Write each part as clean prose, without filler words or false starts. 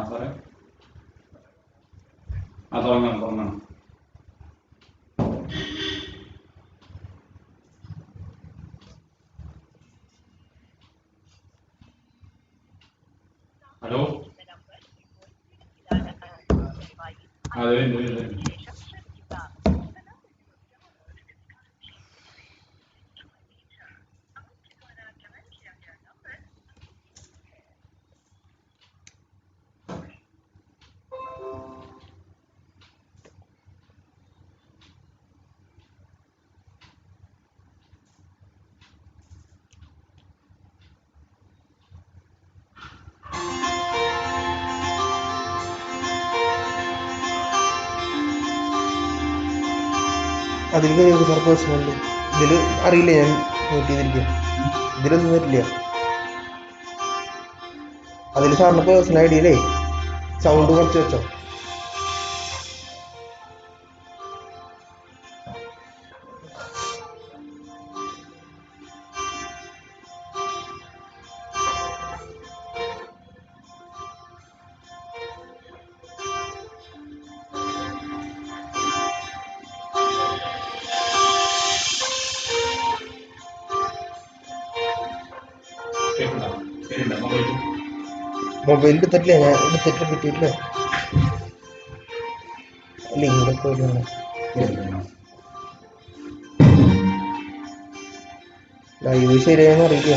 സാറേ തുടങ്ങണം. ഹലോ അതെ അതിൽ സാർ പേഴ്സണൽ ഇതിൽ അറിയില്ല, ഞാൻ നോട്ട് ചെയ്തിരിക്കുക. ഇതിലൊന്നും വരില്ല. അതിൽ സാറിന് പേഴ്സണൽ ഐഡിയയിലേ സൗണ്ട് കുറച്ച് വെച്ചോ. മൊബൈൽ എടുത്തിട്ടില്ല, ഞാൻ എടുത്തിട്ട് കിട്ടിയിട്ടില്ല. ലിങ്കൊക്കെ ലൈവ് ശരിയായെന്ന് അറിയില്ല.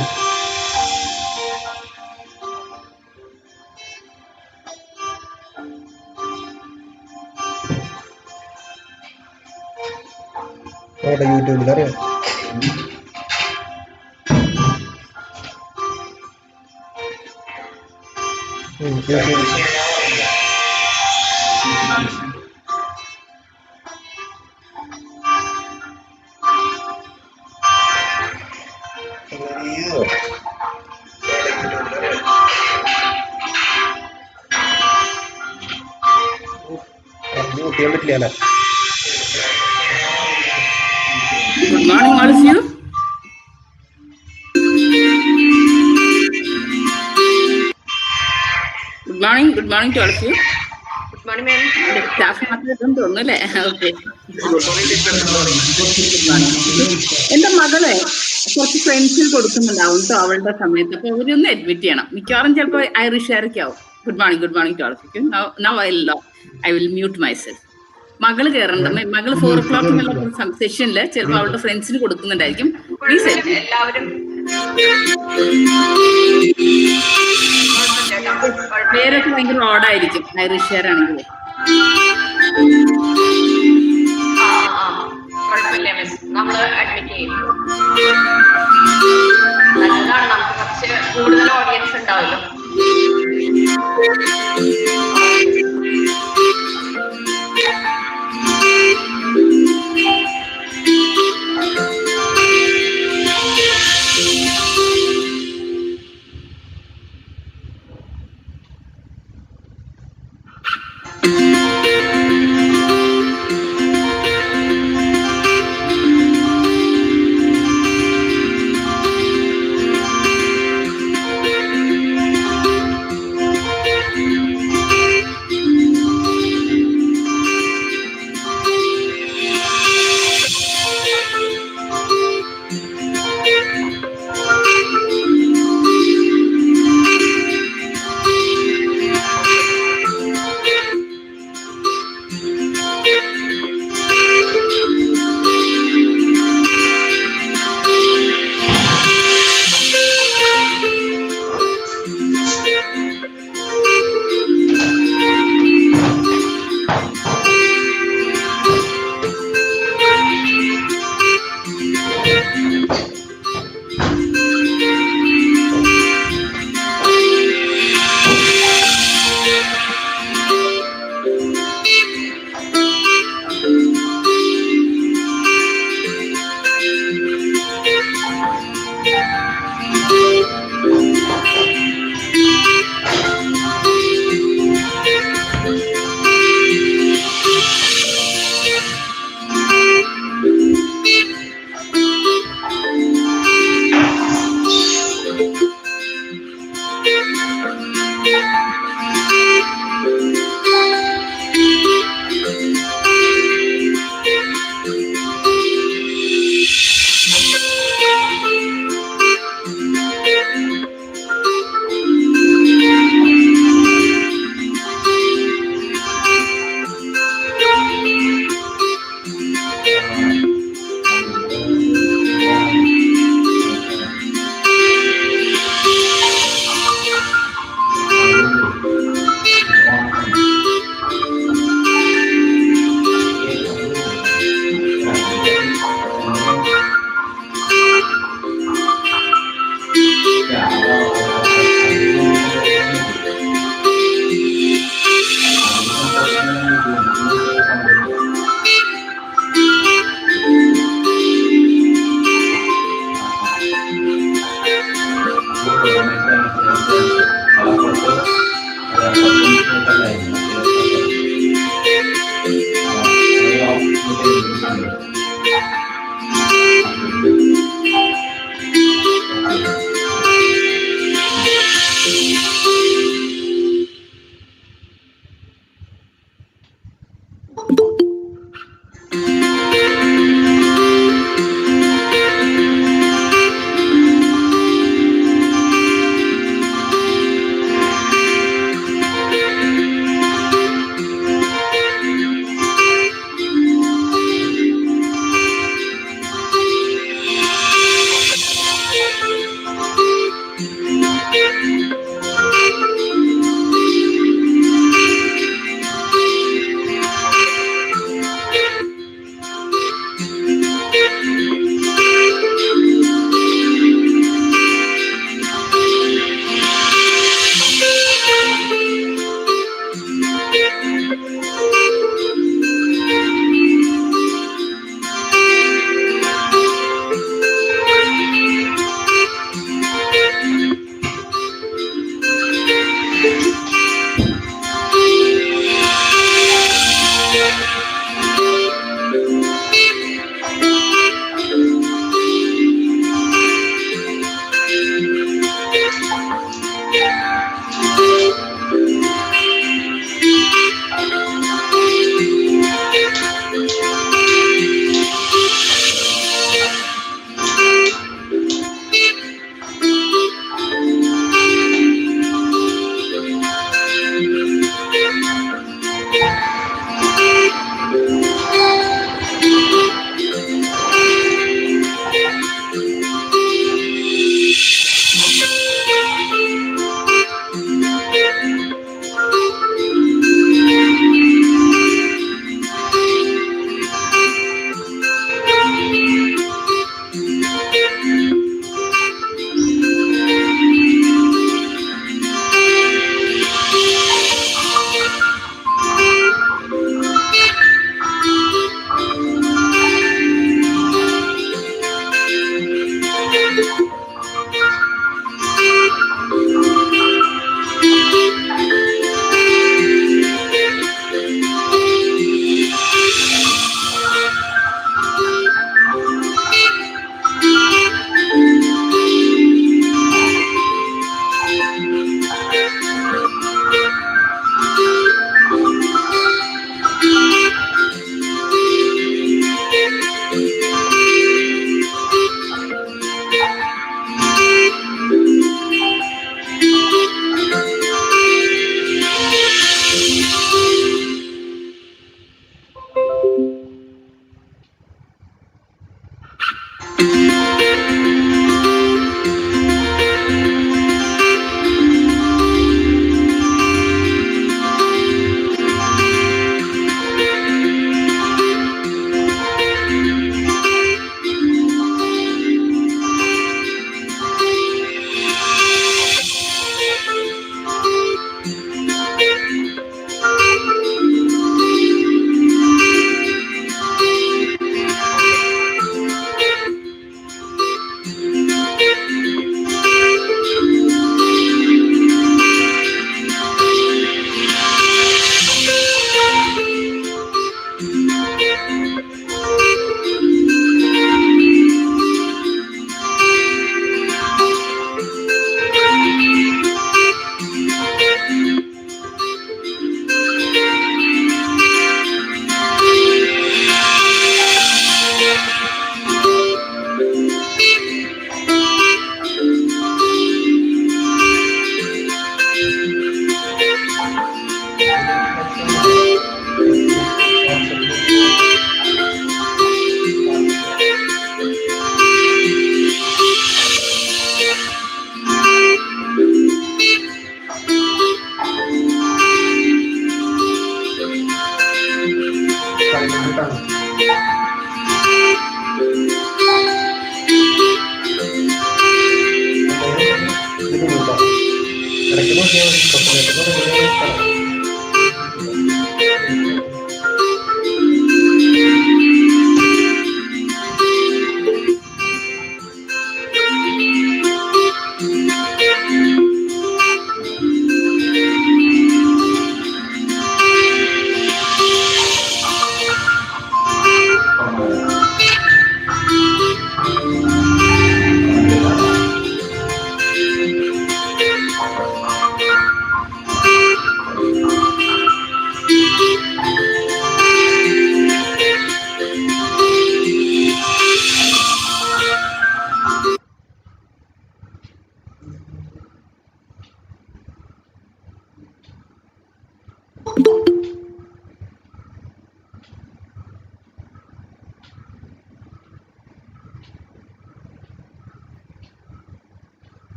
യൂട്യൂബിൽ അറിയാം. ചെയ്യാൻ പറ്റില്ല അല്ലേ? Good morning, all of you. Good morning to all of you. Good morning, ma'am. Staff മാത്രം തോന്നുന്നല്ലേ? ഓക്കെ. എന്റെ മകളെ കുറച്ച് ഫ്രണ്ട്സിൽ കൊടുക്കുന്നുണ്ടാവും കേട്ടോ അവളുടെ സമയത്ത്. അപ്പൊ അവരൊന്ന് അഡ്മിറ്റ് ചെയ്യണം. മിക്കവാറും ചിലപ്പോൾ ഐറിഷുകാരൊക്കെ ആവും. Good morning to all of you. Now I will mute myself. മകള് കയറണ്ട. മകള് 4 o'clock എന്നുള്ള സെഷനില് ചിലപ്പോൾ അവളുടെ ഫ്രണ്ട്സിന് കൊടുക്കുന്നുണ്ടായിരിക്കും. എല്ലാവരും പേരൊക്കെ ഭയങ്കര ഓടായിരിക്കും ഐറിഷുകാരാണെങ്കിൽ. കുഴപ്പമില്ല മിസ്, നമ്മള് അഡ്മിറ്റ് ചെയ്യും. നല്ലതാണ്, നമുക്ക് കുറച്ച് കൂടുതൽ ഓഡിയൻസ് ഉണ്ടാവല്ലോ.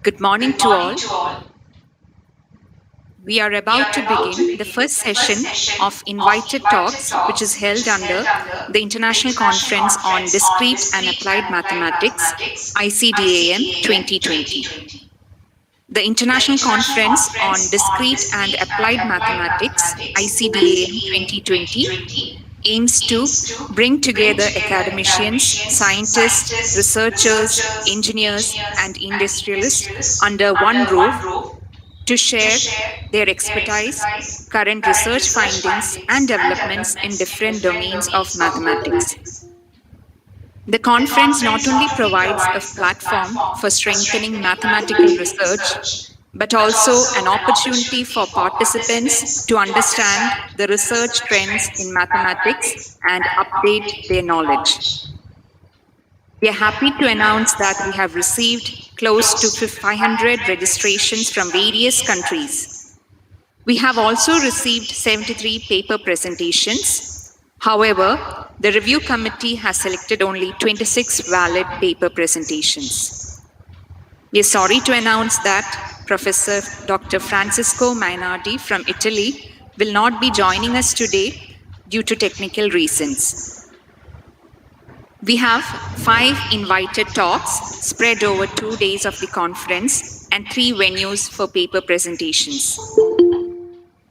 Good morning to all. We are about to begin the first session of Invited Talks, which is held under the International Conference on Discrete and Applied Mathematics, ICDAM 2020. The International Conference on Discrete and Applied Mathematics, ICDAM 2020, aims to bring together academicians, scientists, researchers, engineers, and industrialists under one roof to share their expertise, current research findings, and developments in different domains of mathematics. The conference not only provides a platform for strengthening mathematical research, but also an opportunity for participants to understand the research trends in mathematics and update their knowledge. We are happy to announce that we have received close to 500 registrations from various countries. We have also received 73 paper presentations. However, the review committee has selected only 26 valid paper presentations. We are sorry to announce that Professor Dr. Francisco Mainardi from Italy will not be joining us today due to technical reasons. We have 5 invited talks spread over 2 days of the conference and 3 venues for paper presentations.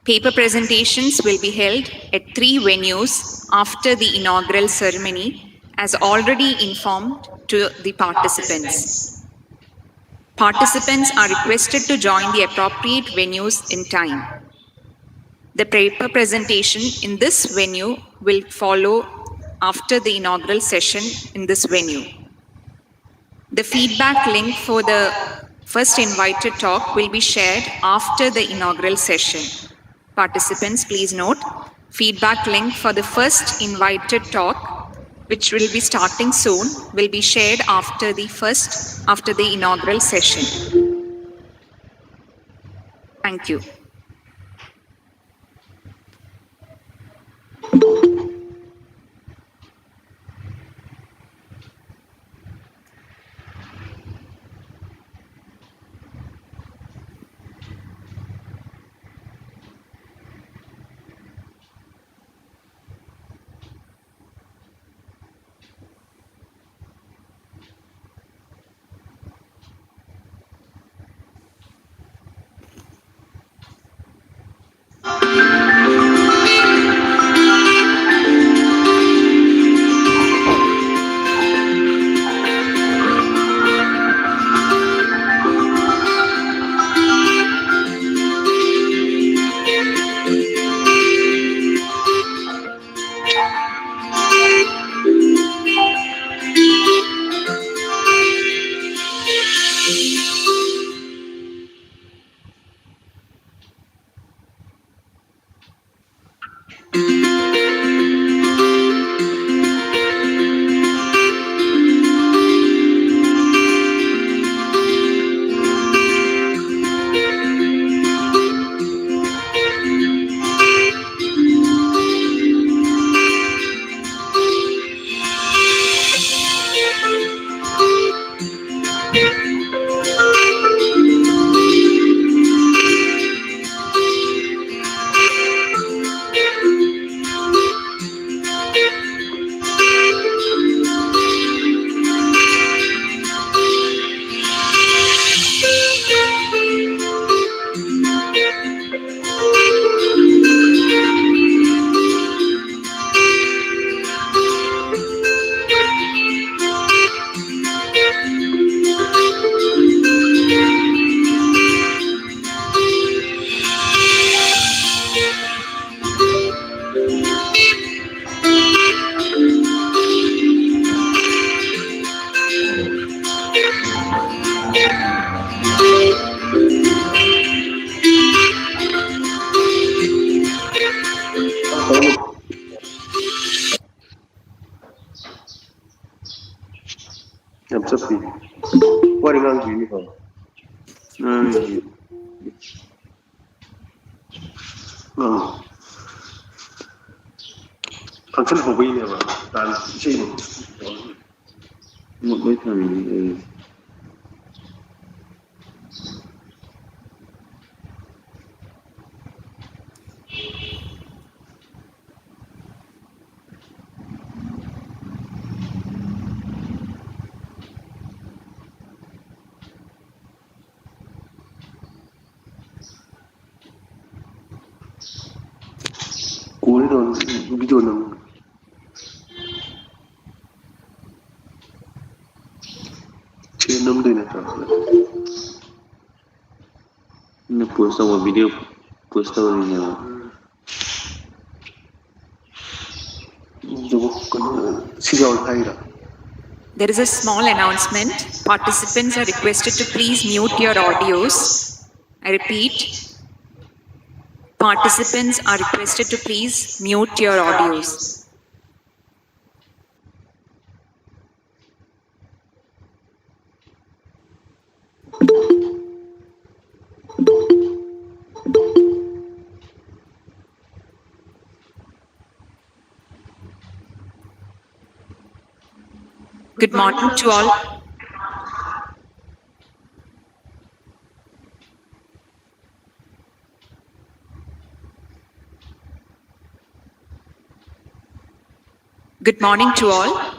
Paper presentations will be held at 3 venues after the inaugural ceremony, as already informed to the participants. Participants are requested to join the appropriate venues in time. The paper presentation in this venue will follow after the inaugural session in this venue. The feedback link for the first invited talk will be shared after the inaugural session. Participants, please note, feedback link for the first invited talk, which will be starting soon, will be shared after the inaugural session. Thank you. I'm sorry. What are you going function của Win này mà toàn chơi một mấy thằng Ôi rồi, video nào trên năm đây này ini post sama video post ini There is a small announcement. Participants are requested to please mute your audios. I repeat, participants are requested to please mute your audios. Good morning to all. Good morning to all.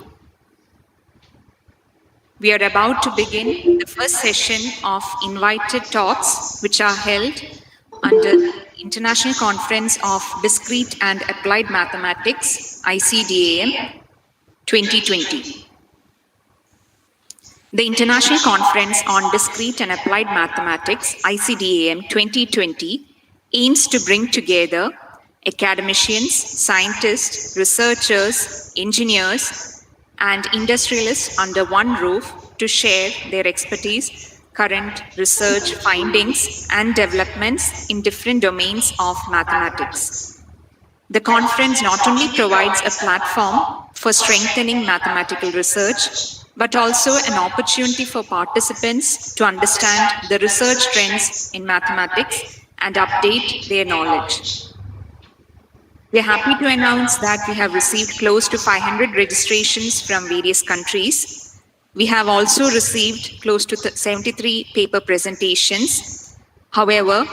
We are about to begin the first session of invited talks which are held under the International Conference of Discrete and Applied Mathematics, ICDAM2020. The International Conference on Discrete and Applied Mathematics, ICDAM2020, aims to bring together academicians, scientists, researchers, engineers, and industrialists under one roof to share their expertise, current research findings, and developments in different domains of mathematics. The conference not only provides a platform for strengthening mathematical research, but also an opportunity for participants to understand the research trends in mathematics and update their knowledge. We are happy to announce that we have received close to 500 registrations from various countries. We have also received close to 73 paper presentations. However,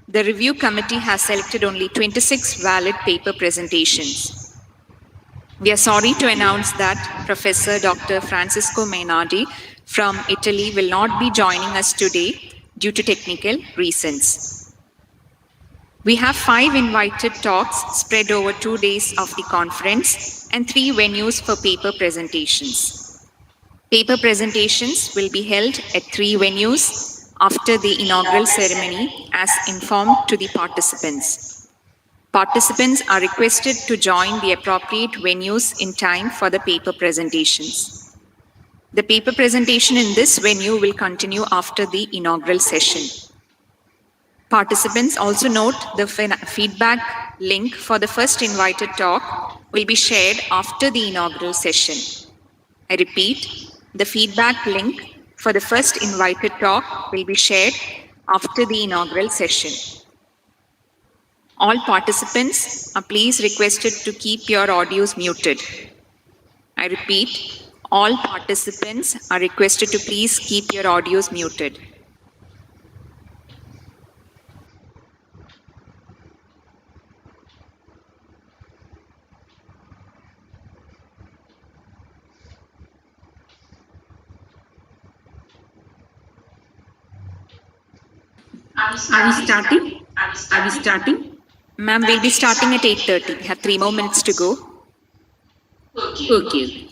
the review committee has selected only 26 valid paper presentations. We are sorry to announce that Professor Dr. Francisco Mainardi from Italy will not be joining us today due to technical reasons. We have 5 invited talks spread over 2 days of the conference and 3 venues for paper presentations. Paper presentations will be held at 3 venues after the inaugural ceremony as informed to the participants. Participants are requested to join the appropriate venues in time for the paper presentations. The paper presentation in this venue will continue after the inaugural session. Participants also note the feedback link for the first invited talk will be shared after the inaugural session. I repeat, the feedback link for the first invited talk will be shared after the inaugural session. All participants are please requested to keep your audios muted. I repeat, all participants are requested to please keep your audios muted. Are we starting? Are we starting? Ma'am, we'll be starting at 8:30. We have 3 more minutes to go. Okay.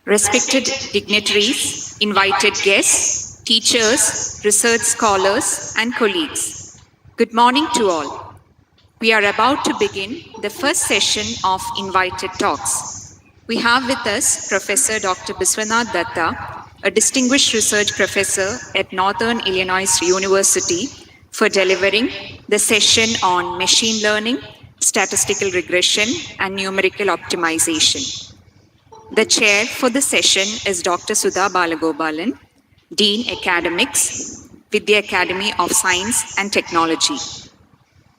respected dignitaries, invited guests, teachers, research scholars, and colleagues. Good morning to all. We are about to begin the first session of Invited Talks. We have with us Professor Dr. Biswanath Datta, a distinguished research professor at Northern Illinois University, for delivering the session on machine learning, statistical regression, and numerical optimization. The chair for the session is Dr. Sudha Balagopalan, Dean Academics with the Academy of Science and Technology.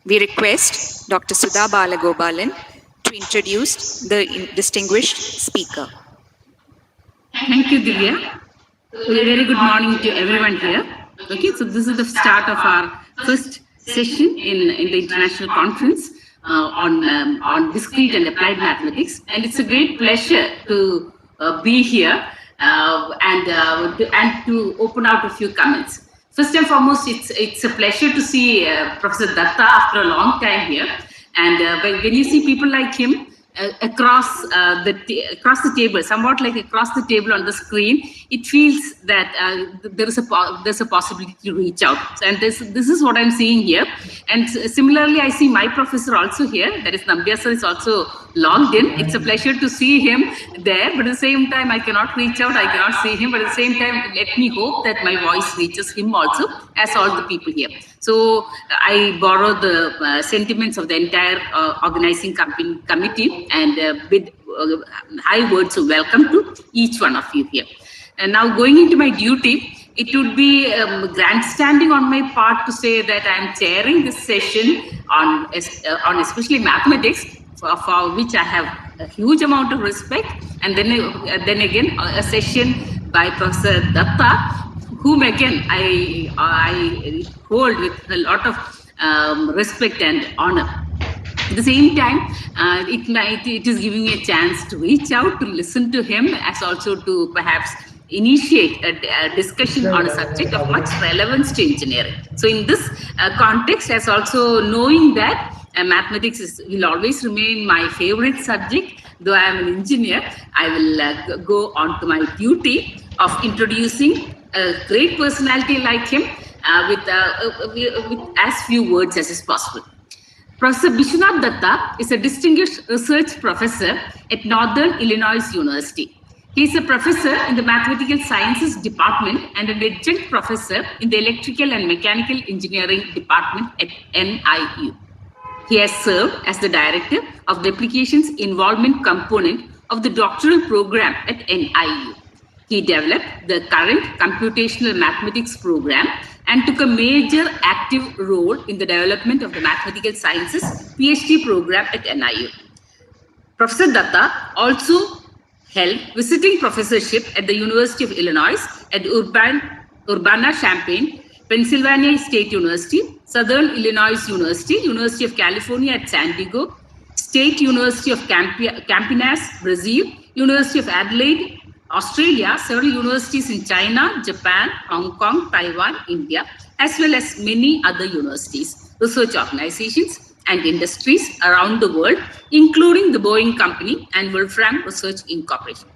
We request Dr. Sudha Balagopalan to introduce the distinguished speaker. Thank you, Divya. A very good morning to everyone here. Okay, so this is the start of our first session in the international conference on discrete and applied mathematics, and it's a great pleasure to be here and to open out a few comments. First and foremost, it's a pleasure to see Professor Datta after a long time here, and when you see people like him across the table, somewhat like across the table on the screen, it feels that there's a possibility to reach out. And this is what I'm seeing here. And similarly, I see my professor also here. That is Nambia sir is also logged in. It's a pleasure to see him there. But at the same time, I cannot reach out. I cannot see him. But at the same time, let me hope that my voice reaches him also, as all the people here. So I borrow the sentiments of the entire organizing committee and bid high words of welcome to each one of you here. And now going into my duty, it would be grandstanding on my part to say that I am chairing this session on especially mathematics, for which I have a huge amount of respect, and then again a session by Professor Datta, whom again I hold with a lot of respect and honor. At the same time, it is giving me a chance to reach out, to listen to him, as also to perhaps initiate a discussion on a subject of much relevance to engineering. So in this context, as also knowing that mathematics will always remain my favorite subject, though I am an engineer, I will go on to my duty of introducing a great personality like him with as few words as is possible. Professor Biswanath Datta is a distinguished research professor at Northern Illinois University. He is a professor in the Mathematical Sciences Department and an adjunct professor in the Electrical and Mechanical Engineering Department at NIU. He has served as the director of the Applications Involvement Component of the doctoral program at NIU. He developed the current computational mathematics program and took a major active role in the development of the Mathematical Sciences PhD program at NIU. Professor Datta also held visiting professorship at the University of Illinois at Urbana-Champaign, Pennsylvania State University, Southern Illinois University, University of California at San Diego, State University of Campinas, Brazil, University of Adelaide, Australia, several universities in China, Japan, Hong Kong, Taiwan, India, as well as many other universities, research organizations, and industries around the world, including the Boeing Company and Wolfram Research Incorporation.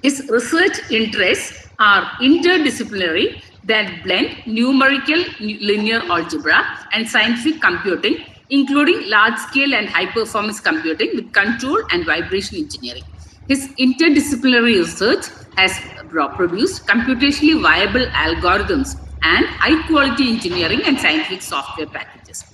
His research interests are interdisciplinary that blend numerical linear algebra and scientific computing, including large-scale and high-performance computing with control and vibration engineering. His interdisciplinary research has produced computationally viable algorithms and high-quality engineering and scientific software packages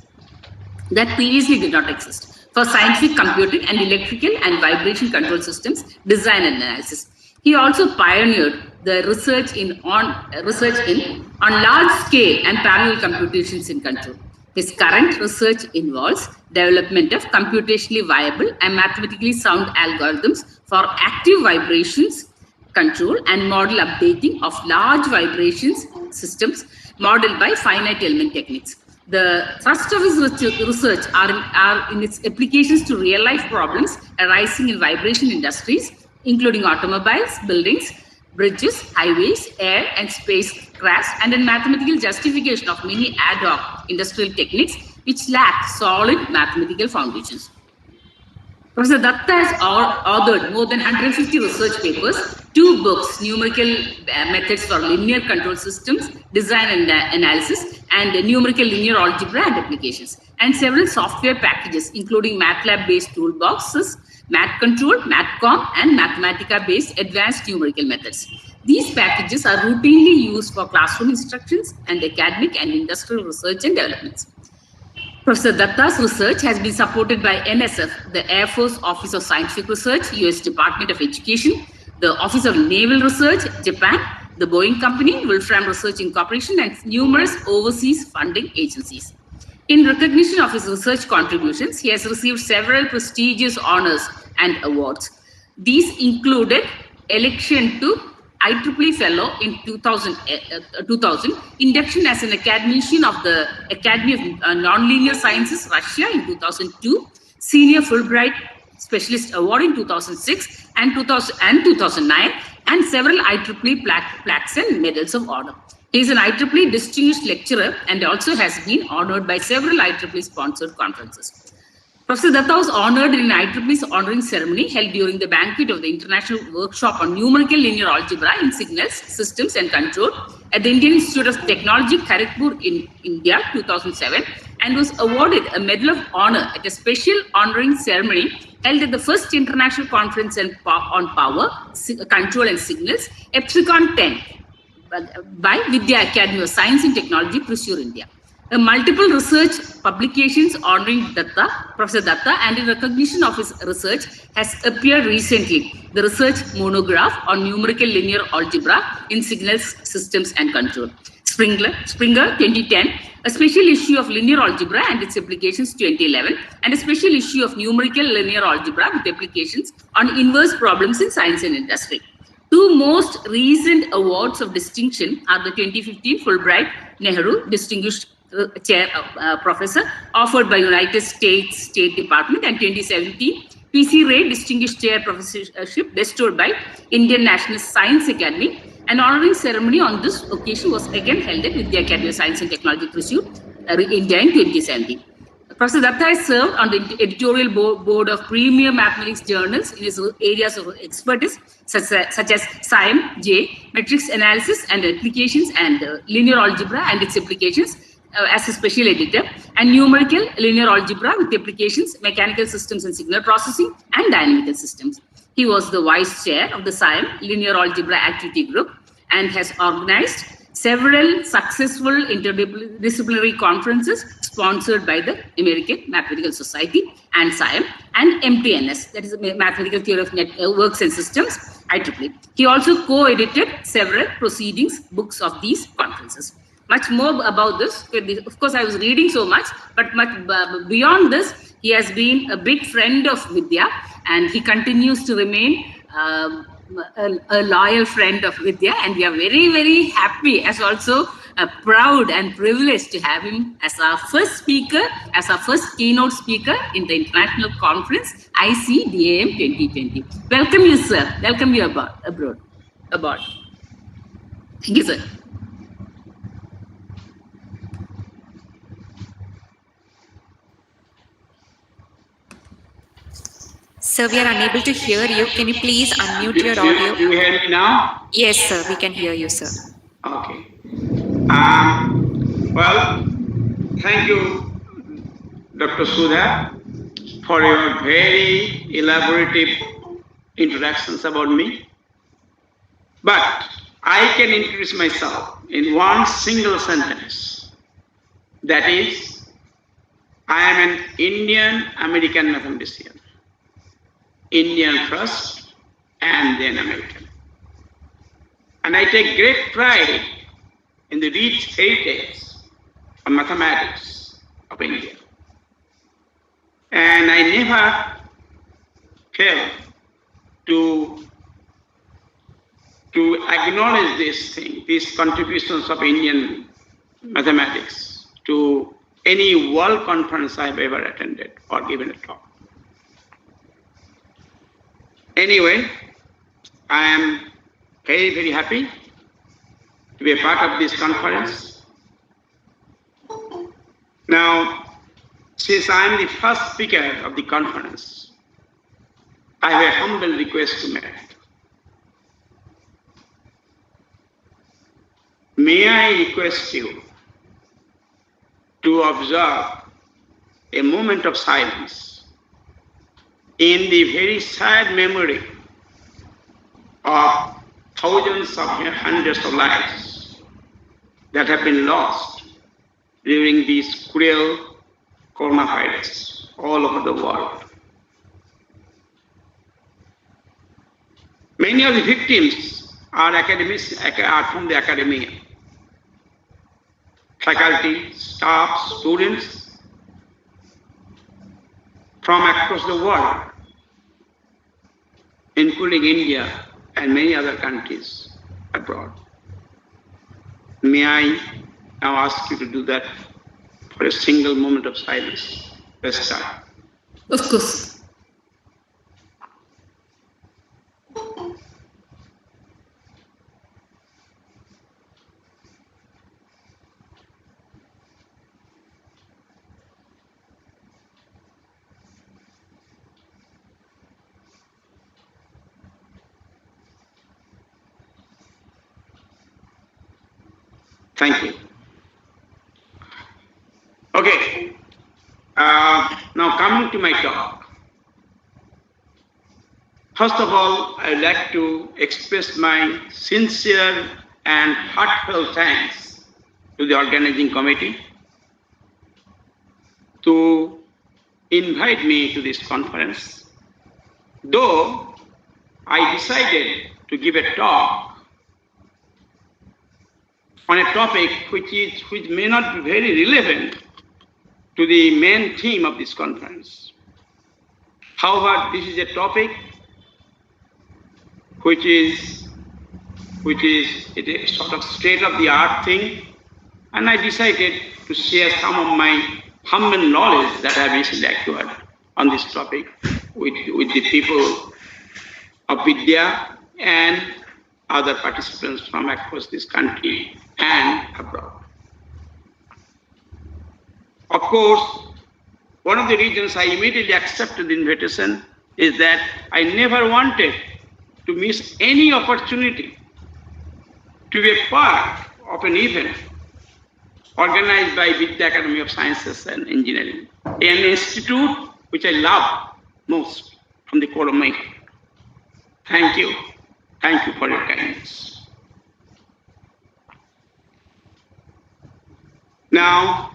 that previously did not exist for scientific computing and electrical and vibration control systems design and analysis. He also pioneered the research on large-scale and parallel computations in control. His current research involves development of computationally viable and mathematically sound algorithms for active vibrations control and model updating of large vibrations systems modeled by finite element techniques. The thrust of his research are in its applications to real-life problems arising in vibration industries, including automobiles, buildings, bridges, highways, air and space crafts, and in mathematical justification of many ad hoc industrial techniques which lack solid mathematical foundations. Professor Datta has authored more than 150 research papers, 2 books, Numerical Methods for Linear Control Systems, Design and Analysis, and Numerical Linear Algebra and Applications, and several software packages, including MATLAB-based toolboxes, MathControl, MathCom, and Mathematica-based advanced numerical methods. These packages are routinely used for classroom instructions and academic and industrial research and developments. Professor Datta's research has been supported by NSF, the Air Force Office of Scientific Research, US Department of Education, the Office of Naval Research, Japan, the Boeing Company, Wolfram Research Incorporation, and numerous overseas funding agencies. In recognition of his research contributions, he has received several prestigious honors and awards. These included election to IEEE Fellow in 2000, induction as an academician of the Academy of Nonlinear Sciences, Russia in 2002, Senior Fulbright Specialist Award in 2006 and 2009, and several IEEE plaques and medals of honor. He is an IEEE distinguished lecturer and also has been honored by several IEEE sponsored conferences. Professor Datta was honored in IEEE's honoring ceremony held during the banquet of the International Workshop on Numerical Linear Algebra in Signals, Systems and Control at the Indian Institute of Technology, Kharagpur in India, 2007, and was awarded a Medal of Honor at a special honoring ceremony held at the first International Conference on Power, Control and Signals, Epsicon 10, by Vidya Academy of Science and Technology, Thrissur, India. Multiple research publications honoring Professor Datta, and in recognition of his research has appeared recently, the research monograph on numerical linear algebra in signals, systems and control. Springer 2010, a special issue of linear algebra and its applications 2011, and a special issue of numerical linear algebra with applications on inverse problems in science and industry. 2 most recent awards of distinction are the 2015 Fulbright Nehru Distinguished Chair Professor offered by United States State Department, and 2017 P.C. Ray Distinguished Chair Professorship bestowed by Indian National Science Academy. An honoring ceremony on this occasion was again held at Vidya Academy of Science and Technology, Thrissur, India in 2017. Professor Datta has served on the editorial board of premier mathematics journals in his areas of expertise, such as SciAM, J, Matrix Analysis and Applications, and Linear Algebra and its Applications, as a special editor, and Numerical Linear Algebra with Applications, Mechanical Systems and Signal Processing, and Dynamical Systems. He was the vice chair of the SciAM Linear Algebra Activity Group and has organized several successful interdisciplinary conferences sponsored by the American Mathematical Society and SciAM and MTNS, that is Mathematical Theory of Networks and Systems, IEEE. He also co-edited several proceedings books of these conferences. Much more about this, of course I was reading so much, but beyond this, he has been a big friend of Vidya, and he continues to remain a loyal friend of Vidya, and we are very, very happy, as also proud and privileged to have him as our first speaker, as our first keynote speaker in the international conference ICDAM2020. Welcome you, sir. Welcome you aboard. Thank you, sir. Sir, we are unable to hear you. Can you please unmute your audio? Do you hear me now? Yes, sir. We can hear you, sir. Okay. Well, thank you, Dr. Sudha, for your very elaborative introductions about me. But I can introduce myself in one single sentence. That is, I am an Indian-American mathematician. Indian first and then American. And I take great pride in the rich heritage of mathematics of India. And I never fail to acknowledge this thing, these contributions of Indian mathematics to any world conference I've ever attended or given a talk. Anyway, I am very, very happy to be a part of this conference. Now, since I am the first speaker of the conference, I have a humble request to make. May I request you to observe a moment of silence in the very sad memory of thousands of hundreds of lives that have been lost during this cruel coronavirus all over the world. Many of the victims are from the academia, faculty, staff, students from across the world, including India and many other countries abroad. May I now ask you to do that for a single moment of silence? Let's start. Of course. Thank you. Okay. Now coming to my talk. First of all, I would like to express my sincere and heartfelt thanks to the organizing committee to invite me to this conference. Though I decided to give a talk on a topic which may not be very relevant to the main theme of this conference. However, this is a topic which is a sort of state-of-the-art thing, and I decided to share some of my humble knowledge that I have recently acquired on this topic with the people of Vidya and other participants from across this country and abroad. Of course, one of the reasons I immediately accepted the invitation is that I never wanted to miss any opportunity to be a part of an event organized by Vidya Academy of Sciences and Engineering, an institute which I love most from the core of my heart. Thank you. Thank you for your kindness. Now,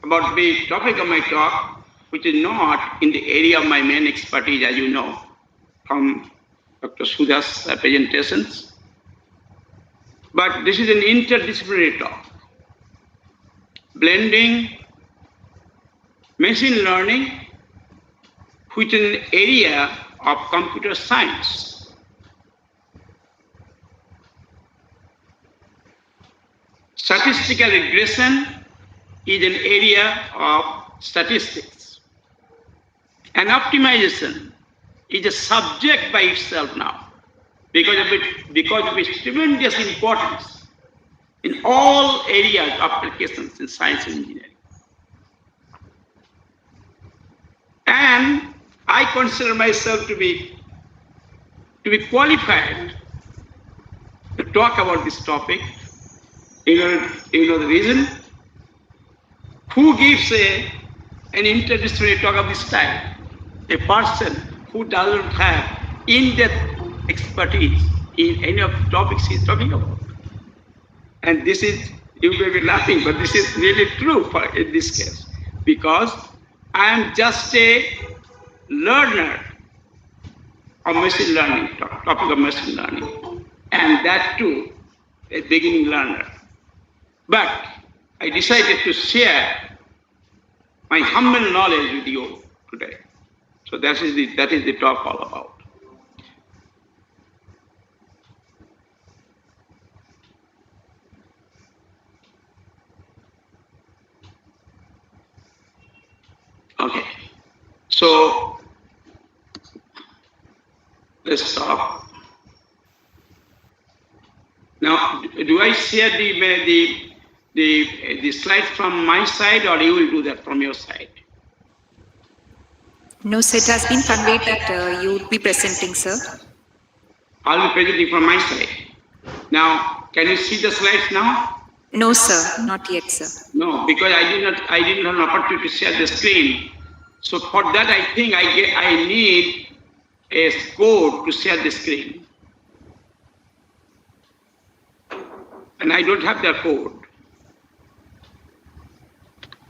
about the topic of my talk, which is not in the area of my main expertise, as you know, from Dr. Sudha's presentations, but this is an interdisciplinary talk, blending machine learning, which is an area of computer science. Statistical regression is an area of statistics. And optimization is a subject by itself now because of its tremendous importance in all areas of applications in science and engineering. And I consider myself to be qualified to talk about this topic. You know the reason? Who gives an interdisciplinary talk of this type? A person who doesn't have in-depth expertise in any of the topics he's talking about. And this is, you may be laughing, but this is really true in this case, because I am just a learner of machine learning, topic of machine learning, and that too, a beginning learner. But I decided to share my humble knowledge with you today. So that is the talk all about. Okay, so let's stop. Now, do I share the slides from my side, or you will do that from your side? No, sir. It has been conveyed that you would be presenting, sir. I'll be presenting from my side. Now, can you see the slides now? No, sir. Not yet, sir. No, because I didn't have an opportunity to share the screen. So for that, I think I need a code to share the screen. And I don't have that code.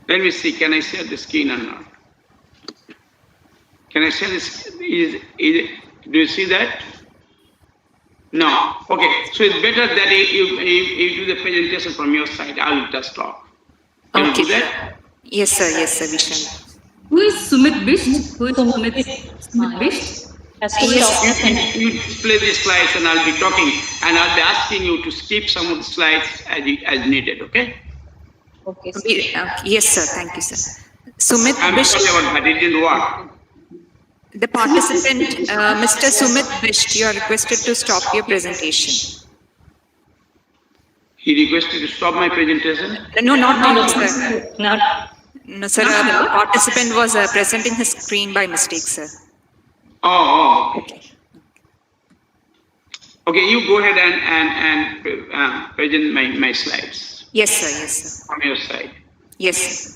Let me see, can I share the screen or not? Can I share this? Do you see that? No. Okay, so it's better that you do the presentation from your side. I will just talk. Can you do that? Yes, sir. Yes, sir. We shall. Who is Sumit Bisht? Who is Sumit Bisht? You display the slides and I'll be talking and I'll be asking you to skip some of the slides as needed, okay? Okay. Yes, sir. Thank you, sir. Sumit I'm Bisht. sorry about that, it didn't work. The participant, Mr. Sumit Bisht, you are requested to stop your presentation. He requested to stop my presentation? No, not sir. No, sir. The participant was presenting his screen by mistake, sir. Oh, okay. Okay, you go ahead and present my slides. Yes, sir. Yes, sir. From your side. Yes, sir.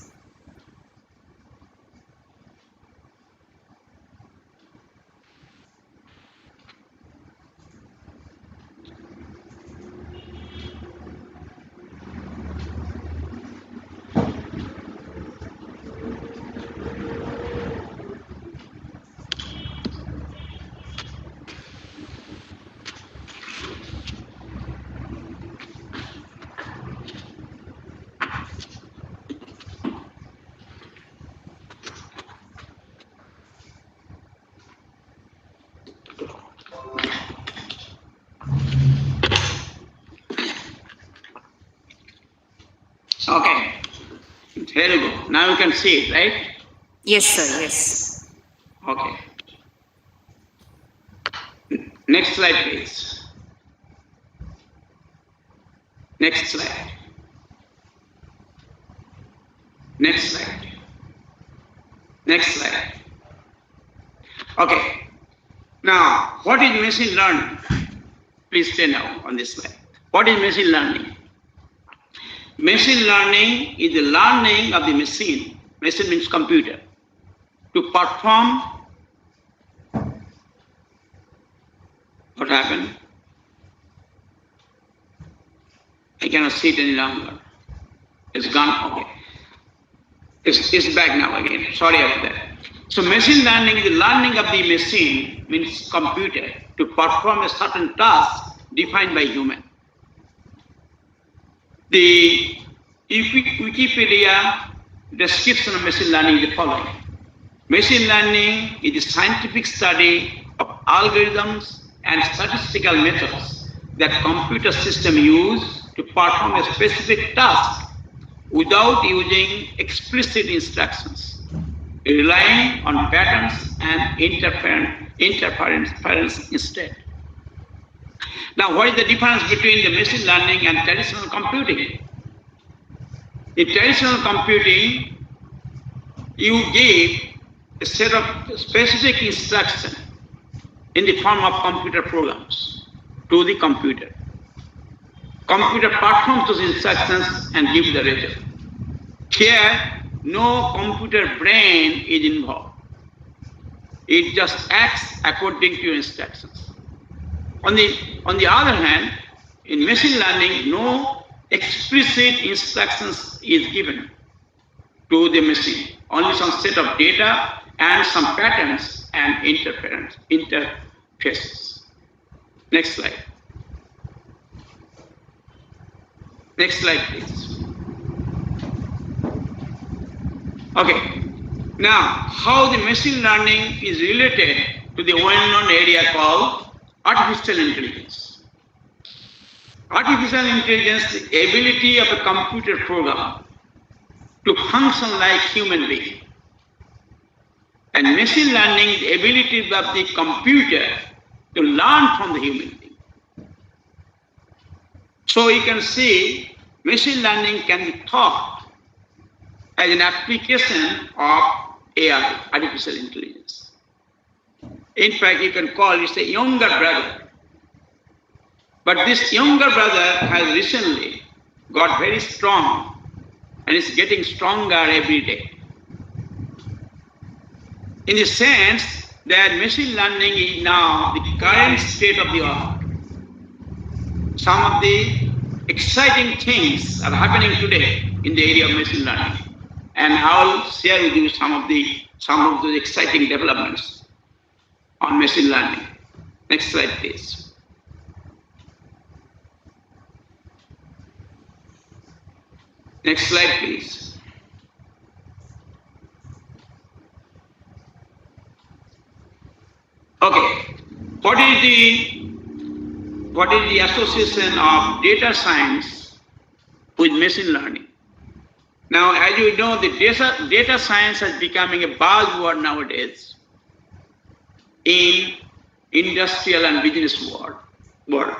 Okay, here you go. Now you can see it, right? Yes, sir. Yes. Okay. Next slide, please. Next slide. Next slide. Next slide. Okay. Now, what is machine learning? Please stay now on this slide. What is machine learning? Machine learning is the learning of the machine. Machine means computer. To perform. What happened? I cannot see it any longer. It's gone. Okay. It's back now again. Sorry about that. So machine learning is the learning of the machine, means computer, to perform a certain task defined by human. The Wikipedia description of machine learning is the following. Machine learning is the scientific study of algorithms and statistical methods that computer systems use to perform a specific task without using explicit instructions, relying on patterns and interference instead. Now, what is the difference between the machine learning and traditional computing? In traditional computing, you give a set of specific instructions in the form of computer programs to the computer. Computer performs those instructions and gives the result. Here, no computer brain is involved. It just acts according to your instructions. On the other hand, in machine learning, no explicit instructions is given to the machine. Only some set of data and some patterns and interfaces. Next slide. Next slide, please. Okay. Now, how the machine learning is related to the well-known area called artificial intelligence. Artificial intelligence is the ability of a computer program to function like human being. And machine learning, the ability of the computer to learn from the human being. So you can see machine learning can be thought as an application of AI, artificial intelligence. In fact, you can call it a younger brother. But this younger brother has recently got very strong and is getting stronger every day. In the sense that machine learning is now the current state of the art. Some of the exciting things are happening today in the area of machine learning. And I'll share with you some of those exciting developments on machine learning. Next slide, please. Next slide, please. Okay, what is the association of data science with machine learning? Now, as you know, the data science is becoming a buzzword nowadays in industrial and business world.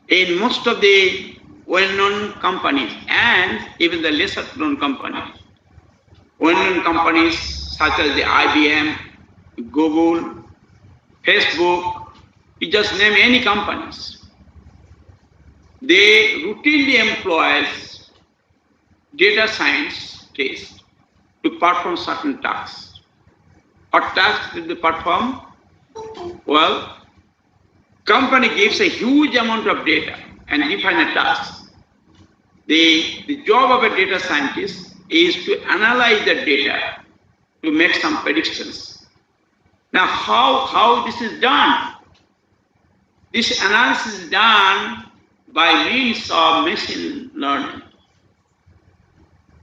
In most of the well-known companies and even the lesser-known companies, well-known companies such as the IBM, Google, Facebook, you just name any companies, they routinely employ data scientists to perform certain tasks. What tasks did they perform? Well, company gives a huge amount of data and define a task. The job of a data scientist is to analyze the data to make some predictions. Now, how this is done? This analysis is done by means of machine learning.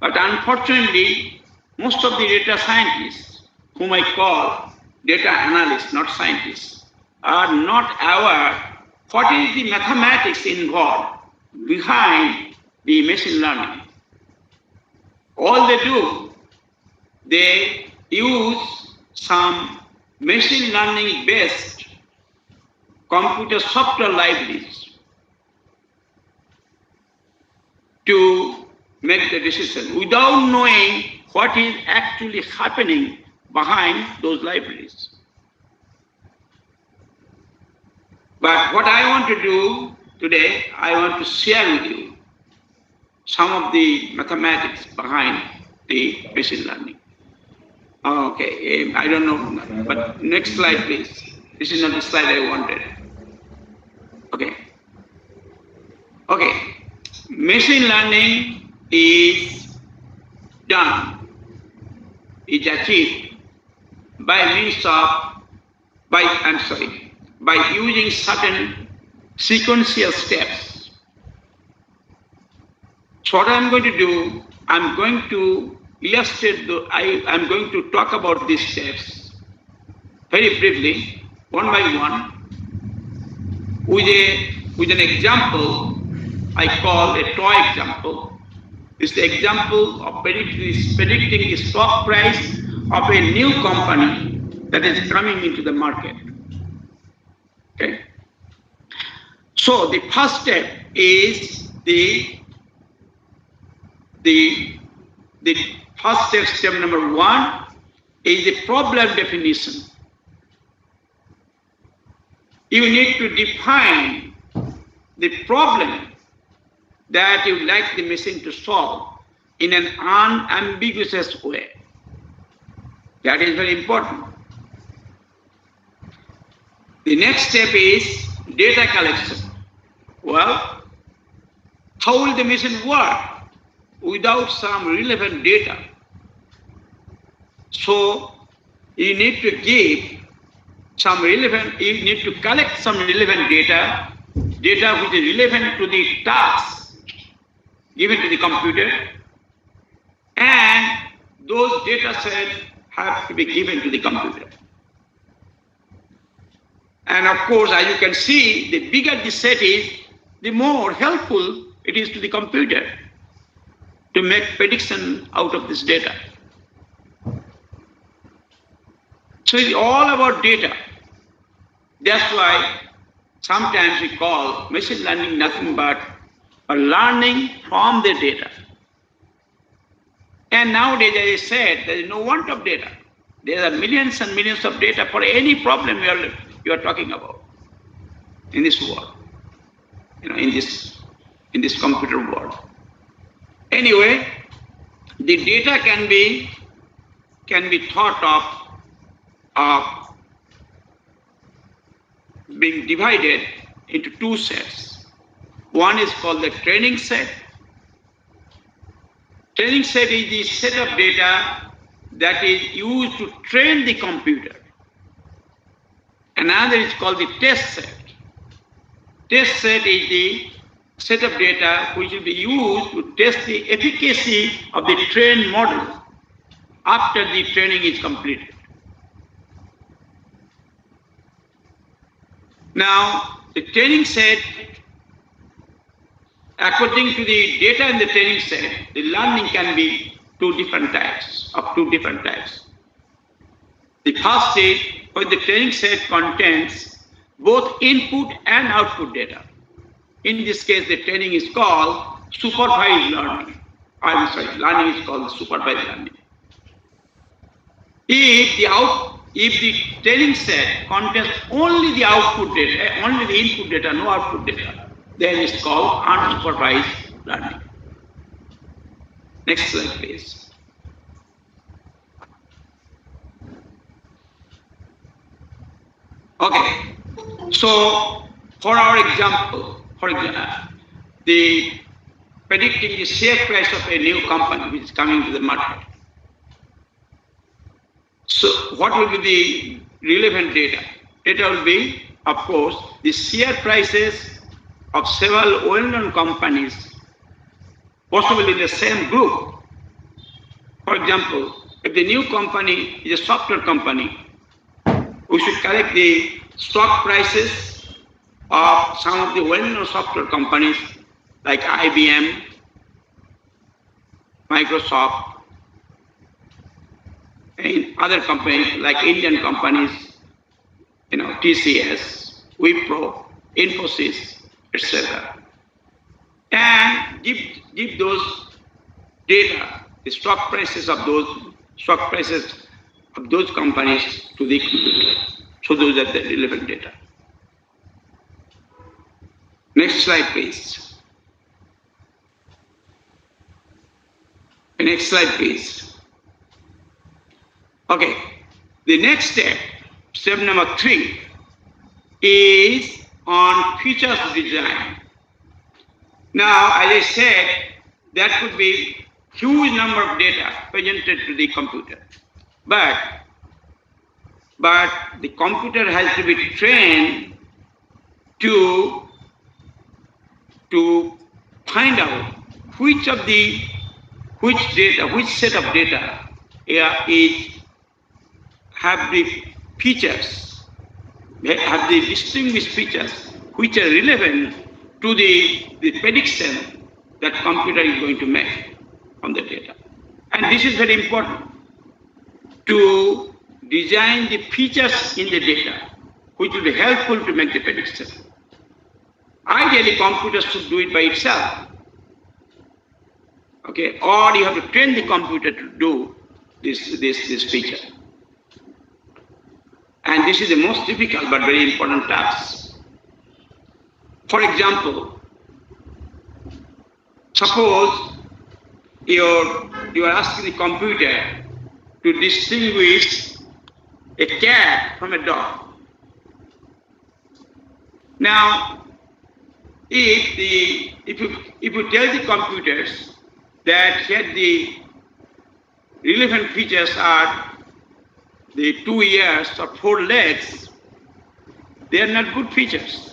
But unfortunately, most of the data scientists, whom I call data analysts, not scientists, are not aware what is the mathematics involved behind the machine learning. All they do, they use some machine learning based computer software libraries to make the decision without knowing what is actually happening behind those libraries. But what I want to do today, I want to share with you some of the mathematics behind the machine learning. Okay, I don't know, but next slide, please. This is not the slide I wanted. Okay, machine learning is done, is achieved by means of, by using certain sequential steps. So what I'm going to do, I'm going to illustrate, I'm going to talk about these steps very briefly, one by one, with an example I call a toy example. It's the example of predicting the stock price of a new company that is coming into the market. Okay. So the first step is the first step number one is the problem definition. You need to define the problem that you like the machine to solve in an unambiguous way. That is very important. The next step is data collection. Well, how will the machine work without some relevant data? So you need to give some relevant, you need to collect some relevant data which is relevant to the task given to the computer, and those data sets have to be given to the computer. And of course, as you can see, the bigger the set is, the more helpful it is to the computer to make prediction out of this data. So it's all about data. That's why sometimes we call machine learning nothing but a learning from the data. And nowadays, as I said, there is no want of data. There are millions and millions of data for any problem you are talking about in this world, in this computer world. Anyway, the data can be thought of being divided into two sets. One is called the training set. Training set is the set of data that is used to train the computer. Another is called the test set. Test set is the set of data which will be used to test the efficacy of the trained model after the training is completed. Now, the training set, according to the data in the training set, the learning can be of two different types. The first is when the training set contains both input and output data. In this case, the training is called supervised learning. Learning is called supervised learning. If the training set contains only the output data, only the input data, no output data, then it's called unsupervised learning. Next slide, please. Okay, so for our example, the predicting the share price of a new company which is coming to the market. So what will be the relevant data? Data will be, of course, the share prices of several well-known companies, possibly in the same group. For example, if the new company is a software company, we should collect the stock prices of some of the well-known software companies like IBM, Microsoft, and other companies like Indian companies, TCS, Wipro, Infosys, etc. And give those data, the stock prices of those companies to the computer. So those are the relevant data. Next slide, please. Next slide, please. Okay, the next step number 3, is on features design. Now, as I said, that could be huge number of data presented to the computer, but the computer has to be trained to find out which set of data have the features, have the distinguished features which are relevant to the prediction that computer is going to make on the data. And this is very important, to design the features in the data which will be helpful to make the prediction. Ideally, computers should do it by itself. Okay, or you have to train the computer to do this feature. And this is the most difficult but very important task. For example, suppose you are asking the computer to distinguish a cat from a dog. Now, if you tell the computers that here the relevant features are the 2 ears or 4 legs, they are not good features,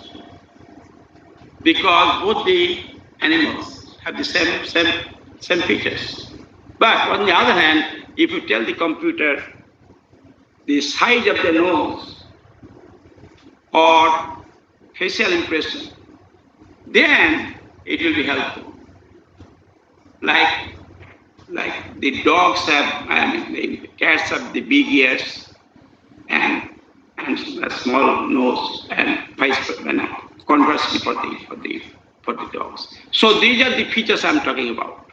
because both the animals have the same features. But on the other hand, if you tell the computer the size of the nose or facial impression, then it will be helpful. Like the dogs have, the cats have the big ears and a small nose, and conversely for the dogs. So these are the features I'm talking about.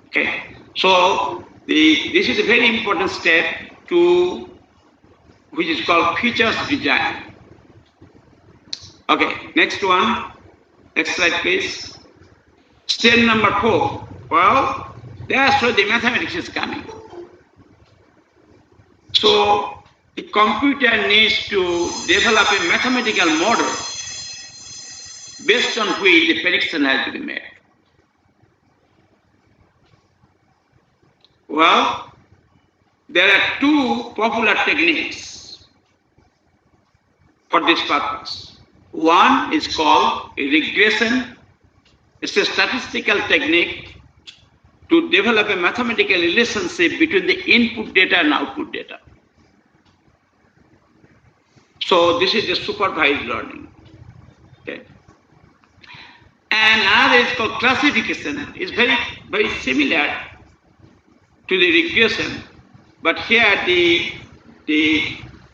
Okay. So this is a very important step to which is called features design. Okay, next one. Next slide, please. Step number 4. Well, that's where the mathematics is coming. So the computer needs to develop a mathematical model based on which the prediction has to be made. Well, there are two popular techniques for this purpose. One is called regression. It's a statistical technique to develop a mathematical relationship between the input data and output data. So this is the supervised learning. Okay. And another is called classification. It's very similar to the regression, but here the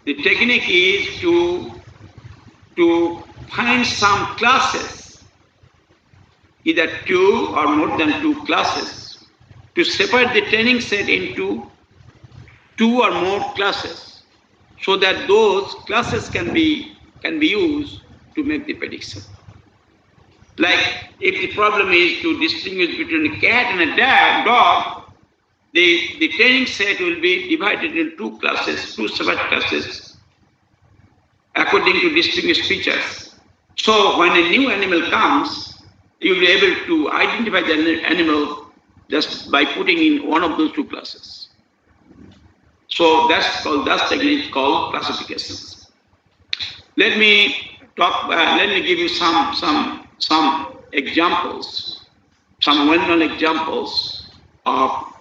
technique is to find some classes, either 2 or more than 2 classes, to separate the training set into 2 or more classes, so that those classes can be used to make the prediction. Like if the problem is to distinguish between a cat and a dog, the training set will be divided in 2 classes, 2 separate classes, according to distinguished features. So when a new animal comes, you'll be able to identify the animal just by putting in one of those 2 classes. So that technique called classifications. Let me give you some examples, some well-known examples of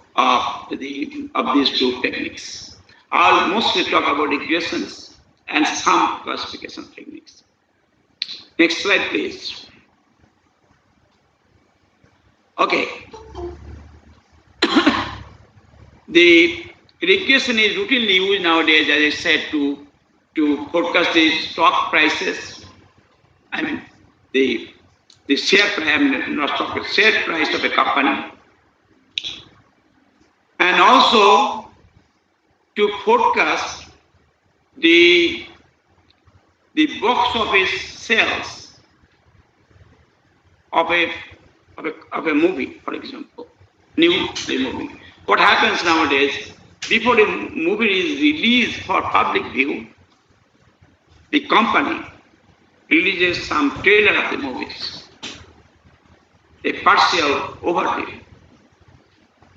these 2 techniques. I'll mostly talk about regressions and some classification techniques. Next slide, please. Okay. The regression is routinely used nowadays, as I said, to forecast the stock prices. I mean, the share price, I mean, not stock, but share price of a company. And also to forecast the box office sales of a movie, for example, new movie. What happens nowadays, before the movie is released for public view, the company releases some trailer of the movies, a partial overview.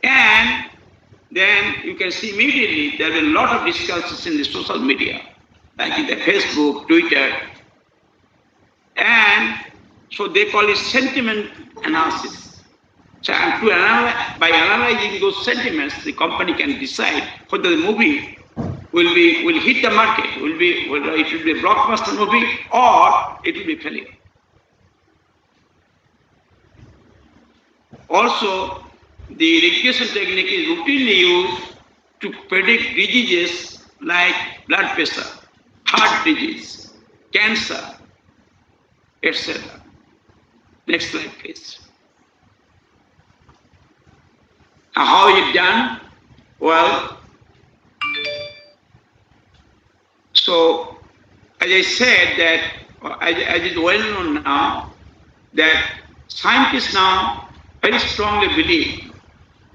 And then you can see immediately there are a lot of discussions in the social media, like in the Facebook, Twitter. And so they call it sentiment analysis. So by analyzing those sentiments, the company can decide whether the movie will hit the market, whether it will be a blockbuster movie or it will be a failure. Also, the regression technique is routinely used to predict diseases like blood pressure, heart disease, cancer, etc. Next slide, please. Now, how is it done? Well, so as I said that, as is well known now, that scientists now very strongly believe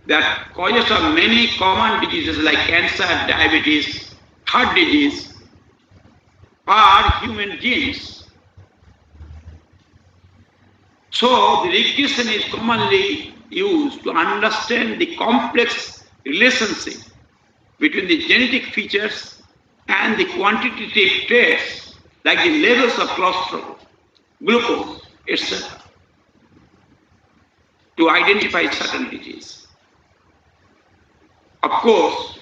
that causes of many common diseases like cancer, diabetes, heart disease are human genes. So the regression is commonly used to understand the complex relationship between the genetic features and the quantitative traits like the levels of cholesterol, glucose, etc. to identify certain disease. Of course,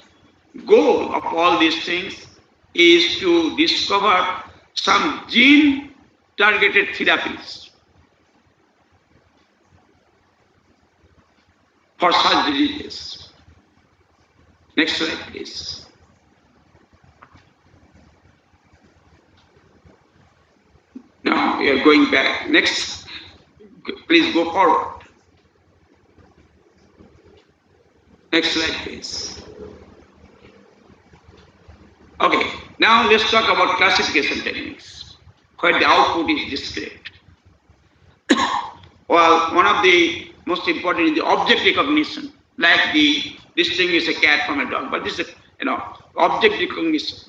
goal of all these things is to discover some gene-targeted therapies for such diseases. Next slide, please. Now we are going back. Next, please go forward. Next slide, please. Okay, now let's talk about classification techniques, where the output is discrete. Well, one of the most important is the object recognition, like the distinguish a cat from a dog, but this is, object recognition.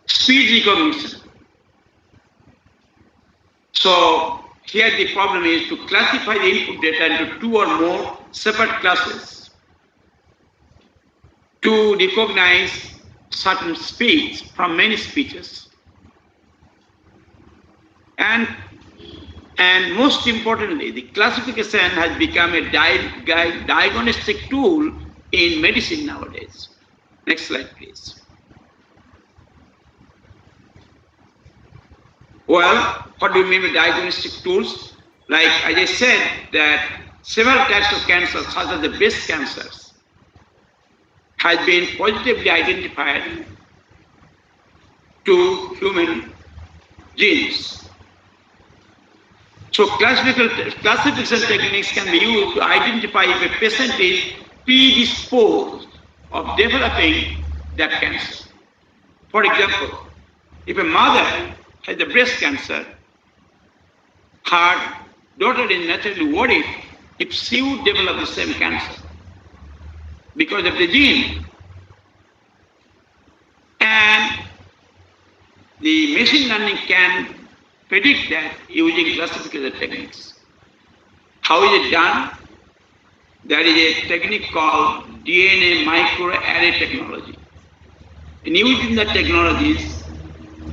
Speed recognition. So here the problem is to classify the input data into two or more separate classes to recognize certain speech from many speeches. And most importantly, the classification has become a diagnostic tool in medicine nowadays. Next slide, please. Well, what do you mean by diagnostic tools? Like, as I said, that several types of cancers, such as the breast cancers, has been positively identified to human genes. So classification techniques can be used to identify if a patient is predisposed of developing that cancer. For example, if a mother has a breast cancer, her daughter is naturally worried if she would develop the same cancer because of the gene. And the machine learning can predict that using classification techniques. How is it done? There is a technique called DNA microarray technology. And using the technologies,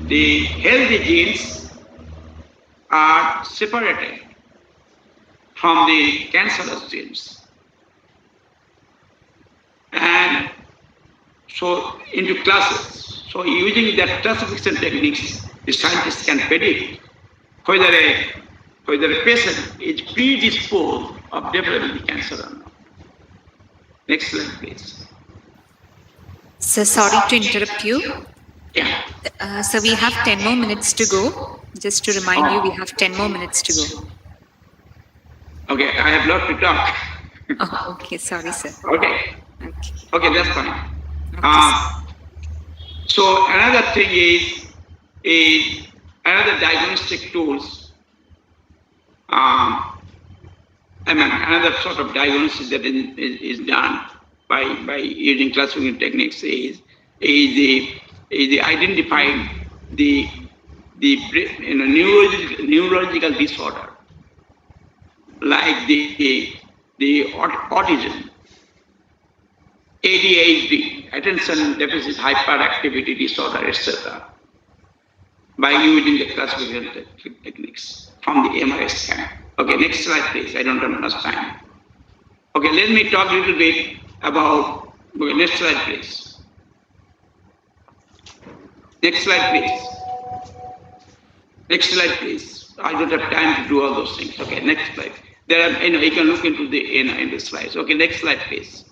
the healthy genes are separated from the cancerous genes. And so into classes. So using that classification techniques, the scientists can predict whether a patient is predisposed of developing the cancer or not. Next slide, please. So sorry to interrupt you. Yeah. So we have 10 more minutes to go. Just to remind you, we have 10 more minutes to go. Okay, I have a lot to talk. Oh, okay. Sorry, sir. Okay. Okay, that's fine. Okay, So another thing is another diagnostic tools. Another sort of diagnosis that is done by using classification techniques is the identifying the neurological disorder, like the autism, ADHD, attention deficit hyperactivity disorder, etc., by using the classification techniques from the MRI scan. Okay, next slide, please. I don't have much time. Okay, let me talk a little bit about. Okay, next slide, please. Next slide, please. Next slide, please. I don't have time to do all those things. Okay, next slide. There are, you can look into the in the slides. Okay, next slide, please.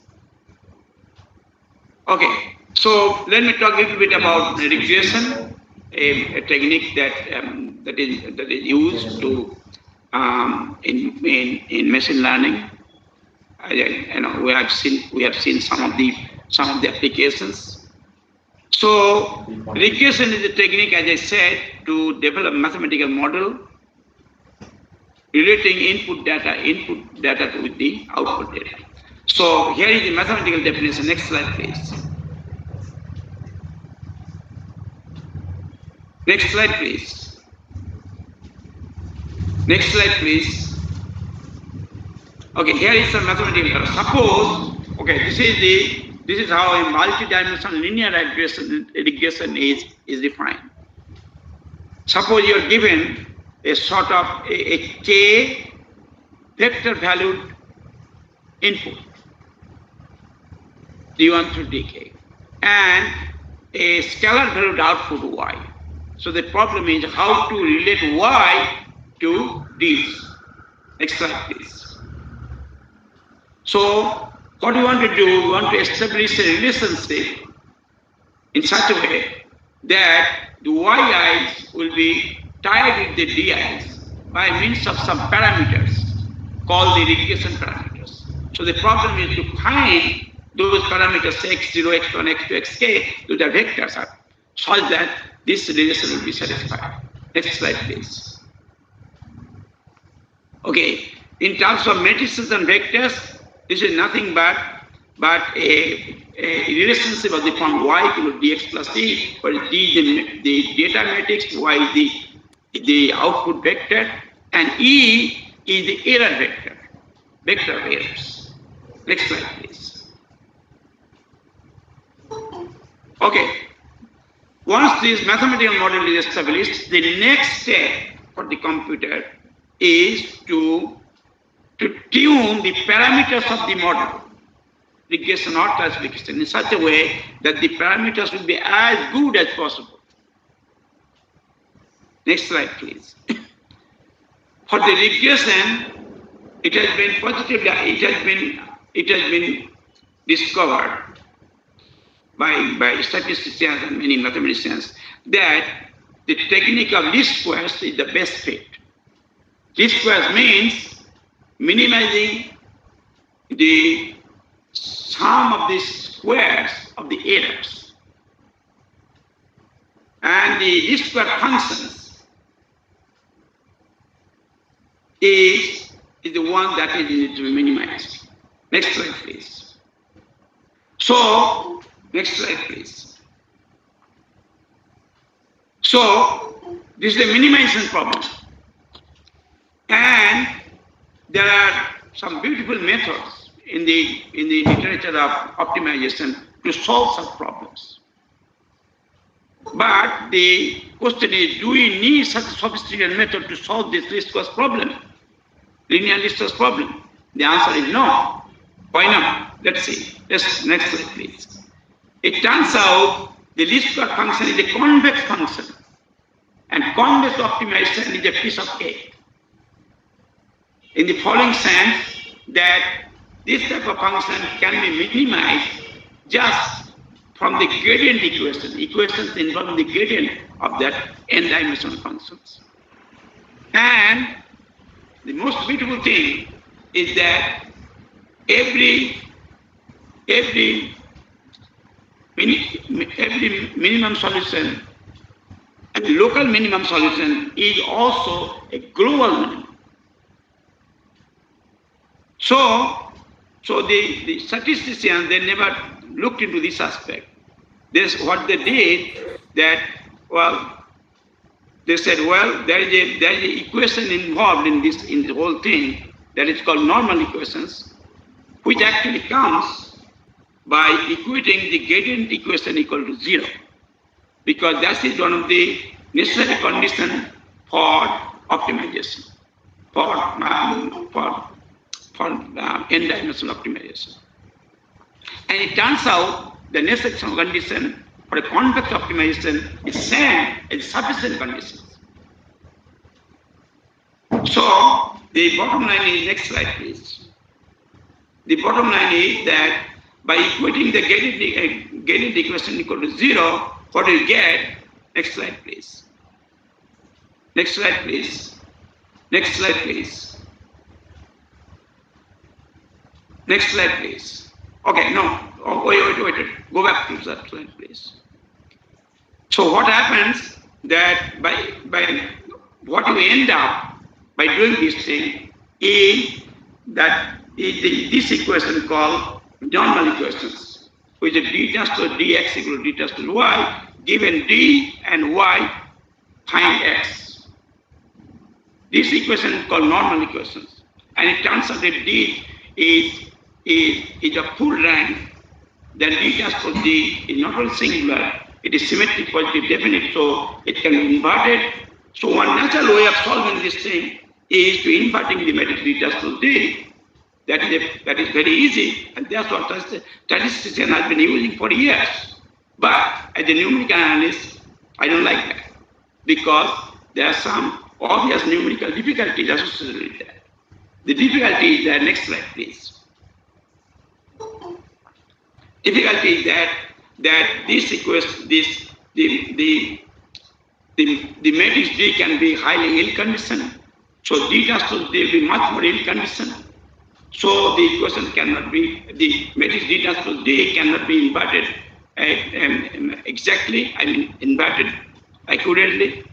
Okay, so let me talk a little bit about regression, a technique that is used to in machine learning. We have seen some of the applications. So regression is a technique, as I said, to develop mathematical model relating input data with the output data. So here is the mathematical definition. Next slide, please. Next slide, please. Next slide, please. Okay, here is some mathematical. Suppose, okay, this is how a multi-dimensional linear regression is defined. Suppose you are given a sort of a k vector valued input, d1 through dk, and a scalar valued output y. So the problem is how to relate y to these. Next slide, please. So what we want to do, we want to establish a relationship in such a way that the yi's will be tied with the di's by means of some parameters called the regression parameters. So the problem is to find those parameters x0, x1, x2, xk, those are vectors, such that this relation will be satisfied. Next slide, please. Okay, in terms of matrices and vectors, this is nothing but a relationship of the form y equal to dx plus c, where d the data matrix, y is the output vector, and e is the error vector of errors. Next slide, please. Okay, once this mathematical model is established, the next step for the computer is to tune the parameters of the model, regression or classification, in such a way that the parameters will be as good as possible. Next slide, please. For the regression, it has been discovered by statisticians and many mathematicians that the technique of least squares is the best fit. Least squares means minimizing the sum of the squares of the errors. And the least square functions is the one that is needed to be minimized. Next slide, please. So, next slide, please. So, this is the minimization problem. And there are some beautiful methods in the literature of optimization to solve such problems. But the question is, do we need such a sophisticated method to solve this least squares problem, linear least squares problem? The answer is no. Why not? Let's see. Next slide, please. It turns out the least square function is a convex function, and convex optimization is a piece of cake. In the following sense, that this type of function can be minimized just from the gradient equations involving the gradient of that n-dimensional functions. And the most beautiful thing is that every minimum solution and local minimum solution is also a global minimum. So the statisticians, they never looked into this aspect. This what they did, that, well, they said, well, there is an equation involved in the whole thing that is called normal equations, which actually comes by equating the gradient equation equal to 0, because that is one of the necessary conditions for optimization, for n-dimensional optimization. And it turns out the necessary condition for a convex optimization is same as sufficient conditions. So the bottom line is, next slide, please. The bottom line is that by equating the gradient equation equal to 0, what do you get? Next slide, please. Next slide, please. Next slide, please. Next slide, please. Okay, no. Oh, wait. Go back to that slide, please. So what happens that by what you end up by doing this thing is that this equation called normal equations, which is d transpose dx equal to d transpose y, given d and y, find x. This equation is called normal equations, and it turns out that d is a full rank. Then d transpose d is not only singular, it is symmetric, positive, definite, so it can be inverted. So one natural way of solving this thing is to inverting the matrix d transpose d. That is very easy, and that's what statistician has been using for years. But as a numerical analyst, I don't like that, because there are some obvious numerical difficulties associated with that. The difficulty is that, next slide, please. Difficulty is that this equation, the matrix D can be highly ill-conditioned. So D transpose D will be much more ill-conditioned. So the question cannot be, the matrix D transpose D cannot be inverted exactly, inverted accurately.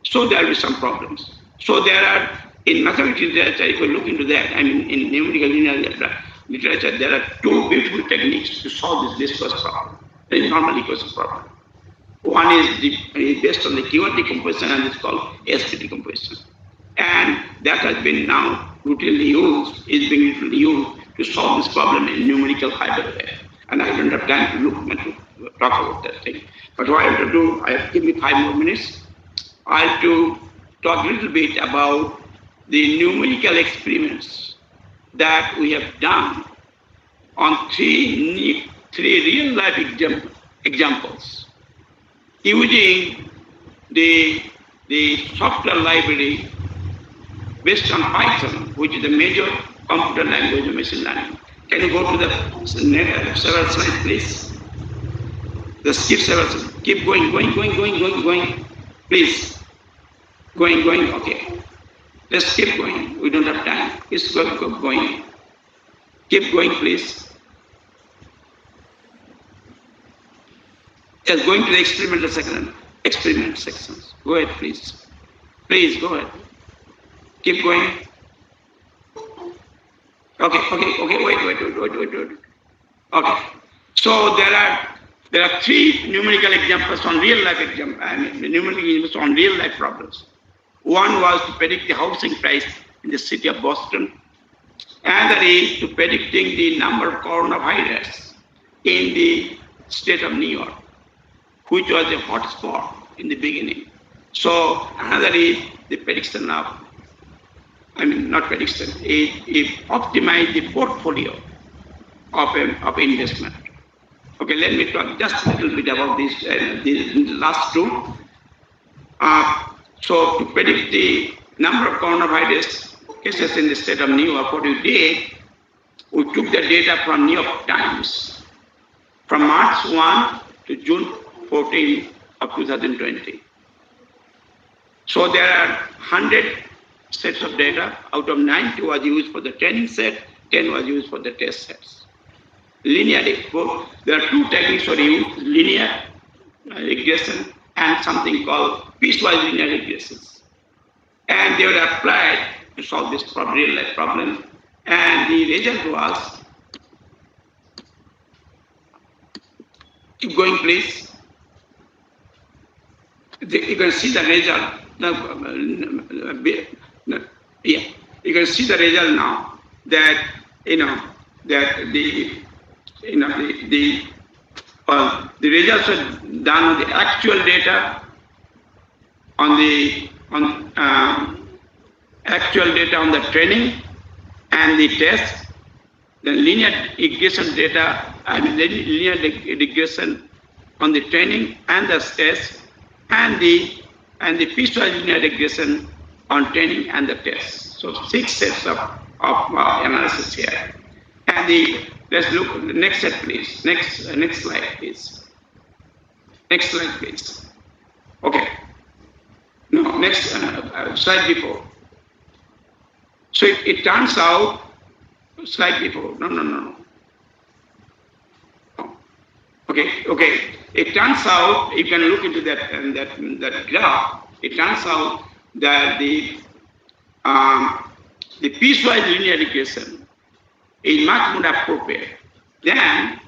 So there will be some problems. So there are, in mathematical literature, if you look into that, in numerical linear literature, there are two beautiful techniques to solve this viscous problem, the normal equation problem. One is based on the keyword decomposition, and it's called ASP decomposition. And that has been now routinely used, is being routinely used to solve this problem in numerical hybrid way. And I don't have time to talk about that thing. But what I have to do, I have give me 5 more minutes. I have to talk a little bit about the numerical experiments that we have done on three real life examples using the software library based on Python, which is the major computer language of machine learning. Can you go to the several slides, please? The skip several slides. Keep going. Please. Going, okay. Let's keep going. We don't have time. Let's go going. Keep going, please. Just going to the experiment sections. Go ahead, please. Please, go ahead. Keep going. Okay, wait. Okay. So there are 3 numerical examples on real life numerical examples on real life problems. One was to predict the housing price in the city of Boston. Another is to predicting the number of coronavirus in the state of New York, which was a hotspot in the beginning. So another is the prediction of, not prediction, it optimize the portfolio of investment. Okay, let me talk just a little bit about this, the last 2. So to predict the number of coronavirus cases in the state of New York, what we did, we took the data from New York Times from March 1 to June 14 of 2020. So there are 100 sets of data. Out of 90 was used for the training set, 10 was used for the test sets. Linear, there are 2 techniques for used, linear regression and something called piecewise linear regressions. And they were applied to solve this real life problem. And the result was, keep going please. You can see the result. You can see the result now that the results are done on the actual data, on actual data on the training and the test, the linear regression data, linear regression on the training and the test, and the piecewise linear regression on training and the test. So 6 sets of analysis here. And let's look at the next set, please. Next slide, please. Next slide, please. Okay. No, next slide before. So it turns out, slide before. No. Okay. It turns out, you can look into that graph. It turns out that the piecewise linear regression is much more appropriate than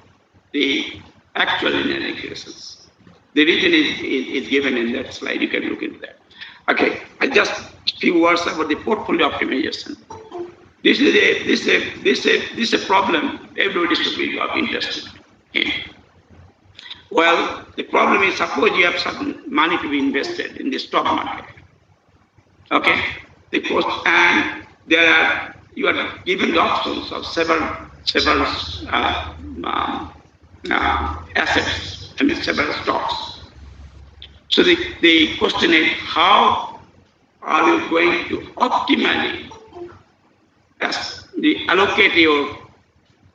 the actual linear regressions. The reason is given in that slide. You can look into that. Okay, just a few words about the portfolio optimization. This is a problem everybody should be interested in. Well, the problem is, suppose you have some money to be invested in the stock market. Okay, and you are given the options of several assets, several stocks. So the question is, how are you going to optimally allocate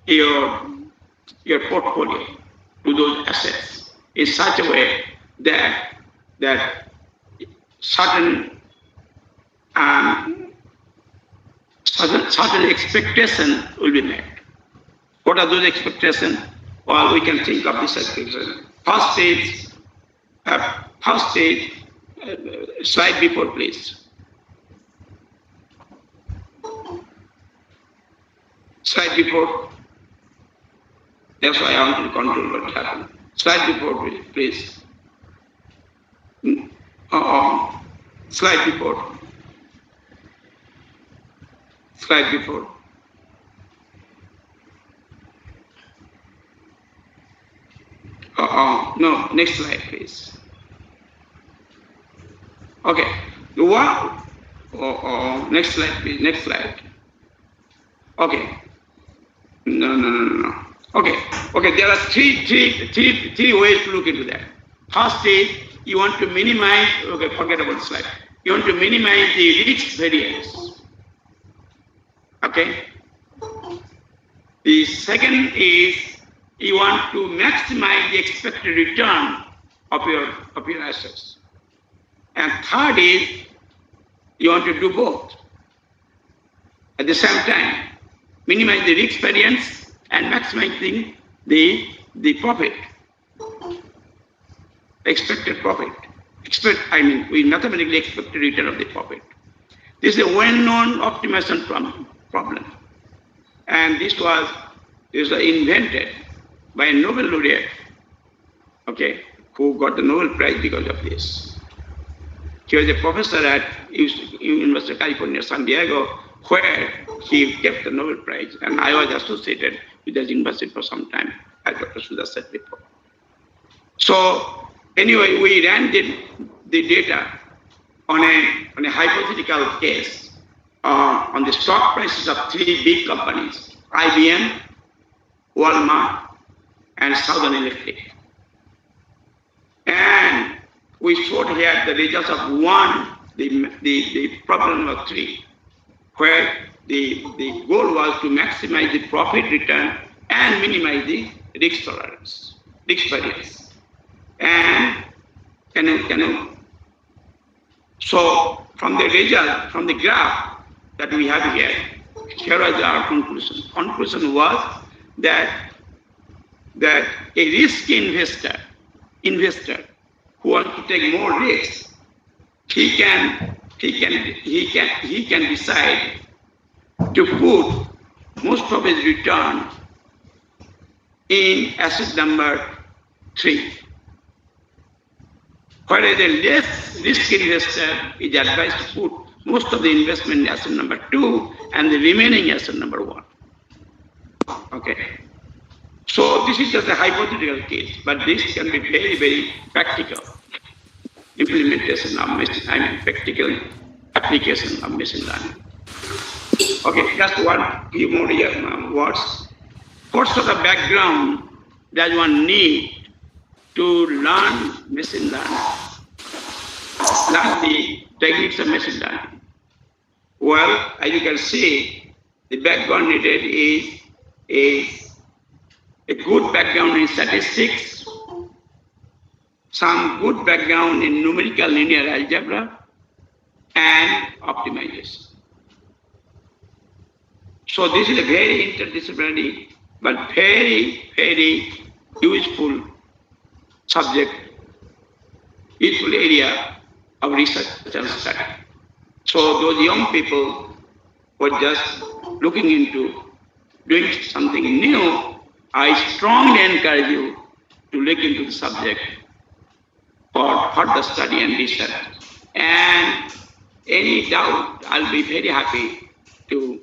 your portfolio to those assets in such a way that certain certain expectation will be met. What are those expectations? Well, we can think of this expectation. First stage, slide before, please. Slide before. That's why I want to control what happened. Slide before, please. Slide before. Slide before. No, next slide, please. Okay. Wow. Next slide, please. Next slide. Okay. No. Okay. There are three ways to look into that. First is you want to minimize. Okay, forget about the slide. You want to minimize the risk variance. Okay. The second is you want to maximize the expected return of your assets. And third is you want to do both at the same time, minimize the risk variance and maximizing the profit, expected profit. We mathematically expect the return of the profit. This is a well-known optimization problem, and this was invented by a Nobel laureate, okay, who got the Nobel Prize because of this. He was a professor at University of California, San Diego, where he kept the Nobel Prize, and I was associated with that university for some time, as Dr. Sudha said before. So anyway, we ran the data on a hypothetical case on the stock prices of three big companies: IBM, Walmart, and Southern Electric. And we showed here the results of the problem number 3, where the goal was to maximize the profit return and minimize the risk variance. And so from the result, from the graph that we have here was our conclusion. Conclusion was that a risky investor who wants to take more risks, he can decide to put most of his return in asset number 3. Whereas a less risky investor is advised to put most of the investment in asset number 2 and the remaining asset number 1. Okay. So this is just a hypothetical case, but this can be very, very practical implementation of practical application of machine learning. Okay, just one few more words. What sort of background does one need to learn machine learning? Learn the techniques of machine learning. Well, as you can see, the background needed is a good background in statistics, some good background in numerical linear algebra, and optimization. So this is a very interdisciplinary but very, very useful subject, useful area of research and study. So those young people who are just looking into doing something new, I strongly encourage you to look into the subject for further study and research. And any doubt, I'll be very happy to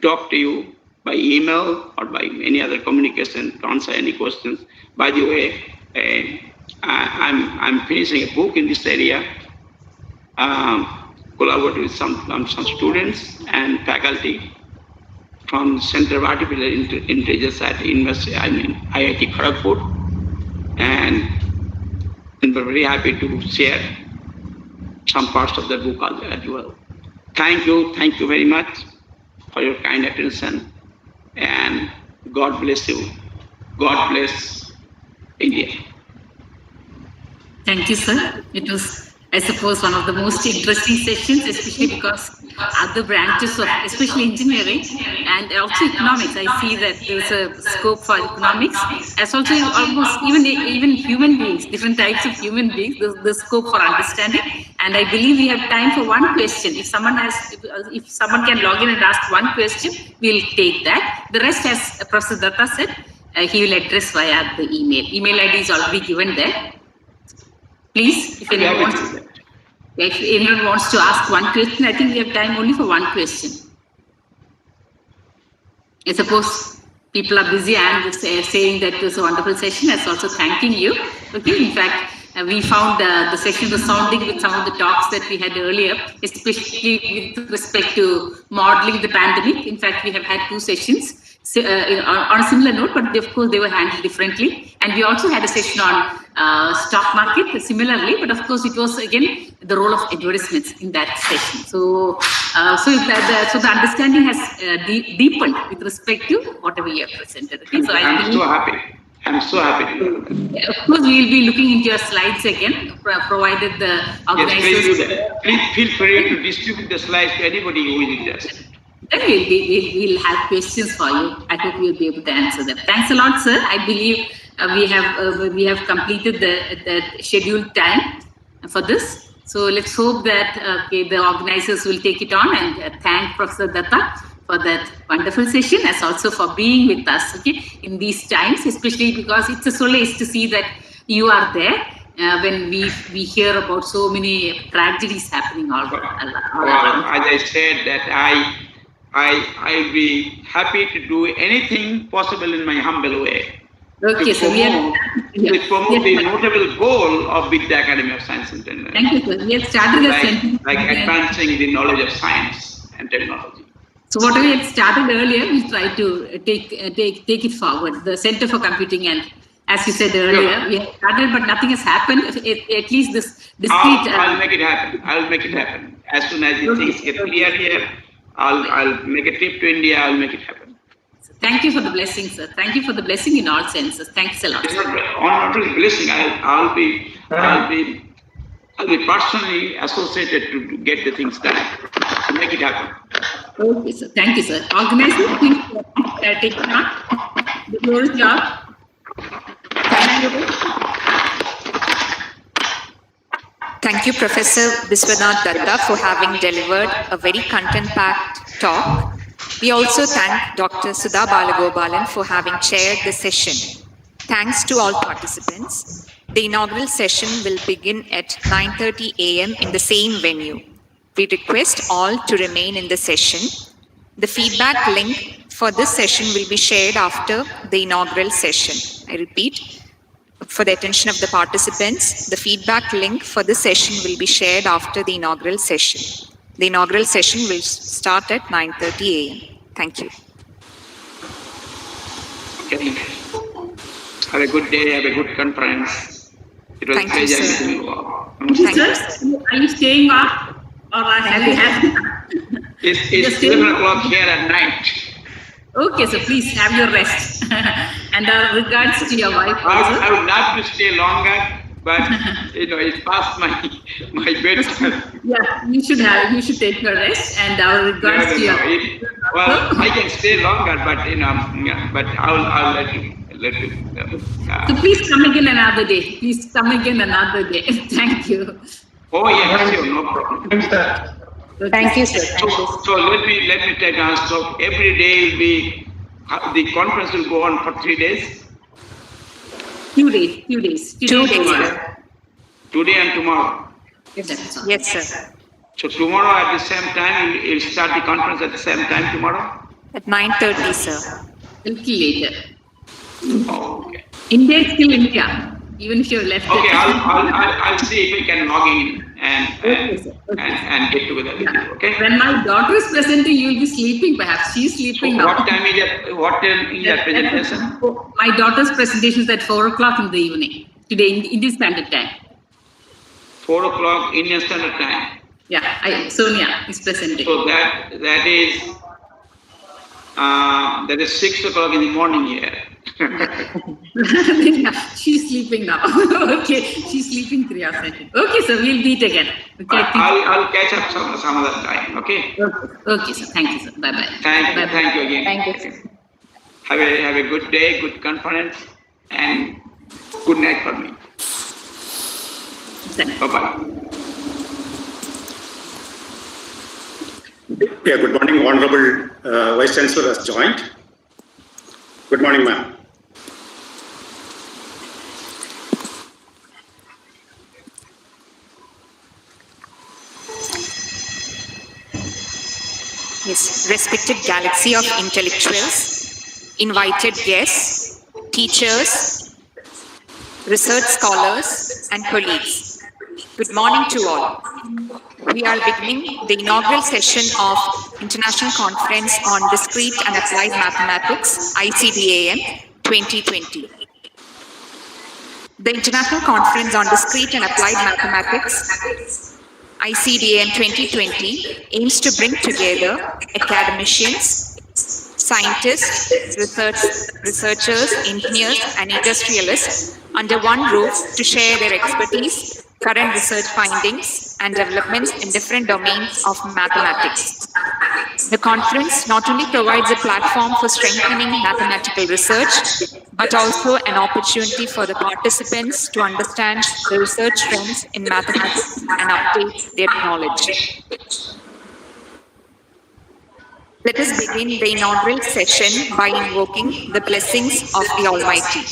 talk to you by email or by any other communication to answer any questions. By the way, I'm finishing a book in this area, collaborating with some students and faculty from Center of Artificial Intelligence at IIT Kharagpur, and we're very happy to share some parts of the book as well. Thank you very much for your kind attention, and God bless you. God bless India. Thank you, sir. It was I suppose, one of the most interesting sessions, especially because other branches of, especially engineering and also economics, I see that there's a scope for economics, as also almost even human beings, different types of human beings, the scope for understanding. And I believe we have time for one question. If someone can log in and ask one question, we'll take that. The rest, as Professor Datta said, he will address via the email. Email ID is already given there. Please, if anyone wants to ask one question, I think we have time only for one question. I suppose people are busy and saying that it was a wonderful session, as also thanking you. Okay, in fact, we found the session resounding with some of the talks that we had earlier, especially with respect to modeling the pandemic. In fact, we have had 2 sessions on a similar note, but of course they were handled differently. And we also had a session on stock market similarly, but of course it was again the role of advertisements in that session. So the understanding has deepened with respect to whatever you have presented. Okay? So I'm so happy. I'm so happy. Of course, we will be looking into your slides again, provided the organizers. Yes, please do that. Please feel free to distribute the slides to anybody who is interested. Then we'll have questions for you. I hope you'll be able to answer them. Thanks a lot, sir. I believe we have completed the scheduled time for this. So let's hope that the organizers will take it on, and thank Professor Datta for that wonderful session, as also for being with us in these times, especially because it's a solace to see that you are there when we hear about so many tragedies happening all around. As I said, that I'll be happy to do anything possible in my humble way. Okay, so to promote the notable goal of Vidya Academy of Science and Technology. Thank you, sir. We have started like advancing the knowledge of science and technology. So what we had started earlier, we'll try to take it forward. The Center for Computing, and as you said earlier, we have started, but nothing has happened. At least this discrete. I'll make it happen. I'll make it happen. As soon as the things get clear here, I'll make a trip to India. I'll make it happen. Thank you for the blessing, sir. Thank you for the blessing in all senses. Thanks a lot. It's not only blessing. I'll be personally associated to get the things done, to make it happen. Okay, sir. Thank you, sir. Organizers, please take it on. The floor is yours. Thank you, Professor Biswanath Datta, for having delivered a very content-packed talk. We also thank Dr. Sudha Balagopalan for having chaired the session. Thanks to all participants. The inaugural session will begin at 9:30 a.m. in the same venue. We request all to remain in the session. The feedback link for this session will be shared after the inaugural session. I repeat, for the attention of the participants, the feedback link for this session will be shared after the inaugural session. The inaugural session will start at 9:30 a.m. Thank you. Okay. Have a good day. Have a good conference. It was a pleasure meeting you all. Thank you, sir. Are you staying up? Or have you had? It's 7 o'clock here at night. Okay, so please have your rest. And regards to your wife also. I would love to stay longer, but it's past my bedtime. Yeah, you should take your rest, and our regards to your. Well, I can stay longer, but I'll let you. So please come again another day. Please come again another day. Thank you. Oh yes, sure, no problem. Thank you, sir. So let me take on. So every day will be the conference will go on for 3 days. Few days. Today and tomorrow. Yes, sir. So tomorrow at the same time, you'll start the conference at the same time tomorrow? At 9:30, sir. A little later. Oh, okay. India is still India, even if you're left. Okay, I'll see if we can log in and get together with you. Okay. When my daughter is presenting, you will be sleeping. Perhaps she's sleeping so now. What time is that presentation? My daughter's presentation is at 4 o'clock in the evening today, in Indian Standard Time. 4 o'clock Indian Standard Time. Yeah, Sonia is presenting. So that is 6 o'clock in the morning here. She's sleeping now. Okay, she's sleeping 3 hours. Okay, so we'll meet again. Okay, I'll catch up some other time. Okay. Okay, sir. Thank you, sir. Bye bye. Thank you again. Thank you. Have a good day, good conference, and good night for me. Bye bye. Yeah, good morning. Honorable Vice Chancellor has joined. Good morning, ma'am. Yes, respected galaxy of intellectuals, invited guests, teachers, research scholars, and colleagues. Good morning to all. We are beginning the inaugural session of International Conference on Discrete and Applied Mathematics, ICDAM 2020. The International Conference on Discrete and Applied Mathematics, ICDAM 2020, aims to bring together academicians, scientists, researchers, engineers, and industrialists under one roof to share their expertise, current research findings, and developments in different domains of mathematics. The conference not only provides a platform for strengthening mathematical research, but also an opportunity for the participants to understand the research trends in mathematics and update their knowledge. Let us begin the inaugural session by invoking the blessings of the Almighty.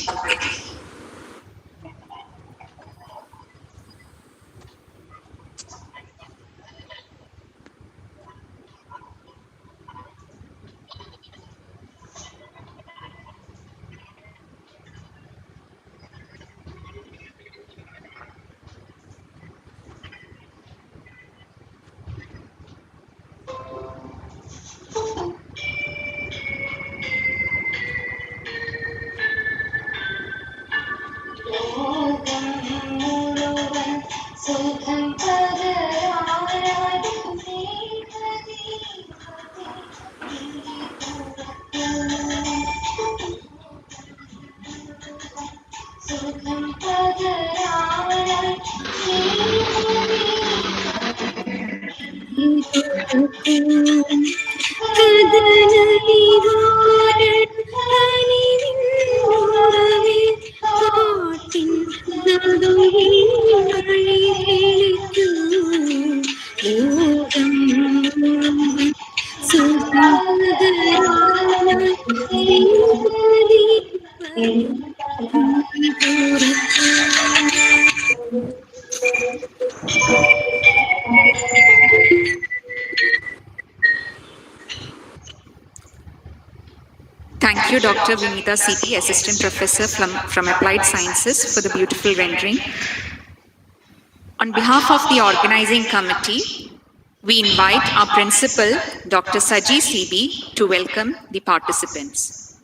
Thank you, Dr. Vinita C.P., Assistant Professor from Applied Sciences, for the beautiful rendering. On behalf of the organizing committee, we invite our principal, Dr. Saji C.B., to welcome the participants.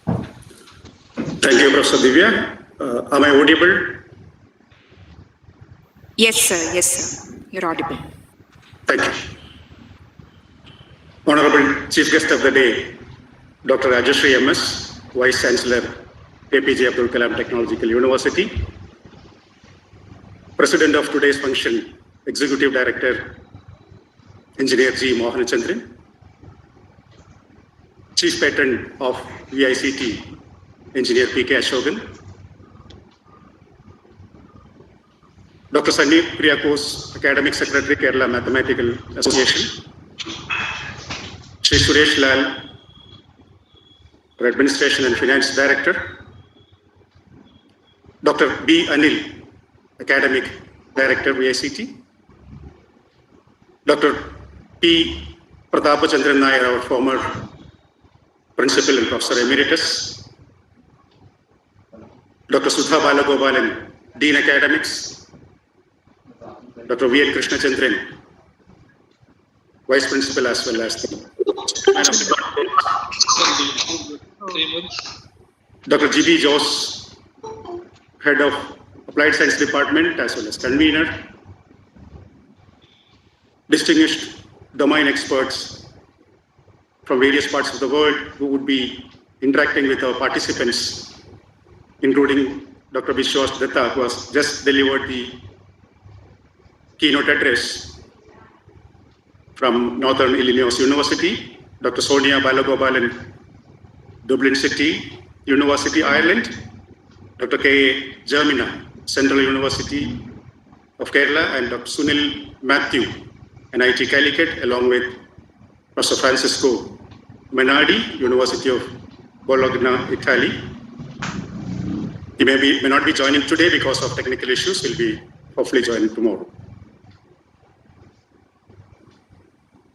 Thank you, Professor Divya. Am I audible? Yes, sir. Yes, sir. You're audible. Thank you. Honorable Chief Guest of the Day, Dr. Rajeshri M.S., Vice Chancellor, APJ Abdul Kalam Technological University. President of today's function, Executive Director, Engineer G. Mohanachandran. Chief Patron of VICT, Engineer P.K. Ashokan. Dr. Sandeep Priyakos, Academic Secretary, Kerala Mathematical Association. Shri Suresh Lal, Administration and Finance Director. Dr. B. Anil, Academic Director, VICT. Dr. P. Pratapachandran Nair, our former Principal and Professor Emeritus. Dr. Sudha Balagopalan, Dean Academics. Dr. V. N. Krishnachandran, Vice Principal as well as the Chairman of the Department. Dr. G.B. Jose, Head of Applied Science Department as well as Convener. Distinguished domain experts from various parts of the world who would be interacting with our participants, including Dr. Vishwas Datta, who has just delivered the keynote address from Northern Illinois University, Dr. Sonia Balagopalan, Dublin City University, Ireland, Dr. K. Germina, Central University of Kerala, and Dr. Sunil Matthew, NIT Calicut, along with Professor Francisco Menardi, University of Bologna, Italy. He may not be joining today because of technical issues. He'll be hopefully joining tomorrow.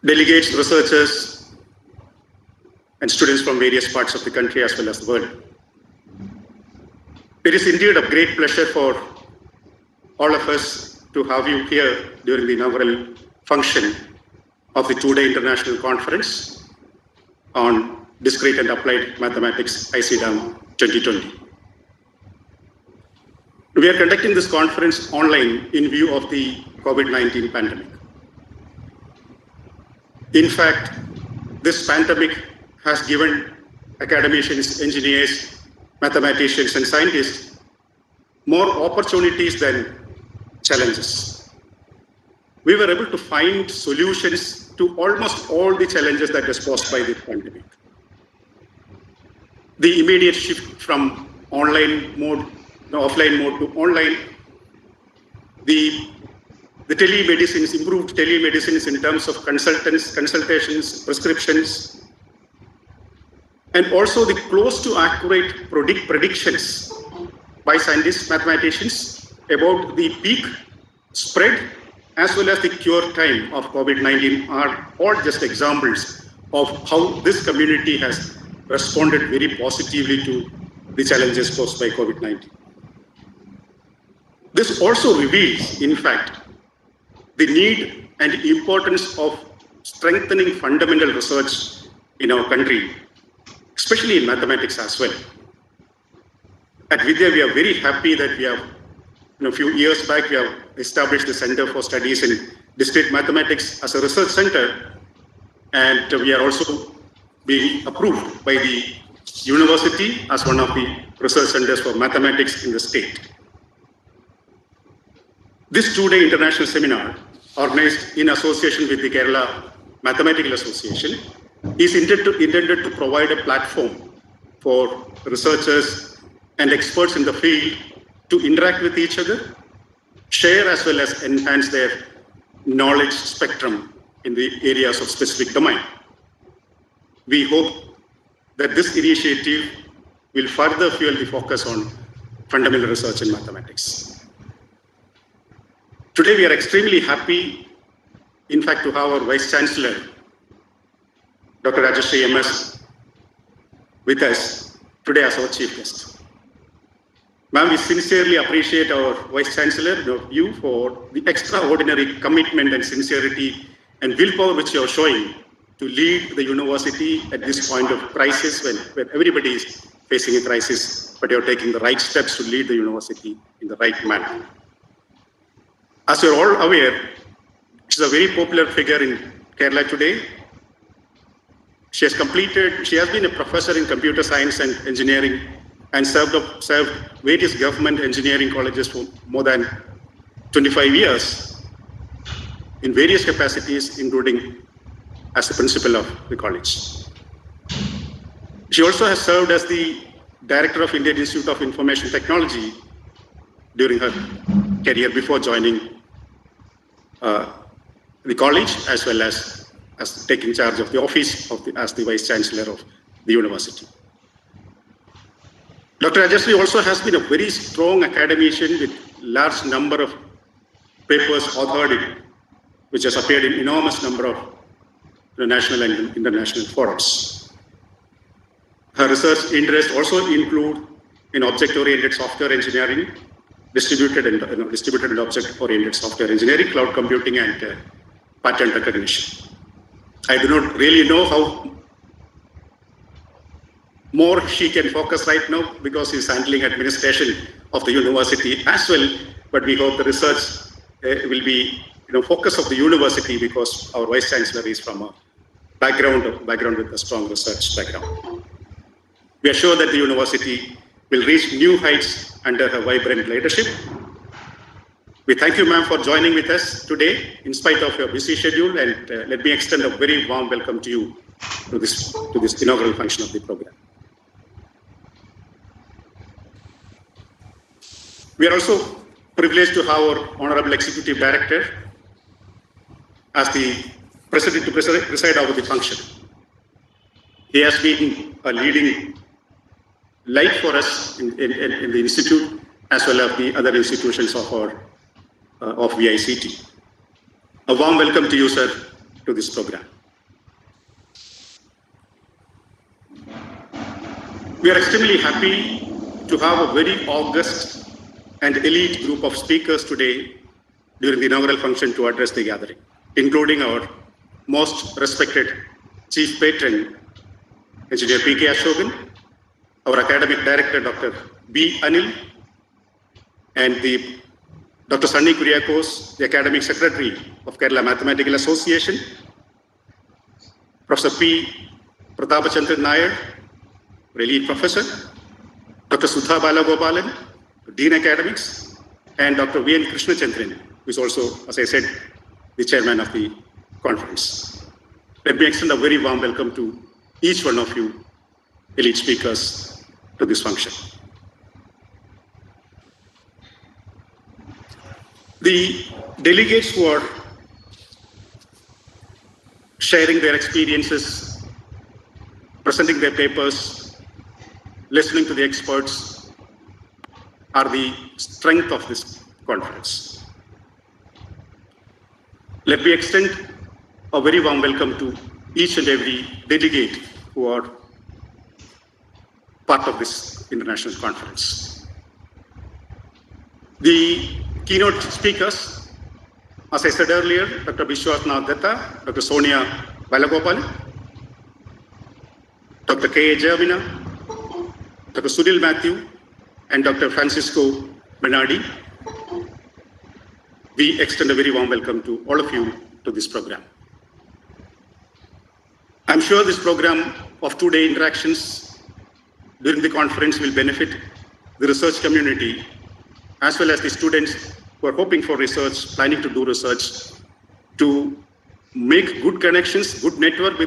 Delegates, researchers, and students from various parts of the country as well as the world. It is indeed a great pleasure for all of us to have you here during the inaugural function of the two-day international conference on Discrete and Applied Mathematics, ICDAM 2020. We are conducting this conference online in view of the COVID-19 pandemic. In fact, this pandemic has given academicians, engineers, mathematicians, and scientists more opportunities than challenges. We were able to find solutions to almost all the challenges that was posed by the pandemic. The immediate shift from offline mode to online, the telemedicines, improved telemedicines in terms of consultations, prescriptions, and also the close to accurate predictions by scientists, mathematicians about the peak spread as well as the cure time of COVID-19 are all just examples of how this community has responded very positively to the challenges posed by COVID-19. This also reveals, in fact, the need and importance of strengthening fundamental research in our country, especially in mathematics as well. At Vidya, we are very happy that we have, a few years back, we have established the Center for Studies in Discrete Mathematics as a research center, and we are also being approved by the university as one of the research centers for mathematics in the state. This two-day international seminar, organized in association with the Kerala Mathematical Association, is intended to provide a platform for researchers and experts in the field to interact with each other, share as well as enhance their knowledge spectrum in the areas of specific domain. We hope that this initiative will further fuel the focus on fundamental research in mathematics. Today, we are extremely happy, in fact, to have our Vice Chancellor, Dr. Rajeshri MS, with us today as our chief guest. Ma'am, we sincerely appreciate our Vice Chancellor, you, for the extraordinary commitment and sincerity and willpower which you are showing to lead the university at this point of crisis when everybody is facing a crisis, but you are taking the right steps to lead the university in the right manner. As you are all aware, she's a very popular figure in Kerala today. She has been a professor in computer science and engineering and served various government engineering colleges for more than 25 years in various capacities, including as the principal of the college. She also has served as the director of Indian Institute of Information Technology during her career before joining the college, as well as taking charge of the office as the Vice Chancellor of the university. Dr. Rajeshri also has been a very strong academician with large number of papers authored, which has appeared in enormous number of national and international forums. Her research interests also include in object-oriented software engineering, distributed and object-oriented software engineering, cloud computing, and pattern recognition. I do not really know how more she can focus right now because she's handling administration of the university as well, but we hope the research will be focus of the university because our Vice Chancellor is from a background with a strong research background. We are sure that the university will reach new heights under her vibrant leadership. We thank you, ma'am, for joining with us today in spite of your busy schedule, and let me extend a very warm welcome to you to this inaugural function of the program. We are also privileged to have our Honorable Executive Director as the President to preside over the function. He has been a leading light for us in the institute as well as the other institutions of VICT. A warm welcome to you, sir, to this program. We are extremely happy to have a very august and elite group of speakers today during the inaugural function to address the gathering, including our most respected Chief Patron, Engineer P.K. Ashokan, our Academic Director, Dr. B. Anil, and the Dr. Sunny Kuriakos, the Academic Secretary of Kerala Mathematical Association, Professor P. Pratapachandran Nair, elite professor, Dr. Sudha Balagopalan, Dean Academics, and Dr. V. Krishna Chandran, who is also, as I said, the chairman of the conference. Let me extend a very warm welcome to each one of you, elite speakers, to this function. The delegates who are sharing their experiences, presenting their papers, listening to the experts, are the strength of this conference. Let me extend a very warm welcome to each and every delegate who are part of this international conference. The keynote speakers, as I said earlier, Dr. Bishwanath Datta, Dr. Sonia Balagopal, Dr. K. A. Javina, Dr. Sunil Matthew, and Dr. Francisco Bernardi. We extend a very warm welcome to all of you to this program. I'm sure this program of two-day interactions during the conference will benefit the research community as well as the students who are hoping for research, planning to do research, to make good connections, good network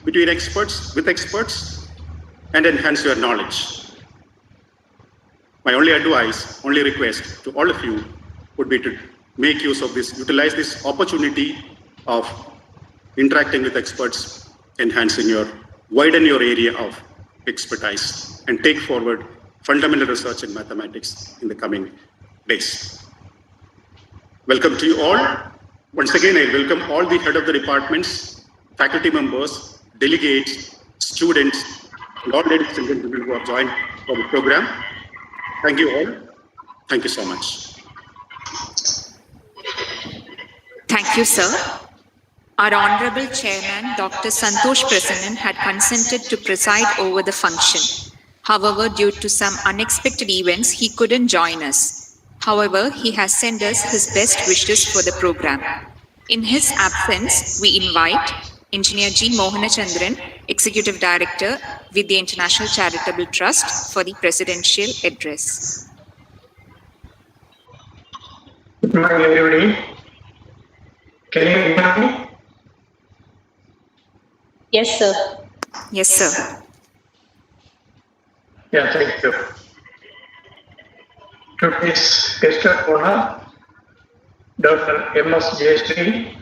between experts, and enhance your knowledge. My only advice, only request to all of you would be to make use of this, utilize this opportunity of interacting with experts, widen your area of expertise, and take forward fundamental research in mathematics in the coming days. Welcome to you all. Once again, I welcome all the head of the departments, faculty members, delegates, students, and all ladies and gentlemen who have joined for the program. Thank you all. Thank you so much. Thank you, sir. Our Honorable Chairman, Dr. Santosh Prasannan, had consented to preside over the function. However, due to some unexpected events, he couldn't join us. However, he has sent us his best wishes for the program. In his absence, we invite Engineer G. Mohanachandran, Executive Director with the International Charitable Trust, for the presidential address. Good morning, everybody. Can you hear me? Yes, sir. Yes, sir. Yeah, thank you. Today's guest of honor, Dr. M.S. Jayashree,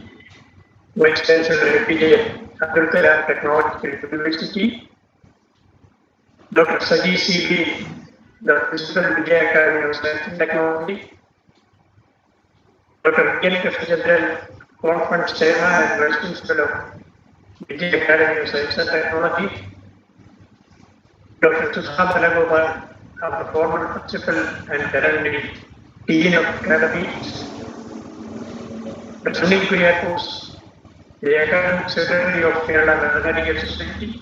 Vice Chancellor, APJ Abdul Kalam Technological University, Dr. Saji C.B., the Principal Vijay Academy of Science and Technology, Dr. V. Krishna Chandran, Conference Chairman and Vice Principal of Vijay Academy of Science and Technology, Dr. Sudha Balagopal, the former Principal and currently Dean of Academies, Dr. Sunny Kuriakos, the Academic Secretary of Kerala Mathematical Society,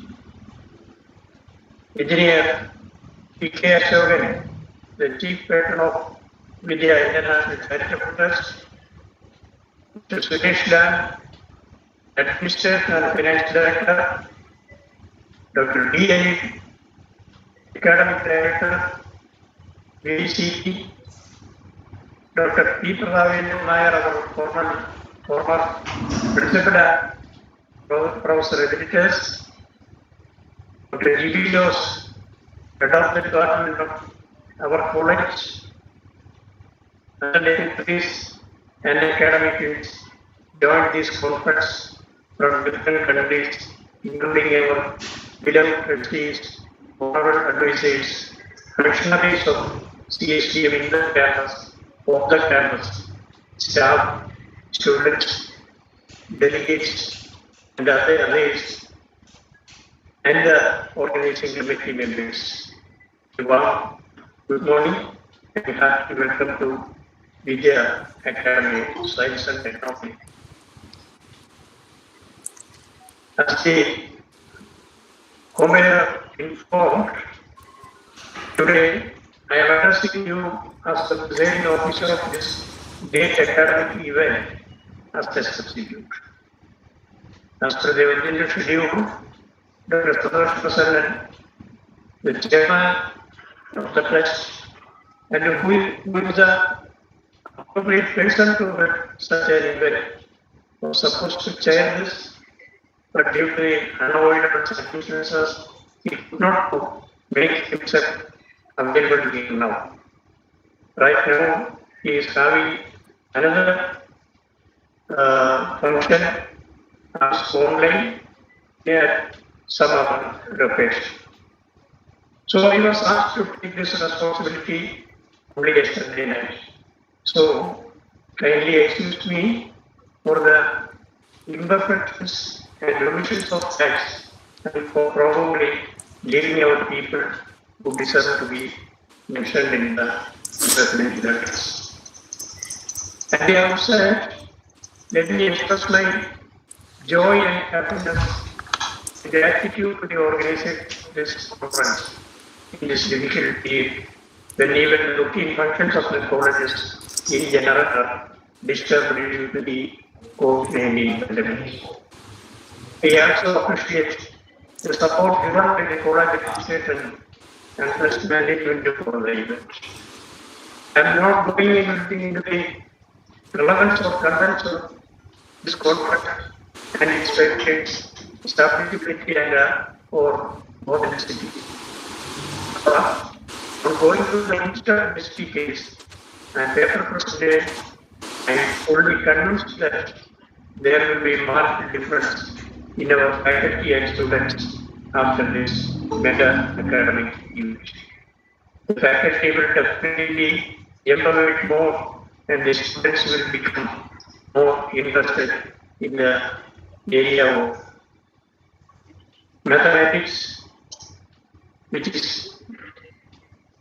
Engineer P.K. Ashokan, the Chief Patron of Vidya International Charitable Trust, Mr. Suresh Lan, Administrator and Finance Director, Dr. D. Academic Director, VCP, Dr. P. Pradhavendu Nair, our former Principal and Professor Emeritus, Dr. G.B. Jose, Head of the Department of our college, and dignitaries and academics joined this conference from different countries, including our beloved trustees, honorable advisors, functionaries of CSTM in the campus, off the campus, staff, students, delegates, and others, and the organizing committee members. Good morning and hearty welcome to Vidya Academy of Science and Technology. As the Commander informed, today I am addressing you as the presiding officer of this great academic event as the substitute. As per the original schedule, Dr. Sudarshan Prasannan, the chairman of the trust, and who is the appropriate person to run such an event, was supposed to chair this, but due to the unavoidable circumstances, he could not make himself available here now. Right now, he is having another function as online at some other location. So I was asked to take this responsibility only yesterday night. So kindly excuse me for the imperfections and omissions of facts and for probably leaving out people who deserve to be mentioned in the president letters. At the outset, let me express my joy and happiness and gratitude to the organizers of this conference in this difficult period when even the routine functions of the colleges in general are disturbed due to the COVID-19 pandemic. I also appreciate the support given by the college administration and trust management for the event. I am not going into the relevance or contents of this conference and its benefits, its applicability and or modernity. On going through the instant history case and paper presented, I am fully convinced that there will be marked difference in our faculty and students after this mega academic event. The faculty will definitely empower more and the students will become more interested in the area of mathematics, which is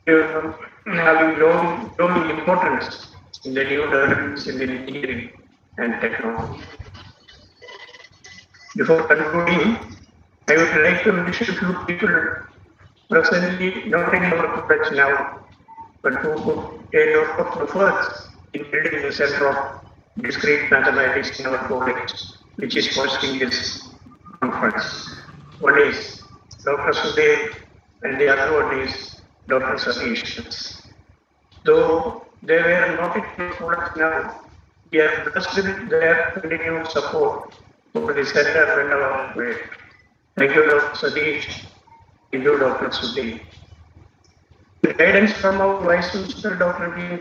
having growing importance in the new developments in the engineering and technology. Before concluding, I would like to mention a few people presently not in our college now, but who put a lot of efforts in building the Center of Discrete Mathematics in our college, which is hosting this conference. One is Dr. Sudev and the other one is Dr. Satish. Though they were not in the college now, we are blessed with their continued support for the center and our way. Thank you, Dr. Satish. Thank you, Dr. Sudev. The guidance from our Vice Principal, Dr. V.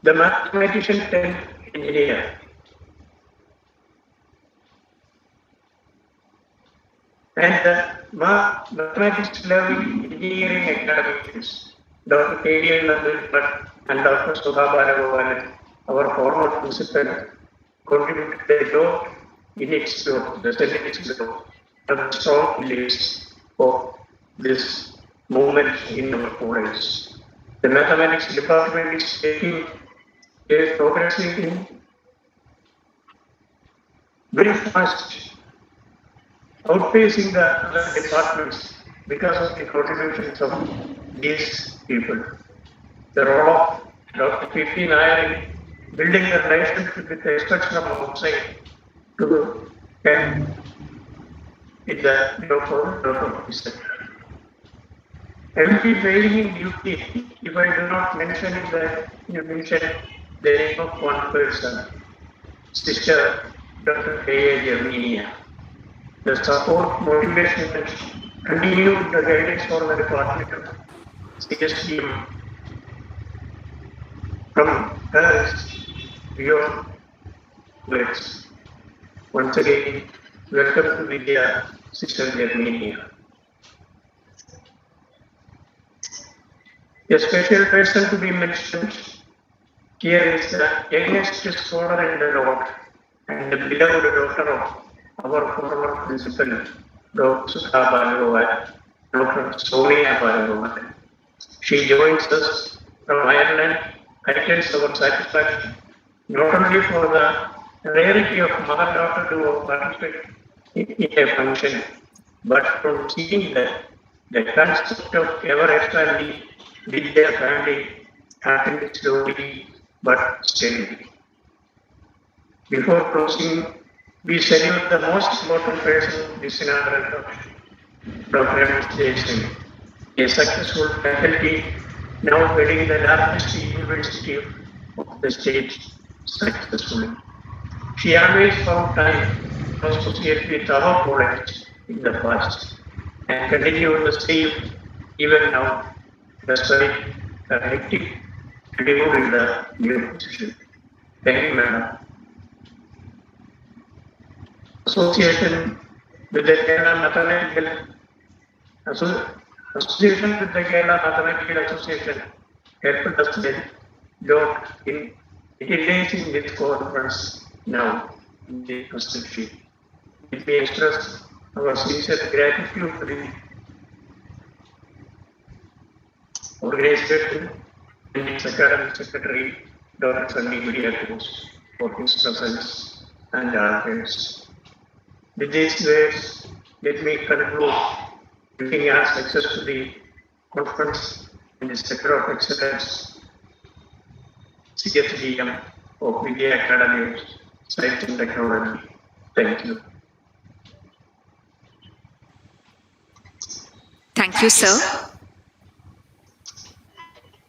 The mathematician turned engineer. And the mathematics learning engineering academics, Dr. K.D. Nandul and Dr. Sudha Balagovan, our former principal, contributed a lot in its growth, the statistics growth, and strong beliefs for this movement in our college. The mathematics department is progressing very fast, outpacing the other departments because of the contributions of these people. The role of Dr. P.P. Nair in building the relationship with the experts from outside to help in the local officer. I will be failing in duty if I do not mention the name of one person, Sister Dr. K.A. Germania. The support, motivation, and continued the guidance for the department of CSDM from her beyond words. Once again, welcome to Vidya, Sister Germania. A special person to be mentioned here is the youngest scholar in the Lord and the beloved daughter of our former principal, Dr. Sudha Bhagavan, Dr. Sonia Bhagavan. She joins us from Ireland, heightens our satisfaction, not only for the rarity of mother-daughter duo participate in a function, but from seeing that the concept of ever-expanding with their family happened slowly but steadily. Before closing, we salute the most important person in this inaugural Dr. M.S. Jason, a successful faculty now heading the largest university of the state successfully. She always found time to associate with our college in the past and continue the same even now, despite the hectic schedule in the new position. Thank you, Madam. Association with the Kerala Mathematical Association with the Kerala Mathematical Association helped us a lot in utilizing this conference now in the construction. Let me express our sincere gratitude to the organization and its academic secretary, Dr. Sunny Guriakos, for his presence and affairs. With these words, let me conclude giving us access to the conference in the Center of Excellence, CFDM of Vidya Academy of Science and Technology. Thank you. Thank you, sir.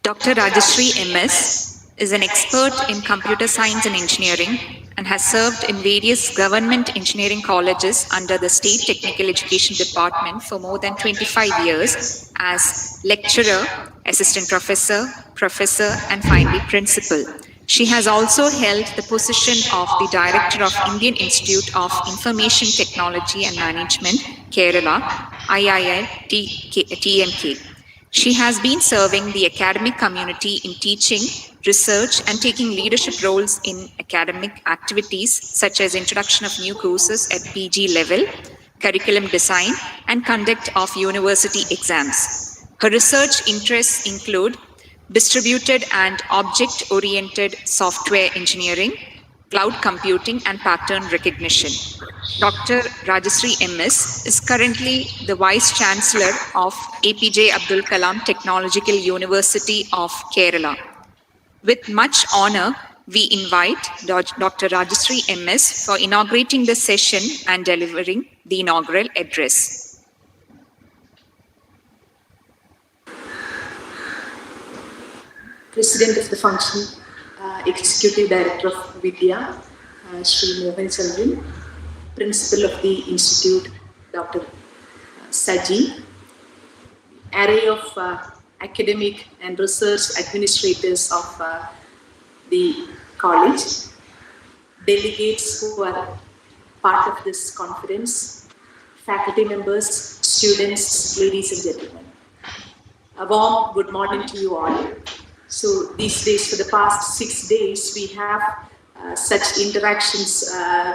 Dr. Rajashree MS is an expert in computer science and engineering and has served in various government engineering colleges under the State Technical Education Department for more than 25 years as lecturer, assistant professor, professor, and finally principal. She has also held the position of the Director of Indian Institute of Information Technology and Management, Kerala, IITMK. She has been serving the academic community in teaching, research, and taking leadership roles in academic activities such as introduction of new courses at PG level, curriculum design, and conduct of university exams. Her research interests include distributed and object-oriented software engineering, cloud computing, and pattern recognition. Dr. Rajashree MS is currently the Vice Chancellor of APJ Abdul Kalam Technological University of Kerala. With much honor, we invite Dr. Rajashree MS for inaugurating the session and delivering the inaugural address. President of the function, Executive Director of Vidya, Sri Mohan Chandran, Principal of the Institute, Dr. Saji, array of academic and research administrators of the college, delegates who are part of this conference, faculty members, students, ladies and gentlemen. A warm good morning to you all. So these days, for the past 6 days, we have such interactions,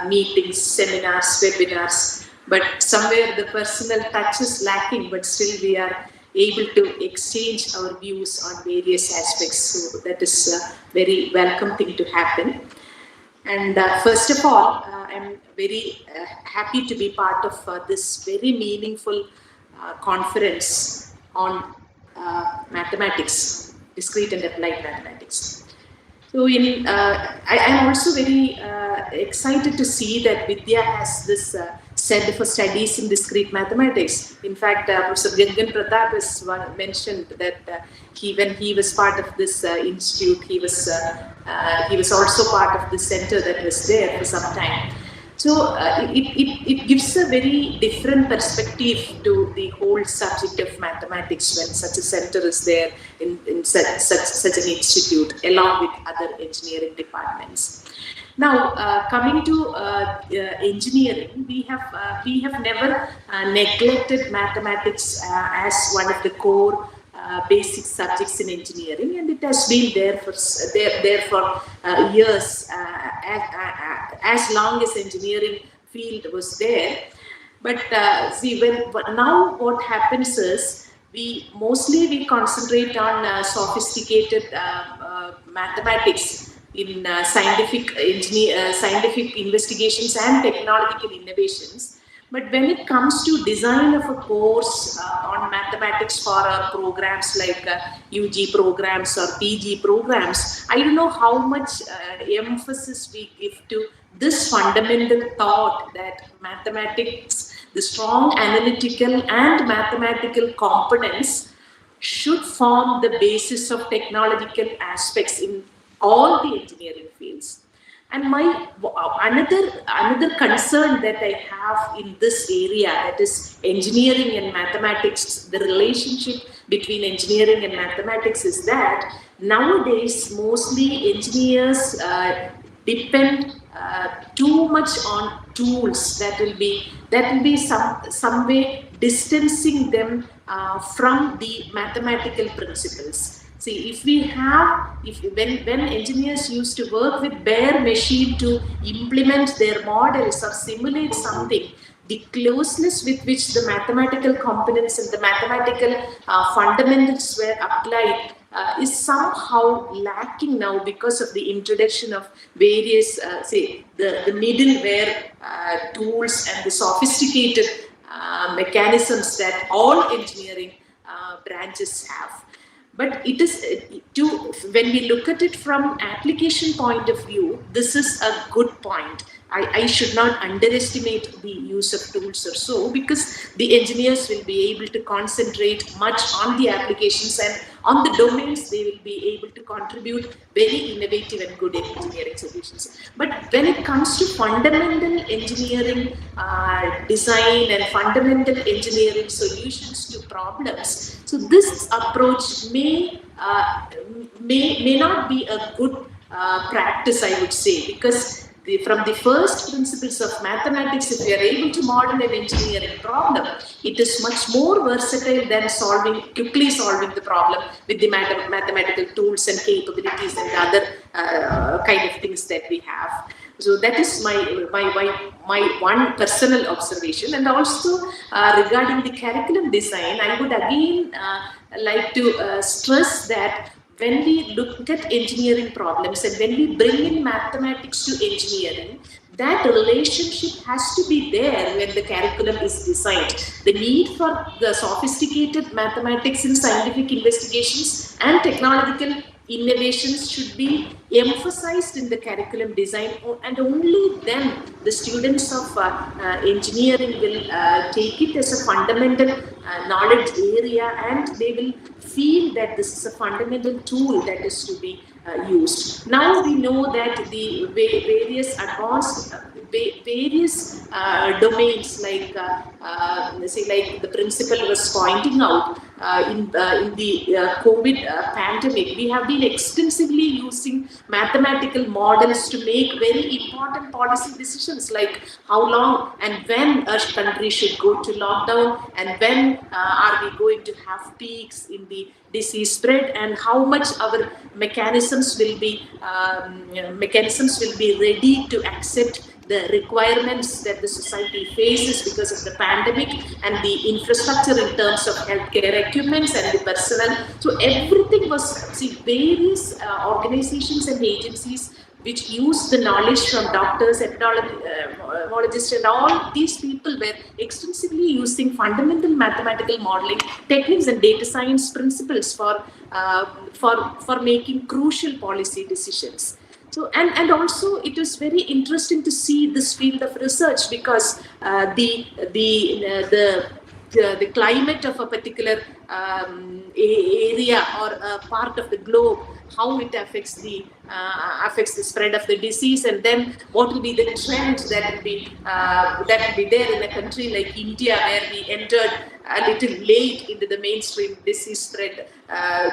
meetings, seminars, webinars, but somewhere the personal touch is lacking, but still we are able to exchange our views on various aspects. So that is a very welcome thing to happen. And first of all, I'm very happy to be part of this very meaningful conference on mathematics, discrete and applied mathematics. So I am also very excited to see that Vidya has this said for studies in discrete mathematics. In fact, Professor Gangan Pratap has mentioned that when he was part of this institute, he was also part of the center that was there for some time. So it gives a very different perspective to the whole subject of mathematics when such a center is there in such an institute along with other engineering departments. Now, coming to engineering, we have never neglected mathematics as one of the core basic subjects in engineering, and it has been there for years, as long as engineering field was there. But now what happens is we concentrate on sophisticated mathematics in scientific investigations and technological innovations. But when it comes to design of a course on mathematics for our programs like UG programs or PG programs, I don't know how much emphasis we give to this fundamental thought that mathematics, the strong analytical and mathematical components should form the basis of technological aspects in all the engineering fields. And my another concern that I have in this area, that is engineering and mathematics, the relationship between engineering and mathematics, is that nowadays mostly engineers depend too much on tools that will be some way distancing them from the mathematical principles. See, when engineers used to work with bare machine to implement their models or simulate something, the closeness with which the mathematical components and the mathematical fundamentals were applied is somehow lacking now because of the introduction of various, the middleware tools and the sophisticated mechanisms that all engineering branches have. But it is when we look at it from application point of view, this is a good point. I should not underestimate the use of tools or so, because the engineers will be able to concentrate much on the applications, and on the domains they will be able to contribute very innovative and good engineering solutions. But when it comes to fundamental engineering design and fundamental engineering solutions to problems, so this approach may not be a good practice, I would say, because from the first principles of mathematics, if we are able to model an engineering problem, it is much more versatile than quickly solving the problem with the mathematical tools and capabilities and other kind of things that we have. So that is my one personal observation. And also regarding the curriculum design, I would again like to stress that when we look at engineering problems and when we bring in mathematics to engineering, that relationship has to be there when the curriculum is designed. The need for the sophisticated mathematics in scientific investigations and technological innovations should be emphasized in the curriculum design, and only then the students of engineering will take it as a fundamental knowledge area, and they will feel that this is a fundamental tool that is to be used. Now we know that the various advanced domains, like like the principal was pointing out, in the COVID pandemic, we have been extensively using mathematical models to make very important policy decisions, like how long and when a country should go to lockdown, and when are we going to have peaks in the disease spread, and how much our mechanisms will be ready to accept the requirements that the society faces because of the pandemic, and the infrastructure in terms of healthcare equipments and the personnel. So everything was, various organizations and agencies which use the knowledge from doctors, epidemiologists, and all these people were extensively using fundamental mathematical modeling techniques and data science principles for making crucial policy decisions. So and also it is very interesting to see this field of research, because the climate of a particular area or a part of the globe, how it affects the spread of the disease, and then what will be the trends that will be there in a country like India, where we entered a little late into the mainstream disease spread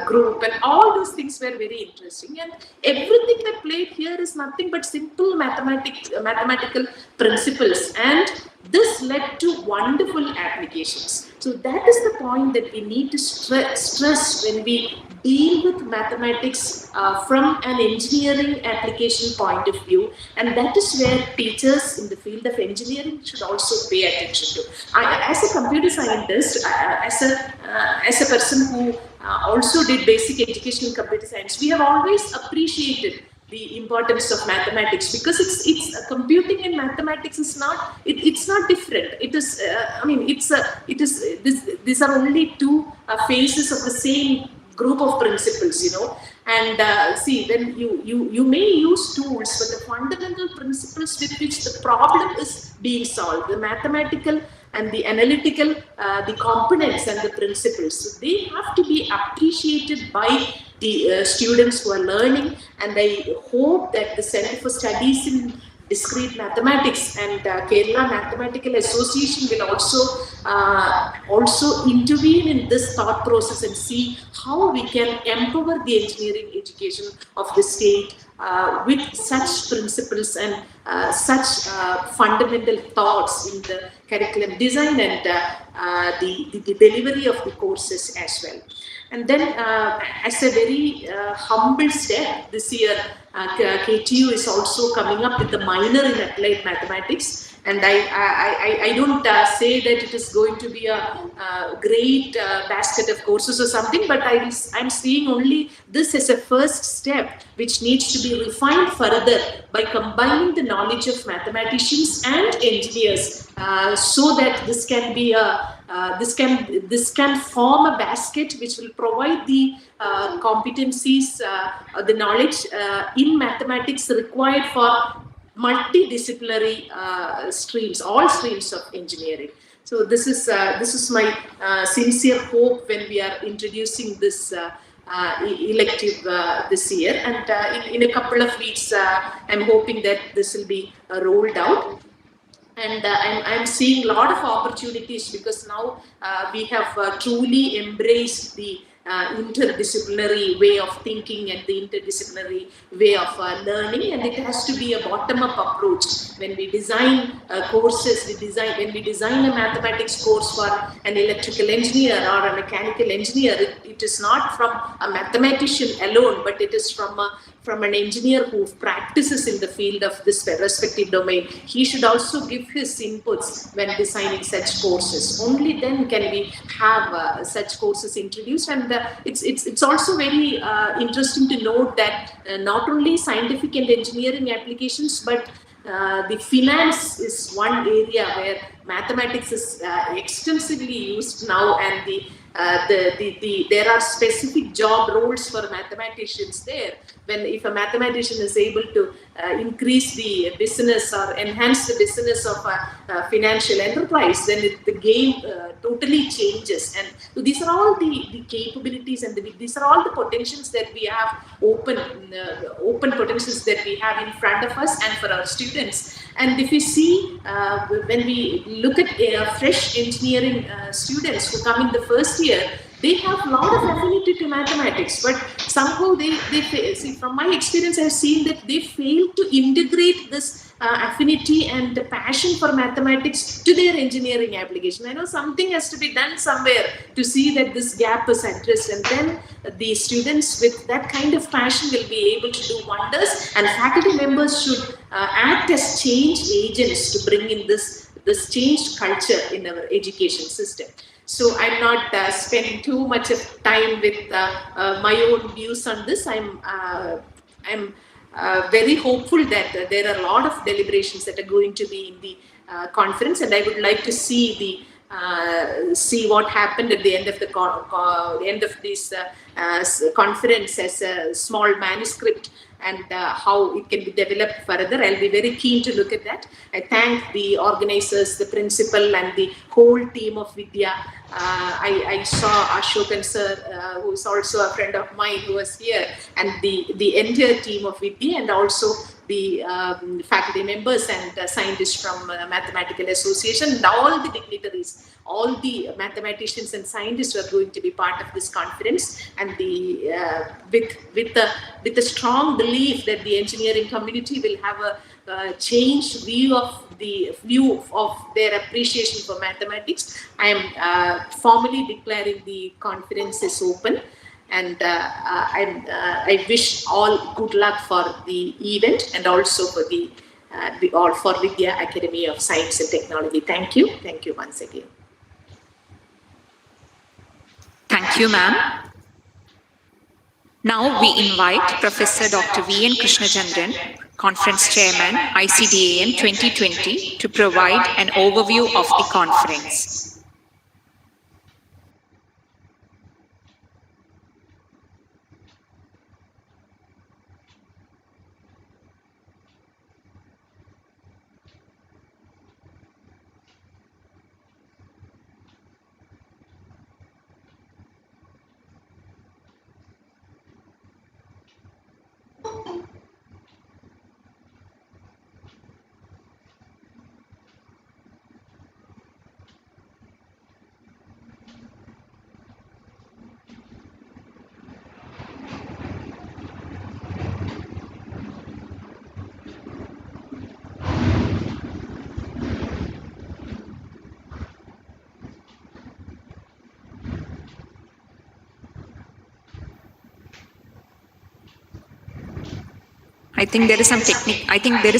group, and all those things were very interesting. And everything that played here is nothing but simple mathematical principles, and this led to wonderful applications. So that is the point that we need to stress when we deal with mathematics from an engineering application point of view, and that is where teachers in the field of engineering should also pay attention to. As a computer scientist, as a person who also did basic education in computer science, we have always appreciated the importance of mathematics, because it's computing and mathematics is not it's not different. It is these are only two phases of the same group of principles, you know. And see, when you may use tools, but the fundamental principles with which the problem is being solved, the mathematical and the analytical, the components and the principles, so they have to be appreciated by the students who are learning. And I hope that the Center for Studies in Discrete Mathematics and Kerala Mathematical Association will also intervene in this thought process and see how we can empower the engineering education of the state with such principles and such fundamental thoughts in the curriculum design and the delivery of the courses as well. And then as a very humble step, this year KTU is also coming up with a minor in applied mathematics. And I don't say that it is going to be a great basket of courses or something, but I'm seeing only this as a first step, which needs to be refined further by combining the knowledge of mathematicians and engineers, so that this can be this can form a basket which will provide the competencies, the knowledge in mathematics required for multidisciplinary streams, all streams of engineering. So this is my sincere hope when we are introducing this elective this year, and in a couple of weeks I'm hoping that this will be rolled out. And I'm seeing a lot of opportunities, because now we have truly embraced the interdisciplinary way of thinking and the interdisciplinary way of learning, and it has to be a bottom-up approach. When we design courses, when we design a mathematics course for an electrical engineer or a mechanical engineer, it is not from a mathematician alone, but it is from an engineer who practices in the field of this respective domain. He should also give his inputs when designing such courses. Only then can we have such courses introduced. And it's also very interesting to note that not only scientific and engineering applications, but the finance is one area where mathematics is extensively used now, and there are specific job roles for mathematicians there. If a mathematician is able to increase the business or enhance the business of a financial enterprise, then the game totally changes. And so these are all the capabilities, and these are all the potentials that we have, open potentials that we have in front of us and for our students. And if we see, when we look at fresh engineering students who come in the first year, they have a lot of affinity to mathematics, but somehow they fail. See, from my experience, I've seen that they fail to integrate this affinity and the passion for mathematics to their engineering application. I know something has to be done somewhere to see that this gap is addressed, and then the students with that kind of passion will be able to do wonders, and faculty members should act as change agents to bring in this changed culture in our education system. So I'm not spending too much of time with my own views on this. I'm very hopeful that there are a lot of deliberations that are going to be in the conference, and I would like to see what happened at the end of the end of this conference as a small manuscript and how it can be developed further. I'll be very keen to look at that. I thank the organizers, the principal, and the whole team of Vidya. I saw Ashokan sir, who is also a friend of mine, who was here, and the entire team of Vidya, and also the faculty members and scientists from Mathematical Association, and all the dignitaries, all the mathematicians and scientists who are going to be part of this conference, and with the strong belief that the engineering community will have a changed view of their appreciation for mathematics. I am formally declaring the conference is open. And I wish all good luck for the event, and also for for Vidya Academy of Science and Technology. Thank you once again. Thank you, ma'am. Now we invite Professor Dr. V.N. Krishnachandran, Conference Chairman, ICDAM 2020, to provide an overview of the conference. I think there is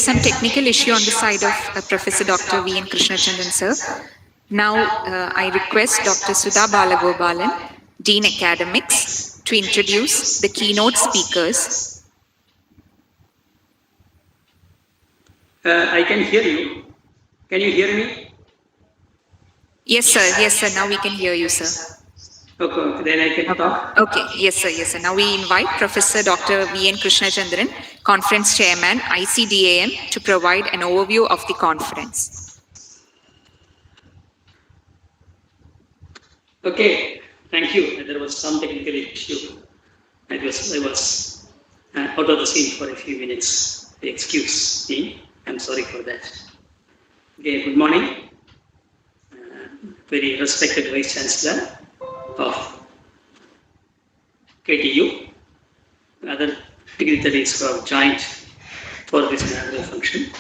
some technical issue on the side of Professor Dr. V.N. Krishnachandran, sir. Now I request Dr. Sudha Balagopalan, Dean Academics, to introduce the keynote speakers. I can hear you. Can you hear me? Yes, sir. Now we can hear you, sir. Okay, then I can talk. Okay, yes, sir. Now we invite Professor Dr. V.N. Krishnachandran, Conference Chairman, ICDAM, to provide an overview of the conference. Okay, thank you. There was some technical issue. I was out of the scene for a few minutes. Excuse me. I'm sorry for that. Okay, good morning. Very respected Vice Chancellor of KTU, other dignitaries who have joined for this annual function.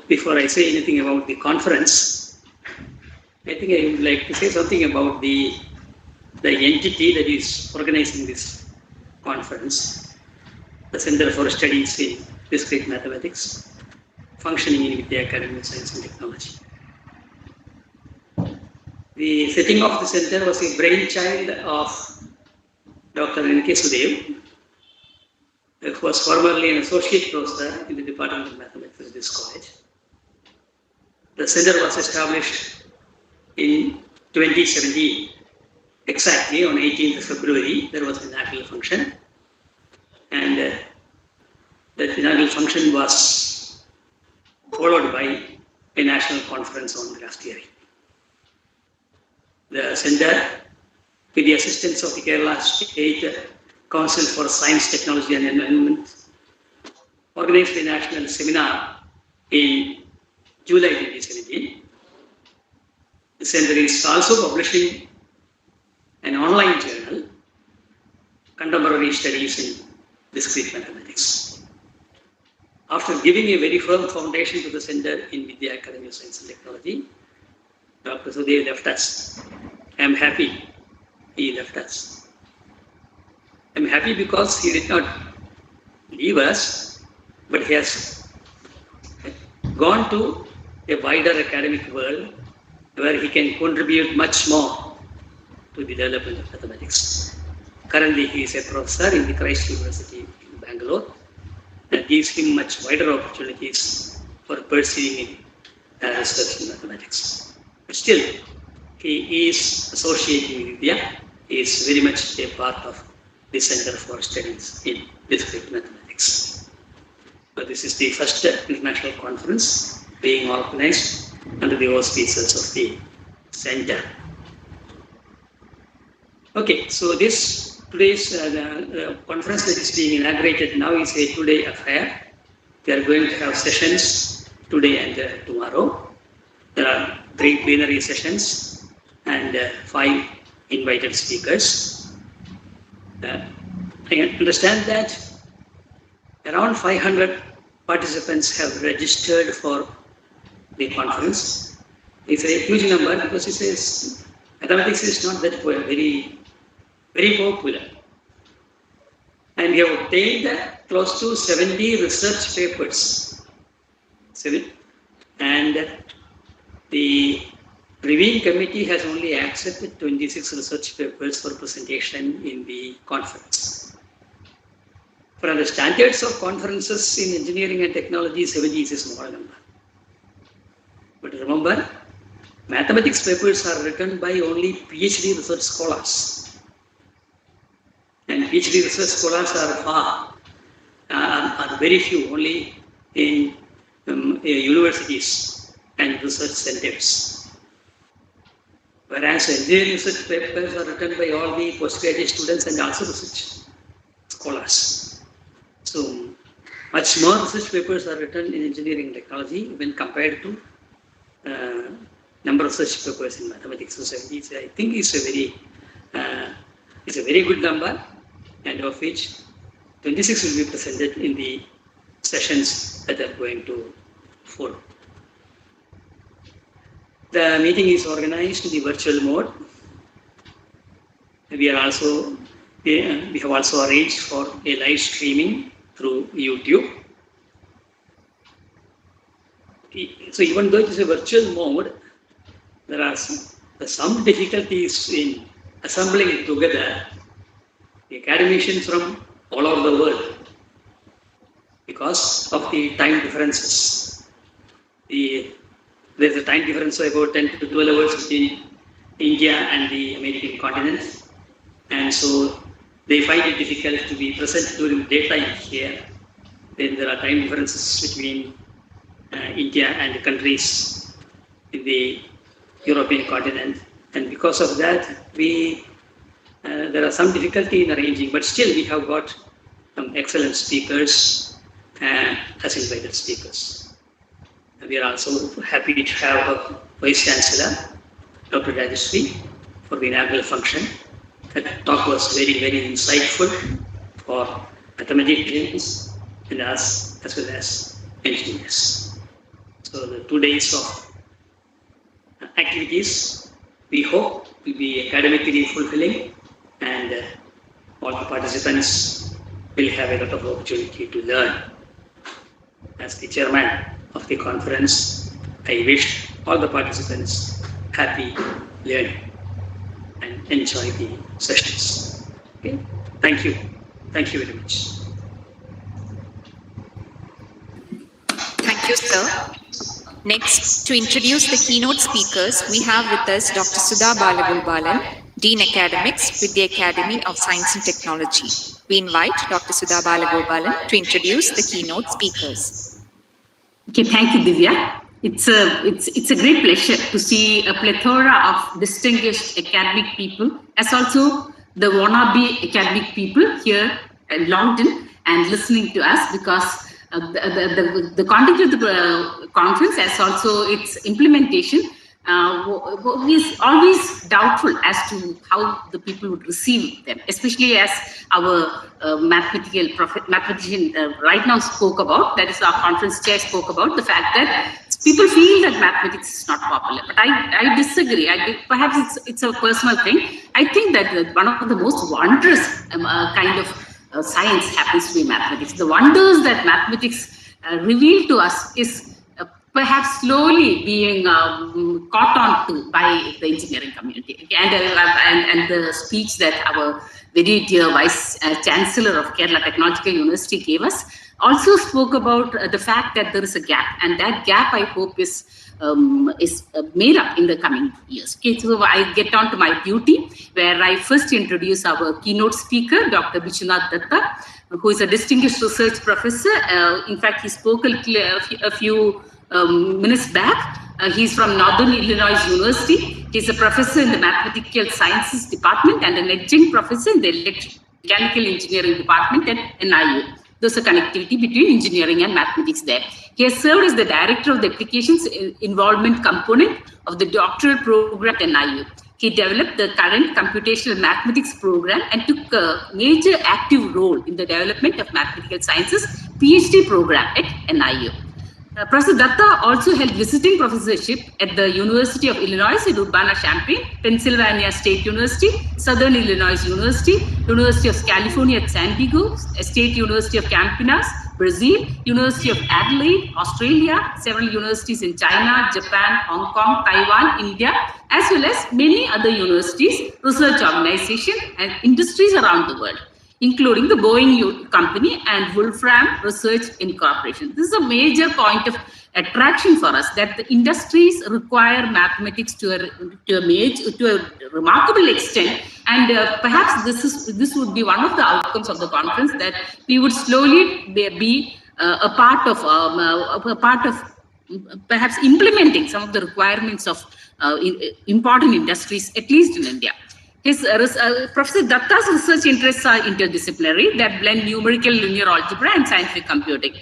Before I say anything about the conference, I think I would like to say something about the entity that is organizing this conference, the Center for Studies in Discrete Mathematics, functioning in Vidya Academy of Science and Technology. The setting of the center was a brainchild of Dr. N.K. Sudev, who was formerly an associate professor in the Department of Mathematics at this college. The center was established in 2017. Exactly on 18th February, there was an annual function. And that annual function was followed by a national conference on graph theory. The center, with the assistance of the Kerala State Council for Science, Technology and Environment, organized a national seminar in July 2017. The center is also publishing an online journal, Contemporary Studies in Discrete Mathematics. After giving a very firm foundation to the center in Vidya Academy of Science and Technology, Dr. Sudev left us. I am happy he left us. I am happy because he did not leave us, but he has gone to a wider academic world where he can contribute much more to the development of mathematics. Currently, he is a professor in the Christ University in Bangalore. That gives him much wider opportunities for pursuing research in mathematics. But still, he is associating with Vidya. He is very much a part of the Center for Studies in Discrete Mathematics. But this is the first international conference being organized under the auspices of the center. Okay, so this today's conference that is being inaugurated now is a two-day affair. They are going to have sessions today and tomorrow. There are 3 plenary sessions and 5 invited speakers. I understand that around 500 participants have registered for the conference. It's a huge number because it says mathematics is not that very popular. And we have obtained close to 70 research papers. And the reviewing committee has only accepted 26 research papers for presentation in the conference. For the standards of conferences in engineering and technology, 70 is a small number. But remember, mathematics papers are written by only PhD research scholars. And PhD research scholars are very few, only in universities and research centers. Whereas engineering research papers are written by all the postgraduate students and also research scholars. So much more research papers are written in engineering technology when compared to number of research papers in mathematics. So 70, I think, is a very good number, and of which 26 will be presented in the sessions that are going to follow. The meeting is organized in the virtual mode. We have also arranged for a live streaming through YouTube. So even though it is a virtual mode, there are some difficulties in assembling together the academicians from all over the world because of the time differences. There's a time difference of about 10 to 12 hours between India and the American continent, and so they find it difficult to be present during daytime here. Then there are time differences between India and the countries in the European continent, and because of that, there are some difficulty in arranging. But still, we have got some excellent speakers as invited speakers. We are also happy to have a Vice Chancellor, Dr. Rajeshri, for the inaugural function. That talk was very insightful for mathematicians and us as well as engineers. So the 2 days of activities, we hope, will be academically fulfilling, and all the participants will have a lot of opportunity to learn. As the chairman of the conference, I wish all the participants happy learning and enjoy the sessions. Okay? Thank you. Thank you very much. Thank you, sir. Next, to introduce the keynote speakers, we have with us Dr. Sudha Balagopaalan, Dean Academics with the Academy of Science and Technology. We invite Dr. Sudha Balagopaalan to introduce the keynote speakers. Okay, thank you, Divya. It's a great pleasure to see a plethora of distinguished academic people, as also the wannabe academic people here logged in and listening to us, because the content of the conference, as also its implementation, is always doubtful as to how the people would receive them, especially as our mathematician right now spoke about, that is our conference chair spoke about, the fact that people feel that mathematics is not popular. But I disagree. Perhaps it's a personal thing. I think that one of the most wondrous kind of science happens to be mathematics. The wonders that mathematics reveal to us is perhaps slowly being caught on to by the engineering community. And the speech that very dear Vice Chancellor of Kerala Technological University gave us, also spoke about the fact that there is a gap, and that gap I hope is made up in the coming years. Okay, so I get on to my duty, where I first introduce our keynote speaker, Dr. Vishwanath Datta, who is a distinguished research professor. In fact, he spoke a few minutes back. He's from Northern Illinois University. He's a professor in the Mathematical Sciences Department and an adjunct professor in the Mechanical Engineering Department at NIU. There's a connectivity between engineering and mathematics there. He has served as the director of the applications involvement component of the doctoral program at NIU. He developed the current computational mathematics program and took a major active role in the development of mathematical sciences PhD program at NIU. Professor Datta also held visiting professorship at the University of Illinois at Urbana-Champaign, Pennsylvania State University, Southern Illinois University, University of California at San Diego, State University of Campinas, Brazil, University of Adelaide, Australia, several universities in China, Japan, Hong Kong, Taiwan, India, as well as many other universities, research organizations, and industries around the world, including the Boeing company and Wolfram Research Incorporation. This is a major point of attraction for us, that the industries require mathematics to a remarkable extent, and perhaps this would be one of the outcomes of the conference, that we would slowly be a part of perhaps implementing some of the requirements of important industries, at least in India. Professor Datta's research interests are interdisciplinary, that blend numerical linear algebra and scientific computing,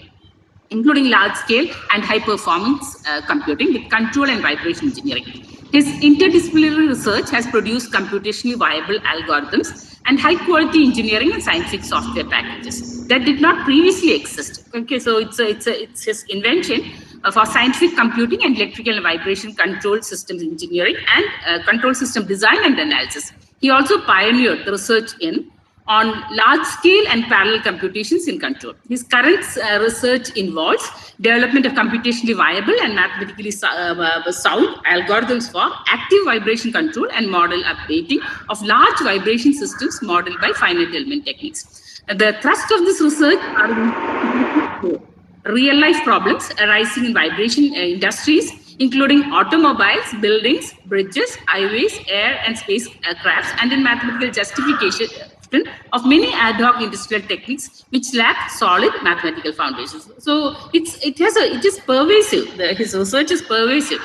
including large-scale and high-performance computing with control and vibration engineering. His interdisciplinary research has produced computationally viable algorithms and high-quality engineering and scientific software packages that did not previously exist. Okay, so it's his invention for scientific computing and electrical and vibration control systems engineering and control system design and analysis. He also pioneered the research on large-scale and parallel computations in control. His current research involves development of computationally viable and mathematically sound algorithms for active vibration control and model updating of large vibration systems modeled by finite element techniques. The thrust of this research are real-life problems arising in vibration industries, including automobiles, buildings, bridges, highways, air and space crafts, and in mathematical justification of many ad hoc industrial techniques which lack solid mathematical foundations. So it is pervasive. His research is pervasive.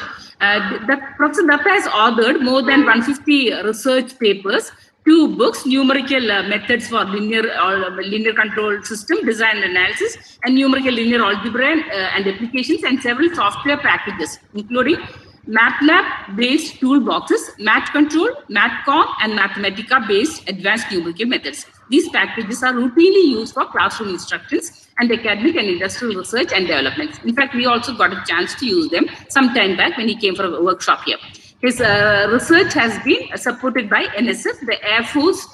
Professor Datta has authored more than 150 research papers, 2 books, numerical methods for linear control system design and analysis, and numerical linear algebra and applications, and several software packages, including MATLAB-based toolboxes, MathControl, MathCom, and Mathematica-based advanced numerical methods. These packages are routinely used for classroom instructions and academic and industrial research and development. In fact, we also got a chance to use them some time back when he came for a workshop here. His research has been supported by NSF, the Air Force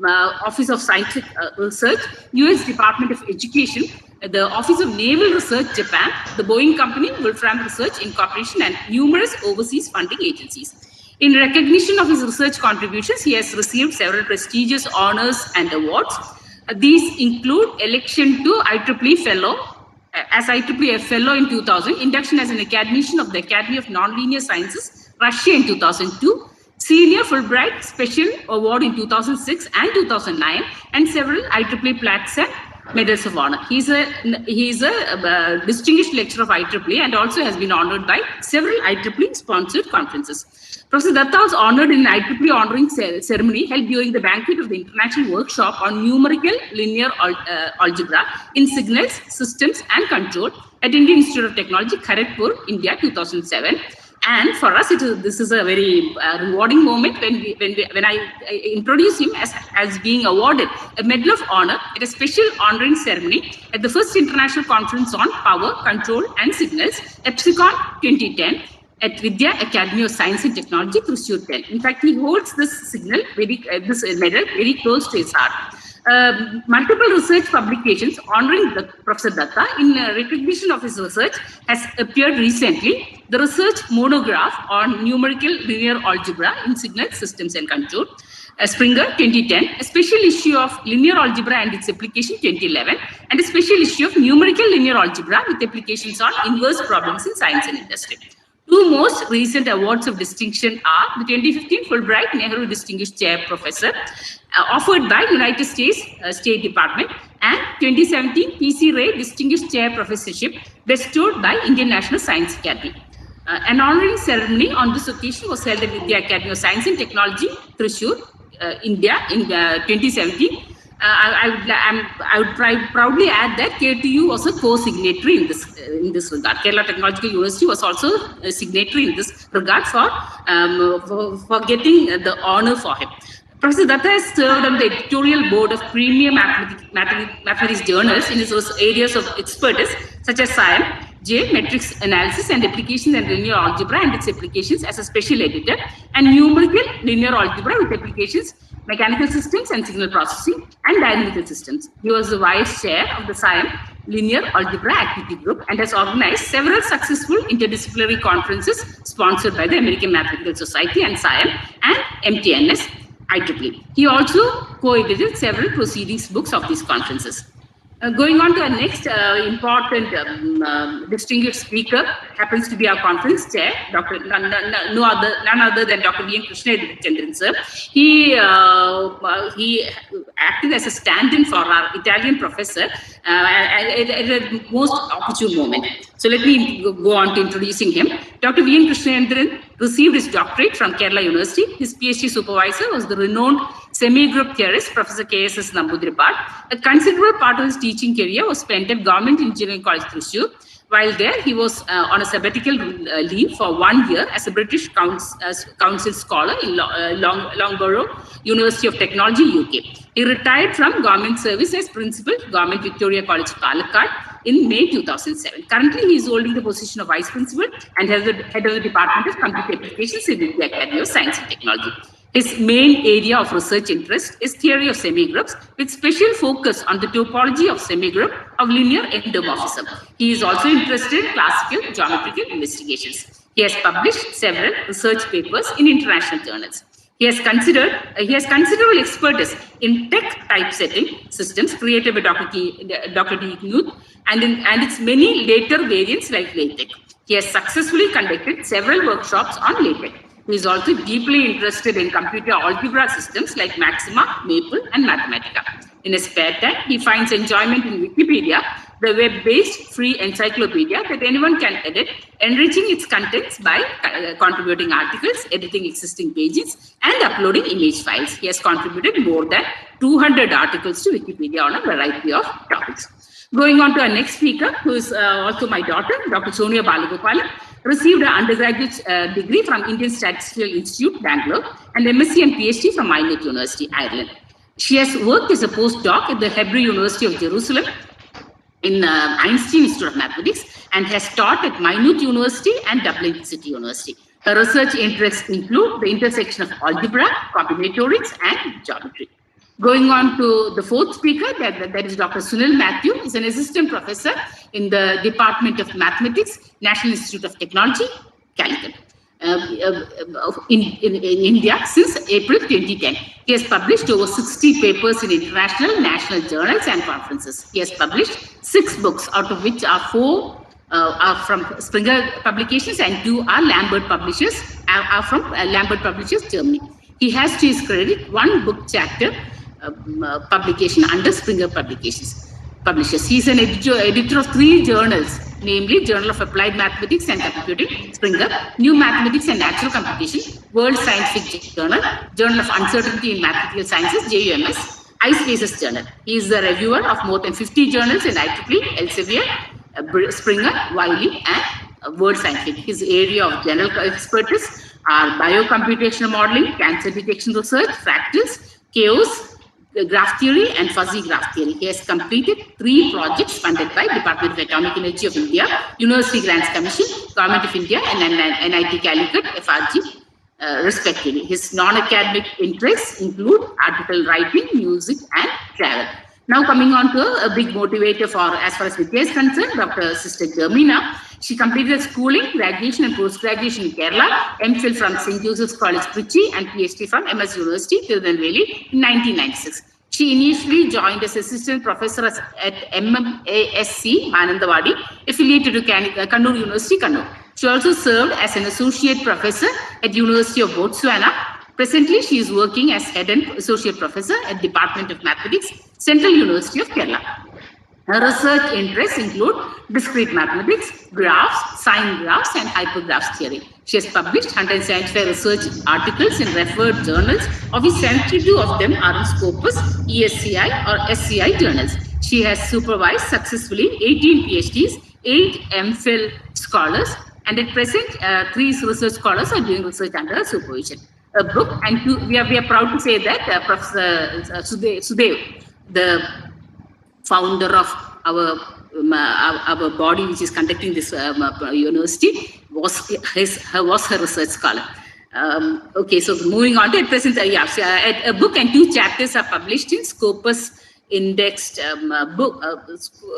Office of Scientific Research, US Department of Education, the Office of Naval Research, Japan, the Boeing Company, Wolfram Research Incorporation, and numerous overseas funding agencies. In recognition of his research contributions, he has received several prestigious honors and awards. These include election to IEEE Fellow, as IEEE Fellow in 2000, induction as an academician of the Academy of Nonlinear Sciences, Russia in 2002, Senior Fulbright Special Award in 2006 and 2009, and several IEEE plaques and medals of honor. He's a distinguished lecturer of IEEE and also has been honored by several IEEE sponsored conferences. Professor Datta was honored in an IEEE honoring ceremony held during the banquet of the International Workshop on Numerical Linear Algebra in Signals, Systems and Control at Indian Institute of Technology, Kharagpur, India, 2007. And for us, this is a very rewarding moment when I introduce him as being awarded a Medal of Honor at a special honoring ceremony at the first International Conference on Power, Control and Signals, EPSICON 2010 at Vidya Academy of Science and Technology, Thrissur 10. In fact, he holds this medal very close to his heart. Multiple research publications honoring Professor Datta in recognition of his research has appeared recently. The research monograph on numerical linear algebra in signal systems and control, Springer 2010, a special issue of linear algebra and its application 2011, and a special issue of numerical linear algebra with applications on inverse problems in science and industry. Two most recent awards of distinction are the 2015 Fulbright Nehru Distinguished Chair Professor offered by United States State Department, and 2017 PC Ray Distinguished Chair Professorship bestowed by Indian National Science Academy. An honoring ceremony on this occasion was held at India Academy of Science and Technology, Thrissur, India in 2017. I would proudly add that KTU was a co-signatory in this regard. Kerala Technological University was also a signatory in this regard for getting the honor for him. Professor Datta has served on the editorial board of premier mathematics journals in his areas of expertise such as SciAM, matrix analysis and applications and linear algebra and its applications as a special editor, and numerical linear algebra with applications, mechanical systems and signal processing, and dynamical systems. He was the vice chair of the SciAM Linear Algebra Activity Group and has organized several successful interdisciplinary conferences sponsored by the American Mathematical Society and SciAM and MTNS IEEE. He also co-edited several proceedings books of these conferences. Going on to our next important distinguished speaker, happens to be our conference chair, none other than Dr. V. Krishnachandran sir. He acted as a stand-in for our Italian professor at the most opportune moment. So let me go on to introducing him. Dr. V. Krishnachandran received his doctorate from Kerala University. His PhD supervisor was the renowned semi-group theorist, Professor K.S.S. Namboodiripad. A considerable part of his teaching career was spent at Government Engineering College, Thrissur. While there, he was on a sabbatical leave for 1 year as a British Council scholar in Loughborough University of Technology, UK. He retired from government service as principal, Government Victoria College, Palakkad, in May 2007. Currently, he is holding the position of vice principal and head of the Department of Computer Applications in the Academy of Science and Technology. His main area of research interest is theory of semigroups, with special focus on the topology of semigroup of linear endomorphism. He is also interested in classical geometrical investigations. He has published several research papers in international journals. He has considerable expertise in TeX typesetting systems created by Dr. D. Knuth and its many later variants like LaTeX. He has successfully conducted several workshops on LaTeX. He is also deeply interested in computer algebra systems like Maxima, Maple, and Mathematica. In his spare time, he finds enjoyment in Wikipedia, the web-based free encyclopedia that anyone can edit, enriching its contents by contributing articles, editing existing pages, and uploading image files. He has contributed more than 200 articles to Wikipedia on a variety of topics. Going on to our next speaker, who is also my daughter, Dr. Sonia Balagopalan, received an undergraduate degree from Indian Statistical Institute, Bangalore, and MSc and PhD from Minot University, Ireland. She has worked as a postdoc at the Hebrew University of Jerusalem in Einstein Institute of Mathematics and has taught at Minot University and Dublin City University. Her research interests include the intersection of algebra, combinatorics, and geometry. Going on to the fourth speaker, that is Dr. Sunil Matthew. He's an assistant professor in the Department of Mathematics, National Institute of Technology, Calicut, in India since April 2010. He has published over 60 papers in international, national journals and conferences. He has published 6 books, out of which 4 are from Springer Publications and 2 are Lambert Publishers, from Lambert Publishers, Germany. He has to his credit 1 book chapter publication under Springer Publishers. He is an editor of 3 journals, namely Journal of Applied Mathematics and Computing, Springer, New Mathematics and Natural Computation, World Scientific Journal, Journal of Uncertainty in Mathematical Sciences, JUMS, iSpaces Journal. He is the reviewer of more than 50 journals in IEEE, Elsevier, Springer, Wiley, and World Scientific. His area of general expertise are biocomputational modeling, cancer detection research, fractals, chaos, graph theory, and fuzzy graph theory. He has completed 3 projects funded by Department of Atomic Energy of India, University Grants Commission, Government of India, and NIT Calicut, FRG, respectively. His non-academic interests include article writing, music, and travel. Now coming on to a big motivator for as far as Vidya is concerned, Dr. Sister Germina. She completed schooling, graduation and post-graduation in Kerala, MPhil from St. Joseph's College, Trichy, and PhD from MS University, Tirunelveli in 1996. She initially joined as assistant professor at MMASC, Manandawadi, affiliated to Kannur University, Kannur. She also served as an associate professor at University of Botswana. Presently, she is working as head and associate professor at Department of Mathematics, Central University of Kerala. Her research interests include discrete mathematics, graphs, sign graphs, and hypergraphs theory. She has published 175 research articles in referred journals, of which 72 of them are in Scopus, ESCI, or SCI journals. She has supervised successfully 18 PhDs, 8 MPhil scholars, and at present, 3 research scholars are doing research under her supervision. A book, and we are proud to say that Professor Sudev, the founder of our body which is conducting this university, was her research scholar. Okay, so moving on to at present, a book and 2 chapters are published in Scopus indexed book,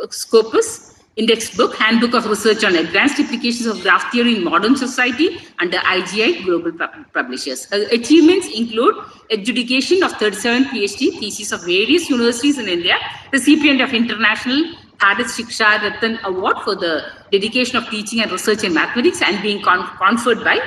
Scopus index book, Handbook of Research on Advanced Applications of Graph Theory in Modern Society under IGI Global Publishers. Her achievements include adjudication of 37 PhD theses of various universities in India, recipient of International Bharat Shiksha Ratan Award for the dedication of teaching and research in mathematics, and being conferred by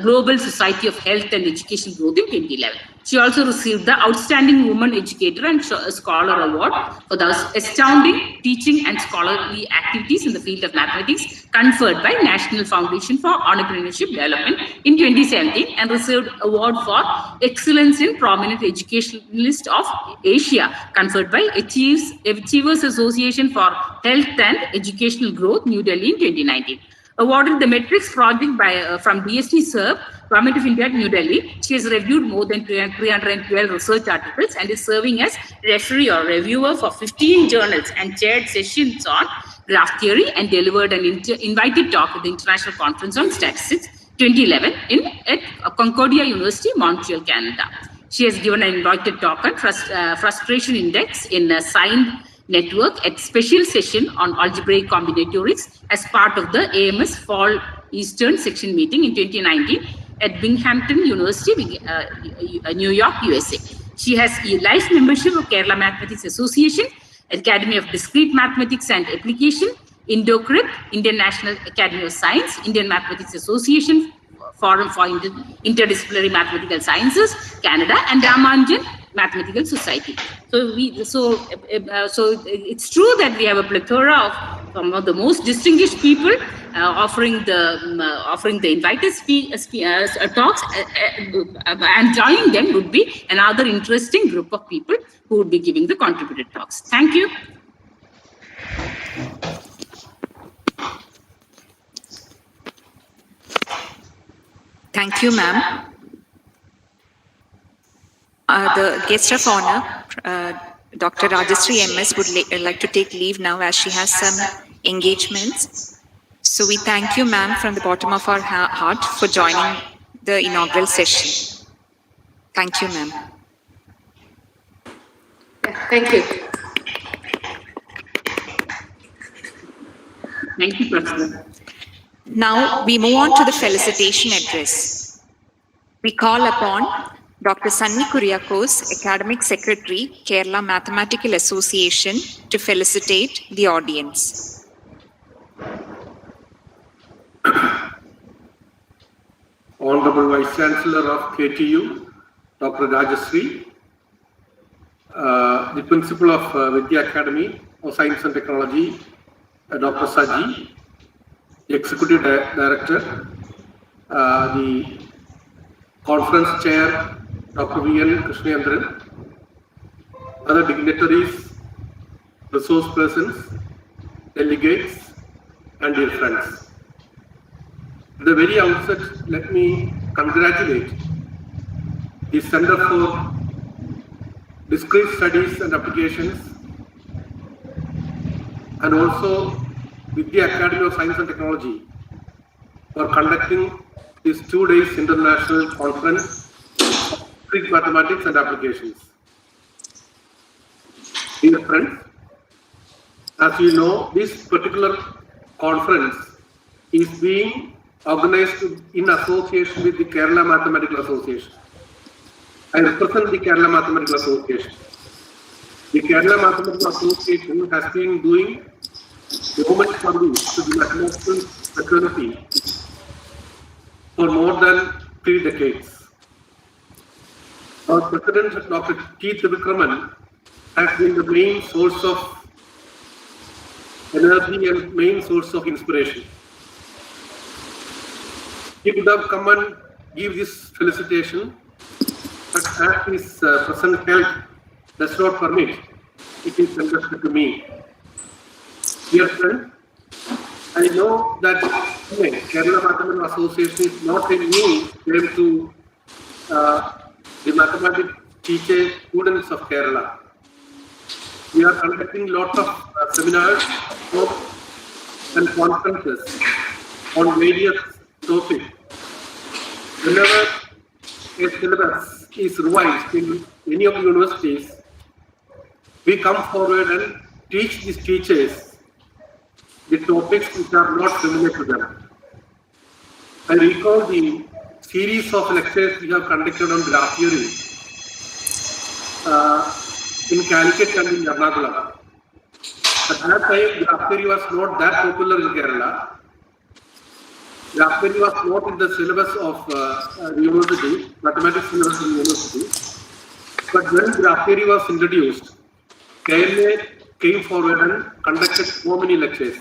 Global Society of Health and Education Growth in 2011. She also received the Outstanding Woman Educator and Scholar Award for the astounding teaching and scholarly activities in the field of mathematics, conferred by National Foundation for Entrepreneurship Development in 2017, and received award for Excellence in Prominent Educationalist of Asia, conferred by Achievers Association for Health and Educational Growth, New Delhi in 2019. Awarded the Metrics project from DST SERV, Government of India, New Delhi. She has reviewed more than 312 research articles and is serving as referee or reviewer for 15 journals, and chaired sessions on graph theory, and delivered an invited talk at the International Conference on Statistics 2011 at Concordia University, Montreal, Canada. She has given an invited talk on frustration index in signed network at special session on algebraic combinatorics as part of the AMS Fall Eastern Section meeting in 2019 at Binghamton University, New York, USA. She has a life membership of Kerala Mathematics Association, Academy of Discrete Mathematics and Application, IndoCrypt, Indian National Academy of Science, Indian Mathematics Association, Forum for Interdisciplinary Mathematical Sciences, Canada, and Ramanujan Mathematical Society. So it's true that we have a plethora of some of the most distinguished people offering the invited talks, and joining them would be another interesting group of people who would be giving the contributed talks. Thank you. Thank you, ma'am. The guest of honor, Dr. Rajashree MS, would like to take leave now as she has some engagements. So we thank you, ma'am, from the bottom of our heart for joining the inaugural session. Thank you, ma'am. Thank you. Thank you, Professor. Now we move on to the felicitation address. We call upon Dr. Sunny Kuriakose, Academic Secretary, Kerala Mathematical Association, to felicitate the audience. Honorable Vice Chancellor of KTU, Dr. Rajashree, the Principal of Vidya Academy of Science and Technology, Dr. Saji, the Executive Director, the Conference Chair, Dr. V.N. Krishnendran, other dignitaries, resource persons, delegates, and dear friends. At the very outset, let me congratulate the Center for Discrete Studies and Applications, and also Vidya Academy of Science and Technology for conducting this 2 days international conference, Discrete Mathematics and Applications. Dear friends, as you know, this particular conference is being organized in association with the Kerala Mathematical Association. I represent the Kerala Mathematical Association. The Kerala Mathematical Association has been doing government service to the mathematical fraternity for more than 3 decades. Our President, Dr. T. Trivikraman, has been the main source of energy and main source of inspiration. He could have come and give this felicitation, but as his present health does not permit, it is entrusted to me. Dear friend, I know that Kerala Mathematical Association is not a new name to the mathematics teachers, students of Kerala. We are conducting lots of seminars and conferences on various topics. Whenever a syllabus is revised in any of the universities, we come forward and teach these teachers the topics which are not familiar to them. I recall the series of lectures we have conducted on graph theory in Calicut and in Ernakulam. At that time, graph theory was not that popular in Kerala. Graph theory was not in the syllabus of the university, mathematics syllabus in the university. But when graph theory was introduced, KMA came forward and conducted so many lectures.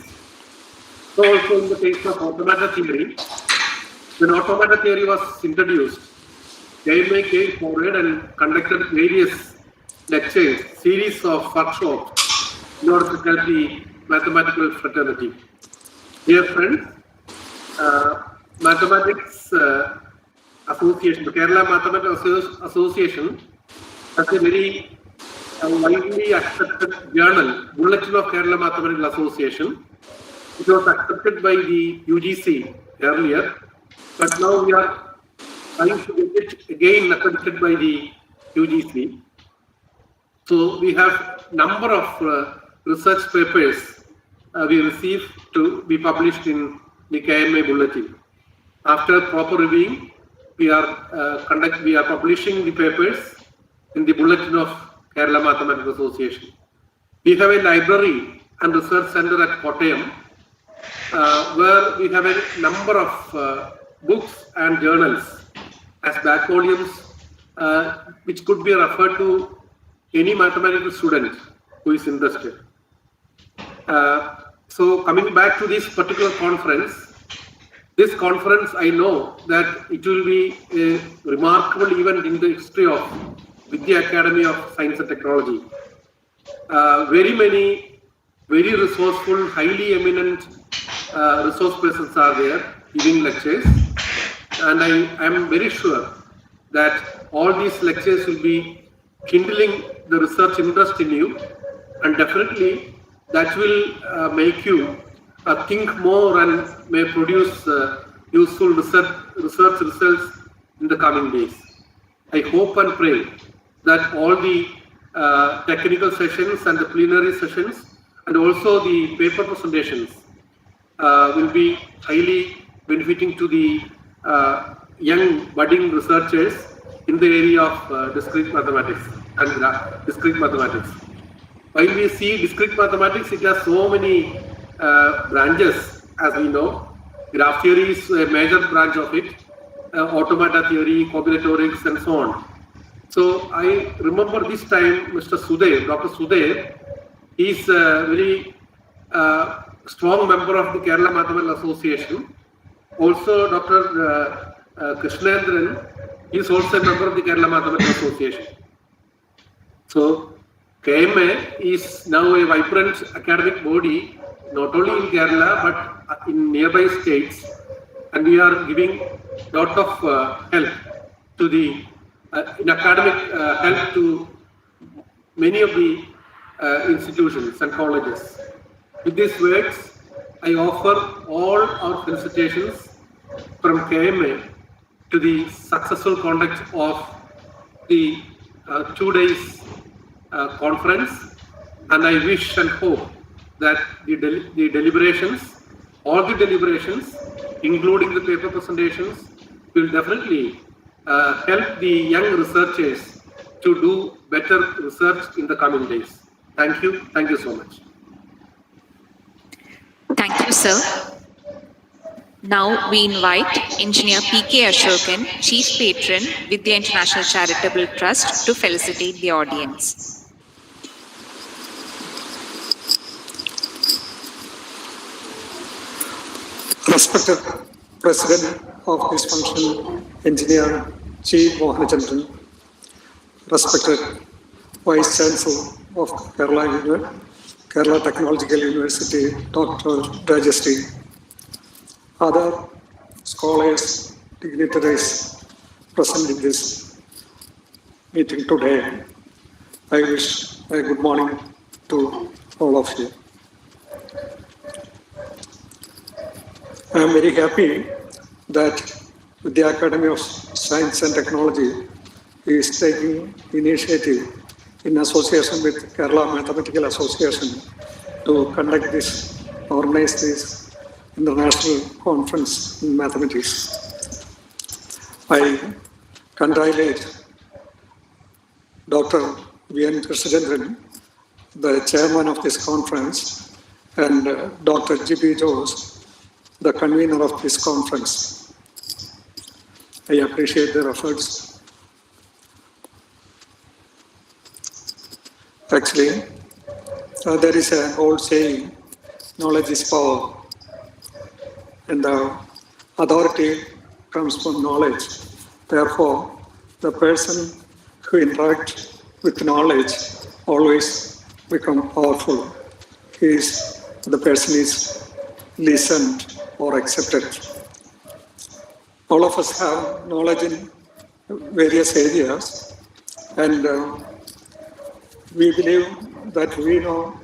So also in the case of automata theory, when automata theory was introduced, KMA came forward and conducted various lectures, series of workshops in order to help the mathematical fraternity. Dear friends, Mathematics Association, the Kerala Mathematics Association has a very widely accepted journal, Bulletin of Kerala Mathematical Association. It was accepted by the UGC earlier, but now we are trying to get it again accredited by the UGC. So we have number of research papers we receive to be published in the KMA Bulletin. After proper reviewing, we are publishing the papers in the Bulletin of Kerala Mathematical Association. We have a library and research center at Kottayam, where we have a number of books and journals as back volumes, which could be referred to any mathematical student who is interested. So coming back to this particular conference, this conference, I know that it will be a remarkable event in the history of Vidya Academy of Science and Technology. Very many, very resourceful, highly eminent resource persons are there giving lectures, and I am very sure that all these lectures will be kindling the research interest in you, and definitely that will make you think more and may produce useful research results in the coming days. I hope and pray that all the technical sessions and the plenary sessions and also the paper presentations will be highly benefiting to the young budding researchers in the area of discrete mathematics and discrete mathematics. While we see discrete mathematics, it has so many branches, as we know. Graph theory is a major branch of it, automata theory, combinatorics, and so on. So I remember this time Mr. Sudhir, Dr. Sudhir, is a very strong member of the Kerala Mathematical Association. Also, Dr. Krishnendran is also a member of the Kerala Mathematical Association. So KMA is now a vibrant academic body, not only in Kerala but in nearby states, and we are giving lot of help to the in academic help to many of the institutions and colleges. With these words, I offer all our felicitations from KMA to the successful conduct of the 2 days conference, and I wish and hope that the deliberations, all the deliberations, including the paper presentations, will definitely help the young researchers to do better research in the coming days. Thank you. Thank you so much. Thank you, sir. Now we invite Engineer P.K. Ashokan, Chief Patron with the International Charitable Trust, to felicitate the audience. Respected President of this function, Engineer G. Mohanachandran, respected Vice Chancellor of Kerala Technological University, Dr. Rajastri, other scholars, dignitaries present in this meeting today, I wish a good morning to all of you. I am very happy that the Academy of Science and Technology is taking initiative in association with Kerala Mathematical Association to conduct this, organize this international conference in mathematics. I congratulate Dr. V.N. Krishnachandran, the chairman of this conference, and Dr. G.P. Jose, the convener of this conference. I appreciate their efforts. Actually, there is an old saying, knowledge is power, and the authority comes from knowledge. Therefore, the person who interacts with knowledge always becomes powerful. The person is listened or accepted. All of us have knowledge in various areas, and we believe that we know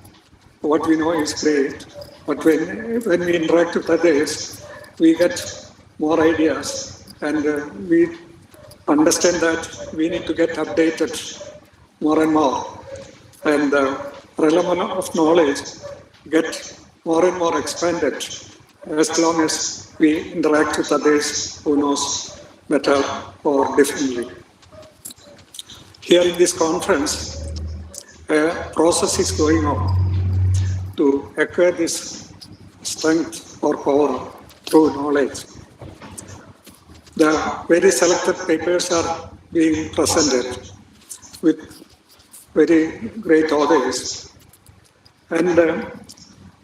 what we know is great, but when we interact with others, we get more ideas, and we understand that we need to get updated more and more, and the realm of knowledge get more and more expanded as long as we interact with others who knows better or differently. Here in this conference, a process is going on to acquire this strength or power through knowledge. The very selected papers are being presented with very great authors, and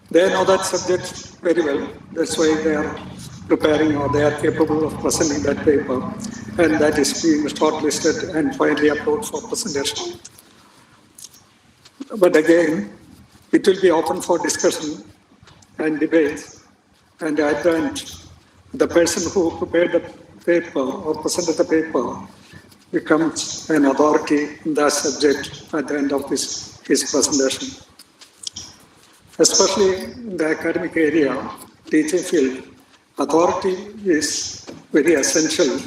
they know that subject very well. That's why they are preparing, or they are capable of presenting that paper, and that is being shortlisted and finally approved for presentation. But again, it will be open for discussion and debate, and at the end, the person who prepared the paper or presented the paper becomes an authority in that subject at the end of his presentation. Especially in the academic area, teaching field, authority is very essential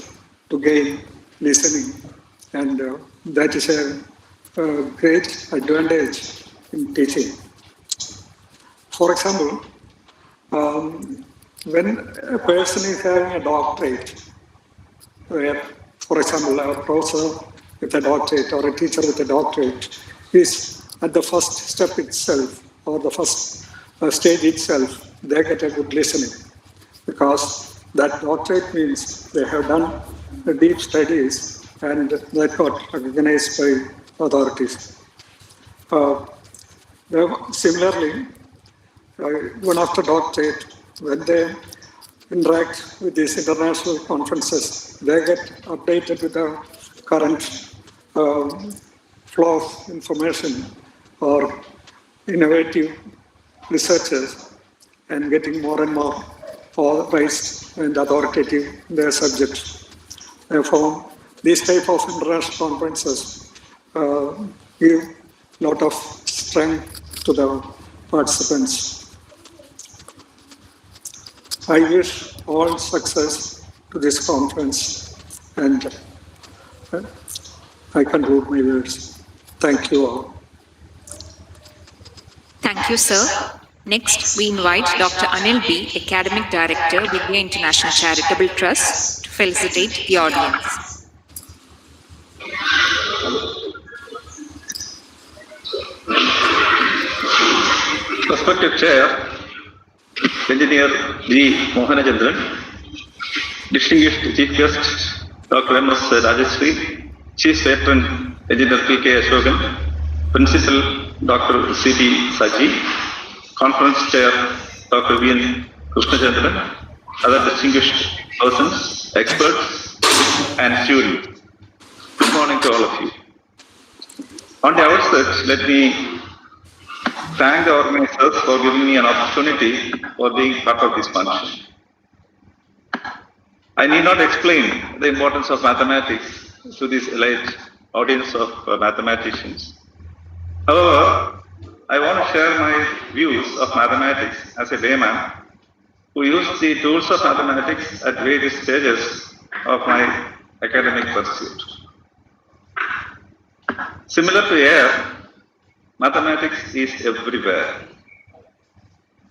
to gain listening, and that is a great advantage in teaching. For example, when a person is having a doctorate, for example, a professor with a doctorate or a teacher with a doctorate is at the first step itself, or the first stage itself, they get a good listening, because that doctorate means they have done the deep studies and that got recognized by authorities. Similarly, even after doctorate, when they interact with these international conferences, they get updated with the current flow of information or innovative researchers, and getting more and more authorized and authoritative in their subjects. Therefore, these type of international conferences give a lot of strength to the participants. I wish all success to this conference, and I conclude my words. Thank you all. Thank you, sir. Next, we invite Dr. Anil B., Academic Director, Vidya International Charitable Trust, to felicitate the audience. Respected Chair, Engineer G. Mohanachandran, distinguished Chief Guest, Dr. M.S. Rajeshri, Chief Patron, Engineer P.K. Ashokan, Principal, Dr. C.P. Saji, Conference Chair, Dr. V.N. Krishnachandran, other distinguished persons, experts, and students. Good morning to all of you. On the outset, let me thank the organizers for giving me an opportunity for being part of this function. I need not explain the importance of mathematics to this elite audience of mathematicians. However, I want to share my views of mathematics as a layman who used the tools of mathematics at various stages of my academic pursuit. Similar to air, mathematics is everywhere.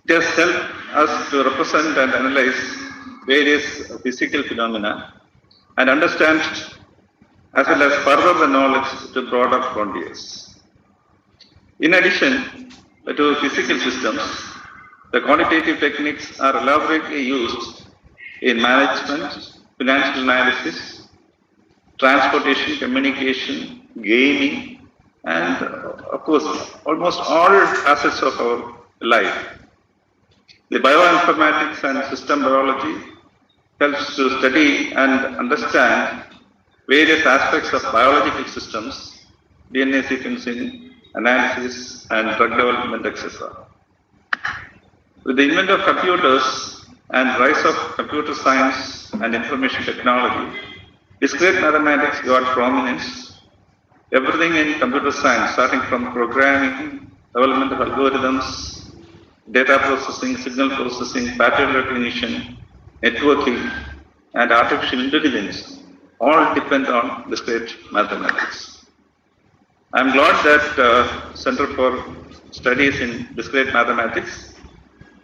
It has helped us to represent and analyze various physical phenomena and understand as well as further the knowledge to broader frontiers. In addition to physical systems, the quantitative techniques are elaborately used in management, financial analysis, transportation, communication, gaming, and of course, almost all facets of our life. The bioinformatics and system biology helps to study and understand various aspects of biological systems, DNA sequencing, analysis, and drug development, etc. With the invention of computers and rise of computer science and information technology, discrete mathematics got prominence. Everything in computer science, starting from programming, development of algorithms, data processing, signal processing, pattern recognition, networking, and artificial intelligence, all depend on discrete mathematics. I am glad that Center for Studies in Discrete Mathematics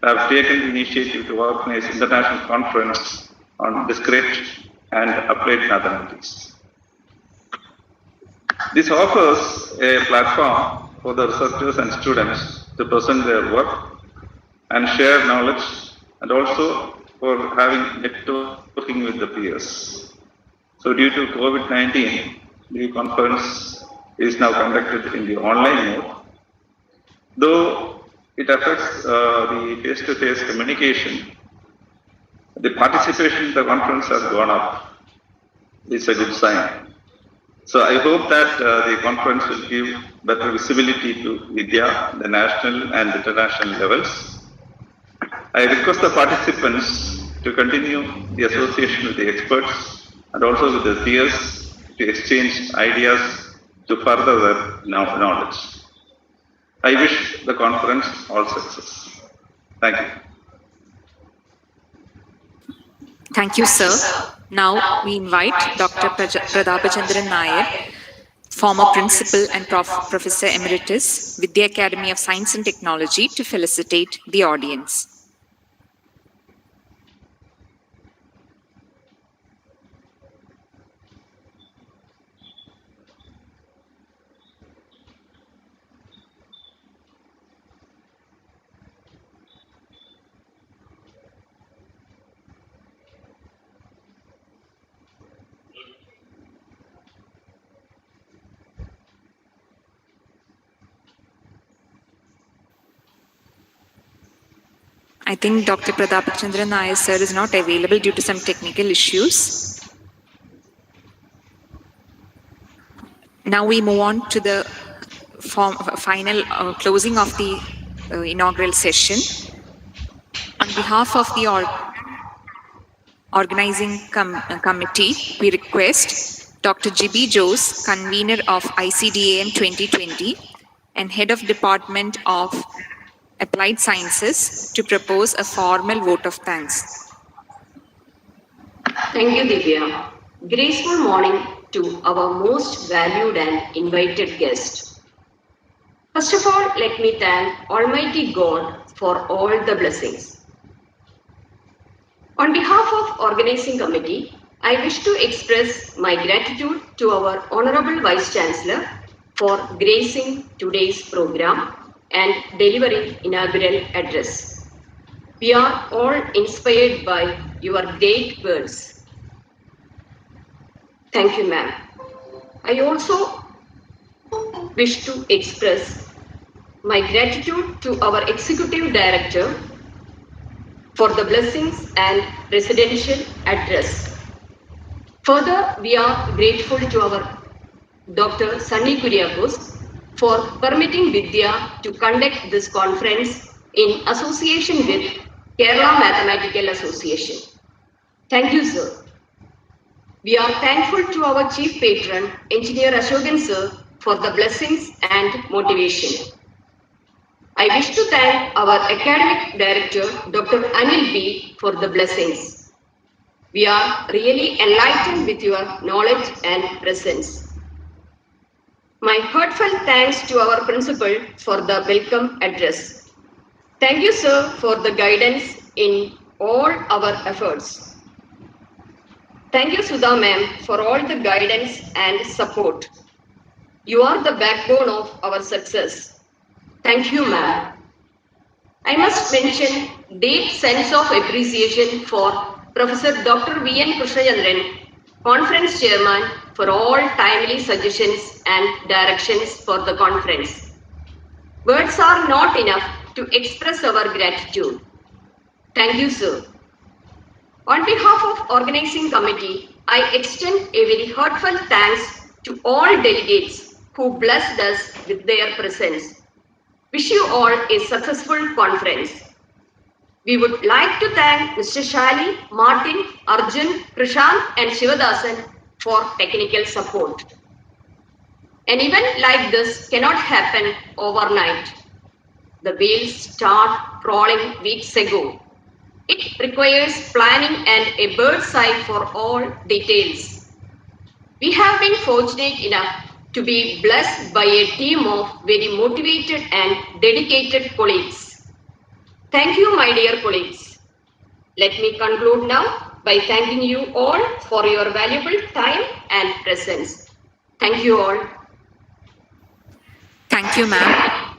have taken the initiative to organize international conference on discrete and applied mathematics. This offers a platform for the researchers and students to present their work and share knowledge, and also for having networking with the peers. So due to COVID-19, the conference is now conducted in the online mode. Though it affects the face-to-face communication, the participation in the conference has gone up. It's a good sign. So I hope that the conference will give better visibility to Vidya, the national and international levels. I request the participants to continue the association with the experts and also with the peers to exchange ideas to further their knowledge. I wish the conference all success. Thank you. Thank you, sir. Now we invite Dr. Pradapachandran Nair, former Principal and Professor Emeritus with the Academy of Science and Technology, to felicitate the audience. I think Dr. Pradapachandran Nair sir is not available due to some technical issues. Now we move on to the final closing of the inaugural session. On behalf of the organizing committee, we request Dr. G.B. Jose, convener of ICDAM2020 and head of Department of Applied Sciences, to propose a formal vote of thanks. Thank you, Divya. Graceful morning to our most valued and invited guest. First of all, let me thank Almighty God for all the blessings. On behalf of Organizing Committee, I wish to express my gratitude to our Honorable Vice Chancellor for gracing today's program and delivering inaugural address. We are all inspired by your great words. Thank you, ma'am. I also wish to express my gratitude to our Executive Director for the blessings and residential address. Further, we are grateful to our Dr. Sunny Kuriakos for permitting Vidya to conduct this conference in association with Kerala Mathematical Association. Thank you, sir. We are thankful to our Chief Patron, Engineer Ashokan sir, for the blessings and motivation. I wish to thank our Academic Director, Dr. Anil B, for the blessings. We are really enlightened with your knowledge and presence. My heartfelt thanks to our Principal for the welcome address. Thank you, sir, for the guidance in all our efforts. Thank you, Sudha ma'am, for all the guidance and support. You are the backbone of our success. Thank you, ma'am. I must mention deep sense of appreciation for Professor Dr. V.N. Krishnachandran, Conference Chairman, for all timely suggestions and directions for the conference. Words are not enough to express our gratitude. Thank you, sir. On behalf of Organizing Committee, I extend a very heartfelt thanks to all delegates who blessed us with their presence. Wish you all a successful conference. We would like to thank Mr. Shali, Martin, Arjun, Prashant and Shivadasan for technical support. An event like this cannot happen overnight. The wheels start crawling weeks ago. It requires planning and a bird's eye for all details. We have been fortunate enough to be blessed by a team of very motivated and dedicated colleagues. Thank you, my dear colleagues. Let me conclude now by thanking you all for your valuable time and presence. Thank you all. Thank you, ma'am.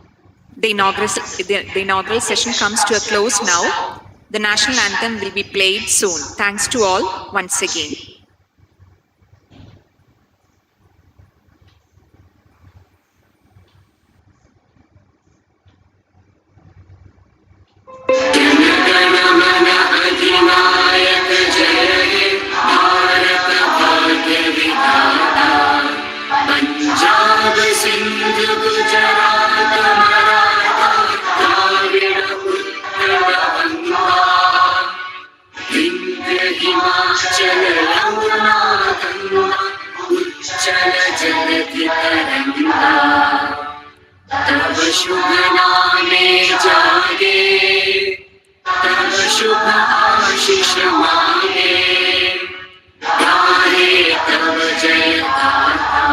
The inaugural session comes to a close now. The national anthem will be played soon. Thanks to all once again. Punjab Sindh Gujarat Maratha Dravida Utkal Ganga Vindhya Himachal Yamuna Ganga उच्चल जलधि तरंगा तब शुभ नामे जागे तब शुभ आशीष मांगे गाहे तब जय गाथा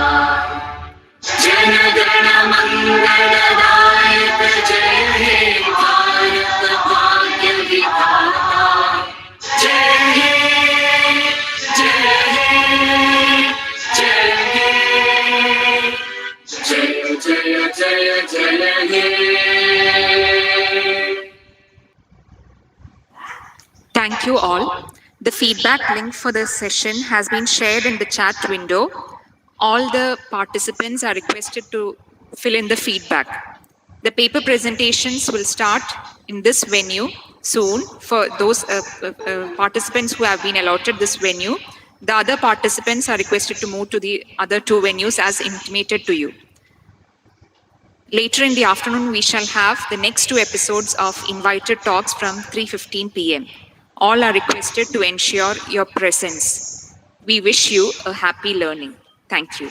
जन गण मंगलदायक जय हे भारत भाग्य विधाता जय हे जय हे जय हे जय जय जय जय हे. Thank you all. The feedback link for the session has been shared in the chat window. All the participants are requested to fill in the feedback. The paper presentations will start in this venue soon for those participants who have been allotted this venue. The other participants are requested to move to the other two venues as intimated to you. Later in the afternoon, we shall have the next two episodes of invited talks from 3:15 p.m. All are requested to ensure your presence. We wish you a happy learning. Thank you.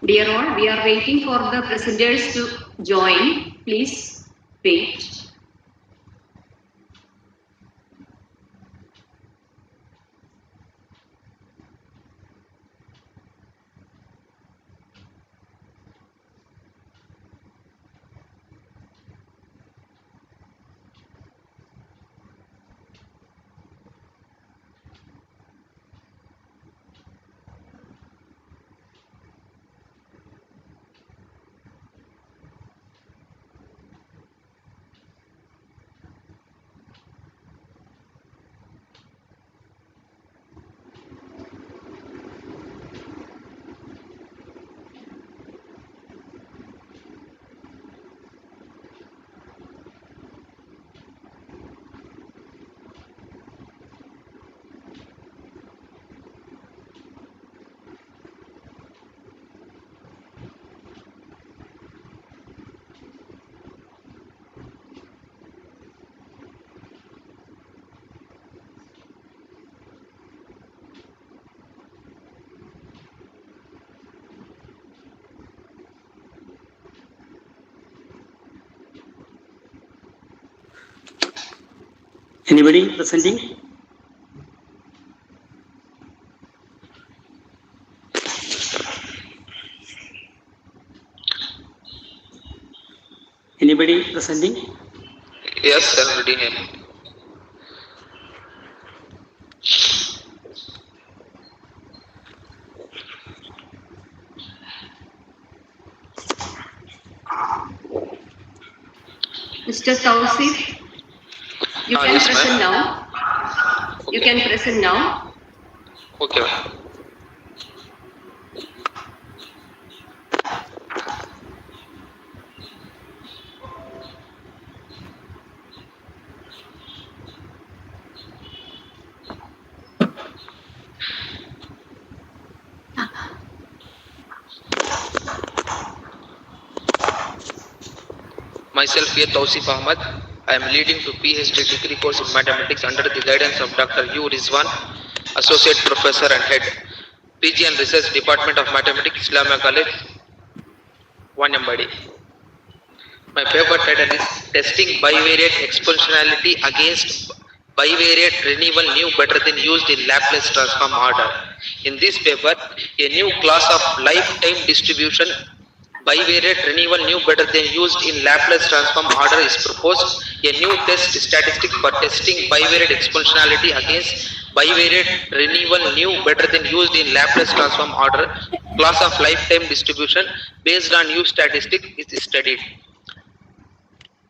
Dear all, we are waiting for the presenters to join. Please wait. Anybody presenting? Anybody presenting? Yes, I'm reading it. Mr. Tausif, you can yes, present ma'am. now. You can present now. Okay. Myself, A. Tausif Ahmad. I am leading to PhD degree course in mathematics under the guidance of Dr. U. Rizwan, Associate Professor and Head, PG and Research Department of Mathematics, Islamia College, Wanambadi. My paper title is Testing Bivariate Exponentiality Against Bivariate Renewal New Better Than Used in Laplace Transform Order. In this paper, a new class of lifetime distribution bivariate renewal new better than used in Laplace transform order is proposed. A new test statistic for testing bivariate exponentiality against bivariate renewal new better than used in Laplace transform order class of lifetime distribution based on new statistic is studied.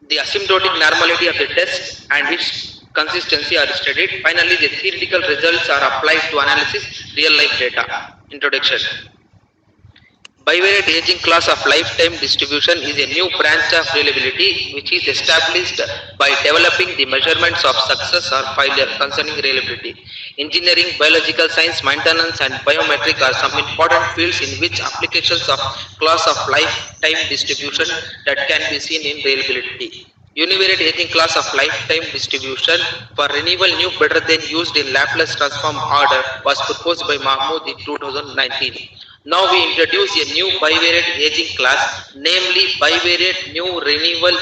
The asymptotic normality of the test and its consistency are studied. Finally, the theoretical results are applied to analysis real life data. Introduction. Bivariate aging class of lifetime distribution is a new branch of reliability which is established by developing the measurements of success or failure concerning reliability. Engineering, biological science, maintenance and biometric are some important fields in which applications of class of lifetime distribution that can be seen in reliability. Univariate aging class of lifetime distribution for renewal new better than used in Laplace transform order was proposed by Mahmood in 2019. Now we introduce a new bivariate aging class, namely bivariate new renewal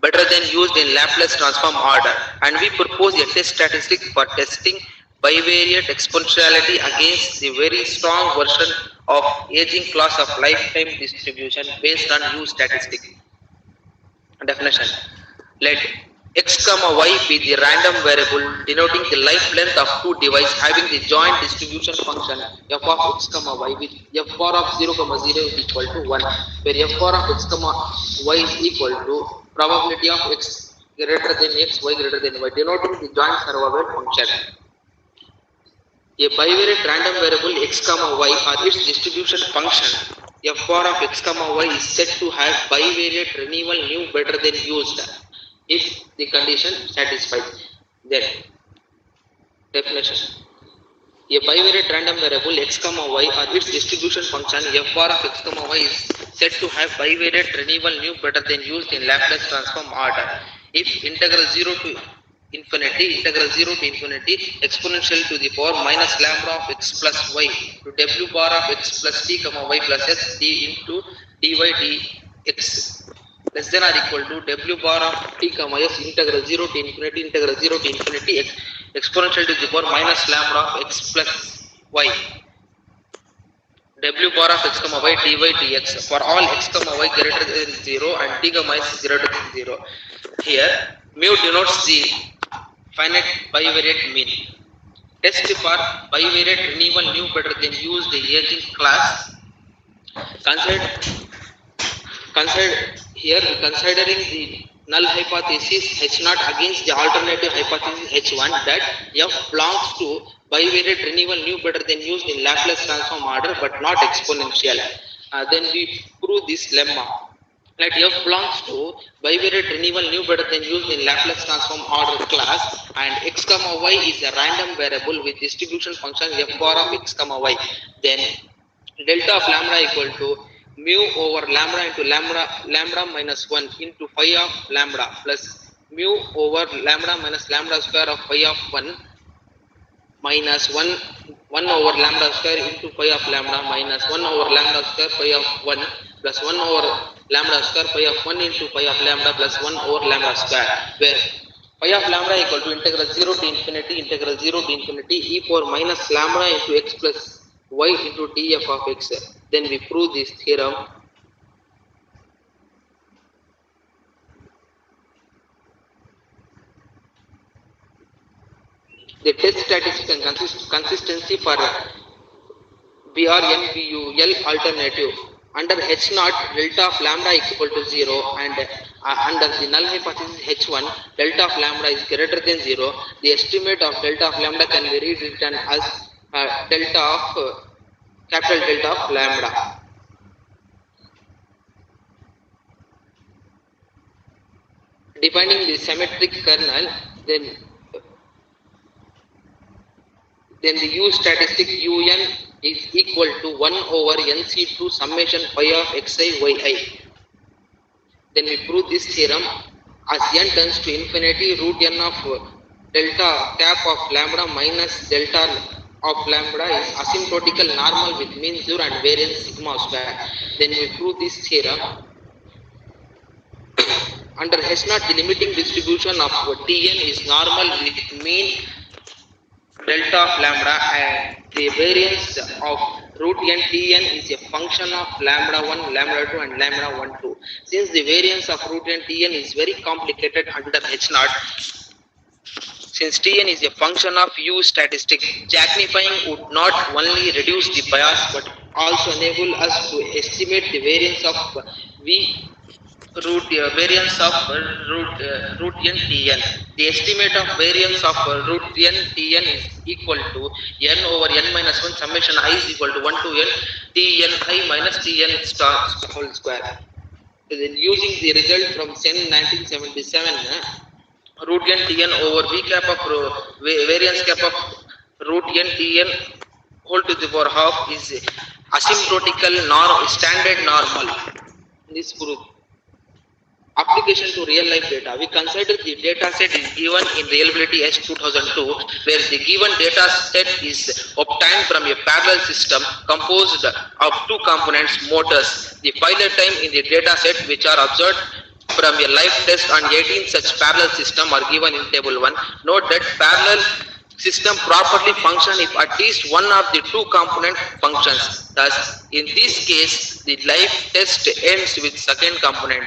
better than used in Laplace transform order, and we propose a test statistic for testing bivariate exponentiality against the very strong version of aging class of lifetime distribution based on new statistic. Definition. Let x comma y be the random variable denoting the life length of two devices having the joint distribution function f of x comma y with f bar of 0 comma 0 is equal to 1, where f bar of x comma y is equal to probability of x greater than x, y greater than y, denoting the joint survival function. A bivariate random variable x comma y or its distribution function f bar of x comma y is said to have bivariate renewal new better than used if the condition satisfies. Then definition. A bivariate random variable x comma y or its distribution function f bar of x comma y is said to have bivariate renewal new better than used in Laplace transform order if integral 0 to infinity exponential to the power minus lambda of x plus y to w bar of x plus t comma y plus s d into dy dx less than or equal to w bar of t comma s integral 0 to infinity exponential to the power minus lambda of x plus y w bar of x comma y dy dx for all x comma y greater than 0 and t comma s greater than 0. Here mu denotes the finite bivariate mean. Test for bivariate renewal new better than used the aging class. Considering the null hypothesis H0 against the alternative hypothesis H1 that f belongs to bivariate renewal new better than used in Laplace transform order but not exponential. Then we prove this lemma. Let f belongs to bivariate renewal new better than used in Laplace transform order class and x comma y is a random variable with distribution function f bar of x comma y. Then delta of lambda equal to mu over lambda into lambda minus 1 into phi of lambda plus mu over lambda minus lambda square of phi of 1 minus 1 over lambda square into phi of lambda minus 1 over lambda square phi of 1 plus 1 over lambda square phi of 1 into phi of lambda plus 1 over lambda square, where phi of lambda equal to integral 0 to infinity e power minus lambda into x plus y into df of x. Then we prove this theorem. The test statistic and consistency for BRNBUL alternative under H0 delta of lambda equal to 0 and under the null hypothesis H1 delta of lambda is greater than 0. The estimate of delta of lambda can be rewritten as capital delta of lambda. Defining the symmetric kernel, then the U statistic UN is equal to 1 over NC2 summation phi of xi yi. Then we prove this theorem as n tends to infinity, root n of delta cap of lambda minus delta of lambda is asymptotical normal with mean 0 and variance sigma square. Then we prove this theorem. Under H0, the limiting distribution of Tn is normal with mean delta of lambda, and the variance of root n Tn is a function of lambda 1, lambda 2 and lambda 1, 2. Since the variance of root n Tn is very complicated under H0, since Tn is a function of U statistic, jackinifying would not only reduce the bias but also enable us to estimate the variance of V variance of root n Tn. The estimate of variance of root n Tn is equal to n over n minus 1 summation I is equal to 1 to n Tn I minus Tn star whole square. Then using the result from CEN 1977, root n Tn over V cap of variance cap of root n Tn whole to the power half is asymptotical standard normal. This proof. Application to real life data. We consider the data set is given in Reliability S 2002, where the given data set is obtained from a parallel system composed of two components, motors. The failure time in the data set which are observed from a live test on 18 such parallel system are given in table 1. Note that parallel system properly function if at least one of the two component functions. Thus, in this case, the live test ends with second component.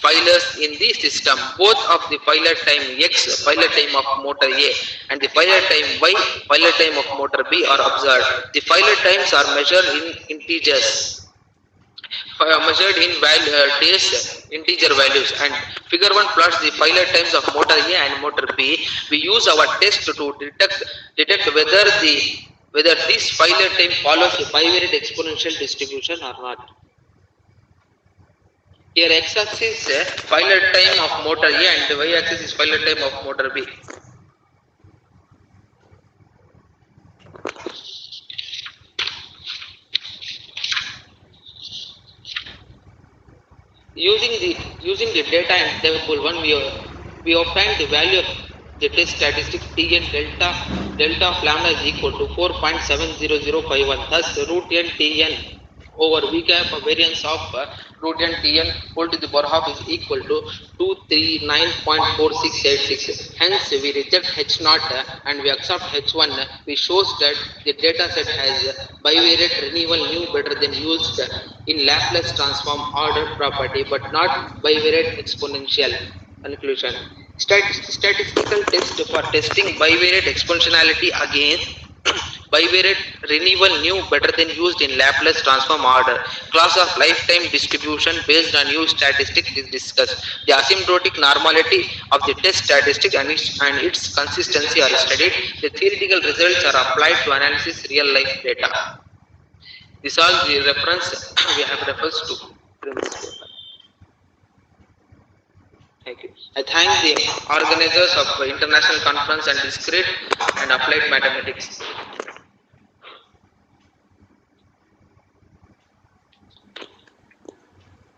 Failures in this system, both of the failure time X, failure time of motor A, and the failure time Y, failure time of motor B are observed. The failure times are measured in integers, measured in days, integer values, and figure 1 plots the failure times of motor A and motor B. We use our test to detect whether this failure time follows a bivariate exponential distribution or not. Here x-axis is failure time of motor A and the y-axis is failure time of motor B. Using the data in table 1, we obtain the value of the test statistic Tn delta of lambda is equal to 4.70051. Thus, root n Tn over V cap variance of root n Tn whole to the power half is equal to 239.4686. Hence, we reject H0 and we accept H1. We shows that the data set has bivariate renewal new better than used in Laplace transform order property, but not bivariate exponential. Conclusion. Statistical test for testing bivariate exponentiality again. Bivariate renewal new better than used in Laplace transform order. Class of lifetime distribution based on used statistic is discussed. The asymptotic normality of the test statistic and its consistency are studied. The theoretical results are applied to analysis real life data. This all we reference we have refers to. Thank you. I thank the organizers of the international conference and discrete and applied mathematics.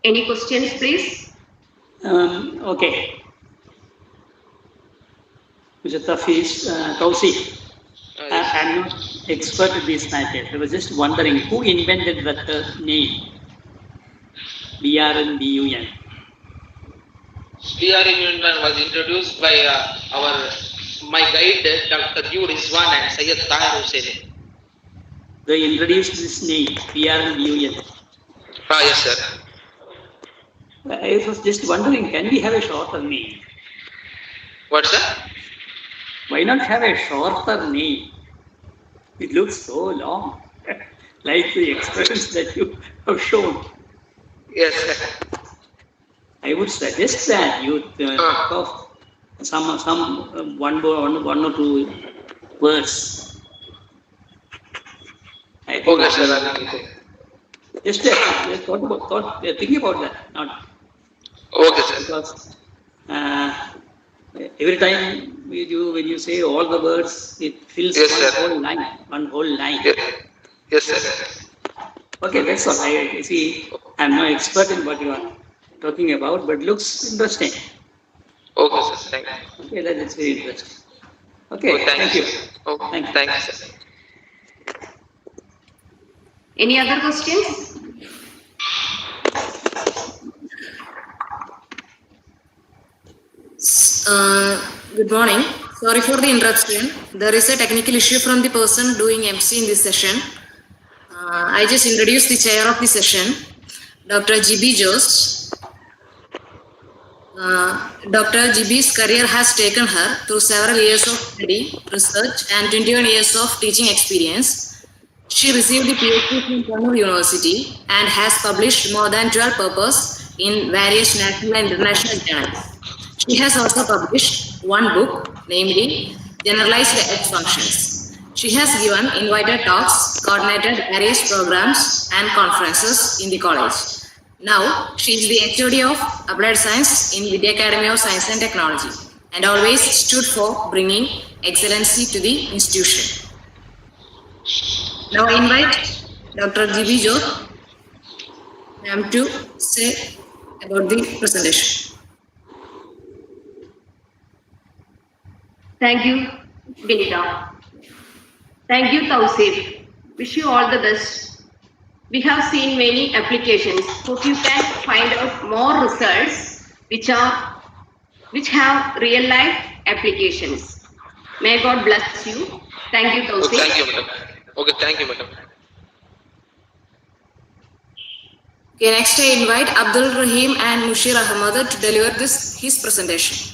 Any questions, please? Okay. Mr. Tausi, I'm not expert in these matters. I was just wondering who invented that name, BRN BUN. BRN was introduced by my guide Dr. Yu Rizwan and Syed Tahir Hussain. They introduced this name, BRN BUN. Yes, sir. I was just wondering, can we have a shorter name? What, sir? Why not have a shorter name? It looks so long, like the expressions that you have shown. Yes, sir. I would suggest that you think of some one or two words. I think okay, sir. Just think about that. Not okay, sir. Because every time when you say all the words, it fills one whole line. Yes, sir. Okay, that's all. I see. I'm no expert in what you are talking about, but looks interesting. Okay, sir. Thank you. Okay, that's very interesting. Okay, Oh, thank you. sir. Oh, Thank you. thank you, sir. Any other questions? Good morning. Sorry for the interruption. There is a technical issue from the person doing MC in this session. I just introduced the chair of the session, Dr. G.B. Jose. Dr. G.B.'s career has taken her through several years of study, research, and 21 years of teaching experience. She received the PhD from Kannur University and has published more than 12 papers in various national and international journals. She has also published one book, namely Generalized H Functions. She has given invited talks, coordinated various programs and conferences in the college. Now, she is the HOD of Applied Science in Vidya Academy of Science and Technology and always stood for bringing excellency to the institution. Now, I invite Dr. G.B. Jose ma'am to say about the presentation. Thank you, Benita. Thank you, Tausif. Wish you all the best. We have seen many applications. Hope you can find out more results which have real life applications. May God bless you. Thank you, Oh, Tausif. thank you, madam. Okay, thank you, madam. Okay, next I invite Abdul Rahim and Mushir Ahmad to deliver his presentation.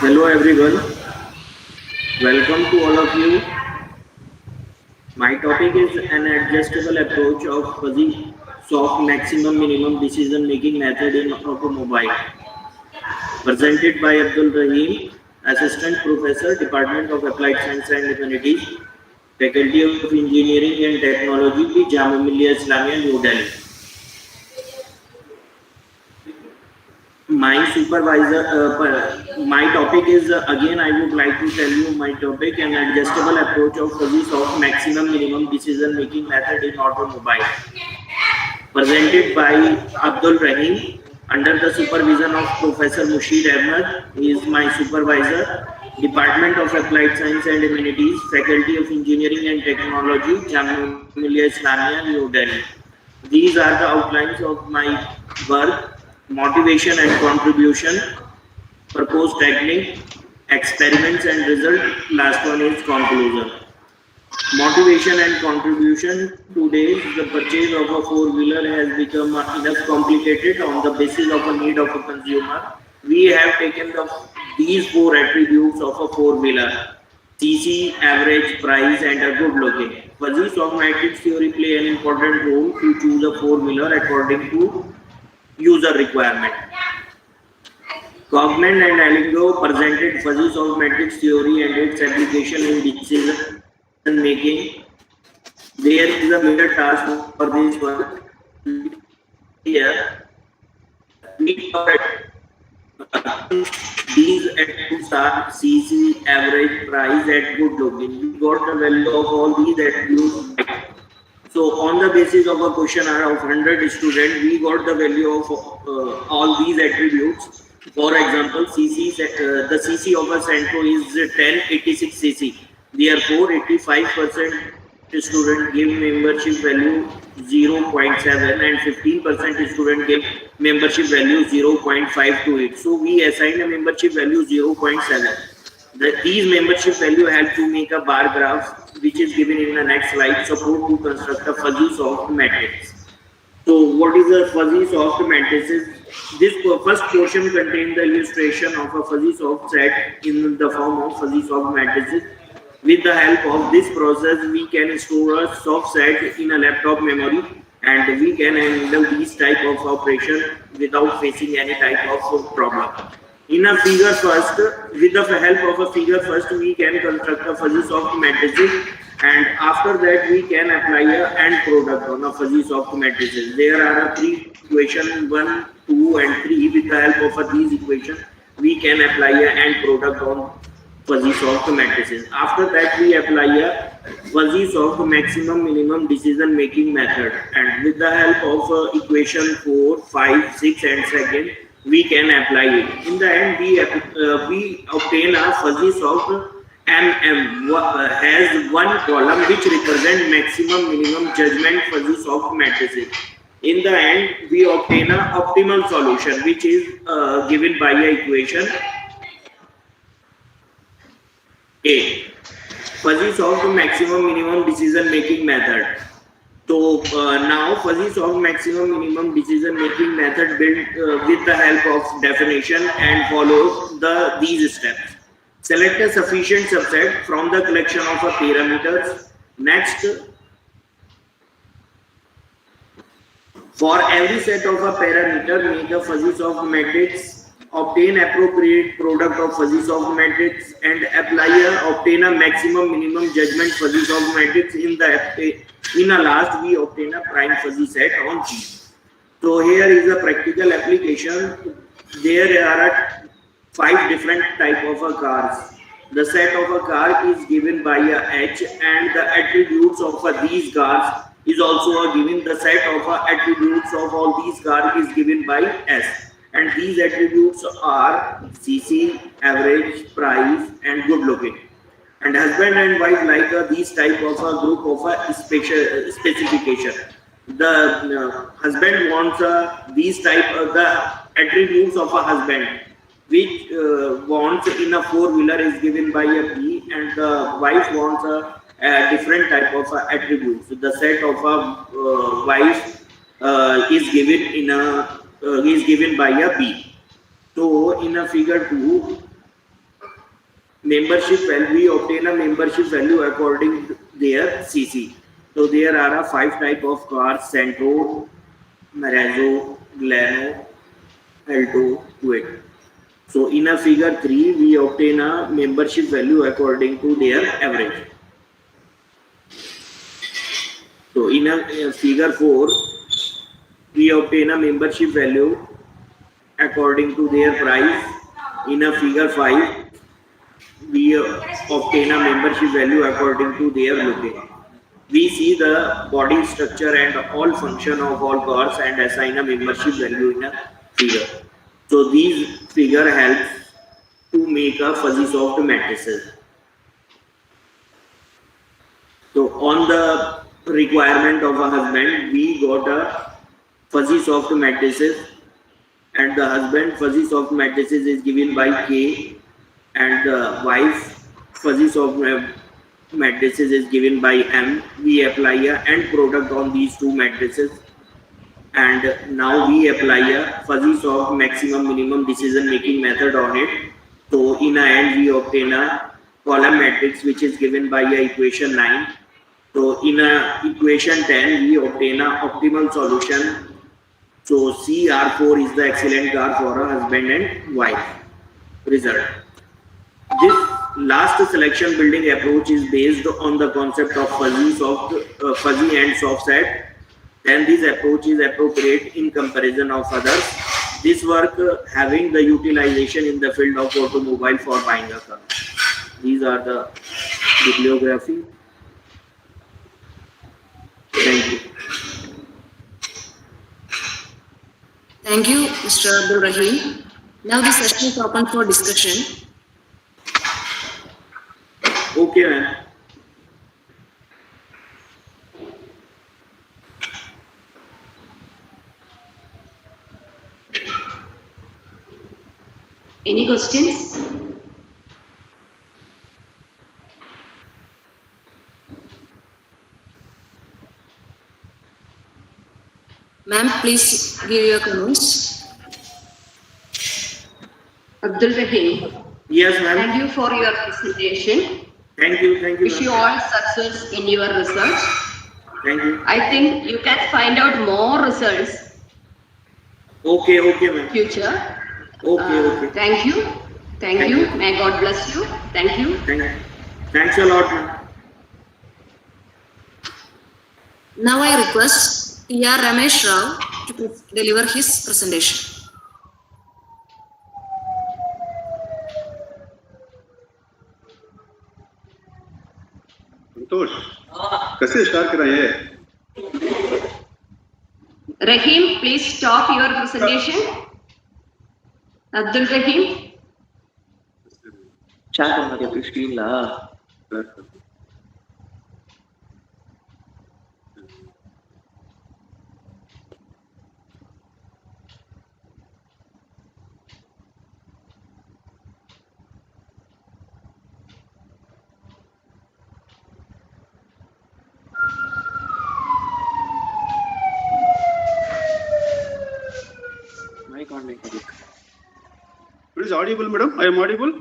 Hello everyone, welcome to all of you. My topic is an adjustable approach of fuzzy soft maximum minimum decision making method in automobile. Presented by Abdul Rahim, Assistant Professor, Department of Applied Science and Humanities, Faculty of Engineering and Technology, Jamia Millia Islamia, New Delhi. My topic is again I would like to tell you my topic, an adjustable approach of fuzzy soft maximum minimum decision making method in automobile. Presented by Abdul Rahim under the supervision of Professor Mushir Ahmad. He is my supervisor, Department of Applied Science and Humanities, Faculty of Engineering and Technology, Jamia Millia Islamia, New Delhi. These are the outlines of my work: motivation and contribution, proposed technique, experiments and result. Last one is conclusion. Motivation and contribution. Today, the purchase of a four-wheeler has become enough complicated on the basis of a need of a consumer. We have taken these four attributes of a four-wheeler: CC, average, price, and a good looking. Fuzzy soft matrix theory play an important role to choose a four-wheeler according to user requirement. Cogman and Allingo presented fuzzy soft matrix theory and its application in decision making. There is a major task for this work. Here, we covered these attributes are CC, average, price, and good looking. We got the value of all these attributes. So on the basis of a questionnaire of 100 students, we got the value of all these attributes. For example, the CC of a Centro is 1086 CC. Therefore, 85% student give membership value 0.7 and 15% student give membership value 0.5 to it. So we assign a membership value 0.7. These membership value help to make a bar graph, which is given in the next slide, support to construct a fuzzy soft matrix. So what is a fuzzy soft matrices? This first portion contains the illustration of a fuzzy soft set in the form of fuzzy soft matrices. With the help of this process, we can store a soft set in a laptop memory, and we can handle these type of operation without facing any type of problem. In a figure first, with the help of a figure first, we can construct a fuzzy soft matrices, and after that we can apply a end product on a fuzzy soft matrices. There are three equations, 1, 2 and 3. With the help of these equations, we can apply a end product on fuzzy soft matrices. After that, we apply a fuzzy soft maximum minimum decision making method, and with the help of equation 4, 5, 6 and 2, we can apply it. In the end, we obtain a fuzzy soft MM has one column which represent maximum minimum judgment fuzzy soft matrices. In the end, we obtain an optimal solution, which is given by a equation A. Fuzzy soft maximum minimum decision making method. So now fuzzy soft maximum minimum decision making method built with the help of definition and follows these steps. Select a sufficient subset from the collection of parameters. Next, for every set of a parameter, make a fuzzy soft matrix, obtain appropriate product of fuzzy soft matrix, and obtain a maximum minimum judgment fuzzy soft matrix. In a last, we obtain a prime fuzzy set on G. So here is a practical application. There are 5 different type of cars. The set of a car is given by a H, and the attributes of these cars is also given. The set of attributes of all these cars is given by S, and these attributes are CC, average, price, and good looking. And husband and wife like these type of a group of a specification. The husband wants these type of the attributes of a husband, which wants in a 4-wheeler is given by a P, and the wife wants a different type of attributes. The set of a wife is given by a B. So in a figure 2, membership value, we obtain a membership value according to their CC. So there are 5 type of cars: Santro, Marazzo, Glano, Alto, Quid. So in a figure 3, we obtain a membership value according to their average. So in a figure 4, we obtain a membership value according to their price. In a figure 5, we obtain a membership value according to their location. We see the body structure and all function of all cars and assign a membership value in a figure. So these figure helps to make a fuzzy soft matrices. So on the requirement of a husband, we got a fuzzy soft matrices, and the husband fuzzy soft matrices is given by K, and the wife fuzzy soft matrices is given by M. We apply a end product on these 2 matrices, and now we apply a fuzzy soft maximum minimum decision making method on it. So in the end, we obtain a column matrix which is given by equation 9. So in equation 10, we obtain a optimal solution. So CR4 is the excellent car for a husband and wife. Result. This last selection building approach is based on the concept of fuzzy and soft set, and this approach is appropriate in comparison of others. This work having the utilization in the field of automobile for buying a car. These are the bibliography. Thank you. Thank you, Mr. Abdul Rahim. Now the session is open for discussion. Okay, ma'am. Any questions? please give your comments. Abdul Rahim, Yes, ma'am. thank you for your presentation. Thank you. Wish you all success in your research. Thank you. I think you can find out more results Okay, ma'am. future. Okay. Thank you. Thank you. May God bless you. Thank you. Thanks a lot, ma'am. Now I request P.R. Ramesh Rao to deliver his presentation. संतोष कैसे start कराइए Rahim, please stop your presentation. Abdul Rahim. Chat on the screen la. It is audible, madam? I am audible?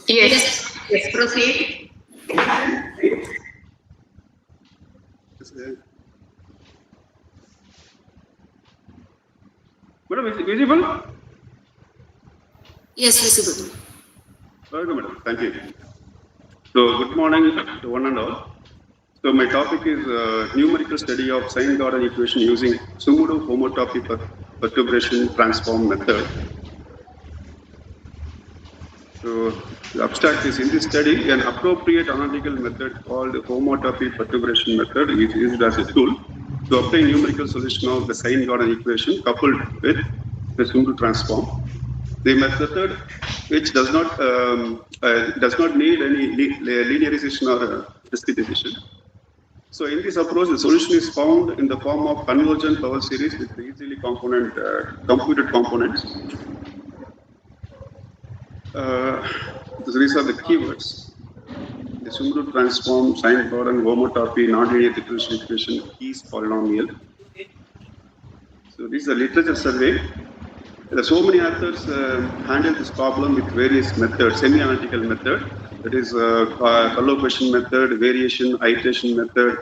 Yes. Yes, proceed. Madam, is it visible? Yes, visible. Okay, madam. Thank you. So, good morning to one and all. So, my topic is numerical study of sine Gordon equation using pseudo homotopy perturbation transform method. So, the abstract is in this study, an appropriate analytical method called homotopy perturbation method is used as a tool to obtain numerical solution of the sine Gordon equation coupled with the pseudo transform. The method, which does not need any linearization or discretization. So, in this approach, the solution is found in the form of convergent power series with easily computed components. These are the keywords. The pseudo transform, sine Gordon, homotopy, nonlinear differential equation, keys polynomial. So, this is a literature survey. There are so many authors handle this problem with various methods, semi-analytical method, that is follow question method, variation, iteration method,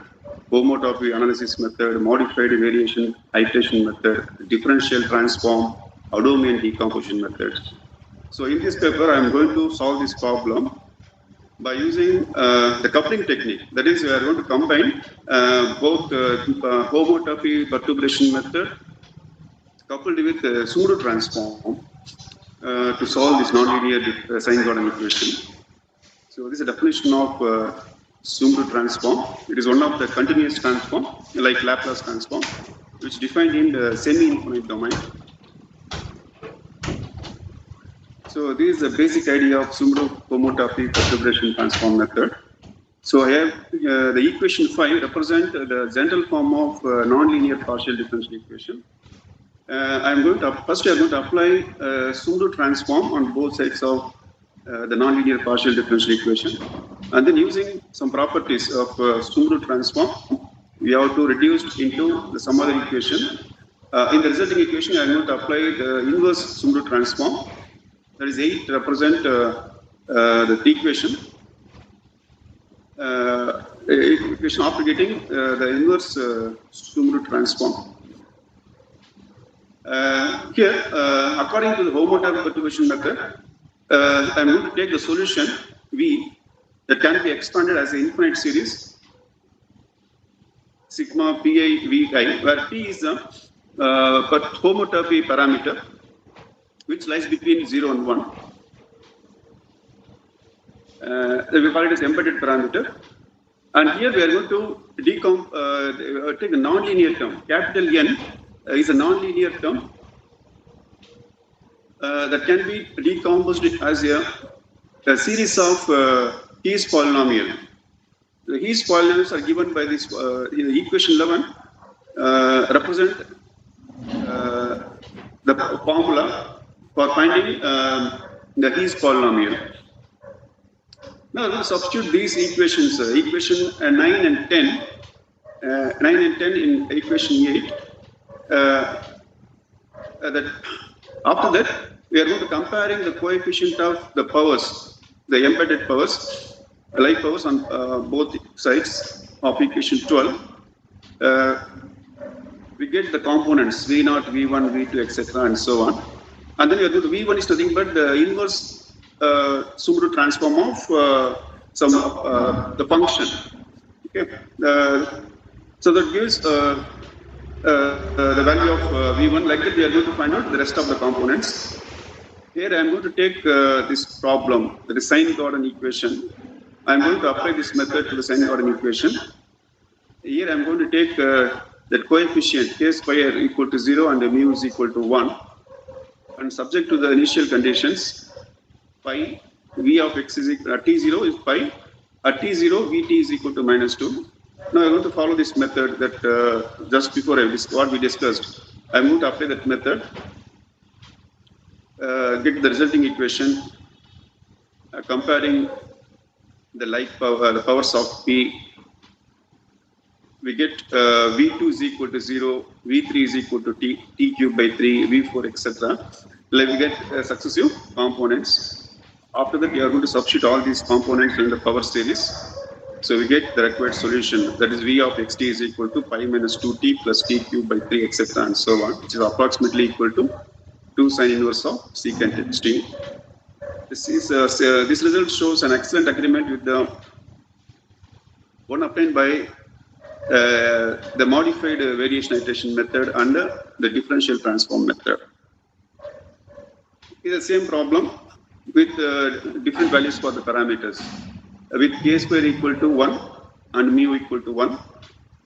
homotopy analysis method, modified variation, iteration method, differential transform, Adamian decomposition methods. So in this paper, I am going to solve this problem by using the coupling technique. That is, we are going to combine both homotopy perturbation method coupled with pseudo transform to solve this nonlinear sine Gordon equation. So this is a definition of pseudo transform. It is one of the continuous transform, like Laplace transform, which defined in the semi-infinite domain. So this is the basic idea of pseudo homotopy perturbation transform method. So I have the equation 5 represent the general form of nonlinear partial differential equation. I'm going to apply pseudo transform on both sides of the nonlinear partial differential equation, and then using some properties of pseudo transform, we have to reduce into some other equation. In the resulting equation, I'm going to apply the inverse pseudo transform. That is 8 represent the equation. Equation after getting the inverse pseudo transform. Here, according to the homotopy perturbation method, I am going to take the solution V that can be expanded as an infinite series sigma pi vi, where p is the homotopy parameter which lies between 0 and 1. We call it as embedded parameter. And here we are going to take a nonlinear term. Capital N is a nonlinear term that can be decomposed as a series of His polynomial. The His polynomials are given by this in equation 11 represent the formula for finding the His polynomial. Now we'll substitute these equations, equation 9 and 10 9 and 10 in equation 8. That after that, we are going to comparing the coefficient of the powers, the embedded powers, live powers on both sides of equation 12. We get the components V0, V1, V2, etc. and so on. And then we are going to V1 is nothing but the inverse Sumru transform of the function. Okay. So that gives the value of V1. Like that, we are going to find out the rest of the components. Here I am going to take this problem, the Sine-Gordon equation. I am going to apply this method to the Sine-Gordon equation. Here I am going to take that coefficient k square equal to 0 and mu is equal to 1. And subject to the initial conditions, pi v of x is equal t0 is pi, at t0 vt is equal to minus 2. Now I'm going to follow this method that just before what we discussed. I'm going to apply that method, get the resulting equation, comparing the like power, the powers of p. We get v2 is equal to 0, v3 is equal to t cube by 3, v4, etc. Like we get successive components. After that, we are going to substitute all these components in the power series. So we get the required solution, that is v of xt is equal to pi minus 2t plus t cube by 3, etc. and so on, which is approximately equal to 2 sine inverse of secant xt. This result shows an excellent agreement with the one obtained by the modified variation iteration method and the differential transform method. It's the same problem with different values for the parameters. With k square equal to 1 and mu equal to 1,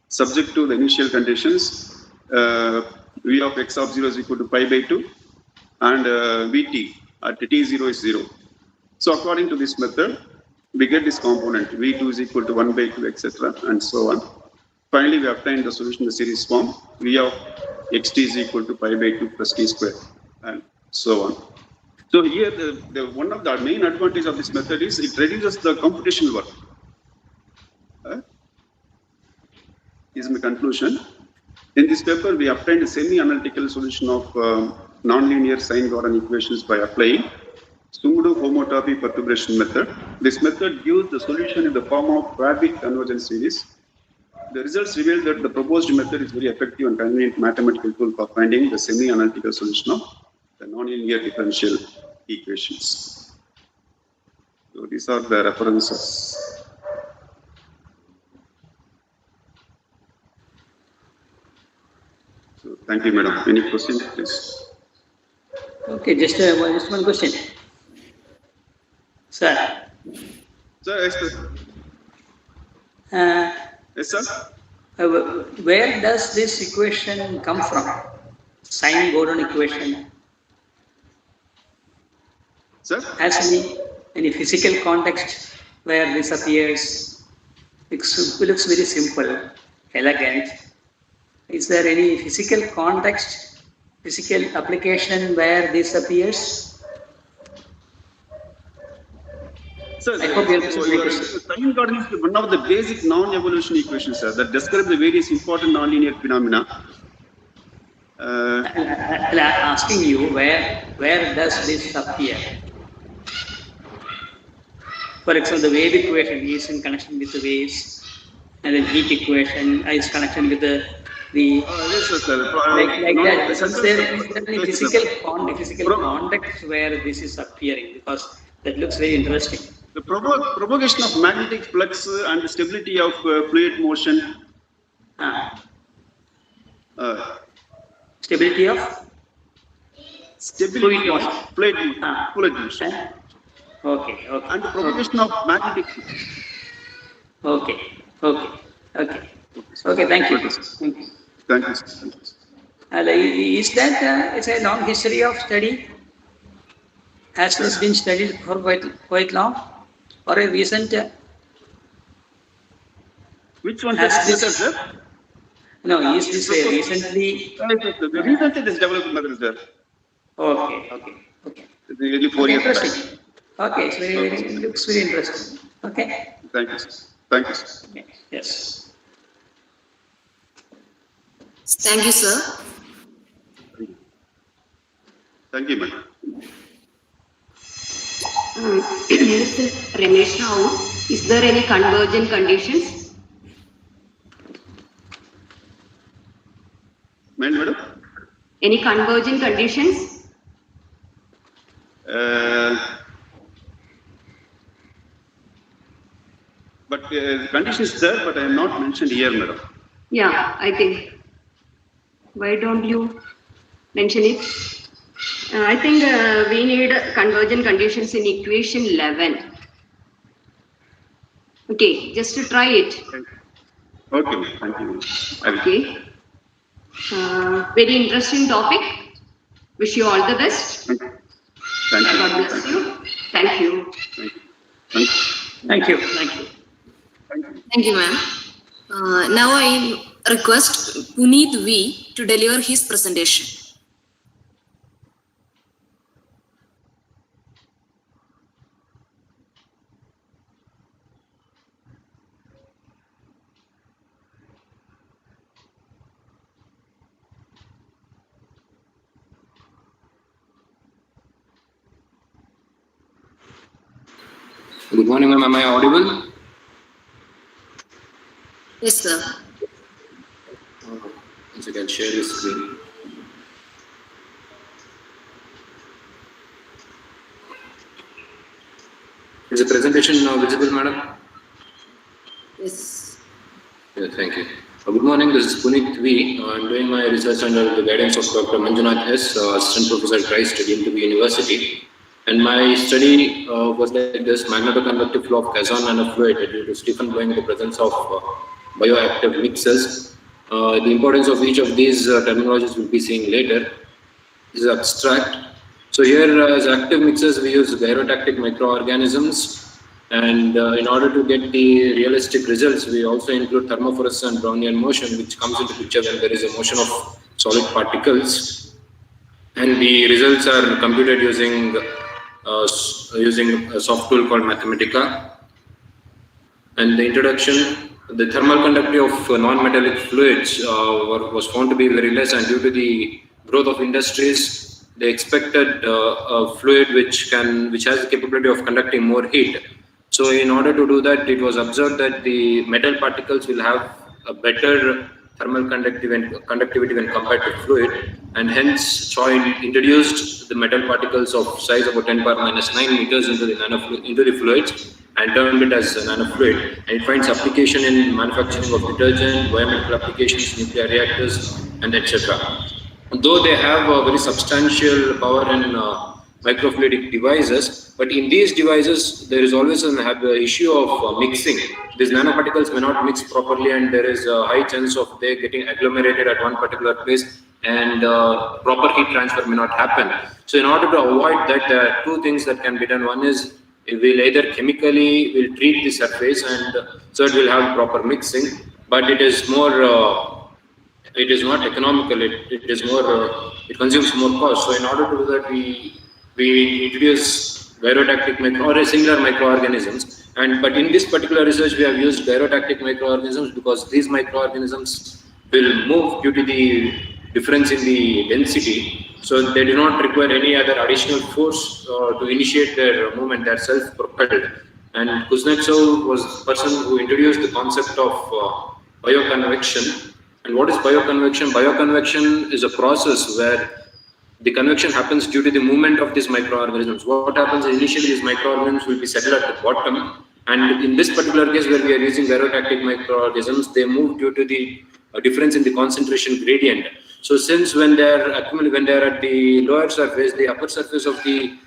subject to the initial conditions, v of x of 0 is equal to pi by 2 and vt at t0 is 0. So according to this method, we get this component v2 is equal to 1 by 2, etc. and so on. Finally, we obtain the solution in the series form, v of xt is equal to pi by 2 plus t square and so on. So here, one of the main advantage of this method is it reduces the computational work. Is my conclusion. In this paper, we obtained a semi-analytical solution of nonlinear Sine-Gordon equations by applying pseudo-homotopy perturbation method. This method gives the solution in the form of Rabbit convergence series. The results reveal that the proposed method is very effective and convenient mathematical tool for finding the semi-analytical solution of the nonlinear differential equations. So these are the references. So thank you, madam. Any questions, please? Okay, just one question. Sir. Sir, yes, sir. Yes, sir. Where does this equation come from? Sine-Gordon equation. Sir? Has any physical context where this appears? It looks very simple, elegant. Is there any physical context, physical application where this appears? Sir, Sine-Gordon is one of the basic non-evolution equations, sir, that describe the various important nonlinear phenomena. I'm asking you, where does this appear? For example, the wave equation is in connection with the waves, and the heat equation is connection with the yes, sir. like that. Is there any physical context where this is appearing? Because that looks very interesting. The propagation of magnetic flux and the stability of fluid motion. Stability of? Fluid motion. Fluid motion. Okay. And the propagation of magnetic flux. Okay. Thank you. Thank you. Is that it's a long history of study? Has this been studied for quite long, or a recent? Which one has this, sir? No, is this a recently? Recently, this development method is there. Okay. Nearly 4 years back. Okay, it looks very interesting. Okay. Thank you, sir. Yes. Thank you, sir. Thank you, madam. Mr. Ramesh Rao, is there any convergent conditions? Madam? Any convergent conditions? But condition is there, but I am not mentioned here, madam. Yeah, I think. Why don't you mention it? I think we need convergent conditions in equation 11. Okay, just to try it. Okay, thank you. Okay. Very interesting topic. Wish you all the best. Thank you. God bless you. Thank you. Thank you. Thank you. Thank you, ma'am. Now I request Puneet V to deliver his presentation. Good morning, ma'am. Am I audible? Yes, sir. Once you can share the screen. Is the presentation visible, madam? Yes. Yeah, thank you. Good morning, this is Puneet V. I'm doing my research under the guidance of Dr. Manjunath S., Assistant Professor at Christ DMTB University. And my study was like this: magnetoconductive flow of Kazan nanofluid due to Stephen Boeing in the presence of bioactive mixes. The importance of each of these terminologies we'll be seeing later. This is abstract. So here as active mixes we use gyrotactic microorganisms, and in order to get the realistic results we also include thermophorus and Brownian motion, which comes into picture when there is a motion of solid particles, and the results are computed using a soft tool called Mathematica. And the introduction, the thermal conductivity of non-metallic fluids was found to be very less, and due to the growth of industries, they expected a fluid which has the capability of conducting more heat. So in order to do that, it was observed that the metal particles will have a better thermal conductivity when compared to fluid, and hence Choi introduced the metal particles of size about 10⁻⁹ meters into the fluids and termed it as a nanofluid, and it finds application in manufacturing of detergent, biomedical applications, nuclear reactors, and etc. Though they have a very substantial power in microfluidic devices, but in these devices there is always an issue of mixing. These nanoparticles may not mix properly, and there is a high chance of they getting agglomerated at one particular place, and proper heat transfer may not happen. So in order to avoid that, there are two things that can be done. One is we'll either chemically will treat the surface, and so it will have proper mixing, but it is more it is not economical. It is more it consumes more cost. So in order to do that, we introduce gyrotactic or similar microorganisms. But in this particular research, we have used gyrotactic microorganisms because these microorganisms will move due to the difference in the density. So they do not require any other additional force to initiate their movement. They are self-propelled. And Kuznetsov was the person who introduced the concept of bioconvection. And what is bioconvection? Bioconvection is a process where the convection happens due to the movement of these microorganisms. What happens is initially these microorganisms will be settled at the bottom, and in this particular case where we are using gyrotactic microorganisms, they move due to the difference in the concentration gradient. So since when they are at the lower surface, the upper surface of the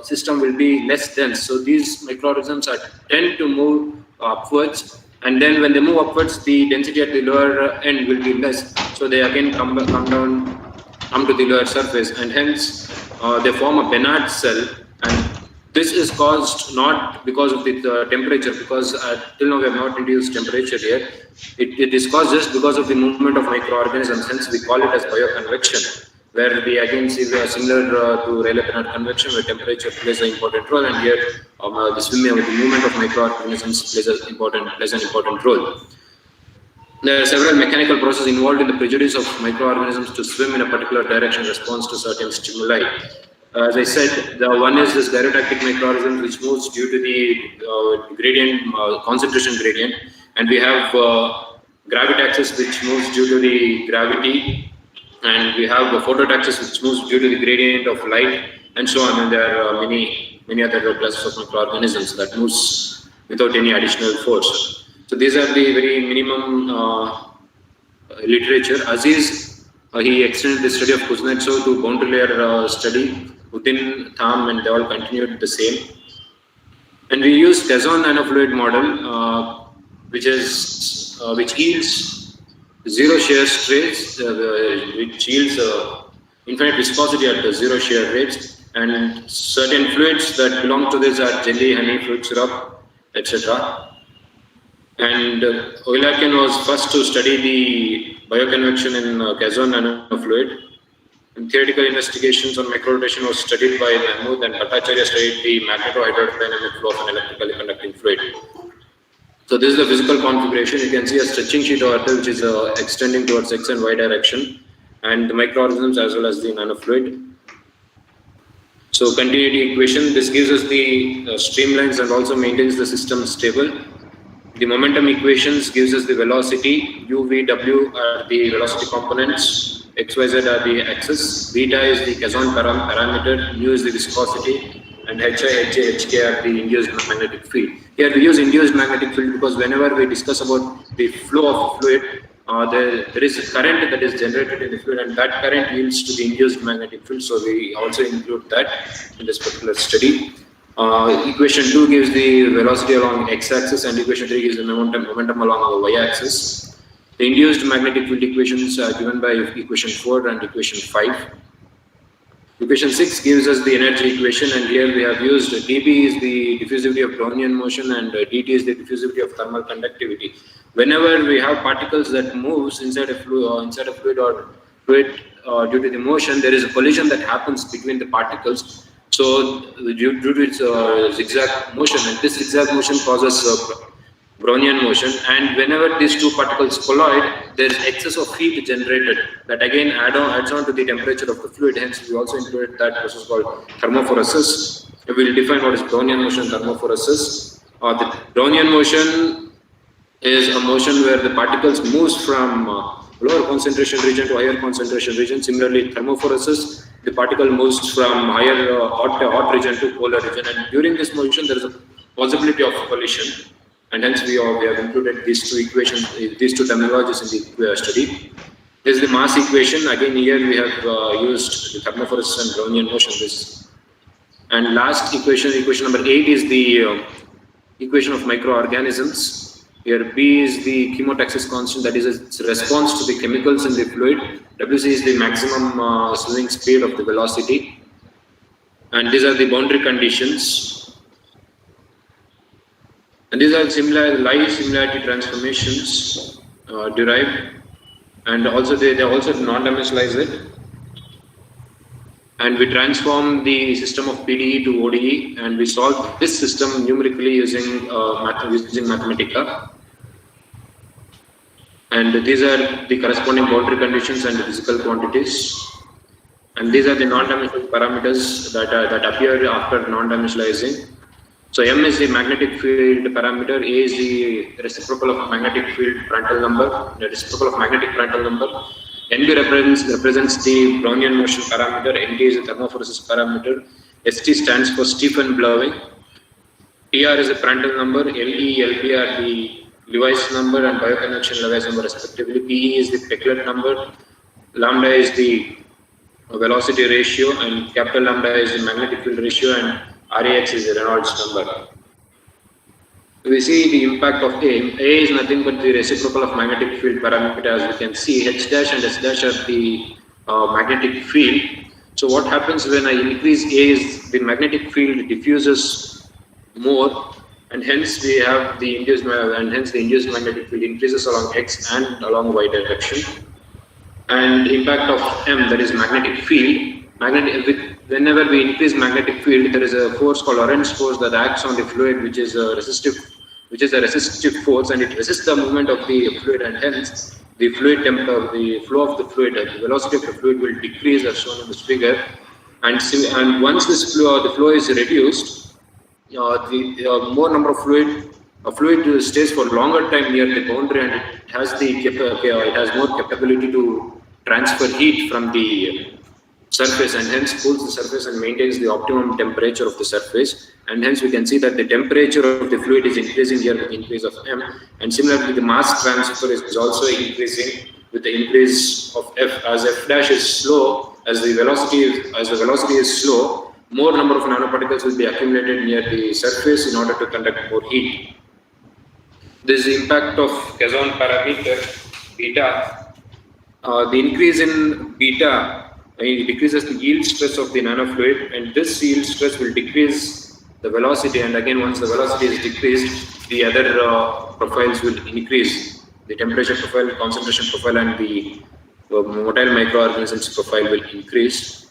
system will be less dense. So these microorganisms tend to move upwards, and then when they move upwards, the density at the lower end will be less. So they again come to the lower surface, and hence they form a Bénard cell. And this is caused not because of the temperature, because till now we have not introduced temperature here. It is caused just because of the movement of microorganisms. Hence we call it as bioconvection, where we again see similar to Rayleigh-Bénard convection, where temperature plays an important role, and here the movement of microorganisms plays an important role. There are several mechanical processes involved in the prejudice of microorganisms to swim in a particular direction in response to certain stimuli. As I said, the one is this gyrotactic microorganism which moves due to the gradient, concentration gradient, and we have gravitaxis which moves due to the gravity, and we have the phototaxis which moves due to the gradient of light, and so on. And there are many other classes of microorganisms that moves without any additional force. So these are the very minimum literature. Aziz, he extended the study of Kuznetsov to boundary layer study within Tham, and they all continued the same. And we used Kazan nanofluid model, which yields zero shear straits, which yields infinite viscosity at zero shear rates, and certain fluids that belong to this are jelly, honey, fruit syrup, etc. And Oilakin was first to study the bioconvection in Kazan nanofluid. And theoretical investigations on microrotation was studied by Mahmood, and Bhattacharya studied the magnetohydrodynamic flow of an electrically conducting fluid. So this is the physical configuration. You can see a stretching sheet over there which is extending towards X and Y direction, and the microorganisms as well as the nanofluid. So continuity equation, this gives us the streamlines and also maintains the system stable. The momentum equations gives us the velocity, u, v, w are the velocity components, x, y, z are the axis, beta is the Kazan parameter, mu is the viscosity, and hi, hj, hk are the induced magnetic field. Here we use induced magnetic field because whenever we discuss about the flow of fluid, there is a current that is generated in the fluid, and that current yields to the induced magnetic field. So we also include that in this particular study. Equation 2 gives the velocity along x-axis, and equation 3 gives the momentum along the y-axis. The induced magnetic field equations are given by equation 4 and equation 5. Equation 6 gives us the energy equation, and here we have used dB is the diffusivity of Brownian motion, and dt is the diffusivity of thermal conductivity. Whenever we have particles that moves inside a fluid or fluid due to the motion, there is a collision that happens between the particles. So due to its zigzag motion, and this zigzag motion causes Brownian motion, and whenever these two particles collide, there is excess of heat generated that again adds on to the temperature of the fluid. Hence, we also included that process called thermophoresis. We will define what is Brownian motion and thermophoresis. The Brownian motion is a motion where the particles moves from lower concentration region to higher concentration region. Similarly, thermophoresis, the particle moves from higher hot region to colder region, and during this motion there is a possibility of collision, and hence we have included these two equations, these two terminologies in the study. This is the mass equation. Again, here we have used the thermophoresis and Brownian motion. And last equation, equation number 8, is the equation of microorganisms. Here B is the chemotaxis constant, that is its response to the chemicals in the fluid. Wc is the maximum swing speed of the velocity. And these are the boundary conditions. And these are live similarity transformations derived. And also they also non-dimensionalize it. And we transform the system of PDE to ODE, and we solve this system numerically using Mathematica. And these are the corresponding boundary conditions and the physical quantities. And these are the non-dimensional parameters that appear after non-dimensionalizing. So M is the magnetic field parameter, A is the reciprocal of magnetic field Prandtl number, the reciprocal of magnetic Prandtl number. NB represents the Brownian motion parameter, ND is the thermophoresis parameter, ST stands for Stephen blowing, TR is a Prandtl number, LE, LP are the Lewis number and bioconvection Lewis number respectively, PE is the Peclet number, lambda is the velocity ratio, and capital lambda is the magnetic field ratio, and RAX is the Reynolds number. We see the impact of A. A is nothing but the reciprocal of magnetic field parameter, as you can see. H dash and S dash are the magnetic field. So what happens when I increase A is the magnetic field diffuses more, and hence we have the induced magnetic field increases along X and along Y direction. And impact of M, that is magnetic field. Whenever we increase magnetic field, there is a force called Lorentz force that acts on the fluid, which is a resistive which is a resistive force, and it resists the movement of the fluid, and hence the the flow of the fluid, the velocity of the fluid will decrease as shown in this figure. And once this the flow is reduced, the more number of fluid stays for longer time near the boundary, and it has more capability to transfer heat from the surface, and hence cools the surface and maintains the optimum temperature of the surface. And hence we can see that the temperature of the fluid is increasing here with the increase of m, and similarly the mass transfer is also increasing with the increase of f. As f dash is slow, as the velocity is slow, more number of nanoparticles will be accumulated near the surface in order to conduct more heat. This is the impact of Kazan parameter beta. The increase in beta it decreases the yield stress of the nanofluid, and this yield stress will decrease the velocity, and again once the velocity is decreased, the other profiles will increase. The temperature profile, concentration profile, and the motile microorganisms profile will increase.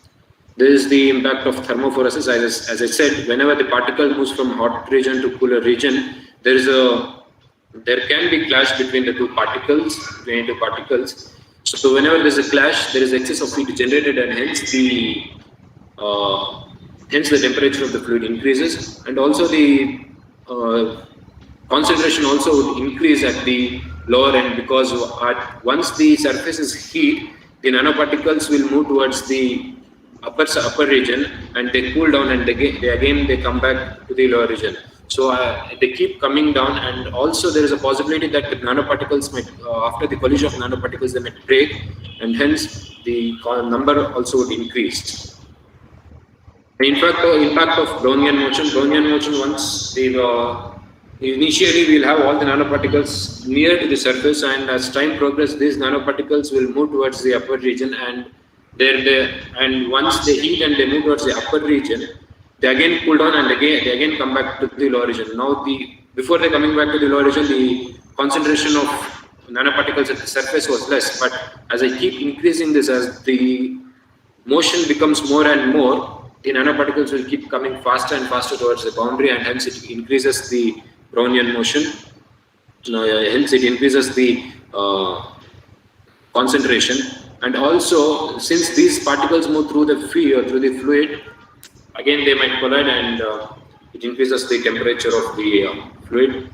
This is the impact of thermophoresis. As I said, whenever the particle moves from hot region to cooler region, there can be clash between the two particles. So whenever there is a clash, there is excess of heat generated, and hence the temperature of the fluid increases, and also the concentration also would increase at the lower end, because once the surface is heat, the nanoparticles will move towards the upper region, and they cool down, and they come back to the lower region. So they keep coming down, and also there is a possibility that the nanoparticles might, after the collision of nanoparticles, they might break, and hence the number also would increase. The impact of Brownian motion, once initially we'll have all the nanoparticles near to the surface, and as time progresses, these nanoparticles will move towards the upper region, and once they heat and they move towards the upper region, they again cool down, and they again come back to the lower region. Now, before they coming back to the lower region, the concentration of nanoparticles at the surface was less. But as I keep increasing this, as the motion becomes more and more, the nanoparticles will keep coming faster and faster towards the boundary, and hence it increases the Brownian motion. Hence it increases the concentration, and also since these particles move through the fluid, again they might collide, and it increases the temperature of the fluid.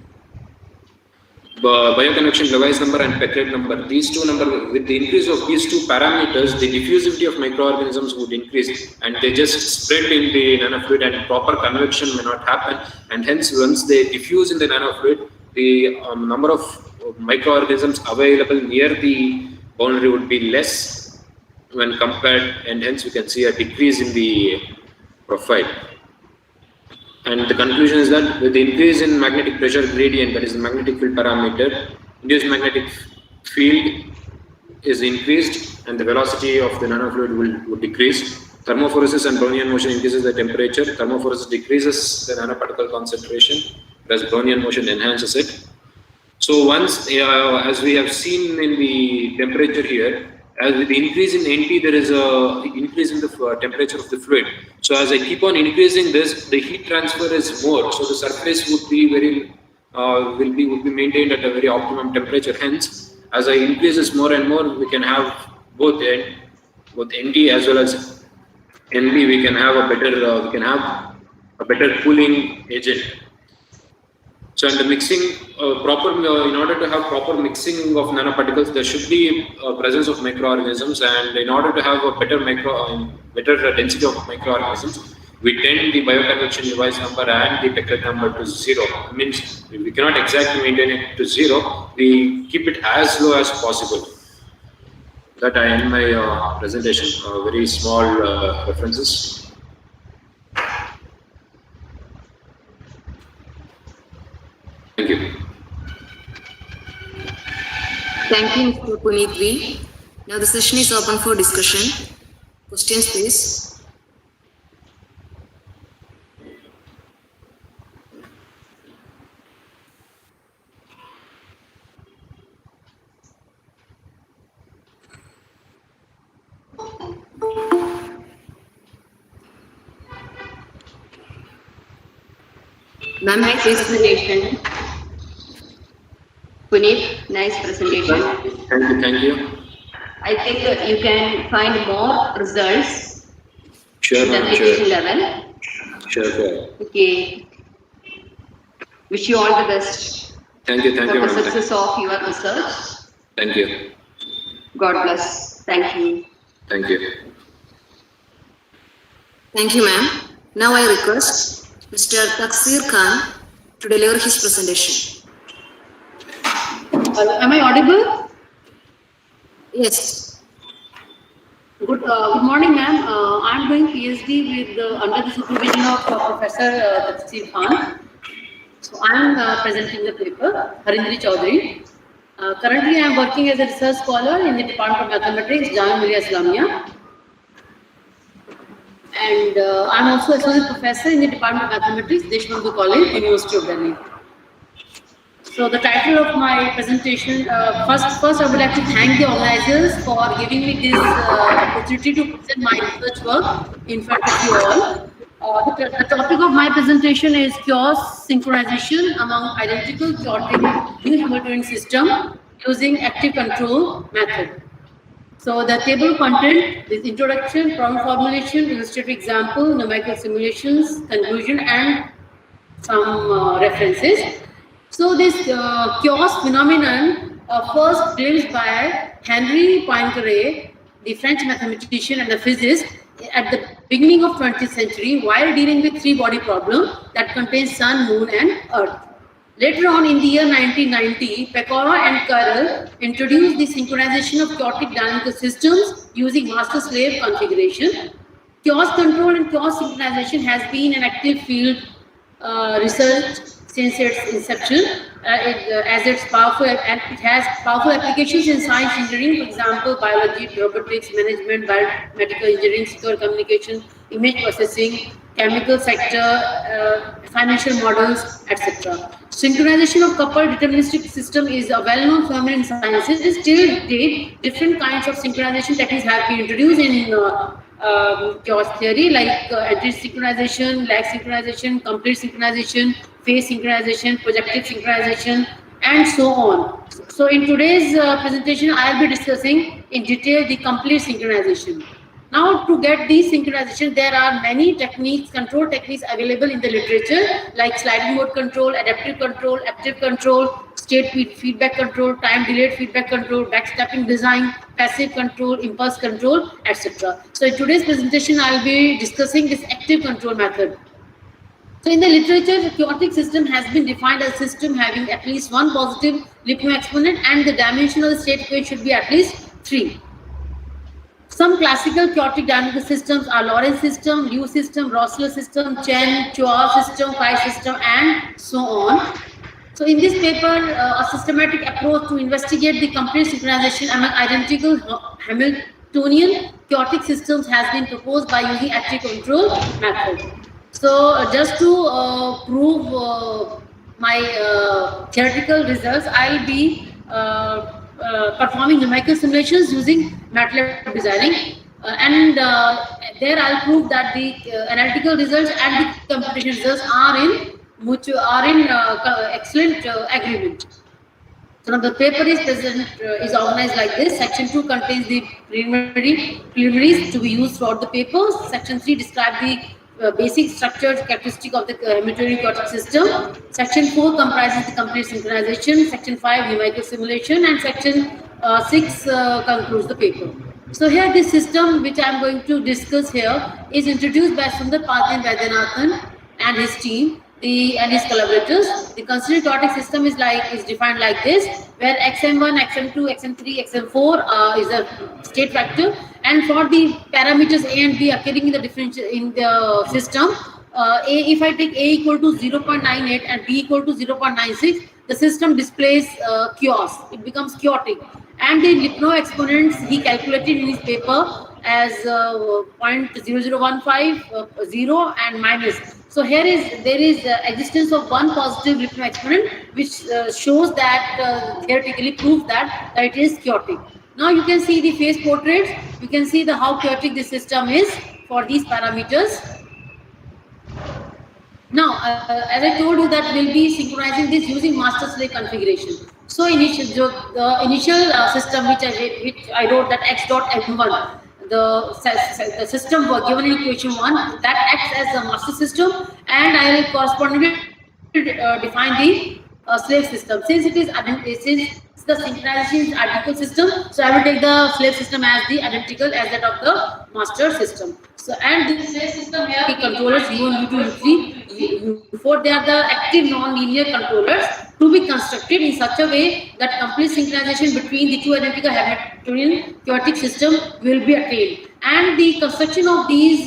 Bioconvection device number and Peclet number, these two numbers, with the increase of these two parameters, the diffusivity of microorganisms would increase, and they just spread in the nanofluid, and proper convection may not happen, and hence once they diffuse in the nanofluid, the number of microorganisms available near the boundary would be less when compared, and hence we can see a decrease in the profile. And the conclusion is that with the increase in magnetic pressure gradient, that is the magnetic field parameter, induced magnetic field is increased, and the velocity of the nanofluid will decrease. Thermophoresis and Brownian motion increases the temperature. Thermophoresis decreases the nanoparticle concentration, whereas Brownian motion enhances it. So once, as we have seen in the temperature here, as with the increase in NT, there is a increase in the temperature of the fluid. So as I keep on increasing this, the heat transfer is more. So the surface would be will be maintained at a very optimum temperature. Hence, as I increase this more and more, we can have both NT as well as NB. We can have a better cooling agent. So in the mixing, in order to have proper mixing of nanoparticles, there should be a presence of microorganisms, and in order to have a better density of microorganisms, we tend the bioconvection device number and the Peclet number to 0. It means we cannot exactly maintain it to 0. We keep it as low as possible. That I end my presentation. Very small references. Thank you. Thank you, Mr. Puneet V. Now the session is open for discussion. Questions, please. Ma'am, Nice presentation. Puneet, nice presentation. Thank you. I think you can find more results Sure, in the ma'am, application sure. level. Sure. Okay. Wish you all the best Thank you, for the ma'am. success of your research. Thank you. God bless. Thank you. Thank you. Thank you, ma'am. Now I request Mr. Taksir Khan to deliver his presentation. Am I audible? Yes. Good morning, ma'am. I'm doing PhD with under the supervision of Professor Taksir Khan. So I'm presenting the paper, Harindri Chaudhary. Currently, I'm working as a research scholar in the Department of Mathematics, Jamia Millia Islamia. And I'm also associate professor in the Department of Mathematics, Deshbandhu College, University of Delhi. So the title of my presentation, first I would like to thank the organizers for giving me this opportunity to present my research work in front of you all. The topic of my presentation is chaos synchronization among identical chaotic new Hamiltonian system using active control method. So the table of content is introduction, problem formulation, illustrative example, numerical simulations, conclusion, and some references. So this chaos phenomenon first glimpsed by Henri Poincaré, the French mathematician and the physicist, at the beginning of 20th century while dealing with three-body problem that contains Sun, Moon and Earth. Later on in the year 1990, Pecora and Carroll introduced the synchronization of chaotic dynamical systems using master-slave configuration. Chaos control and chaos synchronization has been an active field research since its inception. As it's powerful and it has powerful applications in science engineering, for example, biology, robotics, management, biomedical engineering, secure communication, image processing, chemical sector, financial models, etc. Synchronization of coupled deterministic system is a well-known phenomenon in sciences. Till date, different kinds of synchronization techniques have been introduced in chaos theory, like anti-synchronization, lag synchronization, complete synchronization, phase synchronization, projective synchronization, and so on. So in today's presentation, I'll be discussing in detail the complete synchronization. Now, to get these synchronization, there are many techniques, control techniques available in the literature, like sliding mode control, adaptive control, active control, state feedback control, time delayed feedback control, backstepping design, passive control, impulse control, etc. So in today's presentation, I'll be discussing this active control method. So in the literature, chaotic system has been defined as a system having at least one positive Lipno exponent and the dimension of the state equation should be at least 3. Some classical chaotic dynamical systems are Lorentz system, Liu system, Rossler system, Chen, Chua system, Kai system, and so on. So in this paper, a systematic approach to investigate the complete synchronization among identical Hamiltonian chaotic systems has been proposed by using active control method. So just to prove my theoretical results, I'll be performing numerical simulations using MATLAB designing, and there I'll prove that the analytical results and the computation results are in excellent agreement. So now the paper is organized like this. Section 2 contains the preliminaries to be used throughout the paper. Section 3 describes the basic structure characteristic of the Hamiltonian chaotic system. Section 4 comprises the complete synchronization. Section 5 numerical simulation, and Section 6 concludes the paper. So here this system which I am going to discuss here is introduced by Sundar Pathan Vaidyanathan and his team. And his collaborators. The considered chaotic system is defined like this, where xm1, xm2, xm3, xm4 is a state vector, and for the parameters a and b occurring in the differential in the system, if I take a equal to 0.98 and b equal to 0.96, the system displays chaos. It becomes chaotic, and the Lipno exponents he calculated in his paper as 0.0015, 0 and minus. So there is existence of one positive Lipno exponent, which shows that theoretically proves that it is chaotic. Now you can see the phase portraits. You can see how chaotic the system is for these parameters. Now, as I told you that we'll be synchronizing this using master-slave configuration. So the initial system which I wrote, that x dot m1, the system was given in equation 1, that acts as a master system, and I will correspondingly define the slave system. Since the synchronization is identical system, so I will take the slave system as the identical as that of the master system. So and the slave system here, the controllers U1, U2, U3, U4, they are the active non-linear controllers to be constructed in such a way that complete synchronization between the two identical Hamiltonian chaotic system will be attained. And the construction of these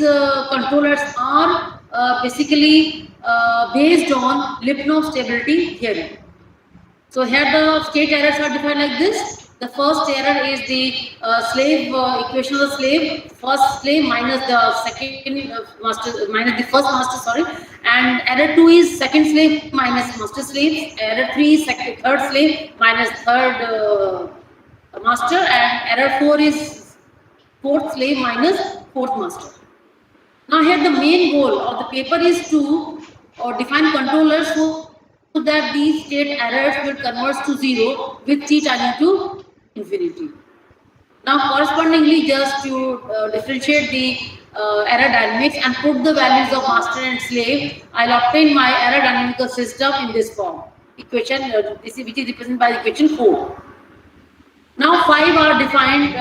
controllers are basically based on Lipnov stability theory. So here the state errors are defined like this. The first error is the slave equation of the slave, first slave minus the second master minus the first master, sorry, and error 2 is second slave minus master slave, error 3 is third slave minus third master, and error 4 is fourth slave minus fourth master. Now here the main goal of the paper is to define controllers so that these state errors will converge to 0 with t tending to infinity. Now correspondingly, just to differentiate the error dynamics and put the values of master and slave, I'll obtain my error dynamical system in this form. Equation which is represented by equation 4. Now 5 are defined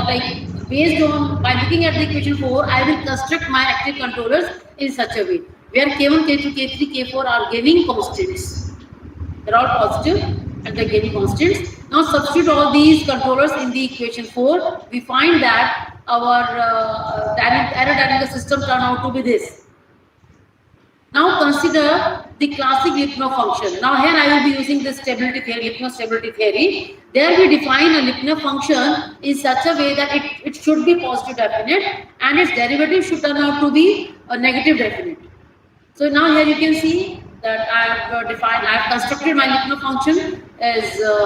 like based on, by looking at the equation 4, I will construct my active controllers in such a way where K1, K2, K3, K4 are gaining constants. They're all positive and they're gaining constants. Now substitute all these controllers in the equation 4. We find that our error dynamical system turn out to be this. Now consider the classic Lipnov function. Now here I will be using the stability theory, Lipnov stability theory. There we define a Lipnov function in such a way that it should be positive definite and its derivative should turn out to be a negative definite. So now here you can see that I have constructed my Lipnov function as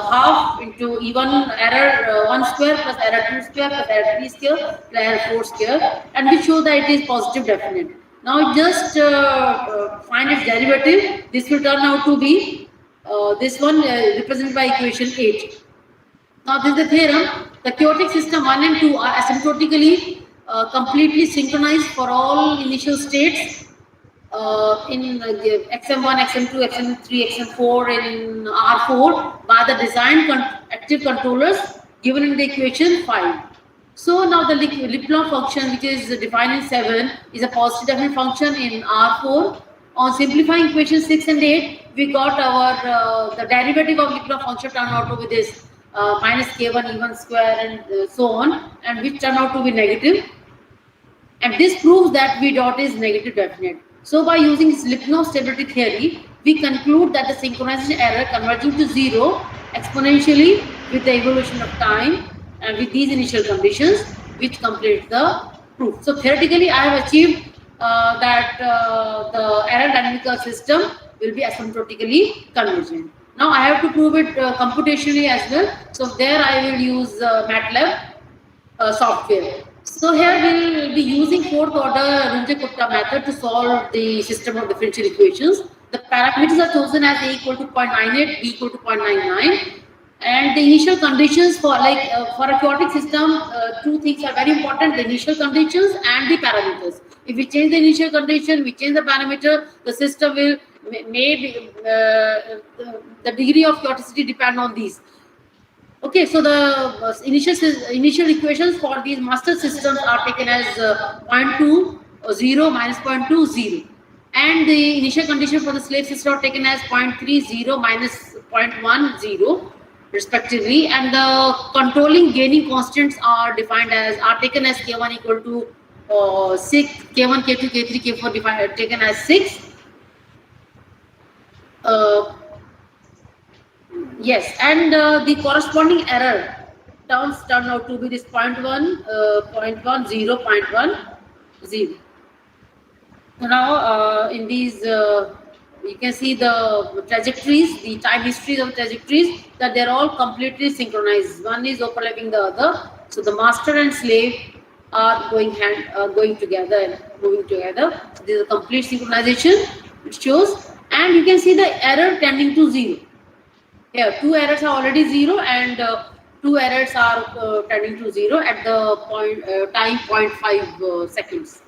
half into E1 error 1 square plus error 2 square plus error 3 square plus error 4 square, and we show that it is positive definite. Now just find its derivative. This will turn out to be this one represented by equation 8. Now this is the theorem. The chaotic system 1 and 2 are asymptotically completely synchronized for all initial states in XM1, XM2, XM3, XM4 in R4 by the designed active controllers given in the equation 5. So now the Lipnov function, which is defined in 7, is a positive definite function in R4. On simplifying equation 6 and 8, we got our the derivative of Lipnov function turned out to be this minus K1 E1 square and so on, and which turned out to be negative. And this proves that V dot is negative definite. So by using Lipnov stability theory, we conclude that the synchronization error converging to 0 exponentially with the evolution of time and with these initial conditions, which completes the proof. So theoretically, I have achieved that the error dynamical system will be asymptotically convergent. Now I have to prove it computationally as well. So there I will use MATLAB software. So here we will be using fourth order Runge-Kutta method to solve the system of differential equations. The parameters are chosen as A equal to 0.98, B equal to 0.99. And the initial conditions for for a chaotic system, two things are very important: the initial conditions and the parameters. If we change the initial condition, we change the parameter, the system will the degree of chaoticity depend on these. Okay, so the initial equations for these master systems are taken as 0.2, 0, minus 0.2, 0. And the initial condition for the slave system are taken as 0.30 minus 0.1, 0. Respectively, and the controlling gaining constants are defined as taken as K1 equal to 6, K1, K2, K3, K4 taken as 6. Yes, and the corresponding error terms turn out to be this 0.1, 0.1, 0, 0.1, 0. So now in these you can see the trajectories, the time histories of trajectories, that they're all completely synchronized. One is overlapping the other. So the master and slave are going together and moving together. So this is a complete synchronization, which shows, and you can see the error tending to 0. Yeah, 2 errors are already 0 and 2 errors are turning to 0 at the time 0.5 seconds.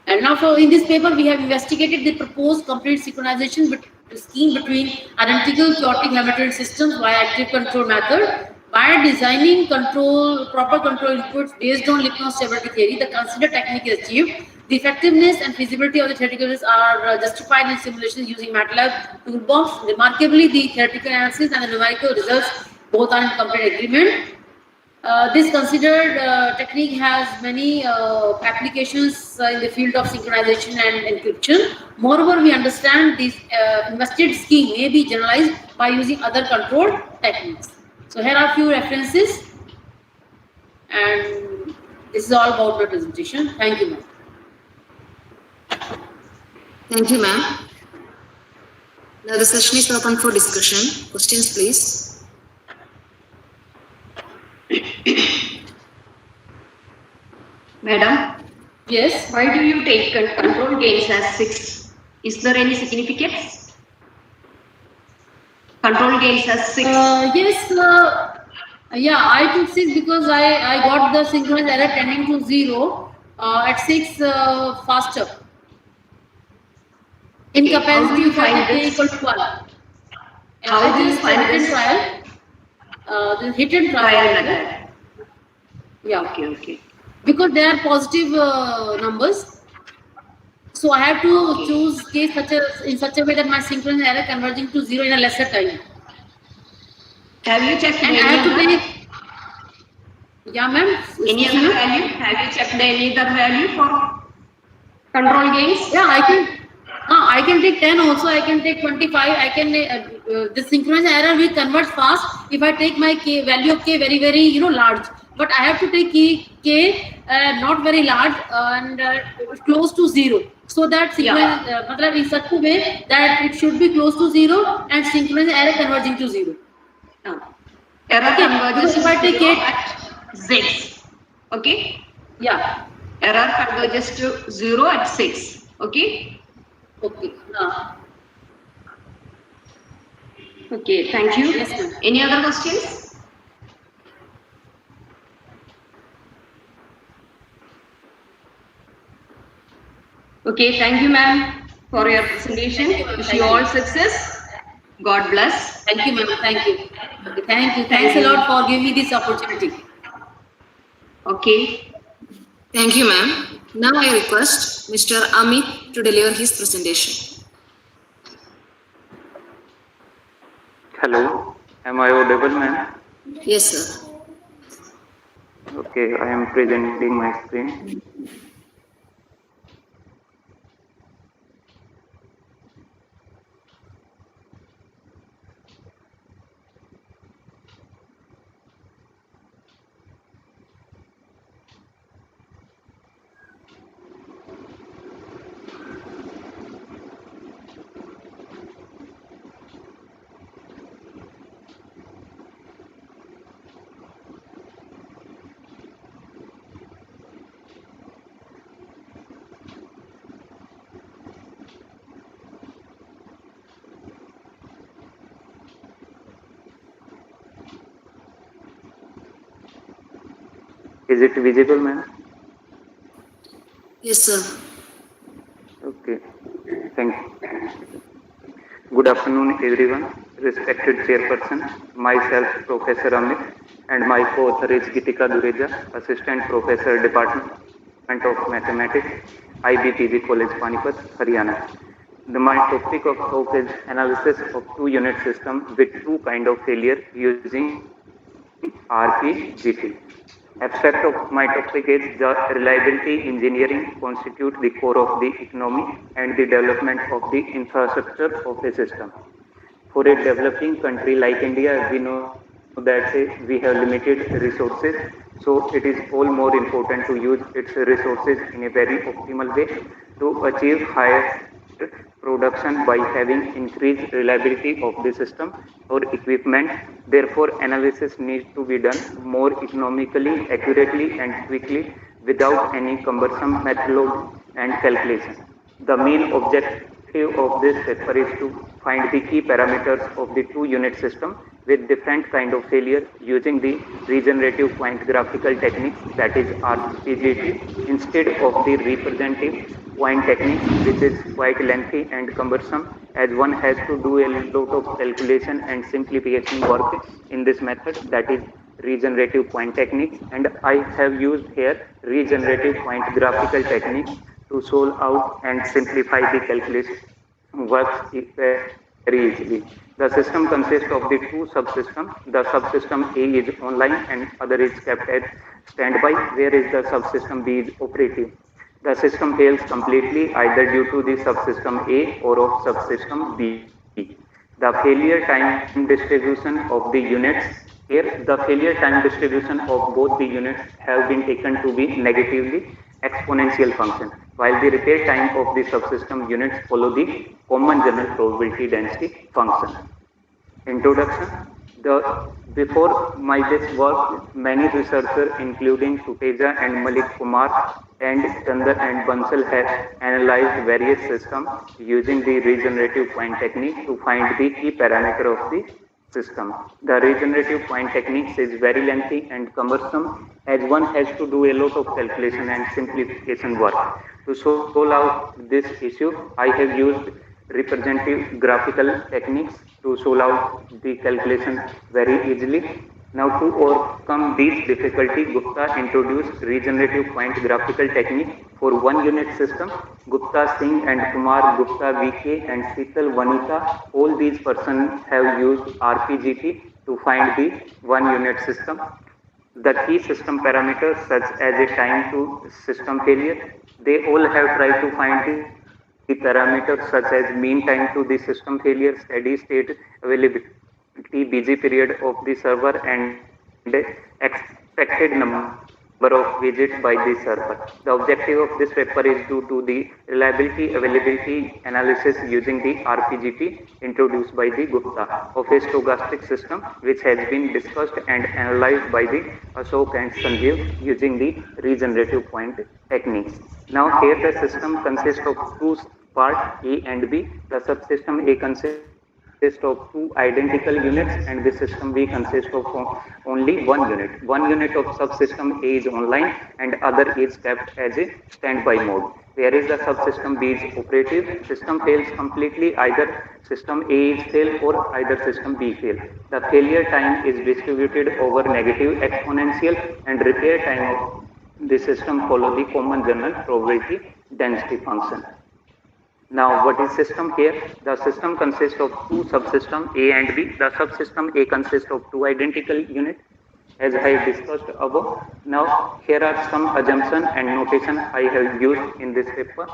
And now, so in this paper, we have investigated the proposed complete synchronization scheme between identical chaotic Hamiltonian systems via active control method. By designing proper control inputs based on Lipton stability theory, the considered technique is achieved. The effectiveness and feasibility of the theoretical are justified in simulations using MATLAB toolbox. Remarkably, the theoretical analysis and the numerical results both are in complete agreement. This considered technique has many applications in the field of synchronization and encryption. Moreover, we understand this investigated scheme may be generalized by using other control techniques. So here are a few references, and this is all about my presentation. Thank you, ma'am. Thank you, ma'am. Now the session is open for discussion. Questions, please. Madam? Yes? Why do you take control gains as 6? Is there any significance? Control gains as 6? Yes, yeah, I took 6 because I got the synchronous error tending to 0 at 6 faster. In comparison to if I take equal to 1. How do you find this? The hit and trial method. Yeah. Okay. Because they are positive numbers. So I have to choose case in such a way that my synchronous error converging to 0 in a lesser time. Have you checked and I have to take. Yeah, ma'am. Any other value? Have you checked any other value for control gains? Yeah, I can take 10 also. I can take 25. I can the synchronous error will convert fast if I take my value of k very large. But I have to take k not very large and close to 0. So that synchronous in such a way that it should be close to 0 and synchronous error converging to 0. Error converges if I take it at 6. Okay? Yeah. Error converges to 0 at 6. Okay? Okay. Okay, thank you. Yes, any other questions? Okay, thank you, ma'am, for your presentation. Wish you all success. God bless. Thank you, ma'am. Thank you. Okay, thank you. Thanks a lot for giving me this opportunity. Okay. Thank you, ma'am. Now I request Mr. Amit to deliver his presentation. Hello, am I audible, ma'am? Yes, sir. Okay, I am presenting my screen. Is it visible, ma'am? Yes, sir. Okay, thank you. Good afternoon, everyone. Respected chairperson, myself, Professor Amit, and my co-author is Gitika Dureja, Assistant Professor, Department of Mathematics, IBPG College, Panipat, Haryana. My topic of talk is analysis of two-unit system with two kind of failure using RPGT. Abstract of my topic is the reliability engineering constitute the core of the economy and the development of the infrastructure of a system. For a developing country like India, we know that we have limited resources, so it is all more important to use its resources in a very optimal way to achieve higher production by having increased reliability of the system or equipment. Therefore, analysis needs to be done more economically, accurately and quickly without any cumbersome method and calculation. The main objective of this paper is to find the key parameters of the two-unit system with different kind of failure using the regenerative point graphical techniques, that is RPGT, instead of the representative point techniques, which is quite lengthy and cumbersome, as one has to do a lot of calculation and simplification work in this method, that is regenerative point techniques. And I have used here regenerative point graphical techniques to solve out and simplify the calculation works very easily. The system consists of the two subsystems. The subsystem A is online and other is kept at standby, whereas the subsystem B is operative. The system fails completely either due to the subsystem A or of subsystem B. The failure time distribution of the units, here the failure time distribution of both the units have been taken to be negatively exponential function, while the repair time of the subsystem units follow the common general probability density function. Introduction. Before my this work, many researchers including Tuteja and Malik Kumar and Chandar and Bansal have analyzed various systems using the regenerative point technique to find the key parameter of the system. The regenerative point techniques is very lengthy and cumbersome, as one has to do a lot of calculation and simplification work. To solve out this issue, I have used representative graphical techniques to solve out the calculation very easily. Now, to overcome these difficulty, Gupta introduced regenerative point graphical technique for one unit system. Gupta Singh and Kumar Gupta VK and Sital Vanita, all these persons have used RPGT to find the one unit system. The key system parameters such as a time to system failure, they all have tried to find the parameters such as mean time to the system failure, steady state availability, busy period of the server, and expected number of visits by the server. The objective of this paper is to do the reliability availability analysis using the RPGT introduced by the Gupta of a stochastic system, which has been discussed and analyzed by the Ashok and Sanjeev using the regenerative point techniques. Now here the system consists of two parts, A and B. The subsystem A consists of two identical units and the system B consists of only one unit. One unit of subsystem A is online and other is kept as a standby mode. Whereas the subsystem B is operative, system fails completely, either system A is fail or either system B fail. The failure time is distributed over negative exponential and repair time of the system follow the common general probability density function. Now, what is system here? The system consists of two subsystems A and B. The subsystem A consists of two identical units, as I discussed above. Now, here are some assumptions and notation I have used in this paper.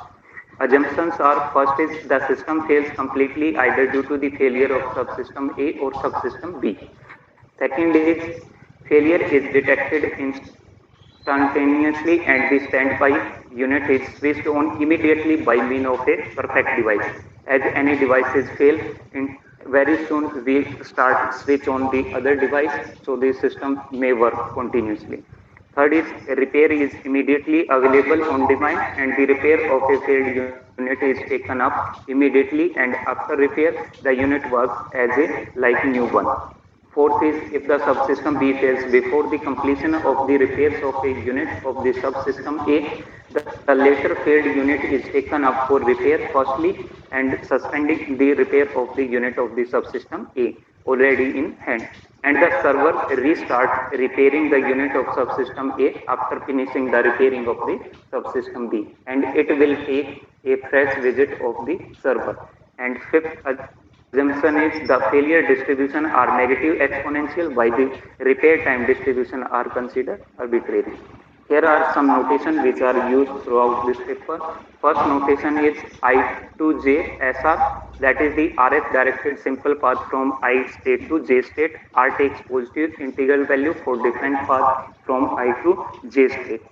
Assumptions are: first is the system fails completely either due to the failure of subsystem A or subsystem B. Second is failure is detected instantaneously and the standby unit is switched on immediately by means of a perfect device. As any devices fail, very soon we start switch on the other device, so the system may work continuously. Third is repair is immediately available on demand and the repair of a failed unit is taken up immediately, and after repair the unit works as a like new one. Fourth is if the subsystem B fails before the completion of the repairs of a unit of the subsystem A, the later failed unit is taken up for repair firstly and suspending the repair of the unit of the subsystem A already in hand. And the server restarts repairing the unit of subsystem A after finishing the repairing of the subsystem B, and it will take a fresh visit of the server. And fifth assumption is the failure distribution are negative exponential, while the repair time distribution are considered arbitrary. Here are some notation which are used throughout this paper. First notation is I to J SR, that is the RF directed simple path from I state to J state. R takes positive integral value for different path from I to J state.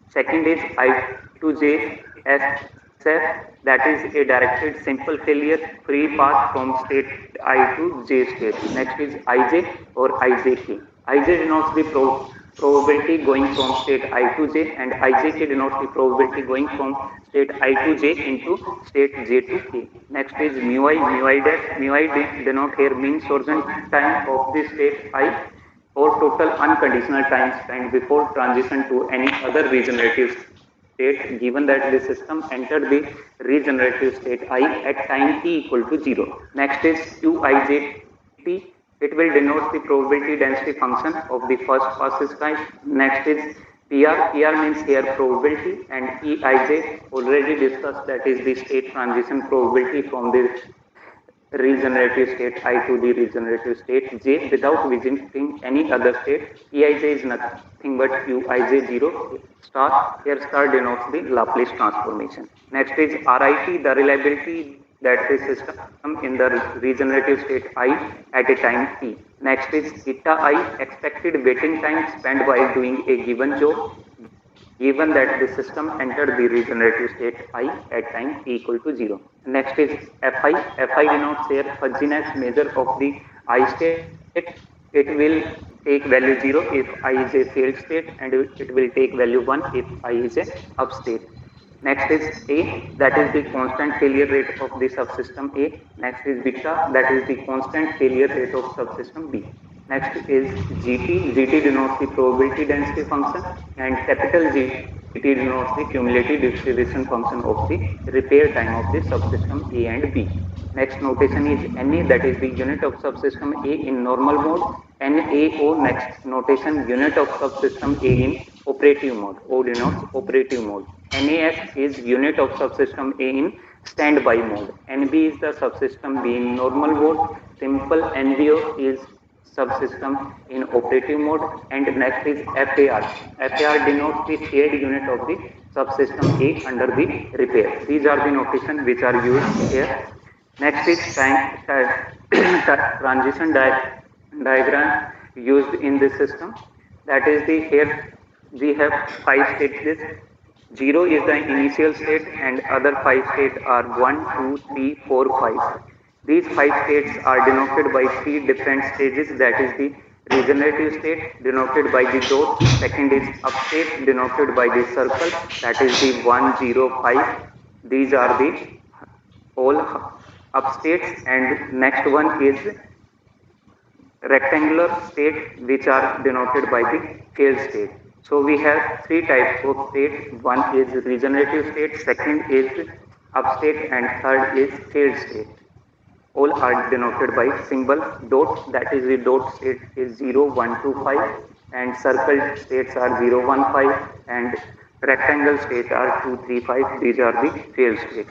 Second is I to J SF, that is a directed simple failure free path from state I to J state. Next is IJ or IJK. IJ denotes the probability going from state I to J, and Ijk denotes the probability going from state I to J into state J to K. Next is mu I dash. Mu I denote here mean sojourn time of the state I, or total unconditional time spent before transition to any other regenerative state, given that the system entered the regenerative state I at time t equal to 0. Next is Qijt. It will denote the probability density function of the first passes time. Next is PR. PR means here probability, and Eij already discussed, that is the state transition probability from the regenerative state I to the regenerative state J without visiting any other state. Eij is nothing but Qij0 star. Here star denotes the Laplace transformation. Next is RIT, the reliability that the system in the regenerative state I at a time t. Next is eta I, expected waiting time spent while doing a given job, given that the system entered the regenerative state I at time t equal to 0. Next is Fi. Fi denotes here fuzziness measure of the I state. It will take value 0 if I is a failed state, and it will take value 1 if I is a up state. Next is A, that is the constant failure rate of the subsystem A. Next is beta, that is the constant failure rate of subsystem B. Next is GT. GT denotes the probability density function, and capital GT denotes the cumulative distribution function of the repair time of the subsystem A and B. Next notation is NA, that is the unit of subsystem A in normal mode. NAO, next notation, unit of subsystem A in operative mode. O denotes operative mode. NAS is unit of subsystem A in standby mode. NB is the subsystem B in normal mode. Simple NVO is subsystem in operative mode. And next is FAR. FAR denotes the shared unit of the subsystem A under the repair. These are the notations which are used here. Next is transition diagram used in this system. That is the here we have 5 stages. 0 is the initial state, and other 5 states are 1, 2, 3, 4, 5. These 5 states are denoted by 3 different stages. That is the regenerative state denoted by the dot. Second is up state denoted by the circle. That is the 1, 0, 5. These are the all up states, and next one is rectangular state, which are denoted by the failed state. So we have 3 types of states. One is regenerative state, second is up state, and third is failed state. All are denoted by symbol dot. That is the dot state is 0, 1, 2, 5, and circle states are 0, 1, 5, and rectangle states are 2, 3, 5. These are the failed states.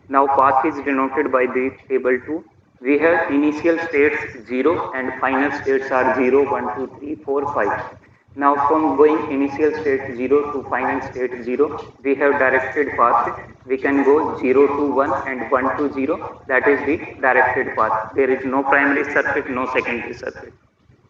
Now path is denoted by the table 2. We have initial states 0 and final states are 0, 1, 2, 3, 4, 5. Now from going initial state 0 to final state 0, we have directed path. We can go 0 to 1 and 1 to 0. That is the directed path. There is no primary circuit, no secondary circuit.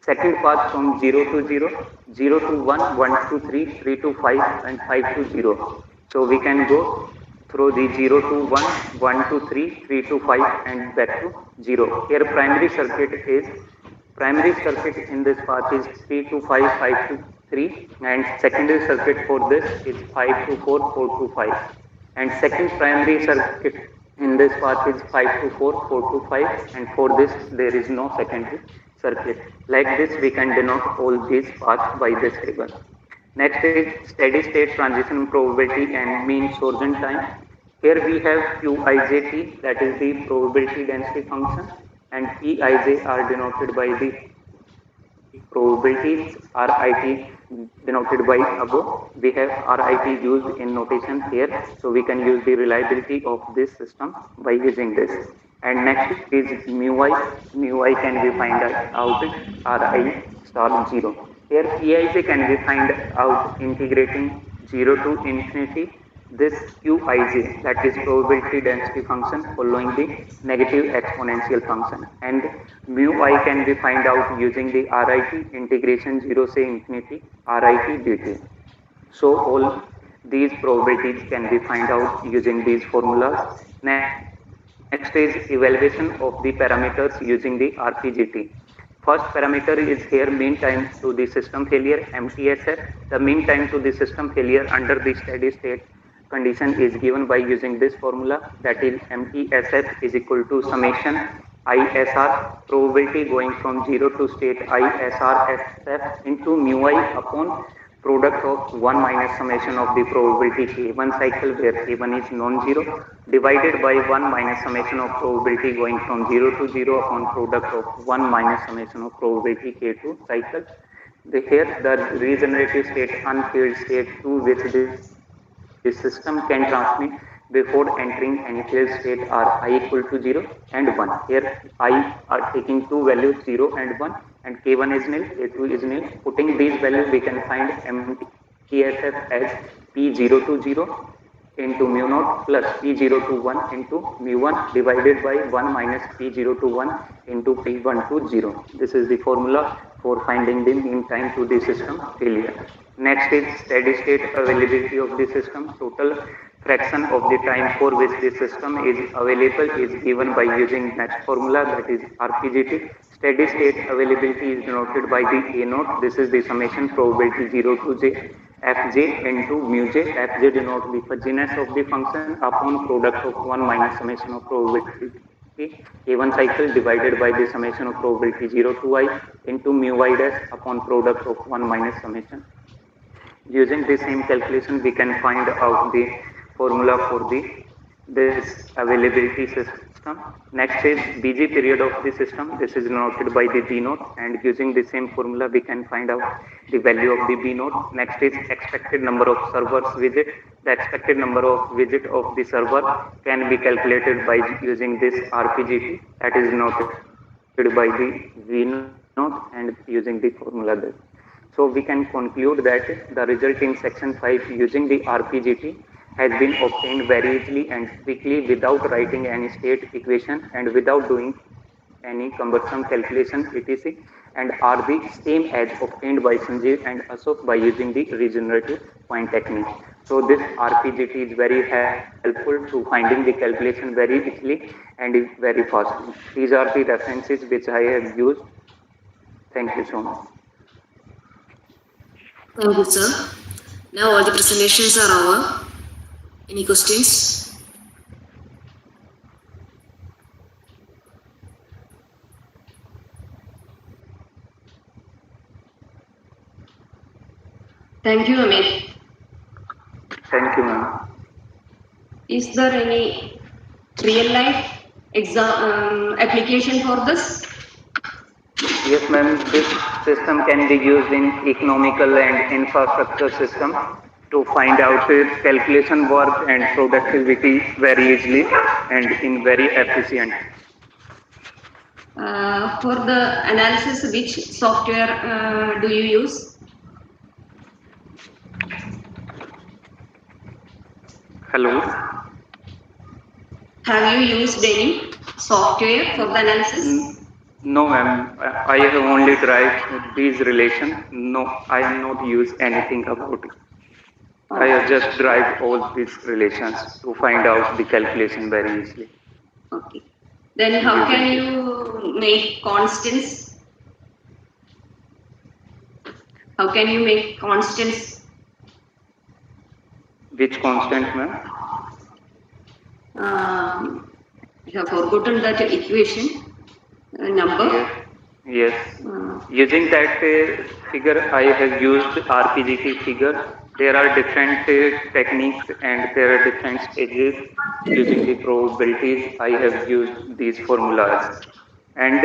Second path from 0 to 0, 0 to 1, 1 to 3, 3 to 5, and 5 to 0. So we can go through the 0 to 1, 1 to 3, 3 to 5, and back to 0. Here primary circuit in this path is 3 to 5, 5 to 3, and secondary circuit for this is 5 to 4, 4 to 5. And second primary circuit in this path is 5 to 4, 4 to 5, and for this there is no secondary circuit. Like this we can denote all these paths by this table. Next is steady state transition probability and mean sojourn time. Here we have Qijt, that is the probability density function, and Eij are denoted by the probabilities, Rit denoted by above. We have Rit used in notation here, so we can use the reliability of this system by using this. And next is mu I can be find out Ri star 0. Here Eij can be find out integrating 0 to infinity this Qij, that is probability density function following the negative exponential function, and mu I can be find out using the Rit integration 0 say infinity Rit dt. So all these probabilities can be find out using these formulas. Next is evaluation of the parameters using the RPGT. first parameter is here mean time to the system failure, MTSF. The mean time to the system failure under the steady state condition is given by using this formula, that is MTSF is equal to summation ISR, probability going from 0 to state ISRSF into mu I upon product of 1 minus summation of the probability K1 cycle, where K1 is non-zero, divided by 1 minus summation of probability going from 0 to 0 upon product of 1 minus summation of probability K2 cycle. Here the regenerative state, unfilled state to which the system can transmit before entering any failed state are I equal to 0 and 1. Here I are taking two values 0 and 1, and K1 is nil, K2 is nil. Putting these values, we can find MTSF as P0 to 0 into mu naught plus P0 to 1 into mu1 divided by 1 minus P0 to 1 into P1 to 0. This is the formula for finding the mean time to the system failure. Next is steady state availability of the system. Total fraction of the time for which the system is available is given by using next formula, that is RPGT. Steady state availability is denoted by the A naught. This is the summation probability 0 to j Fj into mu j. Fj denotes the fuzziness of the function upon product of 1 minus summation of probability K1 cycle divided by the summation of probability 0 to I into mu I dash upon product of 1 minus summation. Using the same calculation, we can find out the formula for this availability system. Next is BG period of the system. This is denoted by the B naught, and using the same formula, we can find out the value of the B naught. Next is expected number of servers visit. The expected number of visit of the server can be calculated by using this RPGT, that is denoted by the V naught, and using the formula there. So we can conclude that the result in section 5 using the RPGT has been obtained very easily and quickly without writing any state equation and without doing any cumbersome calculation etc., and are the same as obtained by Sanjeev and Ashok by using the regenerative point technique. So this RPGT is very helpful to finding the calculation very easily and is very fast. These are the references which I have used. Thank you so much. Thank you, sir. Now all the presentations are over. Any questions? Thank you, Amit. Thank you, ma'am. Is there any real life application for this? Yes, ma'am. This system can be used in economical and infrastructure system to find out calculation work and productivity very easily and in very efficient. For the analysis, which software do you use? Hello? Have you used any software for the analysis? No, ma'am. I have only derived these relations. No, I have not used anything about it. I have just derived all these relations to find out the calculation very easily. Okay. Then how can you make constants? How can you make constants? Which constant, ma'am? I have forgotten that equation. Number? Yes. Using that figure, I have used RPGT figure. There are different techniques and there are different stages. Using the probabilities, I have used these formulas. And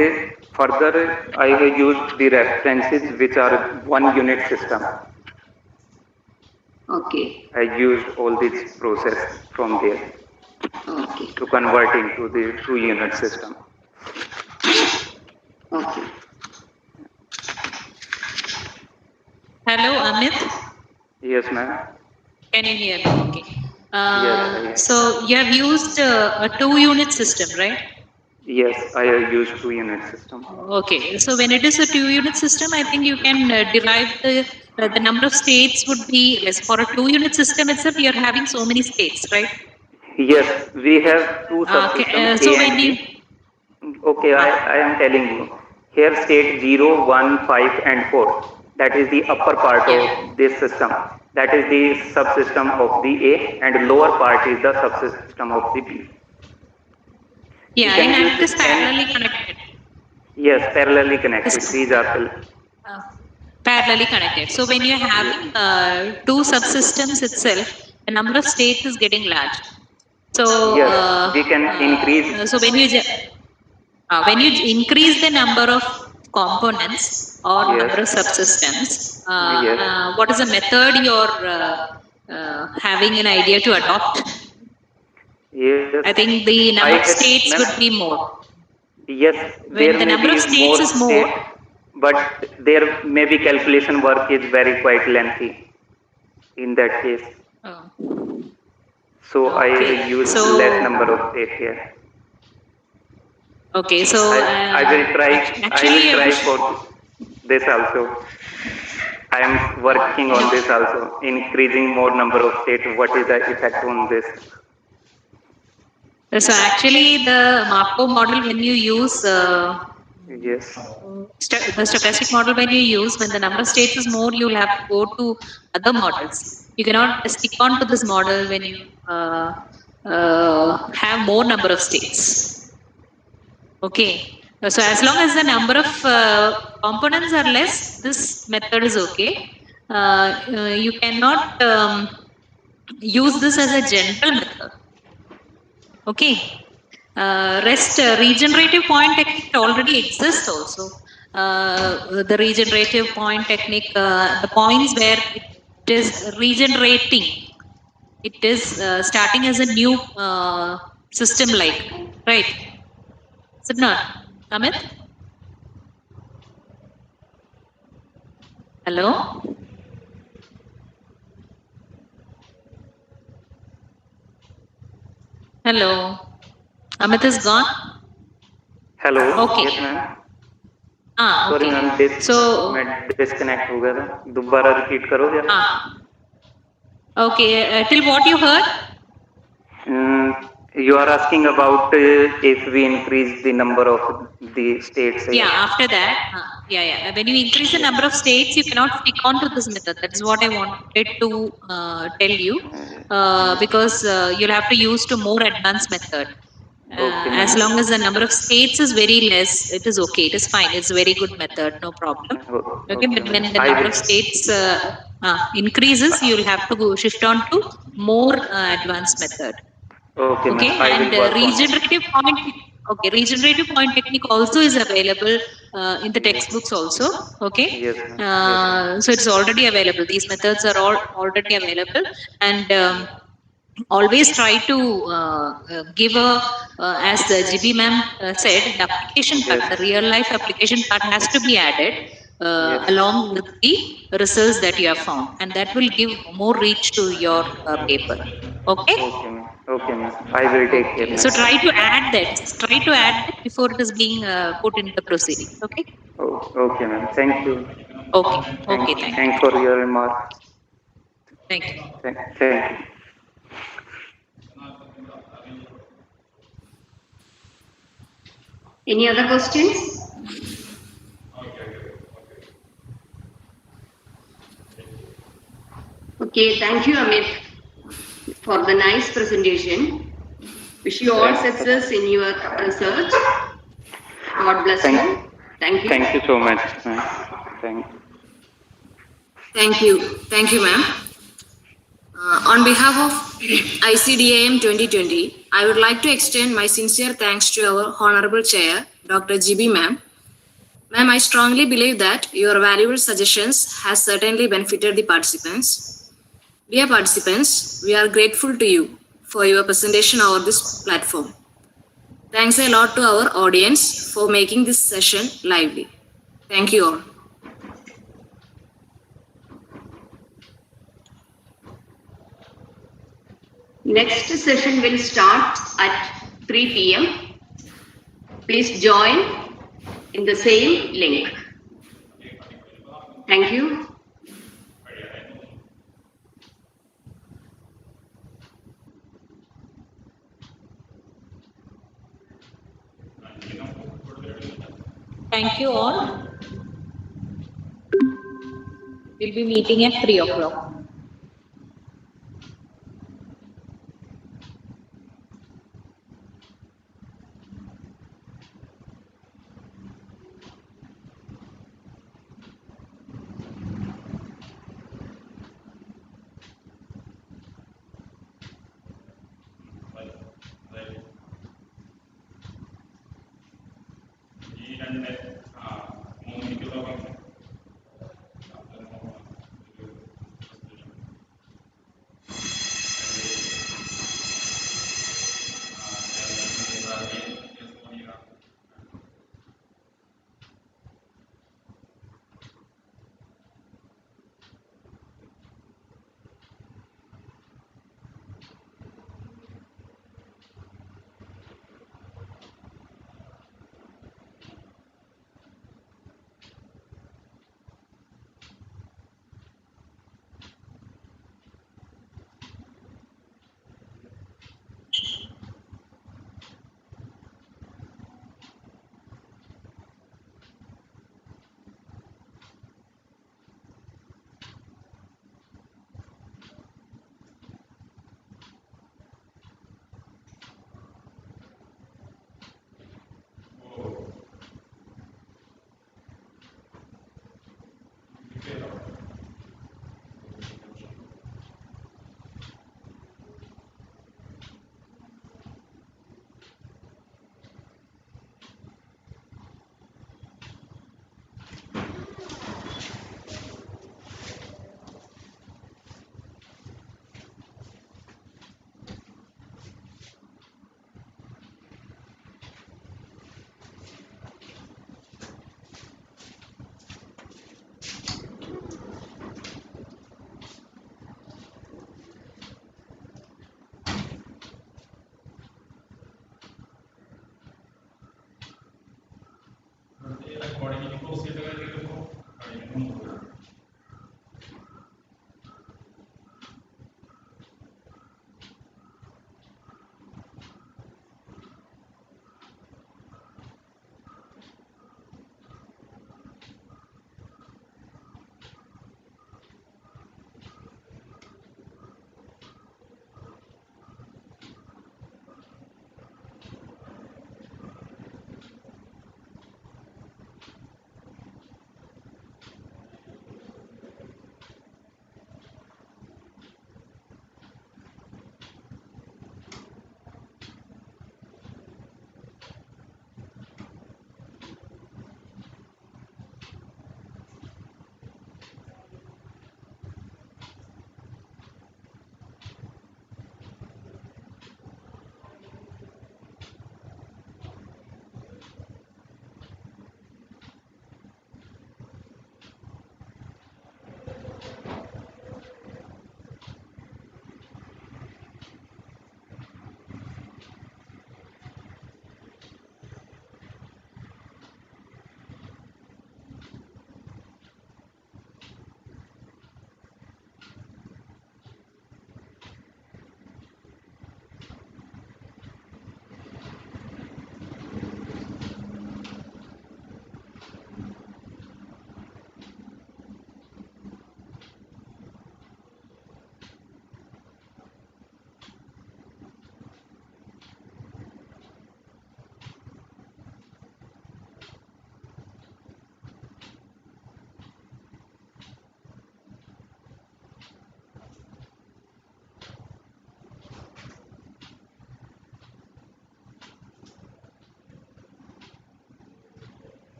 further, I have used the references which are 1 unit system. Okay. I used all this process from there to convert into the 2 unit system. Okay. Hello, Amit. Yes, ma'am. Can you hear me? Okay. So you have used a 2-unit system, right? Yes, I have used 2 unit system. Okay. So when it is a 2-unit system, I think you can derive the number of states would be less. For a 2-unit system itself, you are having so many states, right? Yes, we have 2 subsystems. So when you Okay, I am telling you. Here state 0, 1, 5 and 4. That is the upper part of this system. That is the subsystem of the A, and lower part is the subsystem of the B. Yeah, and it is parallelly connected. Yes, parallelly connected. These are Parallelly connected. So when you're having two subsystems itself, the number of states is getting large. So yes, we can increase. So when you increase the number of components or number of subsystems, what is the method you're having an idea to adopt? Yes. I think the number of states would be more. Yes, When the number of states is more, but there maybe calculation work is very quite lengthy in that case. So I use less number of states here. Okay, so I will try for this also. I am working on this also, increasing more number of states. What is the effect on this? So actually, the Markov model, when you use yes, the stochastic model, when you use, when the number of states is more, you will have to go to other models. You cannot stick on to this model when you have more number of states. Okay. So as long as the number of components are less, this method is okay. You cannot use this as a general method. Okay. Rest regenerative point technique already exists also. The regenerative point technique, the points where it is regenerating, it is starting as a new system like, right? Is it not, Amit? Hello? Hello? Amit is gone? Hello. Okay. Yes, ma'am. Okay. Sorry, ma'am. So, मैं disconnect हो गया था. दोबारा repeat करोगे? Okay. Till what you heard? You are asking about if we increase the number of the states. Yeah, after that, when you increase the number of states, you cannot stick on to this method. That is what I wanted to tell you, because you'll have to use to more advanced method. As long as the number of states is very less, it is okay. It is fine. It's a very good method. No problem. Okay, but when the number of states increases, you will have to go shift on to more advanced method. Okay, and regenerative point. Okay, regenerative point technique also is available in the textbooks also. Okay, so it's already available. These methods are all already available, and always try to give a, as GB ma'am said, the application part, the real life application part has to be added along with the results that you have found, and that will give more reach to your paper. Okay. Okay, ma'am. I will take care. So try to add that. Try to add that before it is being put into the proceedings. Okay. Okay, ma'am. Thank you. Okay. Okay. Thanks for your remarks. Thank you. Thank you. Any other questions? Okay, thank you, Amit, for the nice presentation. Wish you all success in your research. God bless you. Thank you. Thank you so much, ma'am. Thank you. Thank you, ma'am. On behalf of ICDAM2020, I would like to extend my sincere thanks to our Honorable Chair, Dr. GB ma'am. Ma'am, I strongly believe that your valuable suggestions has certainly benefited the participants. Dear participants, we are grateful to you for your presentation over this platform. Thanks a lot to our audience for making this session lively. Thank you all. Next session will start at 3 p.m. Please join in the same link. Thank you. Thank you all. We'll be meeting at 3 o'clock.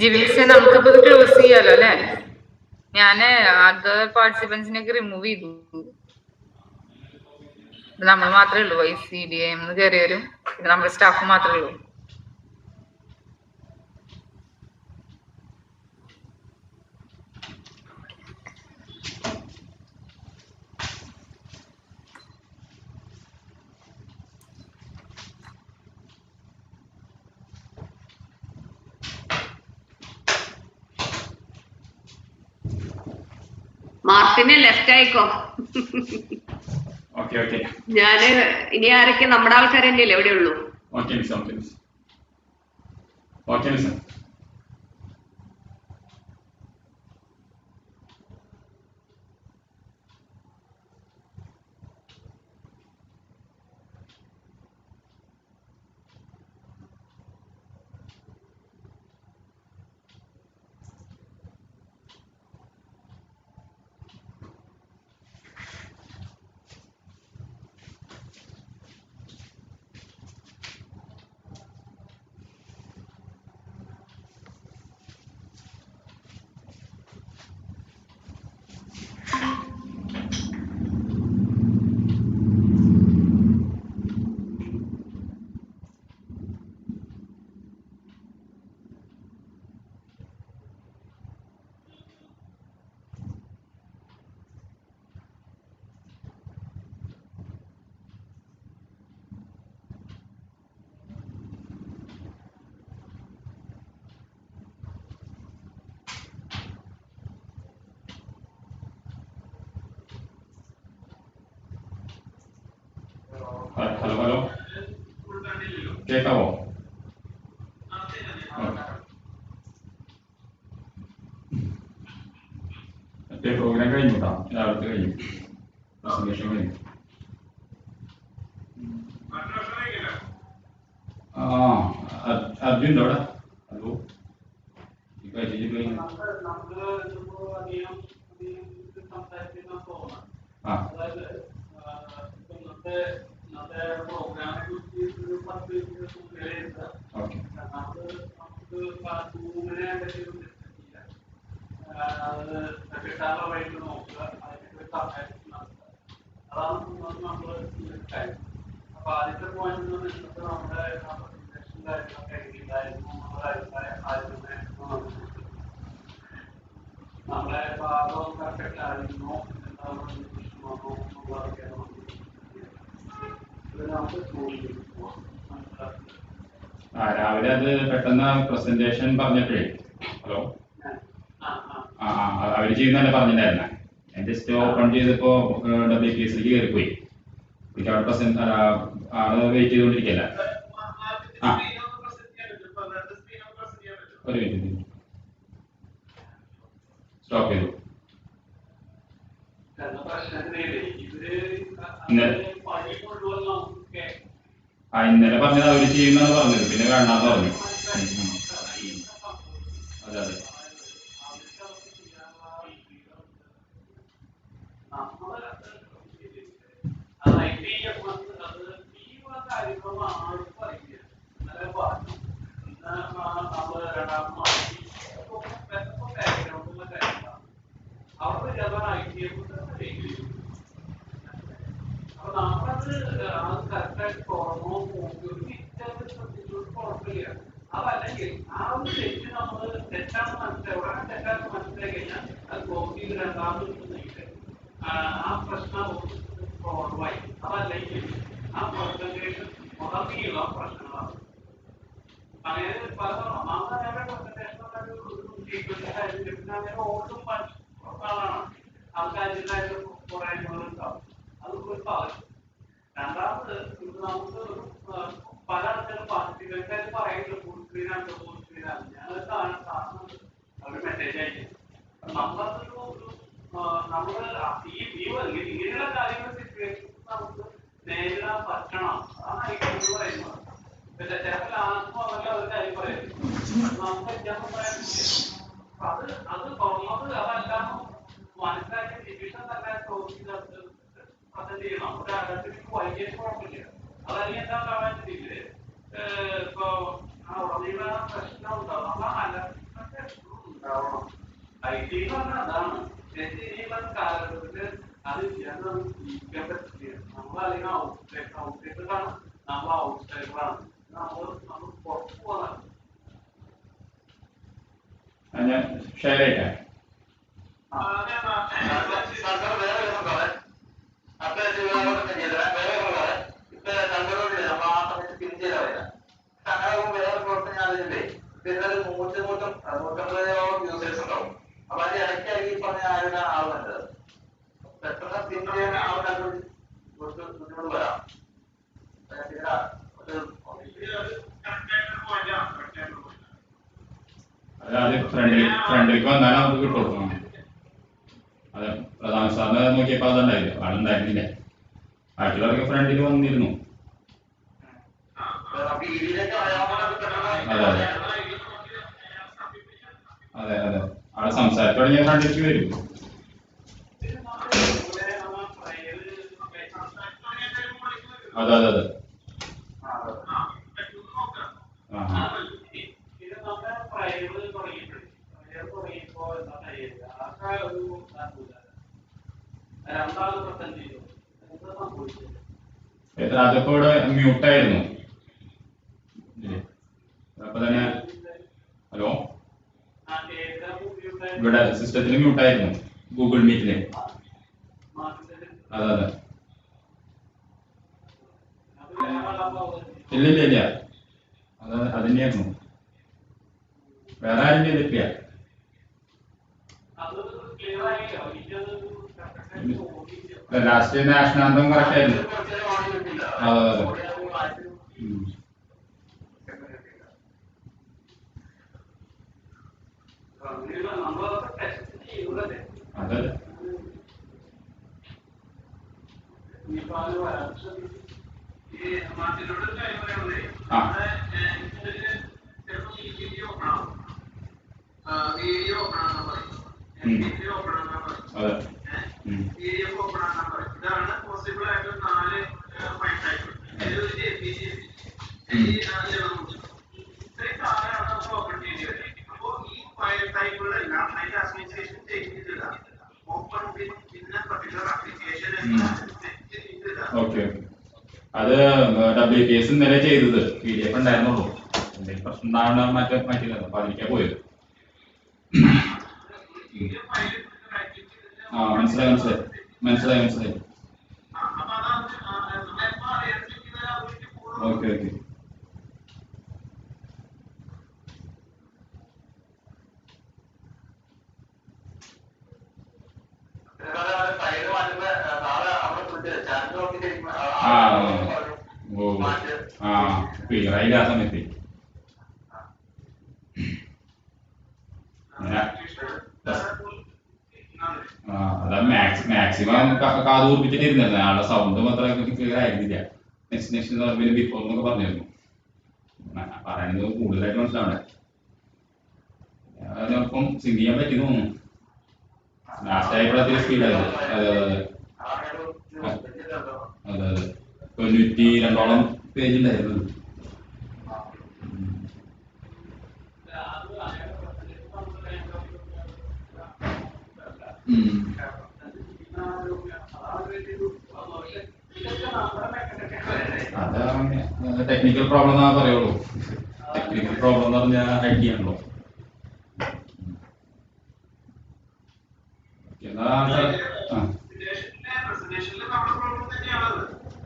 ജിബിൻസെ നമുക്കിപ്പോ ഇത് close ചെയ്യാലോ അല്ലെ? ഞാന് other പാർട്ടിസിപ്പൻസിനൊക്കെ remove ചെയ്തു. നമ്മൾ മാത്രമേ ഉള്ളൂ, ICDAM കയറിയവരും പിന്നെ നമ്മുടെ സ്റ്റാഫ് മാത്രമേ ഉള്ളൂ. മാർട്ടിനെ ലെഫ്റ്റ് ആയിക്കോ. ഞാന് ഇനി ആരൊക്കെ നമ്മുടെ ആൾക്കാർ തന്നെയല്ലേ എവിടെ ഉള്ളൂ? ഹലോ കേൾക്കാവോ? മറ്റേ പ്രോഗ്രാം കഴിഞ്ഞു കേട്ടോ, രാവിലത്തെ കഴിഞ്ഞു, പ്രസന്റേഷൻ കഴിഞ്ഞു. അർജുൻ ഉണ്ടോ അവിടെ? ഹലോ ആ ഓക്കെ. രാവിലെ അത് പെട്ടെന്ന് പ്രസന്റേഷൻ പറഞ്ഞപ്പോഴേ, ഹലോ അവര് ചെയ്യുന്നതല്ലേ പറഞ്ഞിട്ടുണ്ടായിരുന്നെ. ഞാൻ ജസ്റ്റ് ഓപ്പൺ ചെയ്തപ്പോ WPS കയറിപ്പോയി. അവിടെ ആള് വെയിറ്റ് ചെയ്തോണ്ടിരിക്കല്ല. ഒരു മിനിറ്റ് സ്റ്റോപ്പ് ചെയ്തു. ഇന്നലെ പറഞ്ഞത് അവര് ചെയ്യുന്നതാണ് പറഞ്ഞത്, പിന്നെ വേണ്ടാന്ന് പറഞ്ഞു. അതെ അതെ. ഞാൻ ഷെയർ ചെയ്യട്ടെ. അതായത് ഫ്രണ്ടിലേക്ക് വന്നാലും നമുക്ക് കിട്ടുള്ളൂ. അതെ, പ്രധാന സാറിന് നോക്കിയപ്പോൾ അതുണ്ടായില്ല, ആളുണ്ടായിരുന്നില്ല. ബാക്കിയുള്ളവർക്ക് ഫ്രണ്ടിൽ വന്നിരുന്നു. അതെ അതെ അതെ അതെ, ആള് സംസാരിച്ചു തുടങ്ങിയ ഫ്രണ്ടിലേക്ക് വരും. അതെ അതെ അതെ. അതൊക്കെ ഇവിടെ മ്യൂട്ടായിരുന്നു. അപ്പൊ തന്നെ ഹലോ, ഇവിടെ സിസ്റ്റത്തിൽ മ്യൂട്ടായിരുന്നു ഗൂഗിൾ മീറ്റില്. അതെ അതെ, ഇല്ല ഇല്ല ഇല്ല, അത് തന്നെയായിരുന്നു, വേറെ ആരും ചെയ്തിട്ടില്ല. ലാസ്റ്റ് നാഷണൽ ആന്തം കറക്റ്റ് ആയിരുന്നു. അതെ അതെ അതെ. ഓക്കെ, അത് WPS ഇന്നലെ ചെയ്തത്, PDF ഉണ്ടായിരുന്നുള്ളൂ. എന്തെങ്കിലും പ്രശ്നം ഉണ്ടാവണ മാറ്റില്ല, അപ്പൊ അതിലേക്കാ പോയത്. മനസ്സിലായി മനസ്സിലായി മനസ്സിലായി മനസ്സിലായി. Okay okay. ക്ലിയറായില്ല ആ സമയത്ത്. അതാ മാക്സിമം കാത് കൂർപ്പിച്ചിട്ടിരുന്നത്, ആളുടെ സൗണ്ട് മാത്രം ക്ലിയർ ആയിരുന്നില്ല. നെക്സ്റ്റ് ബിഫോർ എന്നൊക്കെ പറഞ്ഞിരുന്നു. പറയുന്നത് കൂടുതലായിട്ട് മനസ്സിലാവണേ. അതിനൊപ്പം സിങ്ക് ചെയ്യാൻ പറ്റി തോന്നുന്നു. ലാസ്റ്റ് ആയപ്പോഴത്തെ സ്പീഡായിരുന്നു. അതെ അതെ അതെ അതെ, 92 പേജ് ഉണ്ടായിരുന്നു. അത് ടെക്നിക്കൽ പ്രോബ്ലം എന്നാ പറയുള്ളൂ. ടെക്നിക്കൽ പ്രോബ്ലം എന്ന് പറഞ്ഞാൽ IT ആണല്ലോ.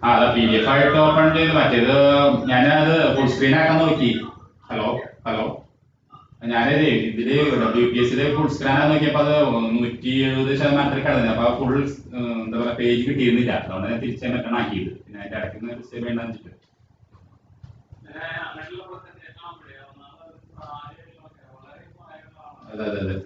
അതാ PDF ആയിട്ട് ഓപ്പൺ ചെയ്ത്, മറ്റേത് ഞാനത് ഫുൾ സ്ക്രീൻ ആക്കാൻ നോക്കി. ഹലോ ഹലോ, ഞാനത് ഇതില് WPS ഫുൾ സ്ക്രീൻ ആക്കാൻ നോക്കിയപ്പോ അത് 170% കിടന്നത്. അപ്പൊ ഫുൾ എന്താ പറയാ പേജ് കിട്ടിയിരുന്നില്ല. അതുകൊണ്ട് ഞാൻ തിരിച്ച് റിട്ടേൺ ആക്കിയത്. പിന്നെ അതിന്റെ ഇടയ്ക്ക് ഡിസ്റ്റേബ് ചെയ്യണ്ടെന്ന് വെച്ചിട്ട്. അതെ അതെ അതെ.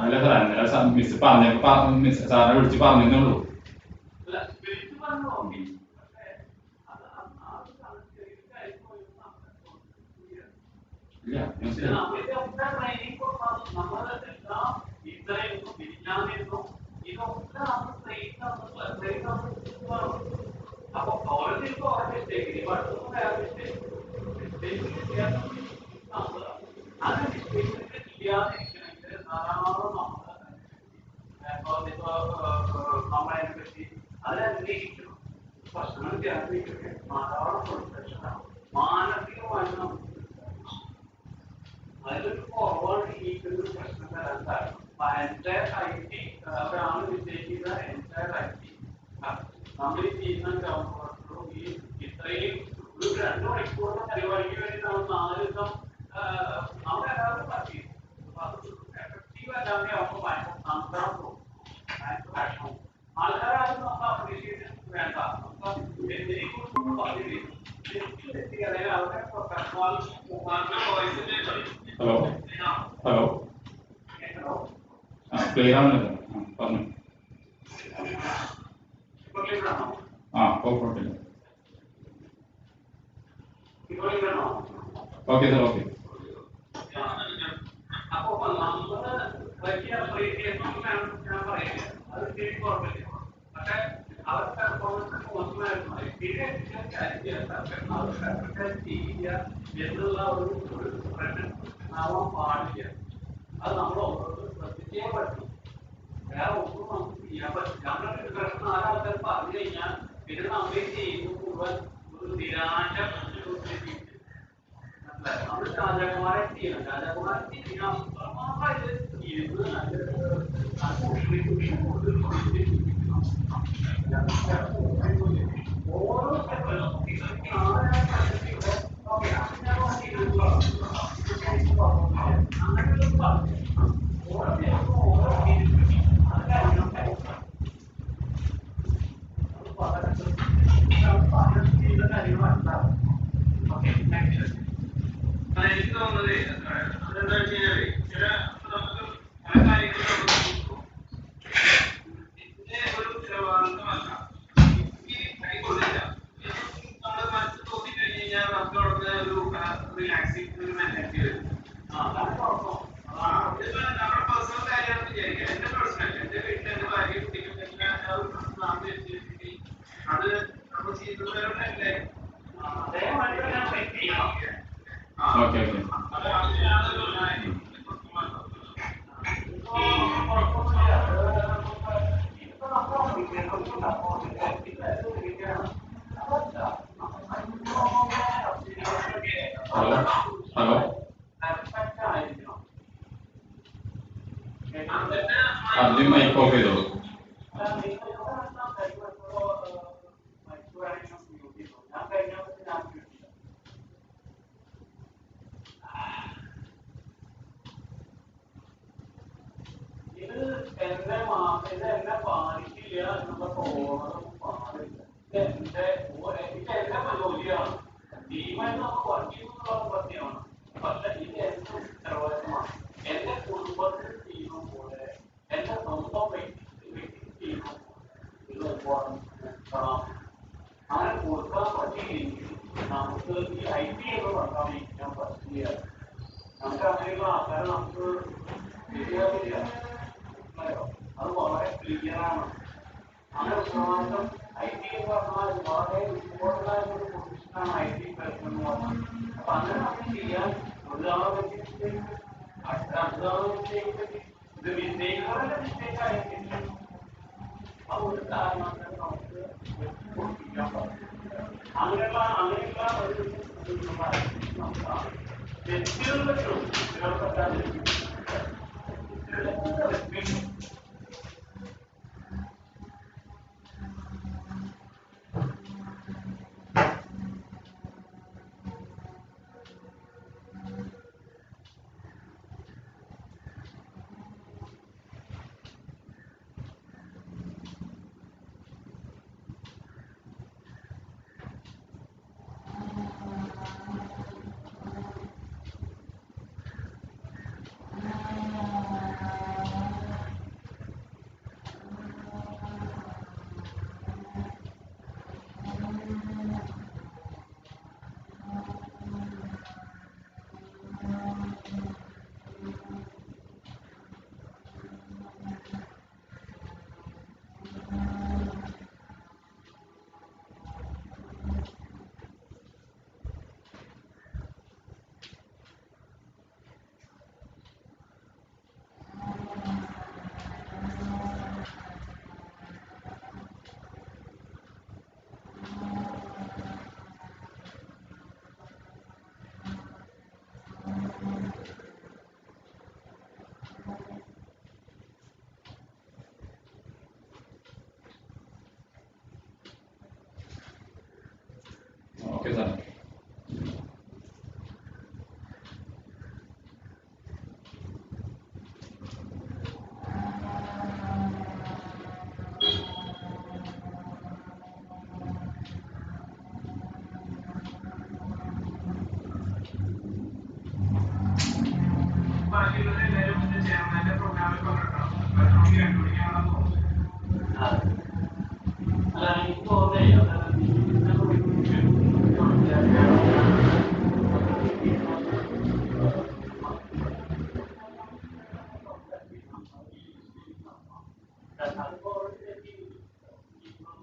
അല്ല സാർ മിസ് മിസ് സാറിനെ വിളിച്ച് പറഞ്ഞെന്നുള്ളൂ. ഇല്ല ഹലോ ഹലോ ക്ലിയർ ആണല്ലോ. പറഞ്ഞു. കുഴപ്പമില്ല. Okay sir okay. എനിക്ക് തോന്നുന്നത് അതെന്താ വെച്ച് കഴിഞ്ഞാല് ചില നമുക്ക് പല കാര്യങ്ങളും ഇതിന്റെ ഒരു ഉത്തരവാദിത്വമല്ല കൈകൊള്ളില്ല നമ്മുടെ മനസ്സിൽ തോന്നി കഴിഞ്ഞ് കഴിഞ്ഞാൽ നമുക്ക് അവിടുന്ന് ഒരു റിലാക്സിങ് ഒരു മെന്റാലിറ്റി വരും. അതാണ് കുഴപ്പം. ഇതിപ്പോ നമ്മുടെ പേഴ്സണൽ കാര്യമാണ് വിചാരിക്കുക. എന്റെ പേഴ്സണൽ എന്റെ വീട്ടിൽ എന്റെ ഭാര്യ കുട്ടികൾക്ക് നാം വെച്ചിട്ടുണ്ടെങ്കിൽ അത് നമ്മൾ ചെയ്യുന്നവരോടല്ലേ അതേമാതിരി ഞാൻ വെയിറ്റ് ചെയ്യണം. ഓക്കെ ഹലോ ഹലോ ആദ്യം മൈക്ക് ഓഫ് ചെയ്തോളൂ. എന്നെ ബാധിക്കില്ല എന്നുള്ള തോന്നലും പാടില്ല. എന്റെ ജോലിയാണ്. ടീമായിട്ട് നമുക്ക് വർക്ക് ചെയ്യുന്നുള്ള സത്യമാണ്. പക്ഷെ ഇത് എന്റെ ഉത്തരവാദിത്തമാണ്. എന്റെ കുടുംബത്തിൽ ചെയ്യുന്ന പോലെ എന്റെ സ്വന്തം വ്യക്തി ചെയ്യുന്ന പോലെ അങ്ങനെ കൊടുക്കാൻ പറ്റിയില്ലെങ്കിൽ നമുക്ക് ഈ IT എന്ന് പറഞ്ഞാൽ പറ്റില്ല. നമുക്ക് അങ്ങനെയുള്ള ആൾക്കാരെ നമുക്ക് ശരിയാവില്ല. അത് വളരെ ക്ലിയറാണ്. അങ്ങനെ ഉത്തരവാദിത്തം IT എന്ന് പറഞ്ഞാൽ വളരെ ഇമ്പോർട്ടൻ്റ് ആയിട്ടുള്ള ഒരു പൊസിഷനാണ് IT പേഴ്സൺ എന്ന് പറഞ്ഞത്. അപ്പൊ അങ്ങനെ നമുക്ക് ചെയ്യാൻ ഒരാളെ വെച്ചിട്ട് അടുത്താണ് മിസ്റ്റേക്ക്. ഇത് മിസ്റ്റേക്കുകളുടെ മിസ്റ്റേക്ക് ആയിരിക്കില്ല. ആ ഒരു കാരണത്താൽ നമുക്ക് പൊട്ടിക്കാൻ പറ്റില്ല. അങ്ങനെയുള്ള ഒരു നമുക്കാണ് തെറ്റുകളുടെ കുട്ടികൾക്കെല്ലാം ഓക്കെ സാർ. ചെയർമാന്റെ പ്രോഗ്രാമിൽ പങ്കെടുക്കണം. നമുക്ക് കണ്ടുപിടിക്കാണെന്ന് തോന്നുന്നു. അല്ല എനിക്ക് തോന്നുന്നത്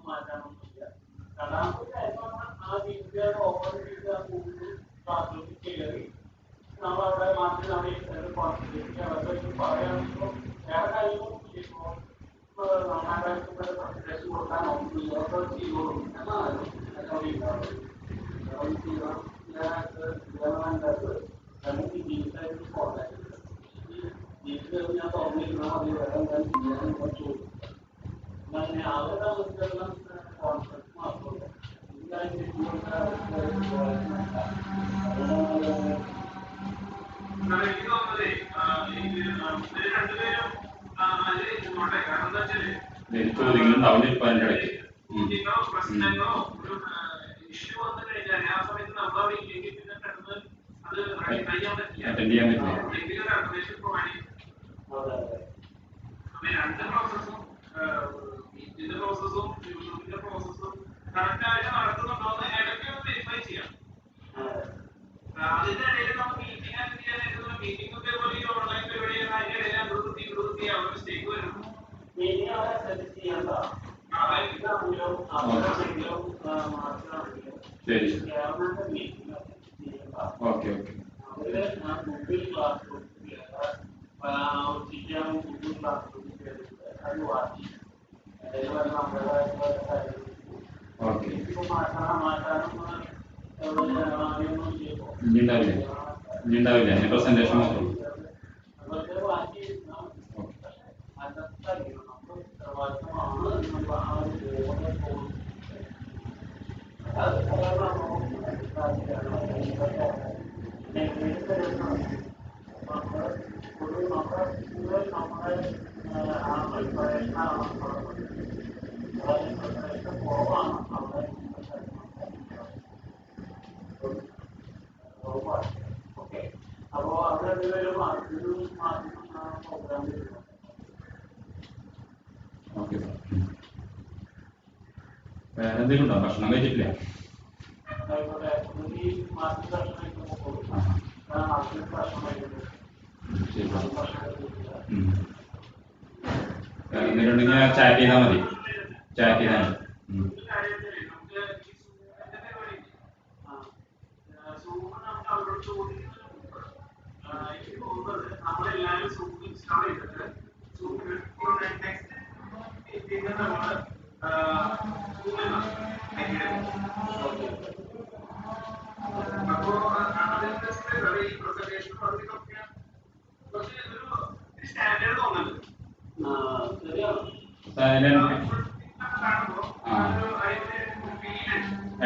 മാറ്റാനൊന്നുമില്ല. രണ്ടാമത്തെ കാര്യം ആ രീതിയുടെ ഓവർ ചെയ്ത് കയറി നമ്മളവിടെ മാറ്റി നമ്മുടെ കോൺഫിഡൻസ് അവർക്ക് പറയാനുമ്പോൾ വേറെ കാര്യങ്ങളും ചെയ്യുമ്പോൾ നന്നായിട്ട് പ്രസന്റേഷൻ കൊടുക്കാൻ നോക്കില്ല ചെയ്തോളും എന്നാണ് എന്നോട് ഉണ്ടാവുന്നത്. എനിക്ക് ജീവിതത്തിൽ പോകാൻ ജീവിതത്തിൽ ഞാൻ തുറന്നിരുന്നാൽ മതി വേറെ എന്തായാലും ചെയ്യാൻ പറ്റുള്ളൂ. അങ്ങനെ അവരുടെ മുൻഗണന കോൺഫിഡൻസ് മാത്രമല്ല എനിക്ക് തോന്നുന്നത് രണ്ടുപേരും ചോദ്യങ്ങൾ ഉണ്ടാവില്ല ഇപ്പൊ അതിന്റെ ഇടയ്ക്ക് അറ്റൻഡ് ചെയ്യാൻ പറ്റില്ല. ശരി, ഓക്കെ ഓക്കെ. ഓക്കെ, ഇനി ഉണ്ടാവില്ല, ഇനി പ്രസന്റേഷൻ മാത്രമേ ഉള്ളൂ. Okay sir. വേറെ എന്തെങ്കിലും ഉണ്ടോ? ഭക്ഷണം കഴിച്ചിട്ടില്ല? വേറെ എന്തെങ്കിലും ഉണ്ടെങ്കിൽ ചാറ്റ് ചെയ്താൽ മതി. ചാറ്റ് ചെയ്താൽ മതി.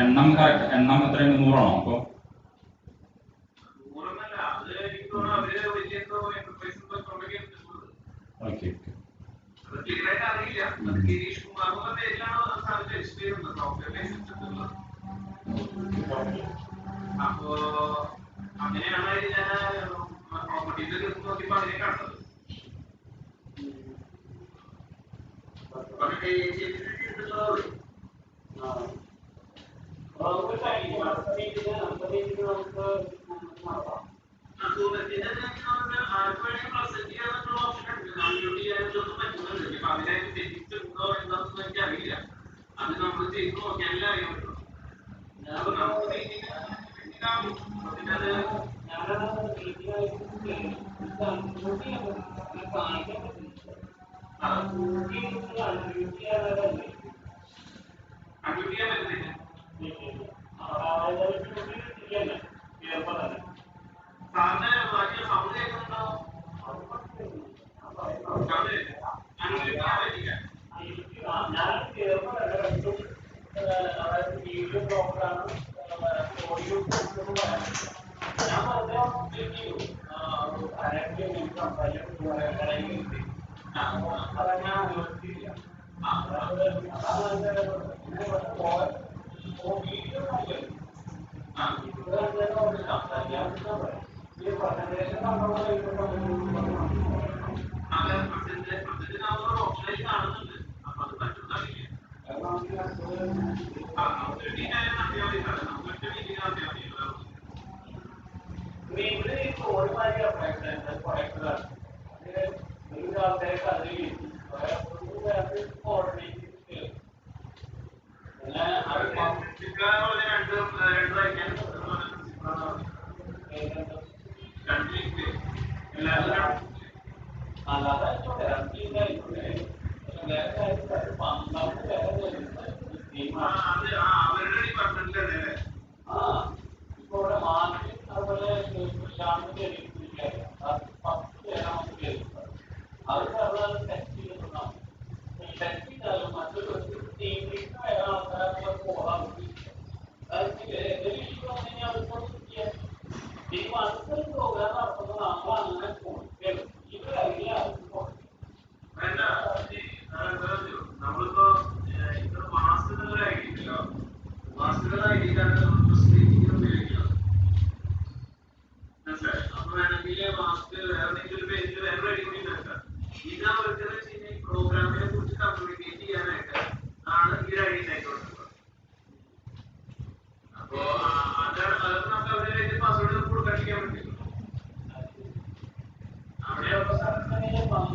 എണ്ണം കറക്റ്റ്, എണ്ണം എത്രയാണ്? 100 ആണോ? അപ്പോൾ ഓക്കെ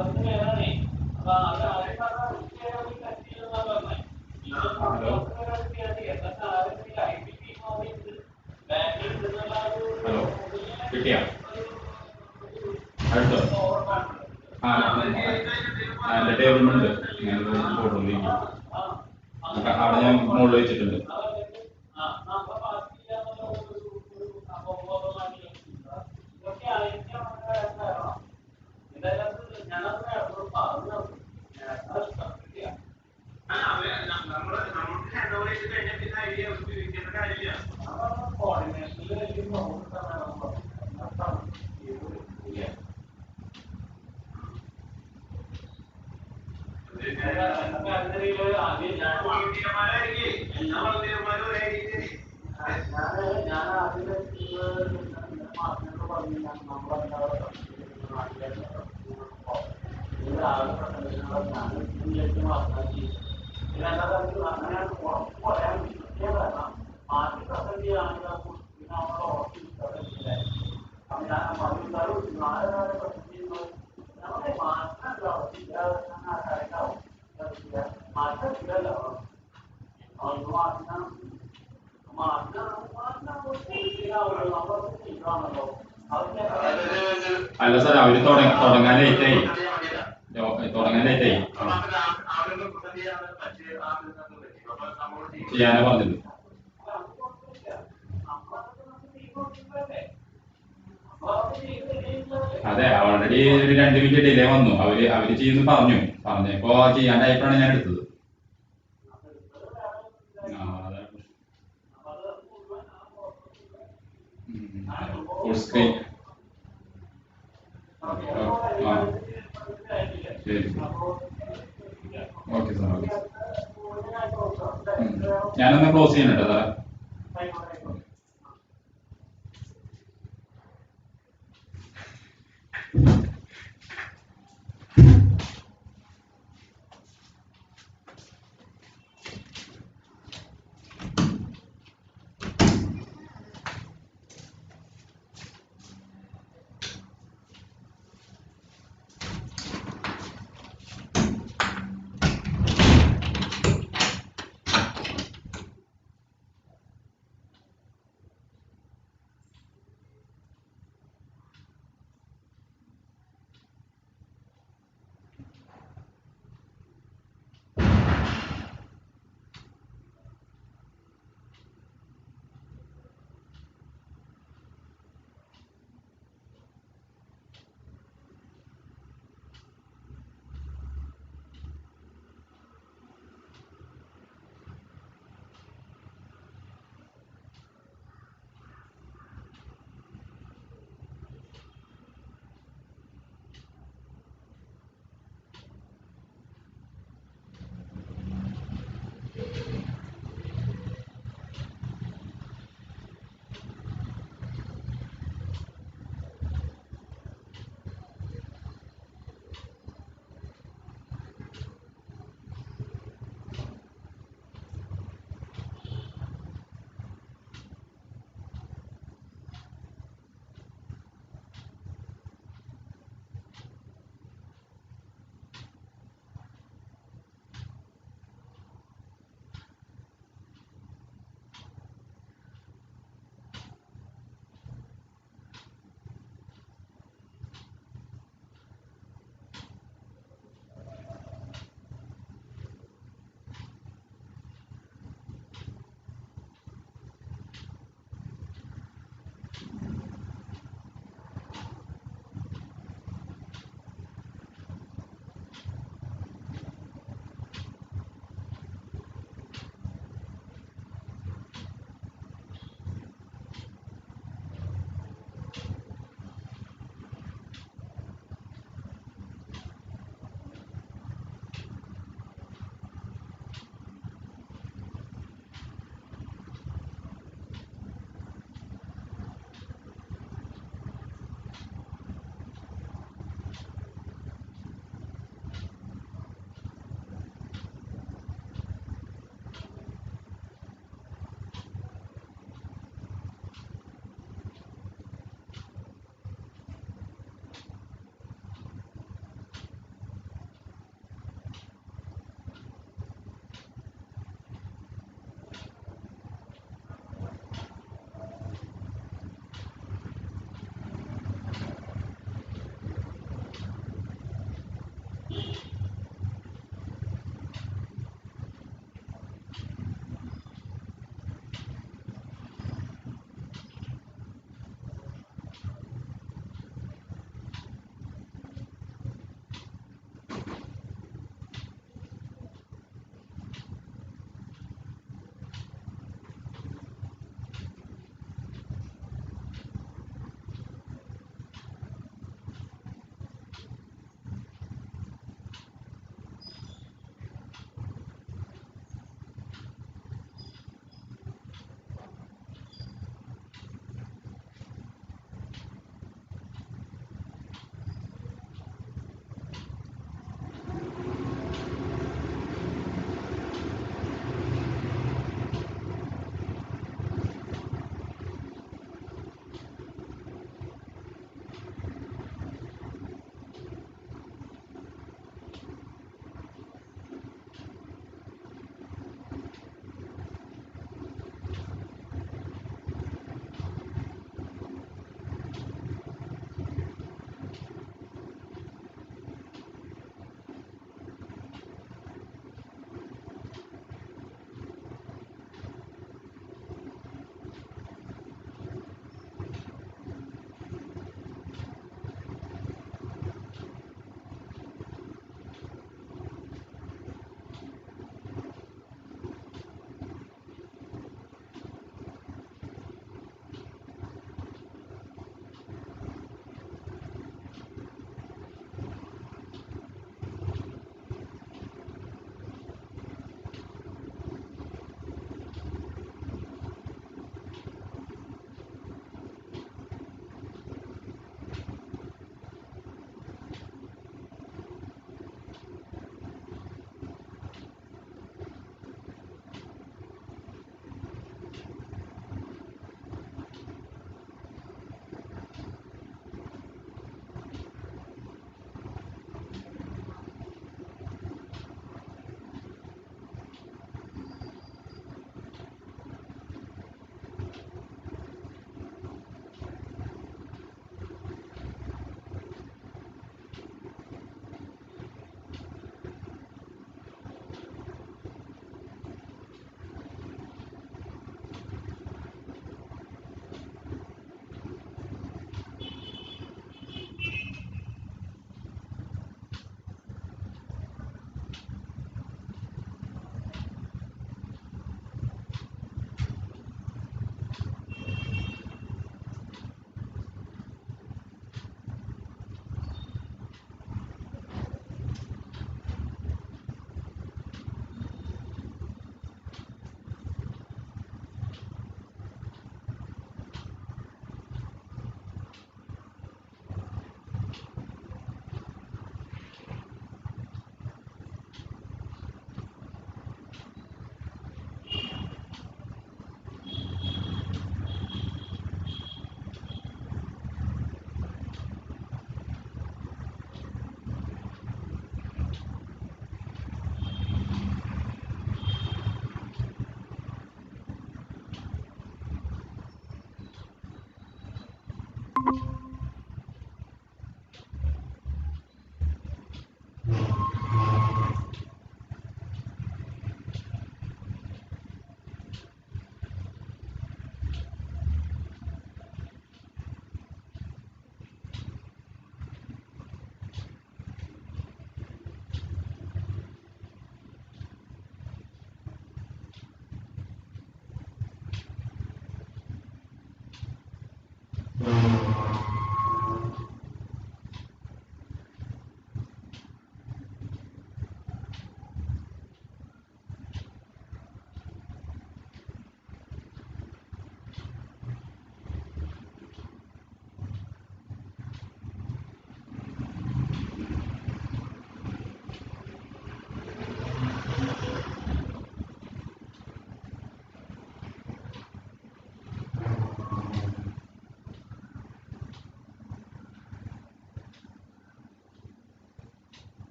ഹലോ ഹലോ കിട്ടിയ അടുത്തോ എൻ്റെ ടേബിളുണ്ട് ഞാൻ ഫോട്ടോയിലേക്ക് അവിടെ ഞാൻ മുകളിൽ വെച്ചിട്ടുണ്ട്. അല്ല സാർ അവര് തുടങ്ങാൻ ലേറ്റായി. ചെയ്യാനാ പറഞ്ഞത്. അതെ, ഓൾറെഡി ഒരു 2 മിനിറ്റ് ഡിലേ വന്നു. അവര് ചെയ്യുന്നു പറഞ്ഞപ്പോ ചെയ്യാണ്ടായപ്പോഴാണ് ഞാൻ എടുത്തത്. Full screen. ശരി ഓക്കെ സാർ. ഓക്കെ ഞാനൊന്ന് ക്ലോസ് ചെയ്യണട്ടോ സാറേ.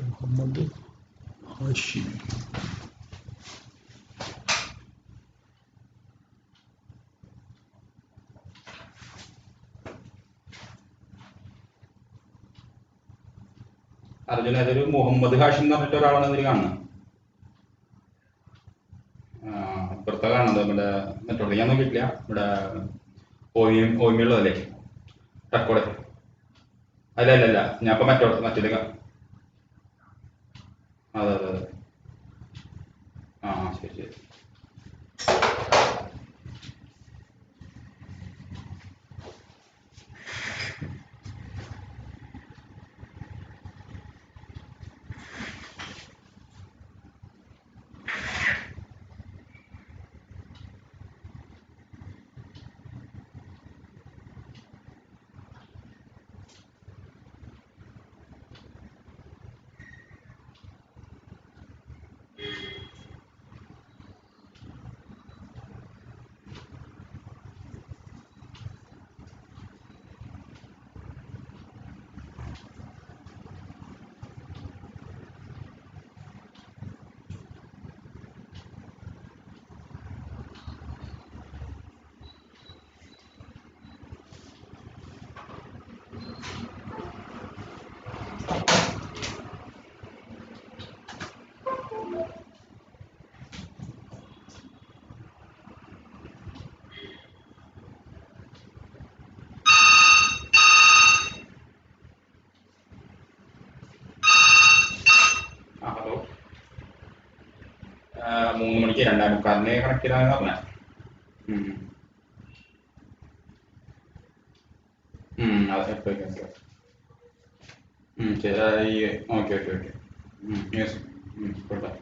മുഹമ്മദ് ഹാഷിം. അർജുന, അതൊരു മുഹമ്മദ് ഹാഷിം എന്ന് പറഞ്ഞിട്ട് ഒരാളാണ് ഇതിൽ കാണുന്നത്. ഇപ്പുറത്തെ കാണുന്നത് നമ്മുടെ മറ്റുള്ള ഞാൻ നോക്കിയിട്ടില്ല, ഇവിടെ ഓയിമുള്ളതല്ലേ റെക്കോർഡ്. അല്ല ഞാൻ ഇപ്പൊ മറ്റേത് അതെ അതെ അതെ. ശരി ശരി. ഹലോ. 3 മണിക്ക് 2:45 കണക്ട് ചെയ്താന്ന് പറഞ്ഞ. അതെ ഓക്കെ. യെസ് കൊള്ളാം.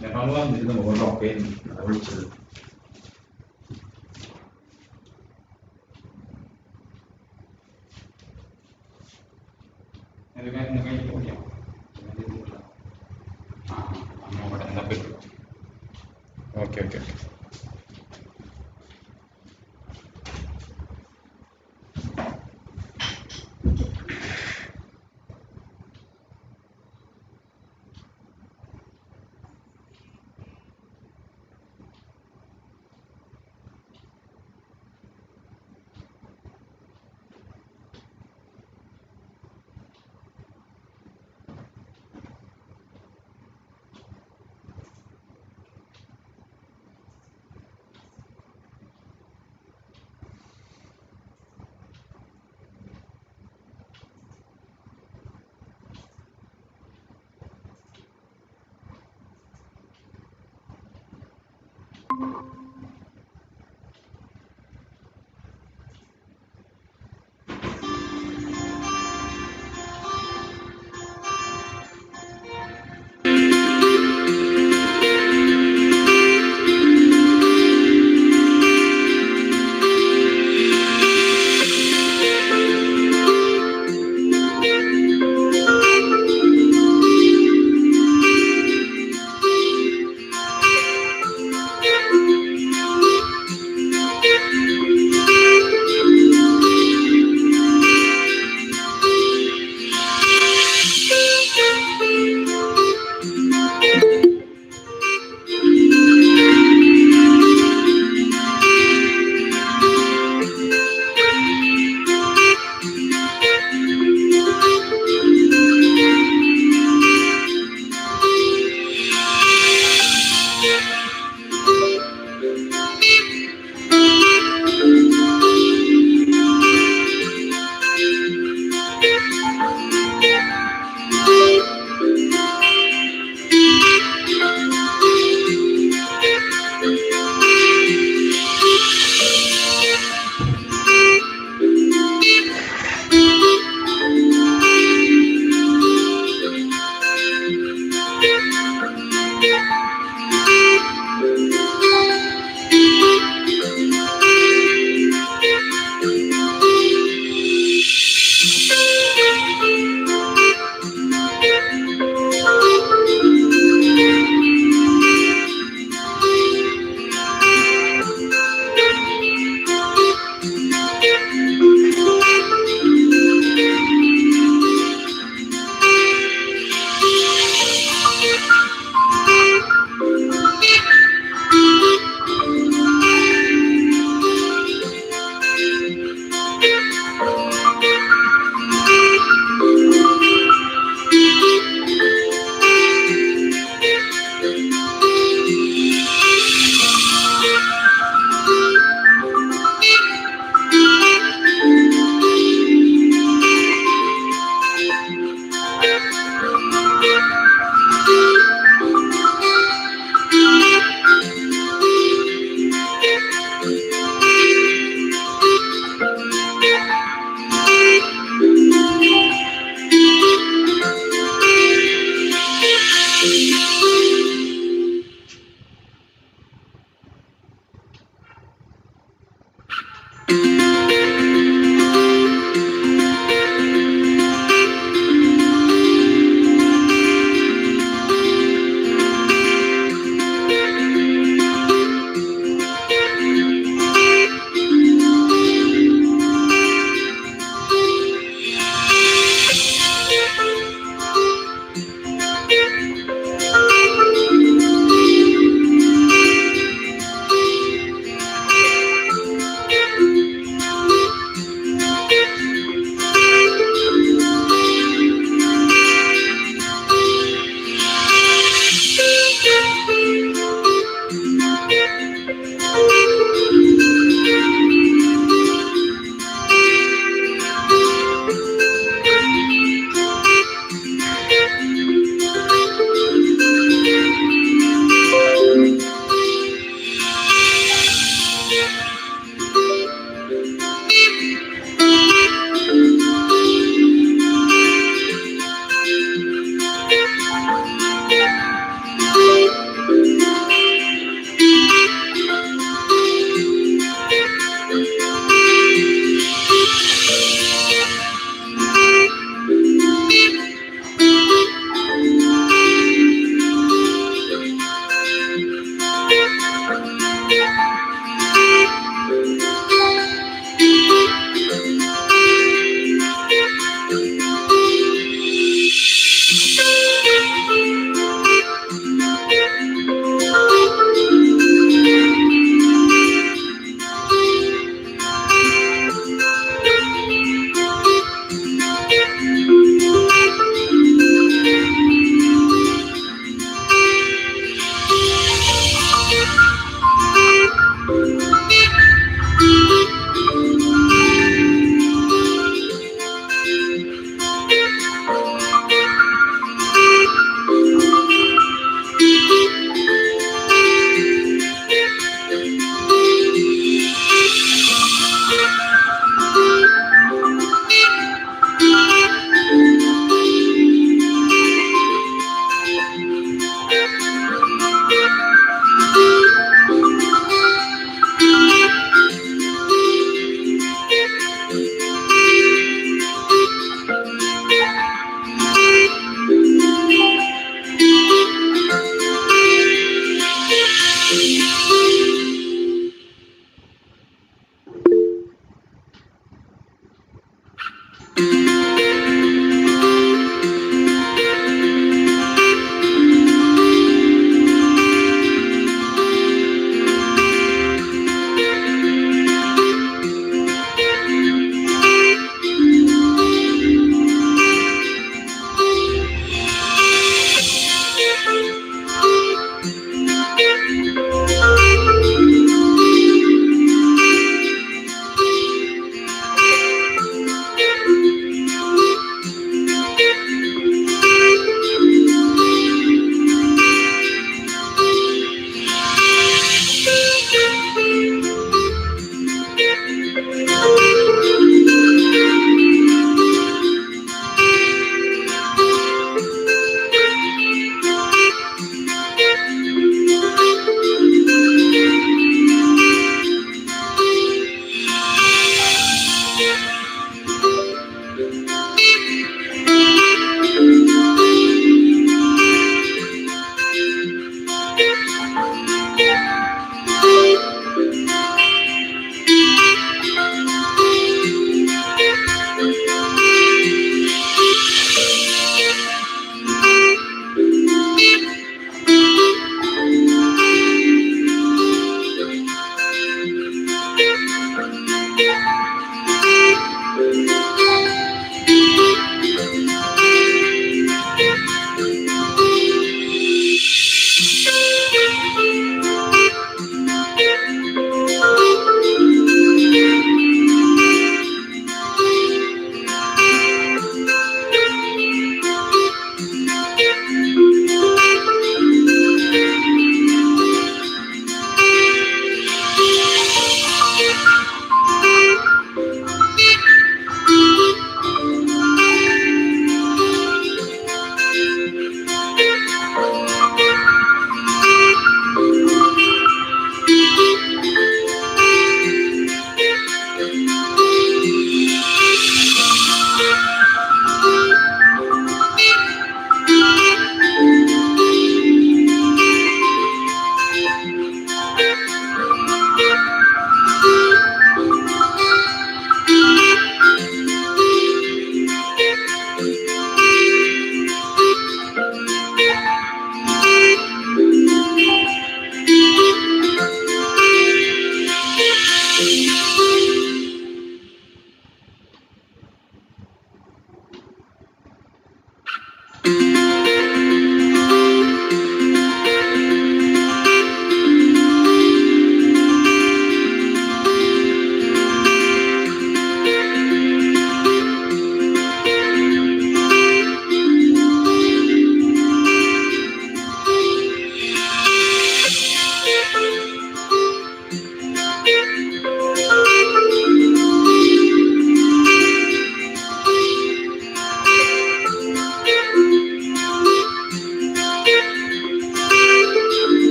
നേപ്പാൾ വന്നിരുന്നു മുകളിൽ ലോക്ക് ചെയ്യുന്നു അതാ വിളിച്ചത്. Okay okay okay.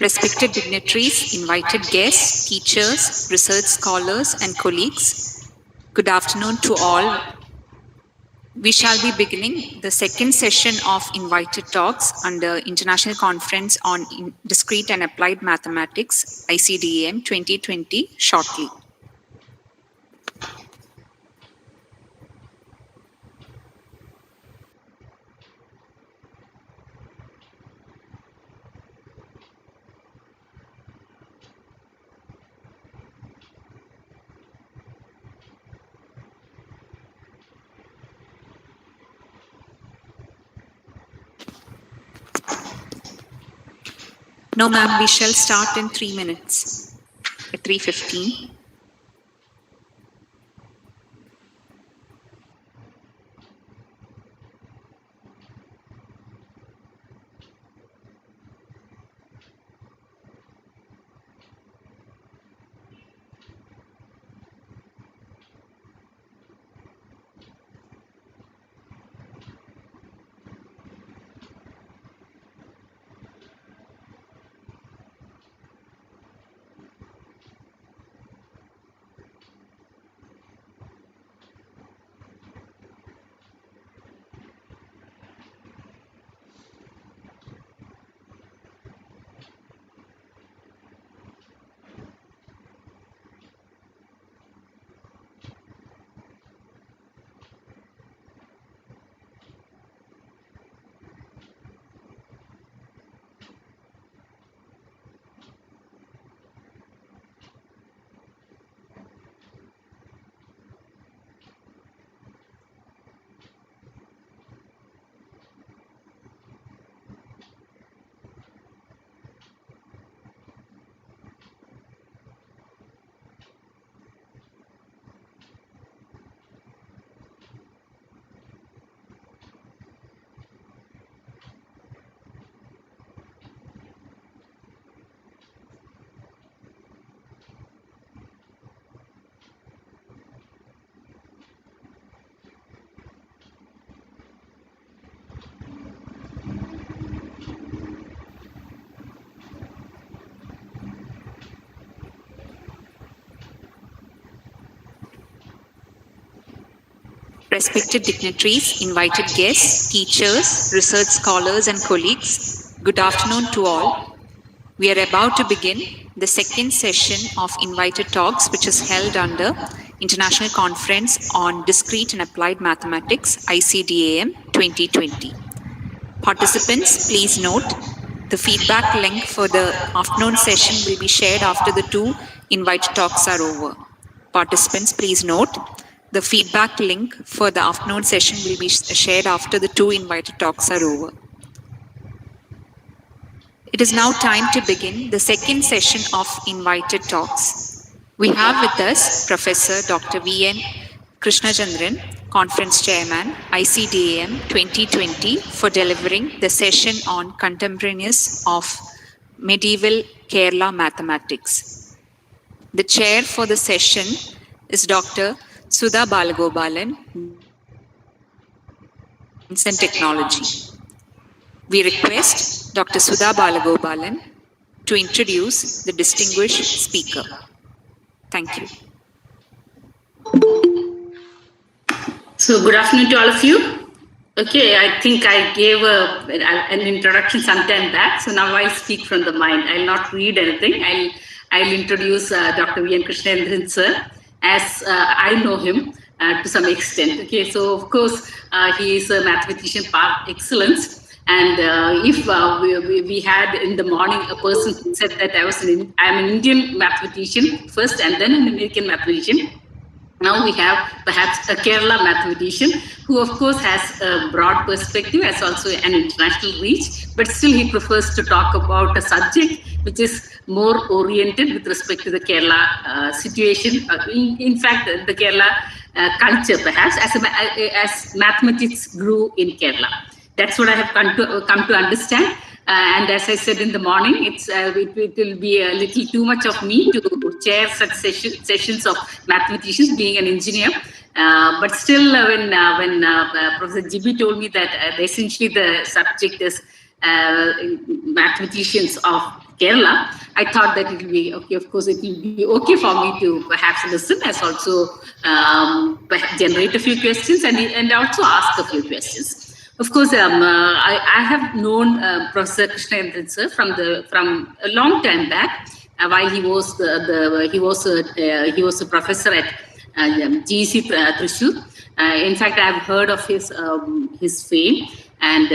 respected dignitaries, invited guests, teachers, research scholars, and colleagues, good afternoon to all. We shall be beginning the second session of invited talks under International Conference on Discrete and Applied Mathematics, ICDAM 2020, shortly. No, ma'am, we shall start in 3 minutes at 3:15. Respected dignitaries, invited guests, teachers, research scholars, and colleagues, good afternoon to all. We are about to begin the second session of invited talks, which is held under International Conference on Discrete and Applied Mathematics, ICDAM 2020. Participants, please note, the feedback link for the afternoon session will be shared after the two invited talks are over. Participants, please note, the feedback link for the afternoon session will be shared after the two invited talks are over. It is now time to begin the second session of invited talks. We have with us Professor Dr. V.N. Krishnachandran, Conference Chairman, ICDAM 2020, for delivering the session on contemporaneous of medieval Kerala mathematics. The chair for the session is Dr. Sudha Balagopalan, Science and Technology. We request Dr. Sudha Balagopalan to introduce the distinguished speaker. Thank you. So good afternoon to all of you. Okay, I think I gave an introduction sometime back, so now I speak from the mind. I'll not read anything. I'll introduce Dr. V.N. Krishnachandran sir, as I know him to some extent. Okay, so of course he is a mathematician par excellence, and if we had in the morning a person who said that I'm an Indian mathematician first and then an American mathematician. Now we have perhaps a Kerala mathematician who of course has a broad perspective as also an international reach, but still he prefers to talk about a subject which is more oriented with respect to the Kerala situation. In fact, the Kerala culture perhaps as mathematics grew in Kerala. That's what I have come to understand. And as I said in the morning, it will be a little too much of me to chair such sessions of mathematicians, being an engineer. But still, when Professor Gibi told me that essentially the subject is mathematicians of Kerala, I thought that it will be okay. Of course, it will be okay for me to perhaps listen, as also generate a few questions and also ask a few questions. Of course, I have known Professor Krishnendran sir from a long time back. While he was he was a professor at GEC Thrissur. In fact, I have heard of his fame, and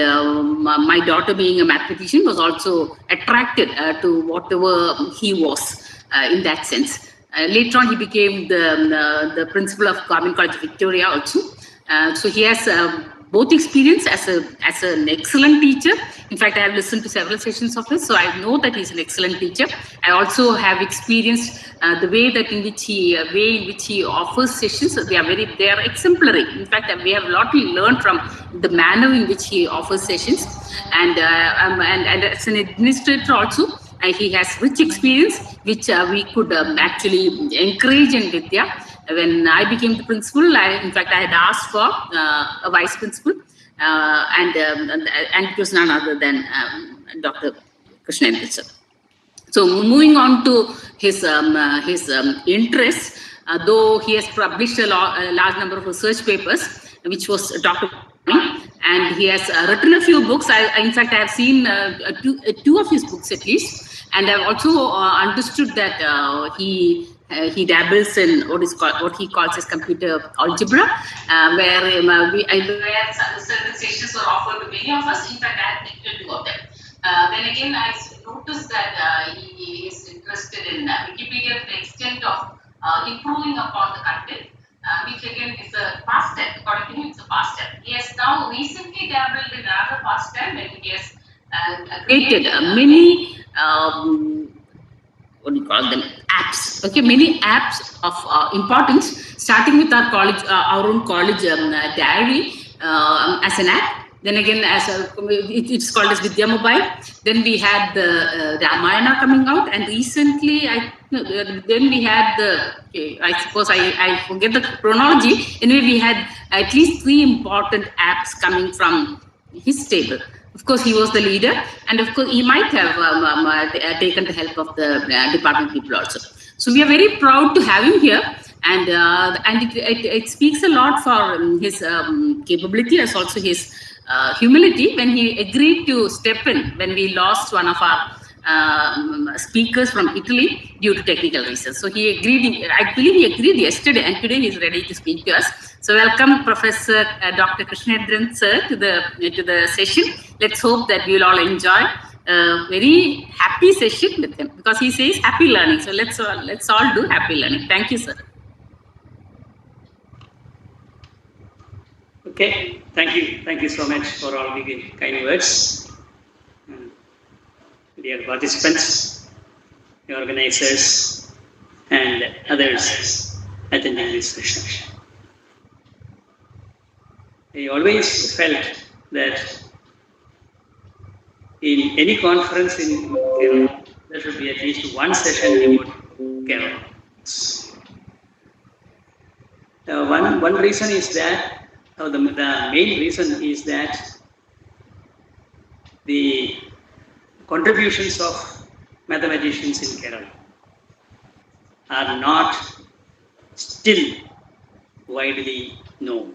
my daughter, being a mathematician, was also attracted to whatever he was in that sense. Later on, he became the principal of Government College Victoria also. So he has both experience as an excellent teacher. In fact, I have listened to several sessions of his, so I know that he's an excellent teacher. I also have experienced the way in which he offers sessions. They are exemplary. In fact, we have a lot to learn from the manner in which he offers sessions, and as an administrator also. He has rich experience, which we could actually encourage in Vidya. When I became the principal, in fact, I had asked for a vice principal, and it was none other than Dr. Krishnendran sir. So moving on to his interests, though he has published a large number of research papers, which was talked about, and he has written a few books. In fact, I have seen two of his books at least, and I've also understood that he dabbles in what he calls as computer algebra, where certain sessions were offered to many of us. In fact, I have taken 2 of them. Then again, I noticed that he is interested in Wikipedia to the extent of improving upon the content, which again is a past step. According to him, it's a past step. He has now recently dabbled in another past step, and he has created many what do you call them, apps. Okay, many apps of importance, starting with our college, our own college diary as an app. Then again, it's called as Vidya Mobile. Then we had the Ramayana coming out, and recently, then we had I suppose I forget the chronology. Anyway, we had at least 3 important apps coming from his table. Of course, he was the leader, and of course, he might have taken the help of the department people also. So we are very proud to have him here, and it speaks a lot for his capability, as also his humility, when he agreed to step in when we lost one of our speakers from Italy due to technical reasons. So he agreed. I believe he agreed yesterday, and today he is ready to speak to us. So welcome, Professor Dr. Krishnendran sir, to the session. Let's hope that we will all enjoy a very happy session with him, because he says happy learning. So let's all do happy learning. Thank you, sir. Okay, thank you so much for all the kind words. Dear participants, the organizers, and others attending this session. I always felt that in any conference in Kerala, there should be at least one session about Kerala. One reason is that, the main reason is that the contributions of mathematicians in Kerala are not still widely known.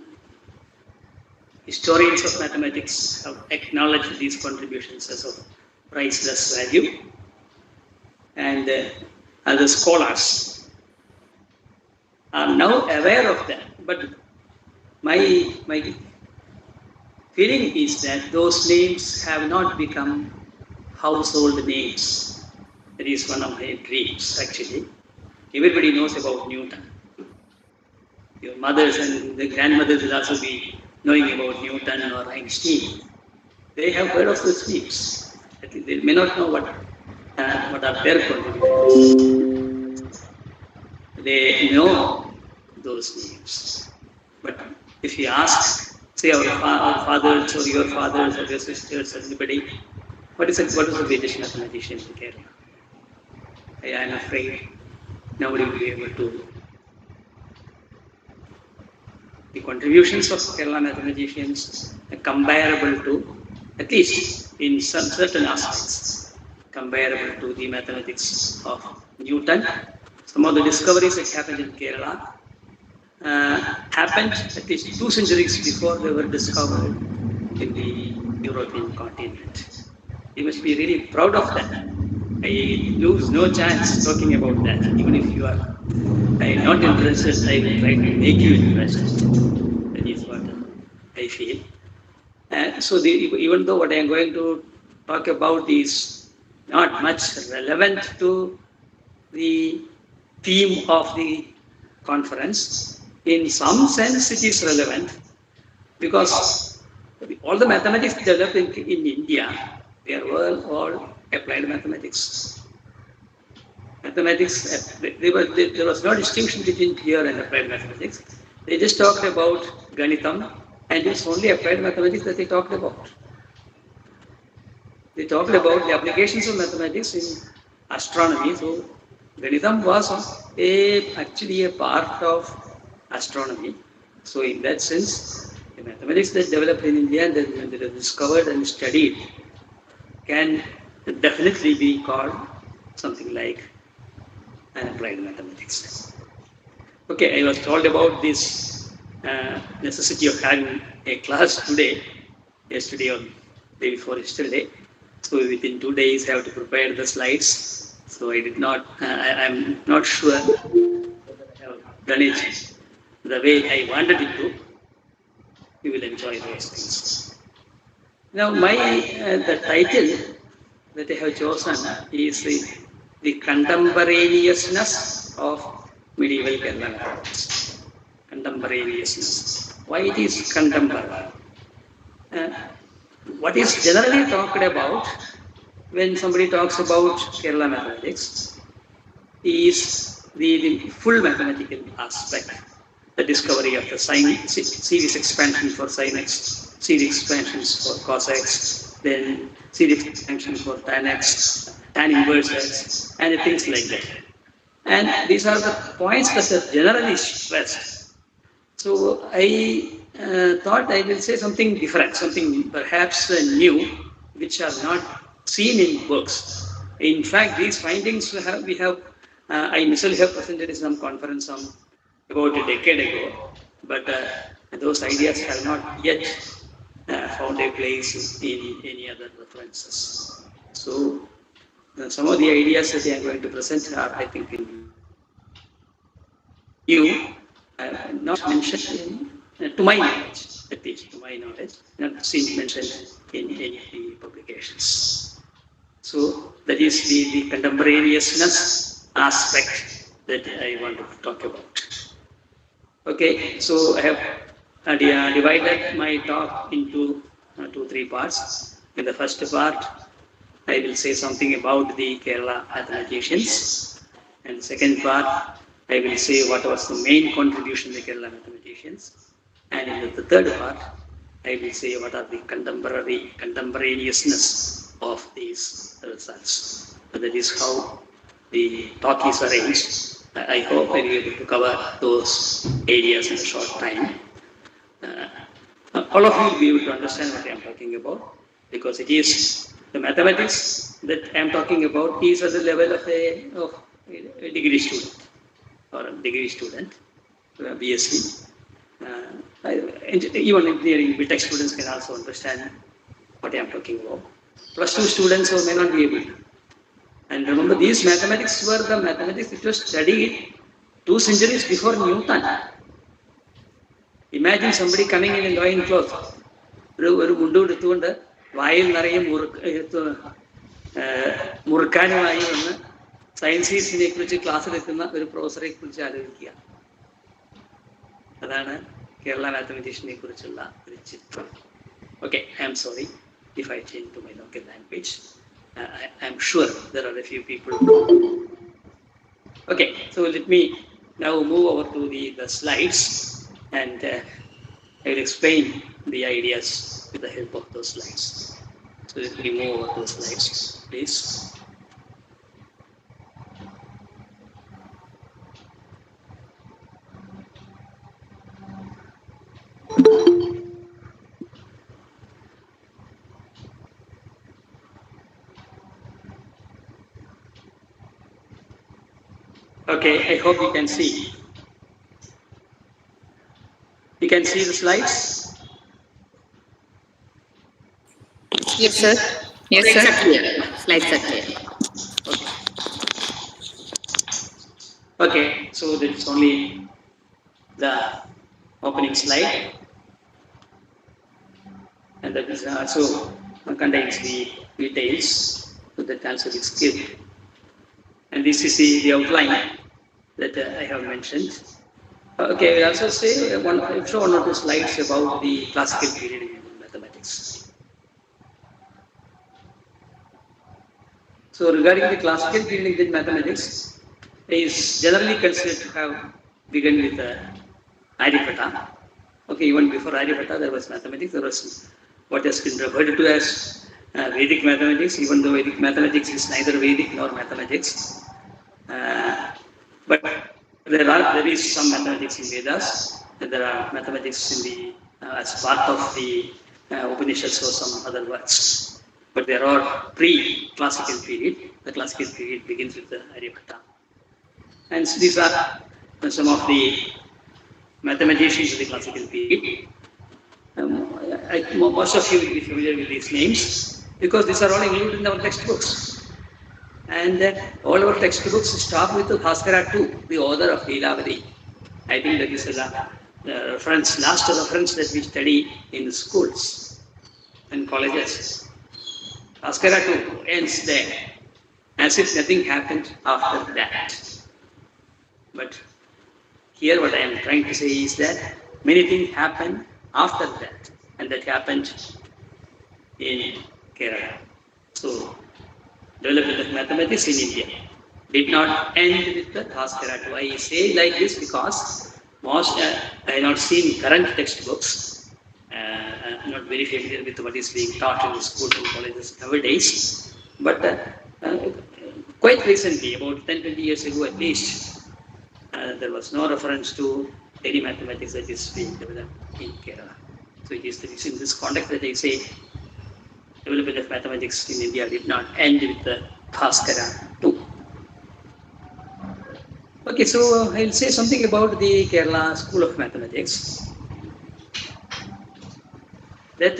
Historians of mathematics have acknowledged these contributions as of priceless value, and other scholars are now aware of that. But my feeling is that those names have not become household names. That is one of my dreams, actually. Everybody knows about Newton. Your mothers and the grandmothers will also be knowing about Newton or Einstein. They have heard of those names. They may not know what are their contributions. They know those names. But if you ask, say, our fathers or your fathers or your sisters or anybody, what is the greatest mathematician in Kerala? I am afraid nobody will be able to. The contributions of Kerala mathematicians are comparable to, at least in some certain aspects, comparable to the mathematics of Newton. Some of the discoveries that happened in Kerala happened at least 2 centuries before they were discovered in the European continent. You must be really proud of that. I lose no chance talking about that. Even if you are not interested, I will try to make you interested. That is what I feel. So even though what I am going to talk about is not much relevant to the theme of the conference, in some sense it is relevant because all the mathematics developed in India, they were all applied mathematics. Mathematics, there was no distinction between pure and applied mathematics. They just talked about Ganitam, and it's only applied mathematics that they talked about. They talked about the applications of mathematics in astronomy. So Ganitam was actually a part of astronomy. So in that sense, the mathematics that developed in India and that they discovered and studied can definitely be called something like an applied mathematics. Okay, I was told about this necessity of having a class today, yesterday or day before yesterday. So within 2 days I have to prepare the slides. So I did not, I'm not sure whether I have done it the way I wanted it to. You will enjoy those things. Now the title that I have chosen is the contemporaneousness of medieval Kerala mathematics. Contemporaneousness. Why it is contemporary? What is generally talked about when somebody talks about Kerala mathematics is the full mathematical aspect, the discovery of the series expansion for sin x, series expansions for cos x, then series expansion for tan x, tan inverse x, and things like that. And these are the points that are generally stressed. So I thought I will say something different, something perhaps new, which are not seen in books. In fact, these findings I myself have presented in some conference about a decade ago, but those ideas have not yet found a place in any other references. So some of the ideas that I am going to present are, I think, new, not mentioned to my knowledge, at least to my knowledge, not seen mentioned in any of the publications. So that is the contemporaneousness aspect that I want to talk about. Okay, so I have divided my talk into 2-3 parts. In the first part, I will say something about the Kerala mathematicians. And the second part, I will say what was the main contribution of the Kerala mathematicians. And in the third part, I will say what are the contemporaneousness of these results. So that is how the talk is arranged. I hope I will be able to cover those areas in a short time. All of you will be able to understand what I am talking about, because it is the mathematics that I am talking about is at the level of a degree student or a degree student, BSc. Even engineering BTech students can also understand what I am talking about. Plus 2 students may not be able to. And remember, these mathematics were the mathematics which was studied 2 centuries before Newton. Imagine somebody coming in loin cloth, ഒരു മുണ്ട് എടുത്തുകൊണ്ട് വായിൽ നിറയെ മുറുക്കാനുമായി വന്ന് സയൻസീസിനെ കുറിച്ച് class എടുക്കുന്ന ഒരു പ്രൊഫസറെ കുറിച്ച് ആലോചിക്കുക. അതാണ് കേരള മാത്തമാറ്റീഷ്യനെ കുറിച്ചുള്ള ഒരു ചിത്രം. Okay, I am sorry if I change to my local language. I am sure there are a few people. Okay, so let me now move over to the slides, and I will explain the ideas with the help of those slides. So let me move over those slides, please. Okay, I hope you can see. You can see the slides? Yes, sir. Yes, Slides sir. are clear. Slides are clear. Okay, so that's only the opening slide, and that is also contains the details, so that also is clear. And this is the outline that I have mentioned. Okay, I will also say show one or two slides about the classical period in mathematics. So regarding the classical period in mathematics, is generally considered to have begun with Aryabhata. Okay, even before Aryabhata there was mathematics, there was what has been referred to as Vedic mathematics, even though Vedic mathematics is neither Vedic nor mathematics. But there is some mathematics in Vedas, and there are mathematics in the as part of the Upanishads or some other works. But there are pre-classical period. The classical period begins with the Aryabhata. And these are some of the mathematicians of the classical period. Most of you will be familiar with these names because these are all included in our textbooks. And all our textbooks start with the Bhaskara 2, the author of Leelavadi. I think that is the reference, last reference that we study in the schools and colleges. Bhaskara 2 ends there, as if nothing happened after that. But here what I am trying to say is that many things happened after that, and that happened in Kerala. So, development of mathematics in India did not end with the Bhaskara 2. I say like this because most I have not seen current textbooks. I'm not very familiar with what is being taught in the schools and colleges nowadays. But quite recently, about 10-20 years ago at least, there was no reference to any mathematics that is being developed in Kerala. So it is in this context that I say development of mathematics in India did not end with the Bhaskara 2. Okay, so I'll say something about the Kerala School of Mathematics. That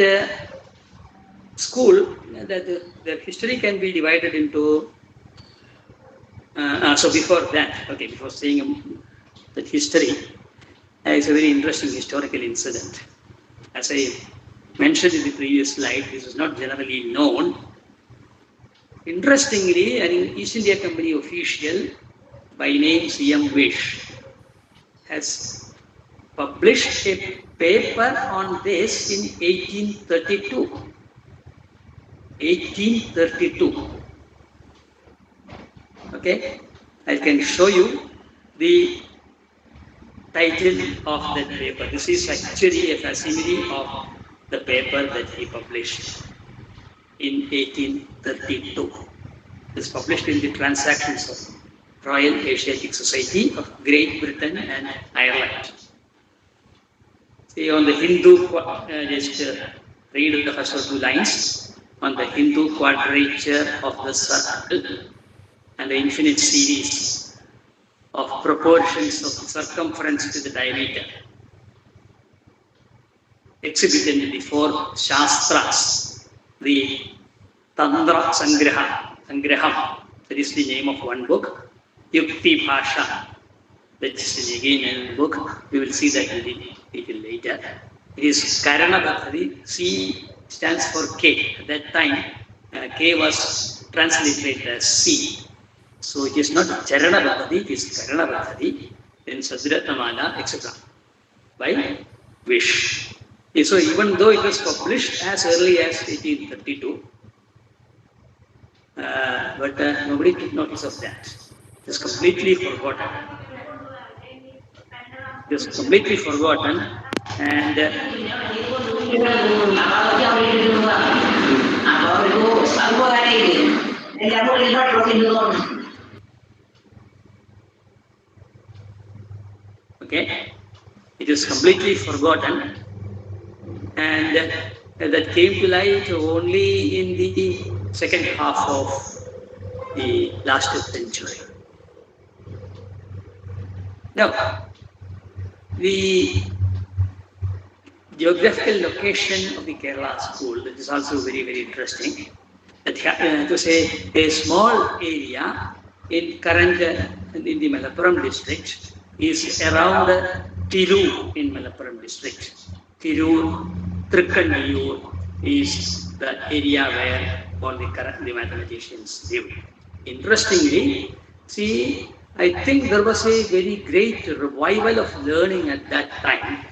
school, that their history can be divided into. So before that, okay, before saying that history, it's a very interesting historical incident. As I mentioned in the previous slide, this is not generally known. Interestingly, an East India Company official by name C.M. Vish has published a paper on this in 1832. 1832. Okay, I can show you the title of that paper. This is actually a facsimile of the paper that he published in 1832. It is published in the Transactions of Royal Asiatic Society of Great Britain and Ireland. See on the Hindu, just read the first 2 lines. On the Hindu quadrature of the circle and the infinite series of proportions of the circumference to the diameter, exhibited in the 4 Shastras, the Tantra Sangraham, that is the name of one book, Yukti Bhasha, that is again a book, we will see that a little later. It is Karana Bhattadi, C stands for K. At that time, K was transliterated as C. So it is not Charana Bhattadi, it is Karana Bhattadi, then Sadrathamala, etc. by Vish. So even though it was published as early as 1832, but nobody took notice of that. It is completely forgotten. It is completely forgotten, and okay, it is completely forgotten, and that came to light only in the second half of the last century. Now, the geographical location of the Kerala school is also very, very interesting. It was a small area in current in the Malappuram district is around Tirur in Malappuram district. Tirur, Trikkanniyur is the area where all the mathematicians lived. Interestingly, see, I think there was a very great revival of learning at that time.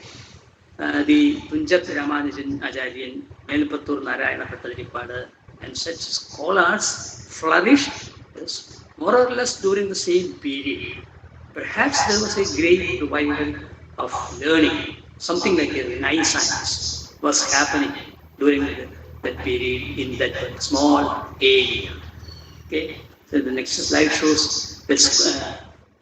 The Punjab Ramanujan Acharyan, Melpattur Narayana Bhattacharya, and such scholars flourished more or less during the same period. Perhaps there was a great revival of learning, something like a renaissance was happening during that period in that small area. Okay, so the next slide shows this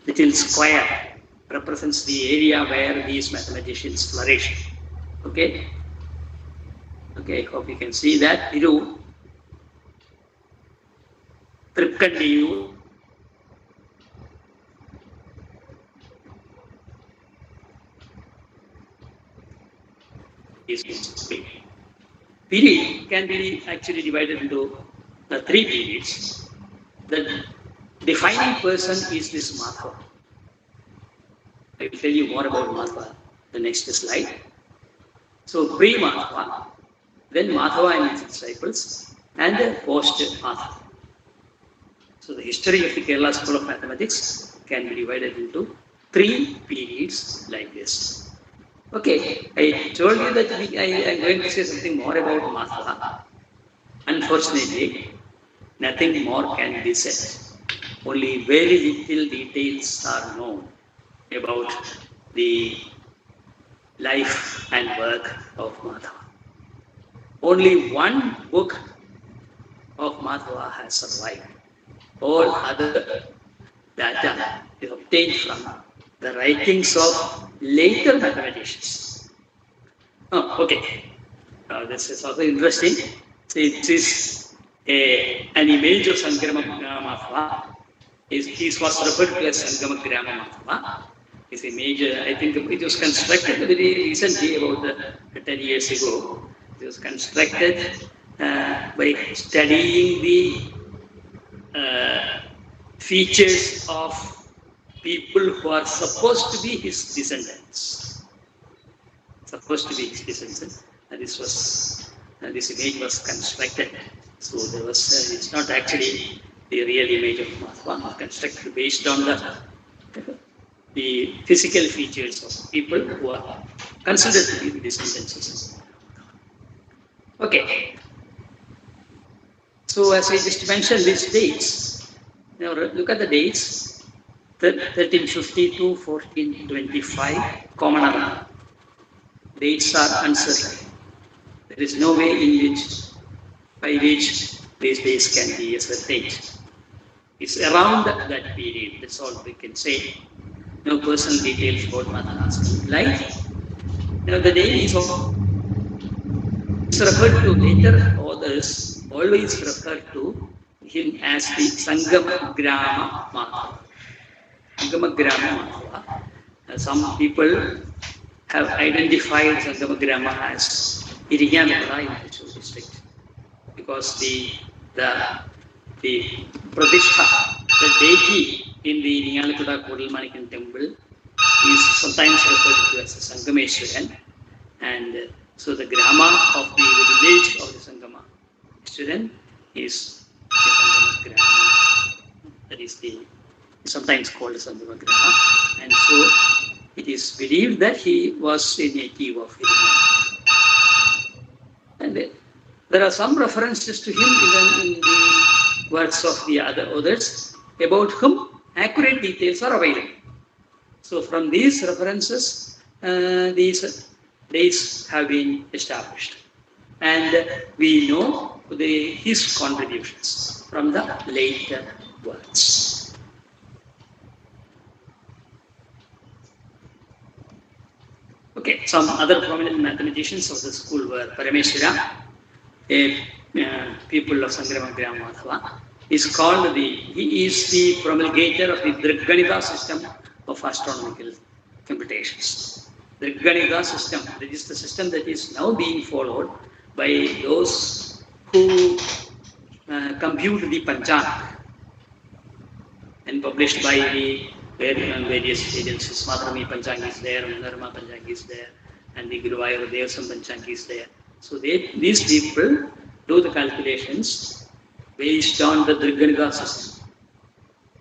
little square represents the area where these mathematicians flourished. Okay, okay, hope you can see that. Iru, Trikkanniyur, period can be actually divided into 3 periods. The defining person is this Madhava. I will tell you more about Madhava the next slide. So pre-Madhava, then Madhava and his disciples, and then post-Madhava. So the history of the Kerala School of Mathematics can be divided into 3 periods like this. Okay, I told you that I am going to say something more about Madhava. Unfortunately, nothing more can be said. Only very little details are known about the life and work of Madhava. Only one book of Madhava has survived. All other data is obtained from the writings of later mathematicians. Oh, okay. This is also interesting. See, this is an image of Sangrama Madhava. He was referred to as Sangama Grama Madhava. This image, I think it was constructed very recently, about 10 years ago. It was constructed by studying the features of people who are supposed to be his descendants. Supposed to be his descendants. And this image was constructed. So there was, it's not actually the real image of Madhava, constructed based on the physical features of people who are considered to be the descendants. Okay. So as I just mentioned these dates, now look at the dates. 1350 to 1425, common era. Dates are uncertain. There is no way in which, by which these days can be ascertained. It's around that period, that's all we can say. No personal details about Madhava's life. Now the name is referred to later authors, always refer to him as the Sangama Grama Madhava. Sangama Grama Madhava. Some people have identified Sangama Grama as Iriganapura in Thrissur district, because the Pradishtha, the deity in the Iriganapura Kodalmanikan temple is sometimes referred to as a Sangameshwaran, and so the grama of the village of the Sangama Ishwaran is the Sangama Grama. That is sometimes called Sangama Grama, and so it is believed that he was a native of Iriganapura. And there are some references to him even in the works of the other authors about whom accurate details are available. So from these references, these dates have been established, and we know his contributions from the later works. Okay, some other prominent mathematicians of the school were Parameshwara, a pupil of Sangrama Madhava. He is the promulgator of the Dritganita system of astronomical computations. The Ganita system, that is the system that is now being followed by those who compute the Panchang and published by the various agencies. Matrami Panchang is there, Narma Panchang is there, and the Guruvayur Devasam Panchang is there. So these people do the calculations based on the Dirganita system.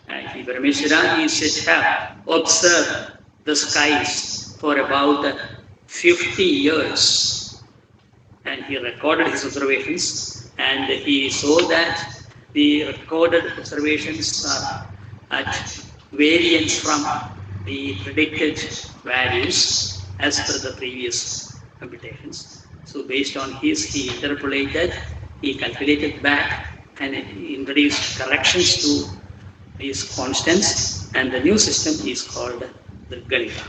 And Parameshwara is said to have observed the skies for about 50 years. And he recorded his observations, and he saw that the recorded observations are at variance from the predicted values as per the previous computations. So based on his, he interpolated, he calculated back and introduced corrections to these constants, and the new system is called the Ganita.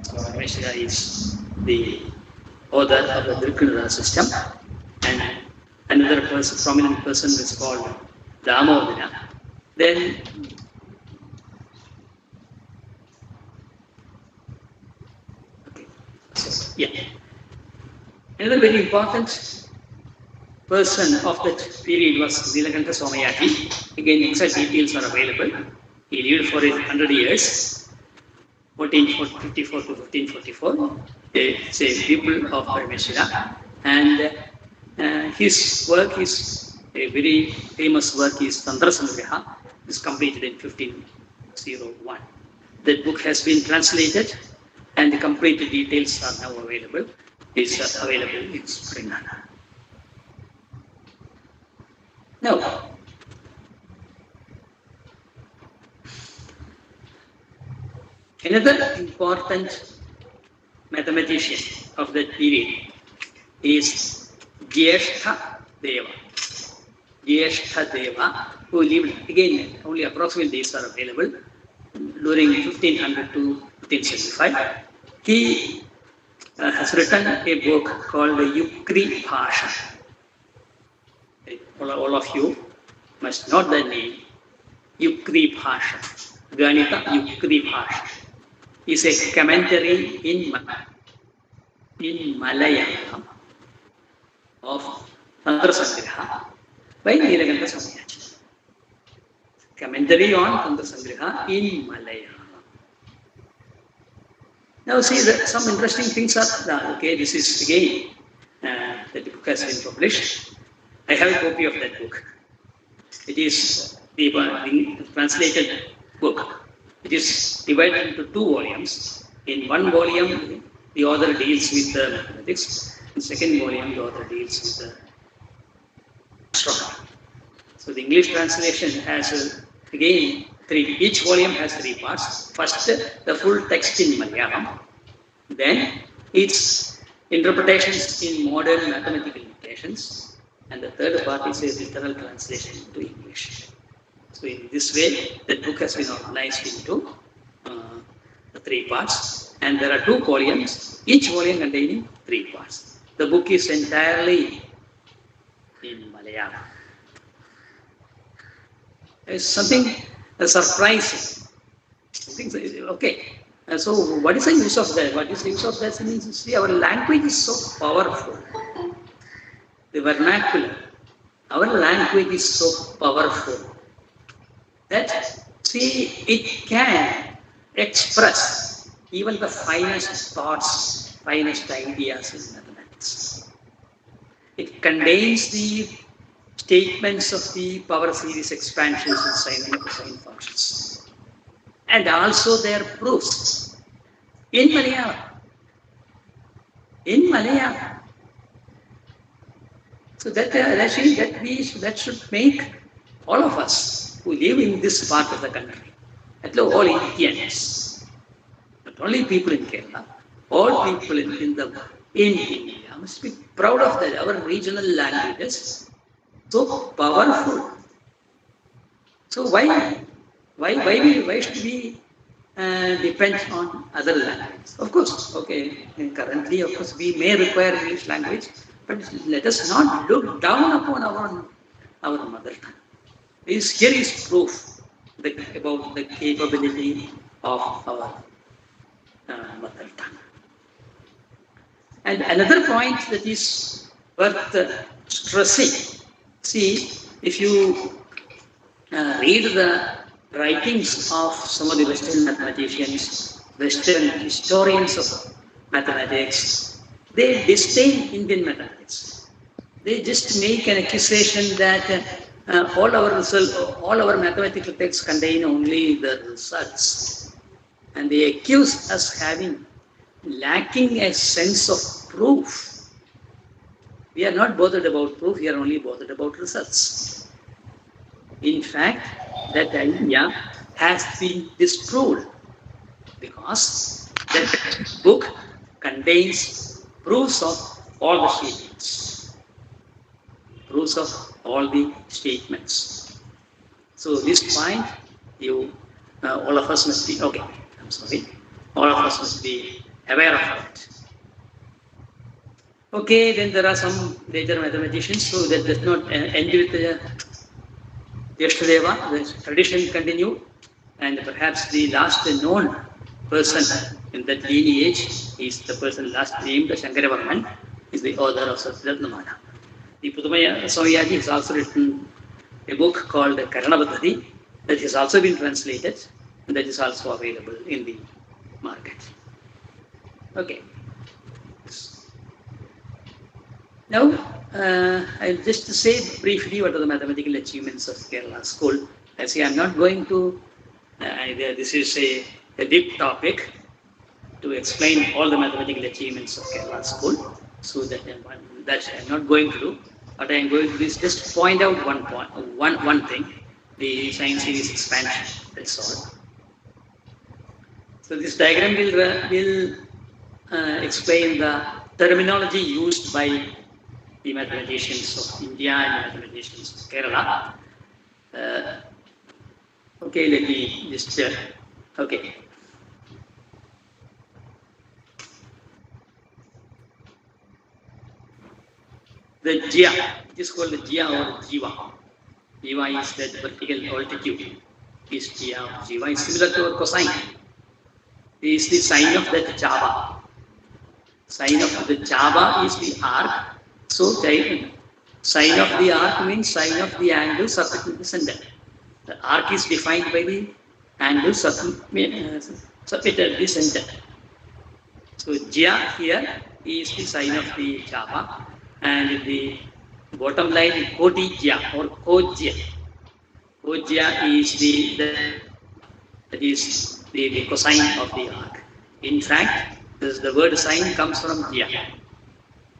So Rameshwara is the author of the Dirganita system, and another prominent person is called Damodara. Then another very important person of that period was Nilakantha Somayati. Again, exact details are available. He lived for 100 years, 1454 to 1544. It's a pupil of Parameshwara, and his work is a very famous work is Tantra Sangraha. It's completed in 1501. That book has been translated, and the complete details are now available. It's available in Srinana. Now, another important mathematician of that period is Jyeshtha Deva. Jyeshtha Deva, who lived, again, only approximate days are available, during 1500 to 1575. He has written a book called Yukri Bhasha. All of you must know the name Yukri Bhasha. Ganita Yukri Bhasha is a commentary in Malayalam of Tantra Sangraha by Nilakantha Somayati. Commentary on Tantra Sangraha in Malayalam. Now see that some interesting things are done. Okay, this is again the book has been published. I have a copy of that book. It is the translated book. It is divided into 2 volumes. In one volume, the author deals with the mathematics. In the second volume, the author deals with the astronomy. So the English translation has again 3. Each volume has 3 parts. First, the full text in Malayalam. Then, its interpretations in modern mathematical notations. And the third part is a literal translation into English. So in this way, the book has been organized into the 3 parts. And there are 2 volumes, each volume containing 3 parts. The book is entirely in Malayalam. It's something surprising. Okay. So what is the use of that? What is the use of that? It means, see, our language is so powerful. The vernacular, our language is so powerful that, see, it can express even the finest thoughts, finest ideas in mathematics. It contains the statements of the power series expansions and sine functions, and also their proofs in Malayalam. In Malayalam. So that should make all of us who live in this part of the country, at least all Indians, not only people in Kerala, all people in India must be proud of that. Our regional languages so powerful. So why should we depend on other languages? Of course, okay, currently, of course, we may require English language, but let us not look down upon our mother tongue. Here is proof about the capability of our mother tongue. And another point that is worth stressing, see, if you read the writings of some of the Western mathematicians, Western historians of mathematics, they disdain Indian mathematics. They just make an accusation that all our mathematical texts contain only the results, and they accuse us having lacking a sense of proof. We are not bothered about proof, we are only bothered about results. In fact, that idea has been disproved because that book contains proofs of all the statements. Proofs of all the statements. So this point, all of us must be, all of us must be aware of it. Okay, then there are some later mathematicians, so that does not end with Yashtadeva. The tradition continued, and perhaps the last known person in that lineage is the person last named Shankaravarman, is the author of Satratnamala. The Pudamaya Swayaji has also written a book called Karanabadhati that has also been translated, and that is also available in the market. Okay. Now, I'll just say briefly what are the mathematical achievements of Kerala school. I say I'm not going to, this is a deep topic to explain all the mathematical achievements of Kerala school, so that I'm not going to do. What I am going to do is just point out one thing, the science series expansion, that's all. So this diagram will explain the terminology used by the mathematicians of India and mathematicians of Kerala. Okay, let me just, okay. The Jia, it is called the Jia or Jiva. Jiva is that vertical altitude. Is Jia or Jiva is similar to a cosine. It is the sign of that Java. Sign of the Java is the arc. So, sign of the arc means sign of the angle subtended the center. The arc is defined by the angle subtended the center. So, Jia here is the sign of the Java, and the bottom line Koti Jia or Kojia. Kojia is the cosine of the arc. In fact, the word sine comes from Jia,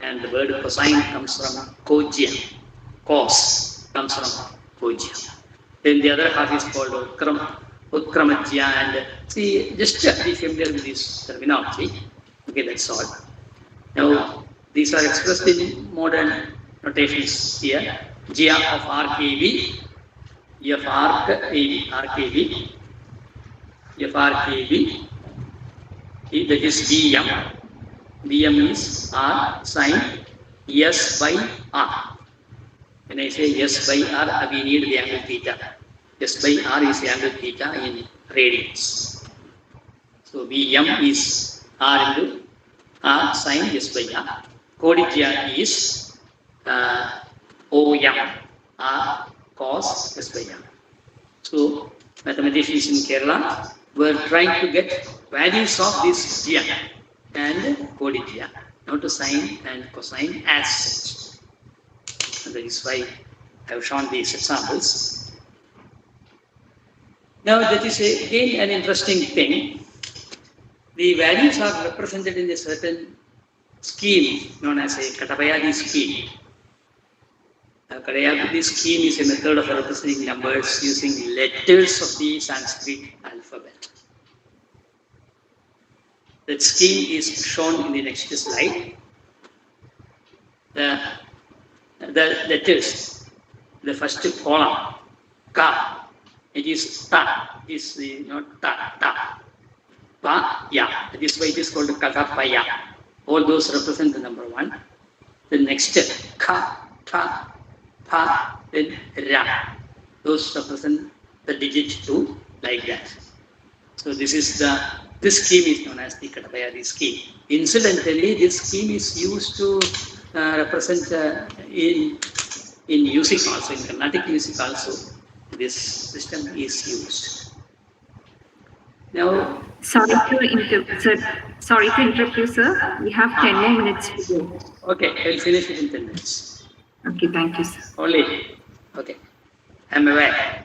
and the word cosine comes from Kojia. Cos comes from Kojia. Then the other half is called Utkramatya, and see, just be familiar with this terminology. Okay, that's all. Now, these are expressed in modern notations here. Jia of RKB, F arc AB, RKB, F RKB, that is Bm. Bm is R sine S by R. When I say S by R, we need the angle theta. S by R is the angle theta in radians. So Bm is R into R sine S by R. Kodijya is OM, R cos S by R. So mathematicians in Kerala were trying to get values of this Jia and Kodijya, not to sine and cosine as such. And that is why I have shown these examples. Now that is again an interesting thing. The values are represented in a certain scheme known as a Katapayadi scheme. A Katapayadi scheme is a method of representing numbers using letters of the Sanskrit alphabet. That scheme is shown in the next slide. The letters, the first column, Ka, it is Ta, it is not Ta. Pa, Ya, that is why it is called Katapaya. All those represent the number 1. The next, Ka, Ta, Pa, then Ra. Those represent the digit 2, like that. So this scheme is known as the Kadabayadi scheme. Incidentally, this scheme is used to represent in music also, in Carnatic music also. This system is used. Now, Sorry to interrupt, sir. Sorry to interrupt you, sir. We have 10 more minutes to go. okay, I'll finish it in 10 minutes. Okay, thank you, sir. Only. Okay, I'm aware.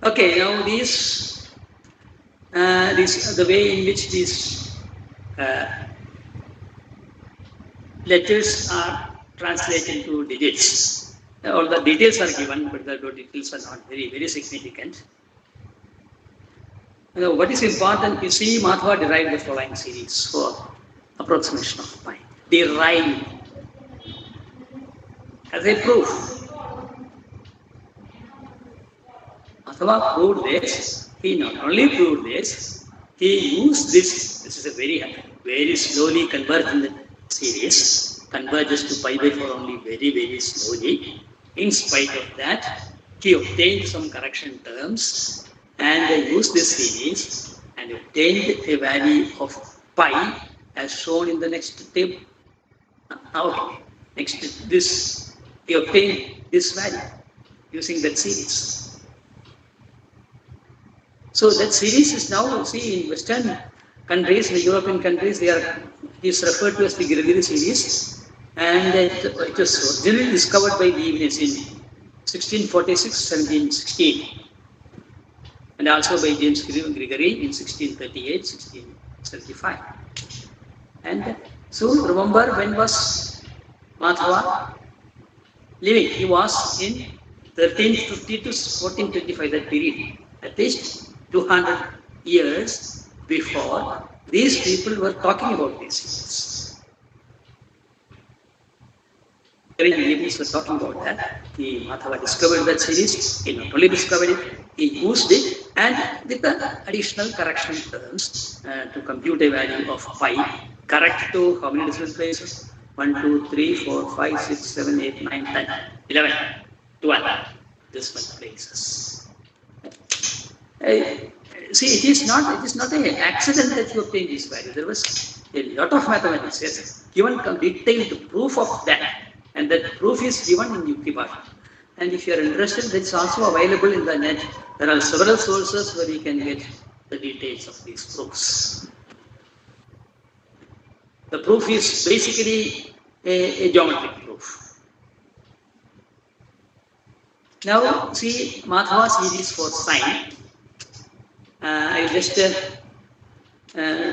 Okay, now the way in which these letters are translated into digits. All the details are given, but the details are not very significant. Now, what is important, you see, Madhava derived the following series for approximation of pi. Derived as a proof. Madhava proved this. He not only proved this, he used this. This is a very slowly convergent series. Converges to pi by 4 only very slowly. In spite of that, he obtained some correction terms and used this series and obtained a value of pi as shown in the next table. Okay. Next, he obtained this value using that series. So that series is now, see, in Western countries, in the European countries, it is referred to as the Gregory series. And it was originally discovered by Leibniz in 1646, 1716, and also by James Gregory in 1638, 1675. And so remember, when was Madhava living? He was in 1350 to 1425, that period. At least 200 years before these people were talking about these things. Leibniz was talking about that. Madhava discovered that series. He not only discovered it, he used it, and with the additional correction terms to compute a value of pi, correct to how many decimal places? 1, 2, 3, 4, 5, 6, 7, 8, 9, 10, 11, 12 decimal places. See, it is not an accident that you obtained this value. There was a lot of mathematics, yes, given detailed proof of that. And that proof is given in Yukti Bhasha. And if you are interested, it's also available in the net. There are several sources where you can get the details of these proofs. The proof is basically a geometric proof. Now, see, Madhava series for sine. I just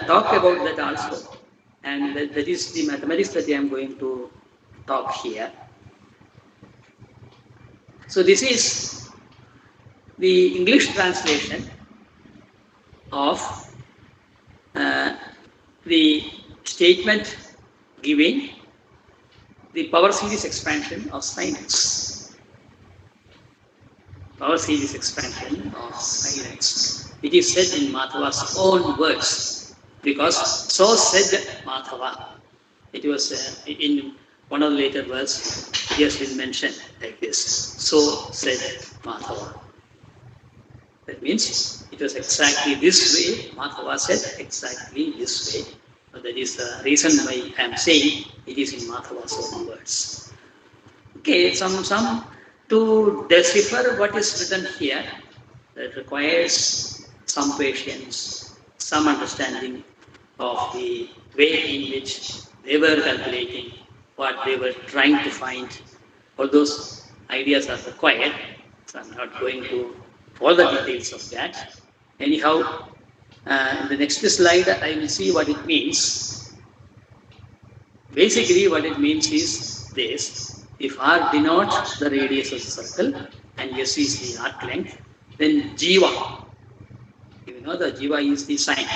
talked about that also. And that is the mathematics that I am going to talk here. So this is the English translation of the statement giving the power series expansion of sin x. Power series expansion of sin x. It is said in Madhava's own words, because so said Madhava. It was in one of the later verses, he has been mentioned like this. So said Madhava. That means it was exactly this way. Madhava said exactly this way. So that is the reason why I am saying it is in Madhava's own words. Okay, some to decipher what is written here, that requires some patience, some understanding of the way in which they were calculating, what they were trying to find. All those ideas are required. So I'm not going to all the details of that. Anyhow, in the next slide, I will see what it means. Basically, what it means is this. If R denotes the radius of the circle and S is the arc length, then Jiva, you know the Jiva is the sign,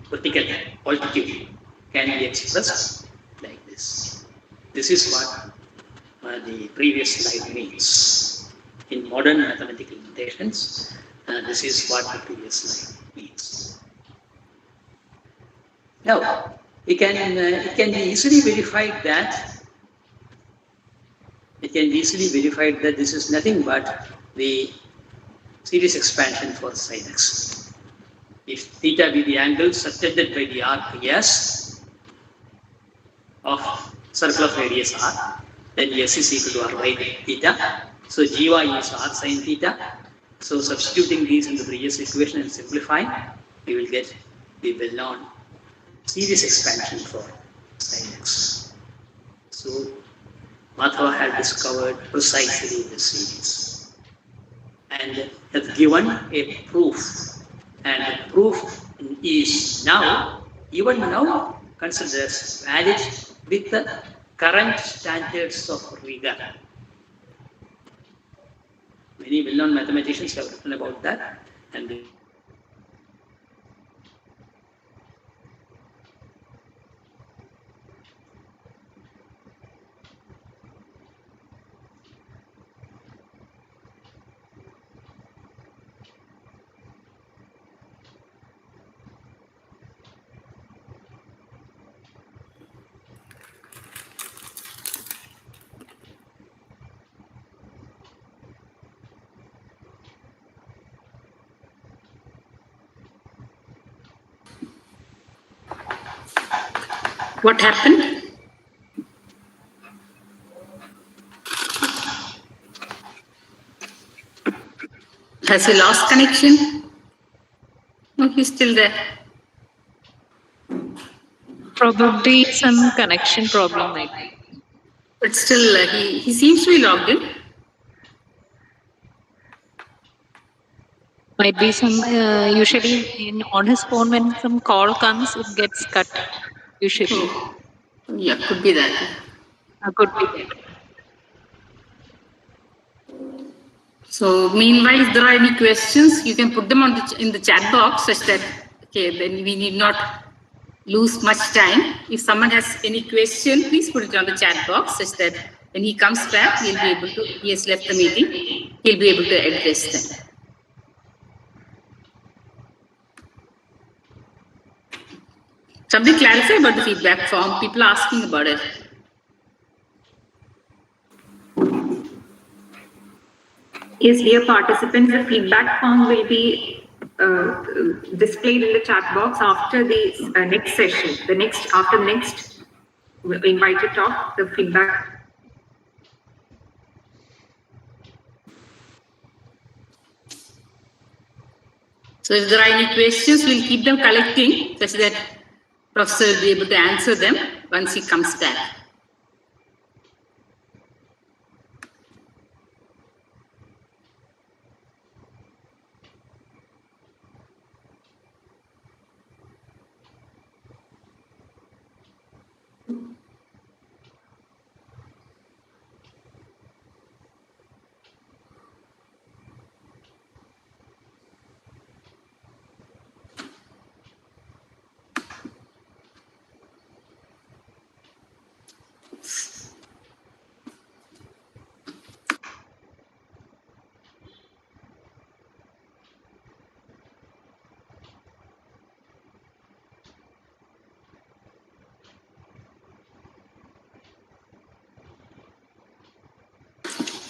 vertical, altitude, can be expressed like this. This is what the previous slide means. In modern mathematical notations, this is what the previous slide means. Now, it can be easily verified that this is nothing but the series expansion for sin x. If theta be the angle subtended by the arc S of circle of radius r, then S is equal to r by theta. So gy is r sin theta. So substituting these in the previous equation and simplifying, we will get the well-known series expansion for sin x. So Madhava had discovered precisely this series and has given a proof, and the proof is now, even now, considered as valid with the current standards of rigor. Many well-known mathematicians have written about that, and What happened? Has he lost connection? No, he's still there. Probably some connection problem, I think. But still, he seems to be logged in. Might be some, usually on his phone, when some call comes, it gets cut, usually. Yeah, could be that. Could be that. So meanwhile, if there are any questions, you can put them on in the chat box such that, okay, then we need not lose much time. If someone has any question, please put it on the chat box such that when he comes back, he'll be able to, he has left the meeting, he'll be able to address them. Something clarify about the feedback form. People are asking about it. Yes, dear participants, the feedback form will be displayed in the chat box after the next session. After the next invited talk, the feedback. So if there are any questions, we'll keep them collecting such that Professor will be able to answer them once he comes back.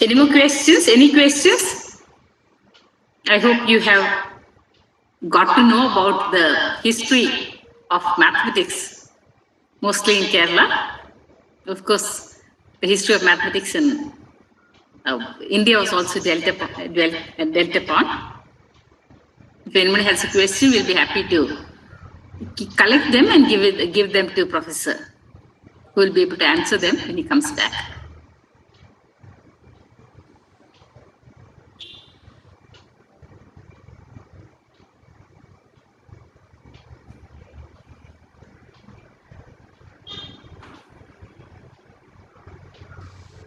Any more questions? Any questions? I hope you have got to know about the history of mathematics, mostly in Kerala. Of course, the history of mathematics in India was also dealt upon. If anyone has a question, we'll be happy to collect them and give them to Professor, who will be able to answer them when he comes back.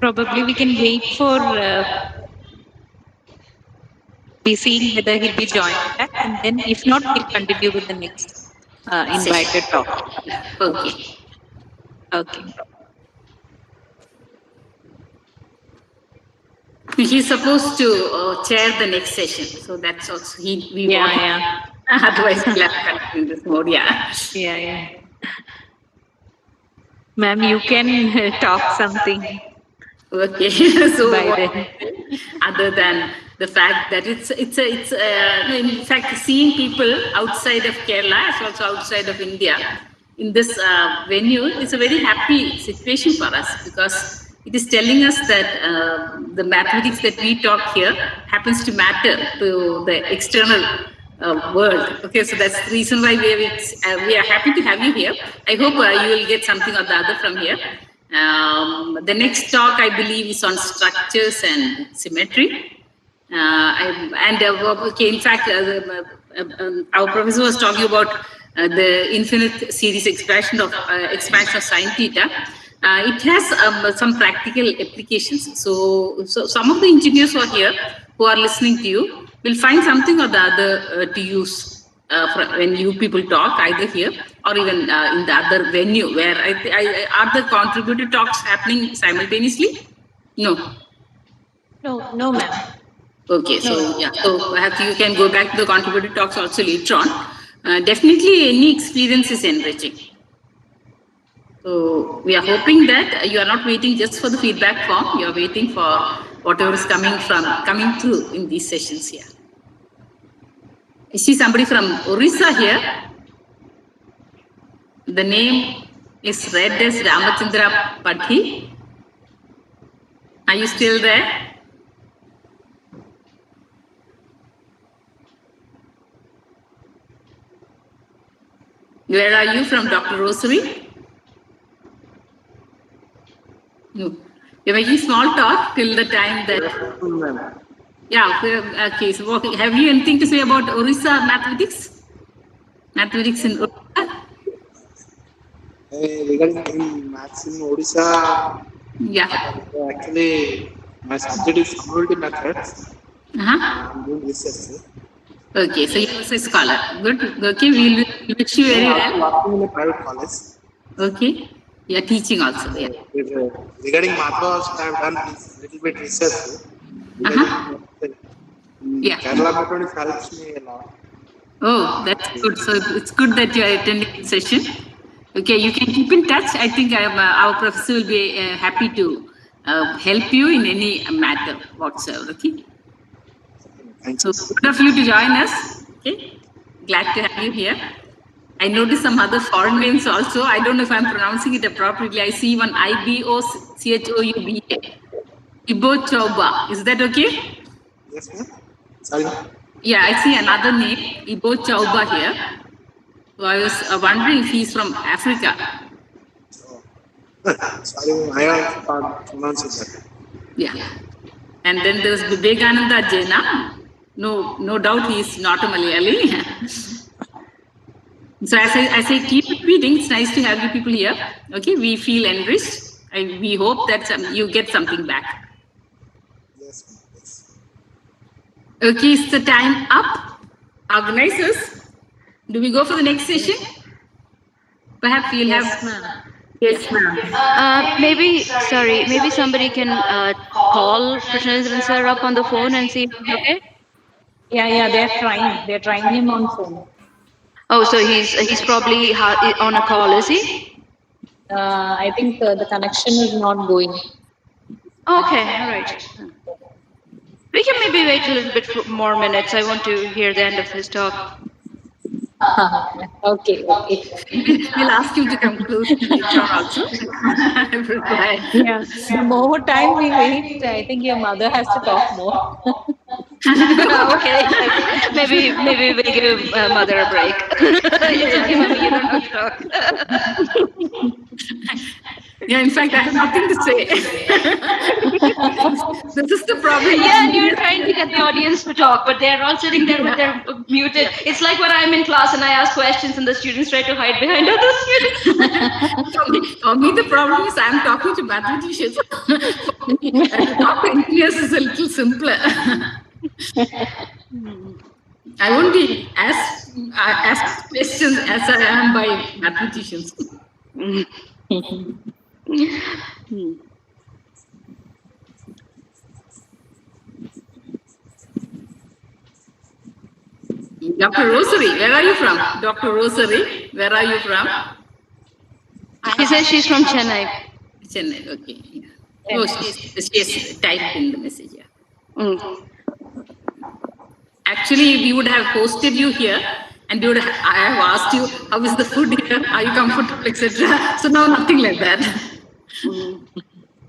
Probably we can wait for be seeing whether he'll be joining back, and then if not, we'll continue with the next invited talk. Okay. Okay. He's supposed to chair the next session, so that's also we want. Yeah. Otherwise, we'll have to in this mode. Yeah. Ma'am, you can talk something. Okay. So by then. other than the fact that it's in fact, seeing people outside of Kerala as also outside of India in this venue is a very happy situation for us, because it is telling us that the mathematics that we talk here happens to matter to the external world. Okay, so that's the reason why we are happy to have you here. I hope you will get something or the other from here. The next talk, I believe, is on structures and symmetry. In fact, our professor was talking about the infinite series expansion of sine theta. It has some practical applications. So some of the engineers who are here, who are listening to you, will find something or the other to use when you people talk, either here or even in the other venue, where are the contributor talks happening simultaneously? No. No, ma'am. Okay, so yeah, so perhaps you can go back to the contributor talks also later on. Definitely, any experience is enriching. So we are hoping that you are not waiting just for the feedback form. You are waiting for whatever is coming through in these sessions here. I see somebody from Orissa here. The name is read as Ramachandra Padhi. Are you still there? Where are you from, Dr. Rosary? No. You're making small talk till the time that... Yeah, okay. So have you anything to say about Orissa mathematics? Mathematics in Orissa? Regarding maths in Odisha, yeah. Actually, my subject is probability methods. I'm doing research. Okay, so you're a scholar. Good. Okay, we'll wish you very well. I'm working in a private college. Okay, you're teaching also. Yeah. Regarding mathematics, I've done a little bit research. Yeah. Kerala mathematics helps me a lot. Oh, that's good. So it's good that you are attending the session. Okay, you can keep in touch. I think our professor will be happy to help you in any matter whatsoever. Okay. So good of you to join us. Okay, glad to have you here. I noticed some other foreign names also. I don't know if I'm pronouncing it appropriately. I see one IBOCHOUBA. Ibo Chauba. Is that okay? Yes, ma'am. Sorry. Yeah, I see another name, Ibo Chauba here. So I was wondering if he's from Africa. Sorry, I have pronounced that. Yeah. And then there's Vivekananda Jaina. No doubt he is not a Malayali. So as I keep repeating, it's nice to have you people here. Okay, we feel enriched. And we hope that you get something back. Yes, yes. Okay, is the time up? Organizers, do we go for the next session? Perhaps we'll have... Yes, ma'am. Maybe somebody can call Krishnendran sir up on the phone and see if it's okay. Yeah, they're trying him on phone. Oh, so he's probably on a call, is he? I think the connection is not going. Okay, all right. We can maybe wait a little bit more minutes. I want to hear the end of his talk. Okay. We'll ask you to conclude later on also. Yeah. The more time we wait, I think your mother has to talk more. Okay. Maybe we'll give mother a break. It's okay, mommy, you don't have to talk. Yeah, in fact, I have nothing to say. This is the problem. Yeah, and you're trying to get the audience to talk, but they're all sitting there with their muted. It's like when I'm in class and I ask questions and the students try to hide behind other students. For me, the problem is I'm talking to mathematicians. For me, to talk to engineers is a little simpler. I won't be asked questions as I am by mathematicians. Dr. Rosary, where are you from? Dr. Rosary, where are you from? She says she's from Chennai. Chennai, okay. Yeah. Oh, she has typed in the message. Yeah. Actually, we would have hosted you here, and I have asked you, how is the food here? Are you comfortable, etc. So now nothing like that.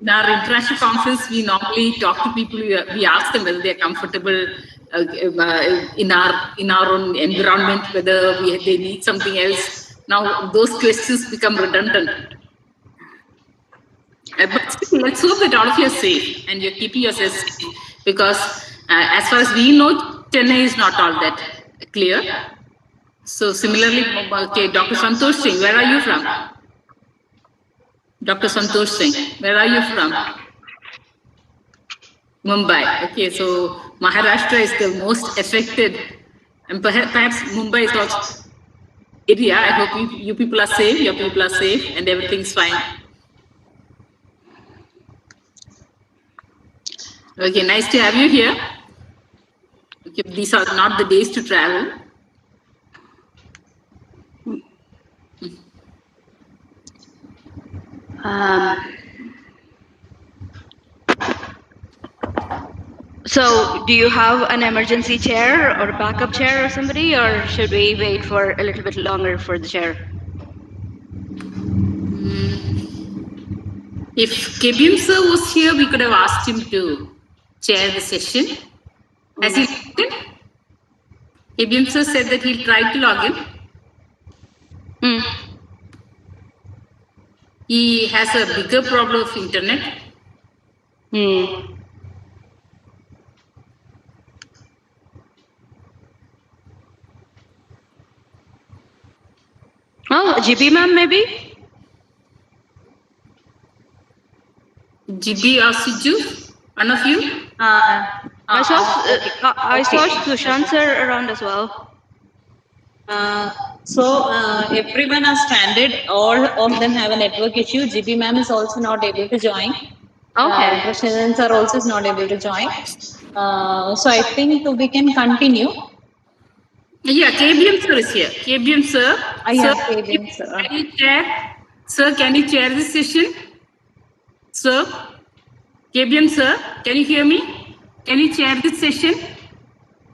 In our international conference, we normally talk to people. We ask them whether they are comfortable in our own environment, whether they need something else. Now those questions become redundant. But still, let's hope that all of you are safe and you're keeping yourself safe, because as far as we know, Chennai is not all that clear. So similarly, okay, Dr. Santosh Singh, where are you from? Dr. Santosh Singh, where are you from? Mumbai. Okay, so Maharashtra is the most affected, and perhaps Mumbai is also area. I hope you people are safe, your people are safe, and everything's fine. Okay, nice to have you here. Okay, these are not the days to travel. So, do you have an emergency chair or a backup chair or somebody, or should we wait for a little bit longer for the chair? If KBM sir was here, we could have asked him to chair the session. Has he logged in? KBM sir said that he'll try to log in. He has a bigger problem of internet. Oh, GB ma'am, maybe? GB or Siju, one of you? I saw Sushant sir around as well. So everyone are stranded. All of them have a network issue. GB ma'am is also not able to join. Okay. Krishnan sir also is not able to join. So I think we can continue. Yeah, KBM sir is here. KBM sir. KBM sir. Can you chair? Sir, can you chair this session? Sir? KBM sir, can you hear me? Can you chair this session?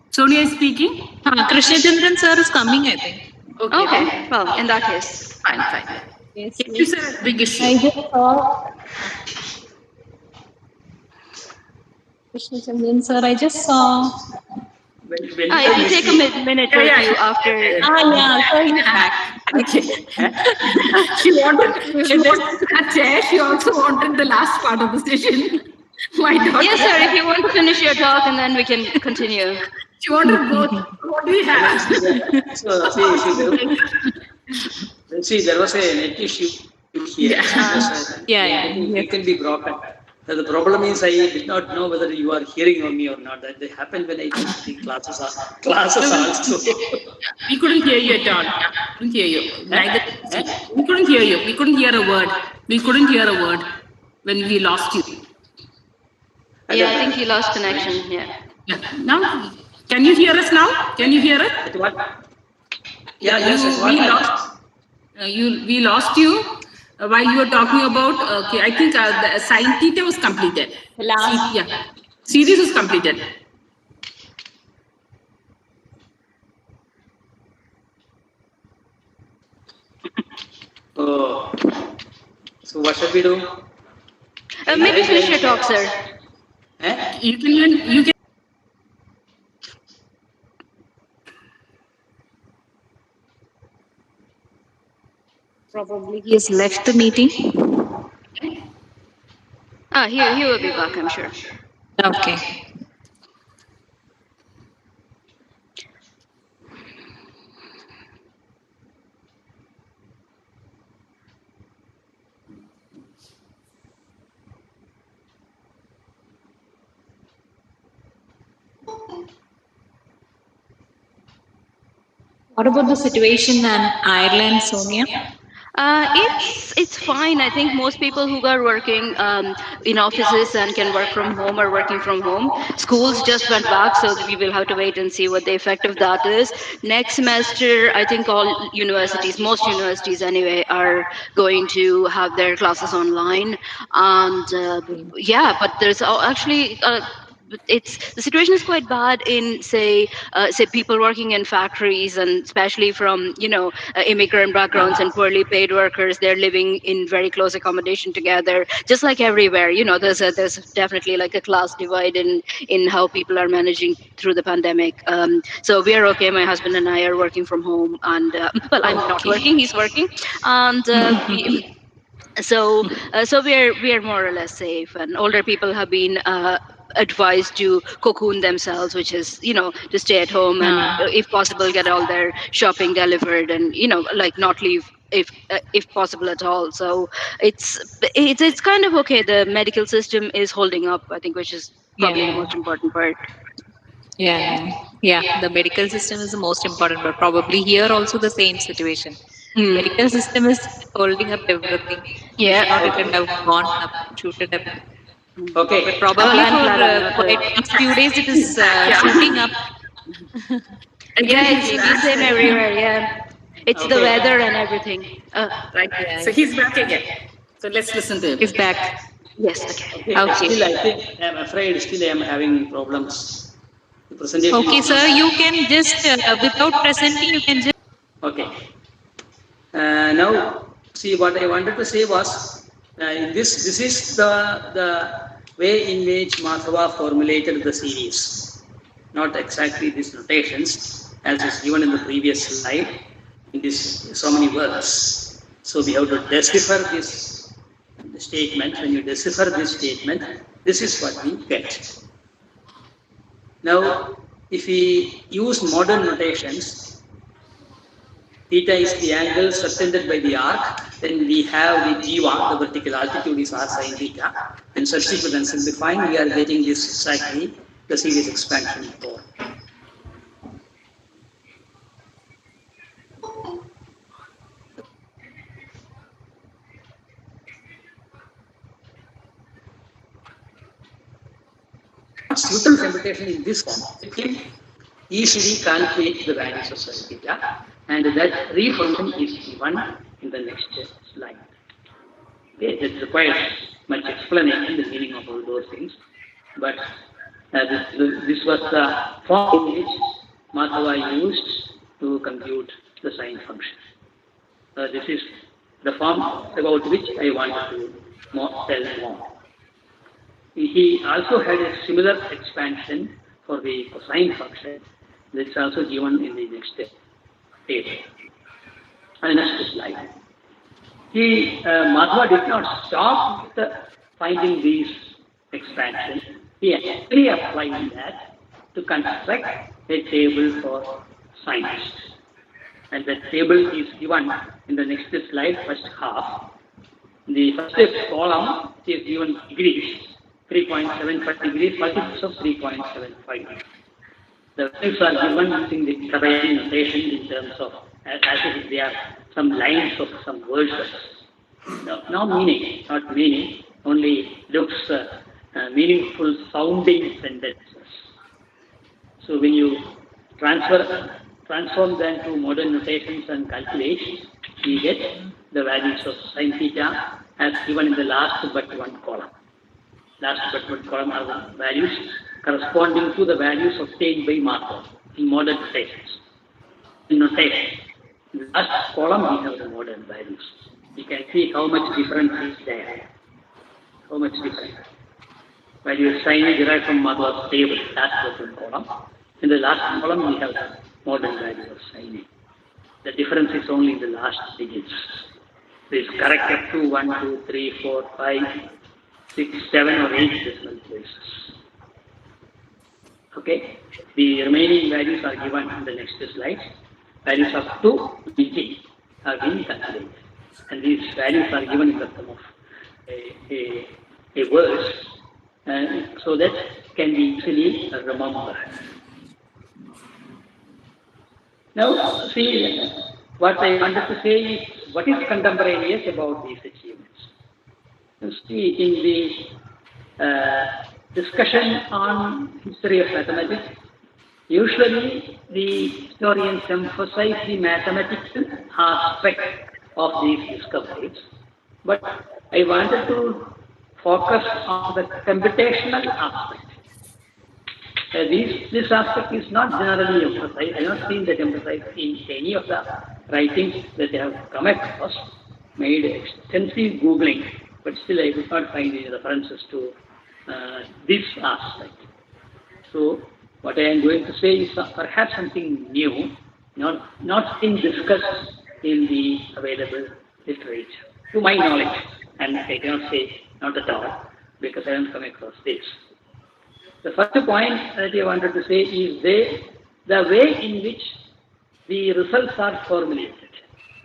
Sonia is speaking. Krishnachandran sir is coming, I think. Okay. Well, in that case, fine. Yes, KBM sir has big issue. I just saw Krishnachandran sir. I just saw. it will take a minute or two after. So he's back. Okay. she wanted that chair. She also wanted the last part of the session. Why not? Yes, sir. If you want to finish your talk, and then we can continue. She wanted both. What do we have? See, there was a net issue here. It can be broken. The problem is I did not know whether you are hearing me or not. That happened when I took the classes also. We couldn't hear you at all. We couldn't hear you. We couldn't hear you. We couldn't hear a word. We couldn't hear a word when we lost you. Yeah, I think you lost connection. Yeah. Now, can you hear us now? Can you hear it? What? Yes. We lost you while you were talking about. Okay, I think the sin theta was completed. Series was completed. Oh, so what should we do? Maybe finish your talk, sir. You can. Probably he has left the meeting. He will be back, I'm sure. Okay. What about the situation in Ireland, Sonia? It's fine. I think most people who are working in offices and can work from home are working from home. Schools just went back, so we will have to wait and see what the effect of that is. Next semester, I think all universities, most universities anyway, are going to have their classes online. And but there's actually the situation is quite bad in say people working in factories, and especially from immigrant backgrounds and poorly paid workers. They're living in very close accommodation together, just like everywhere. There's definitely like a class divide in how people are managing through the pandemic. So we are okay. My husband and I are working from home, and well, I'm not working, he's working, and so we are more or less safe, and older people have been advised to cocoon themselves, which is to stay at home and if possible get all their shopping delivered, and like not leave if possible at all. So it's kind of okay. The medical system is holding up, I think, which is probably the most important part. Yeah. The medical system is the most important, but probably here also the same situation. Medical system is holding up everything. If not, it would have gone up, shooted up. Okay. But probably for quite past few days, it is shooting up. It's the same everywhere. Yeah, it's the weather and everything. Right. So he's back again. So let's listen to him. He's back. Yes. Okay. Still, I think I'm afraid still I am having problems. The presentation. Okay, sir, you can just without presenting, you can just. Okay. Now, see, what I wanted to say was this is the way in which Madhava formulated the series. Not exactly these notations as is given in the previous slide in this so many words. So we have to decipher this statement. When you decipher this statement, this is what we get. Now, if we use modern notations, theta is the angle subtended by the arc, then we have the jiva, the vertical altitude is r sine theta, and substitute and simplifying, we are getting this exactly the series expansion form. Newton's computation in this form, it can easily calculate the values of sin theta, and that reformation is given in the next slide. Okay, that requires much explanation, the meaning of all those things, but this was the form in which Madhava used to compute the sine function. This is the form about which I wanted to tell more. He also had a similar expansion for the cosine function. That's also given in the next table. And next slide. Madhava did not stop with finding these expansions. He actually applied that to construct a table for sines. And the table is given in the next slide, first half. The first column is given degrees. 3.75 degrees, multiples of 3.75. The values are given using the Trapezian notation in terms of, as if they are some lines of some words. No meaning, not meaning, only looks meaningful sounding sentences. So when you transform them to modern notations and calculate, we get the values of sin theta as given in the last but one column. Last but one column are the values corresponding to the values obtained by Madhava in modern notations. In notation, in the last column we have the modern values. You can see how much difference is there. How much difference. Value of sin is derived from Madhava's table, last but one column. In the last column we have the modern value of sin. The difference is only in the last digits. This correct up to 1, 2, 3, 4, 5, 6, 7 or 8 decimal places. Okay, the remaining values are given in the next slide. Values up to 20 are being calculated, and these values are given in the form of a verse, so that can be easily remembered. Now, see, what I wanted to say is what is contemporaneous about these achievements. You see, in the discussion on history of mathematics, usually the historians emphasize the mathematical aspect of these discoveries, but I wanted to focus on the computational aspect. This aspect is not generally emphasized. I have not seen that emphasized in any of the writings that I have come across. Made extensive Googling, but still I could not find any references to this aspect. So what I am going to say is perhaps something new, not been discussed in the available literature, to my knowledge, and I cannot say not at all, because I haven't come across this. The first point that I wanted to say is the way in which the results are formulated,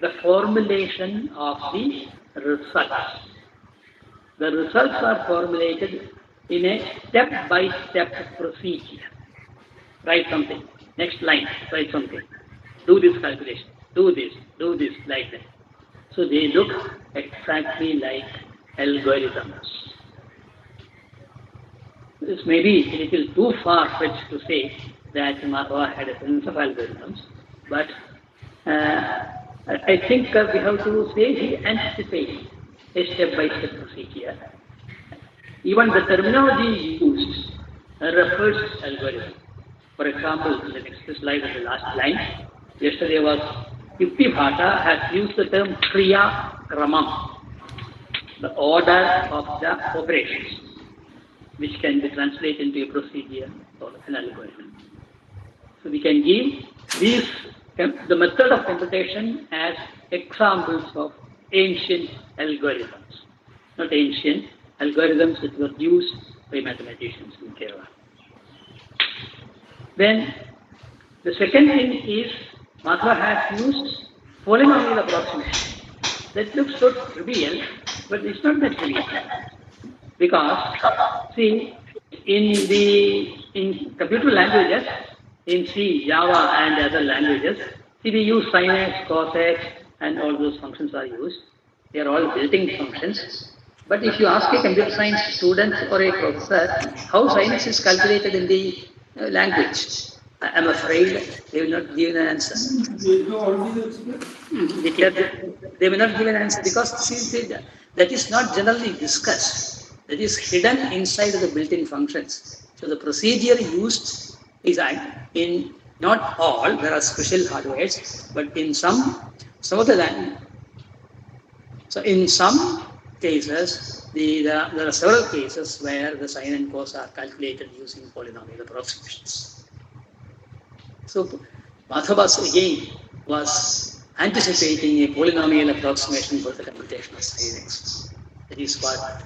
the formulation of the results. The results are formulated in a step-by-step procedure. Write something. Next line, write something. Do this calculation. Do this, like that. So they look exactly like algorithms. This may be a little too far-fetched to say that Madhava had a sense of algorithms, but I think we have to say he anticipates a step-by-step procedure. Even the terminology used refers to algorithm. For example, in the next slide, the last line, yesterday was Yukti Bhata has used the term Kriya Kramam, the order of the operations, which can be translated into a procedure or an algorithm. So we can give the method of computation as examples of ancient algorithms. Not ancient, algorithms that were used by mathematicians in Kerala. Then the second thing is Madhava has used polynomial approximation. That looks so trivial, but it's not that trivial. Because, see, in computer languages, in C, Java and other languages, see, we use sin x, cos x, and all those functions are used. They are all built-in functions. But if you ask a computer science student or a professor how sin x is calculated in the language, I am afraid they will not give an answer. They will not give an answer because see, that is not generally discussed. That is hidden inside the built-in functions. So the procedure used is in not all, there are special hardwares, but in some of the language. So in some cases, there are several cases where the sin and cos are calculated using polynomial approximations. So Madhavas again was anticipating a polynomial approximation for the computation of sin x. That is what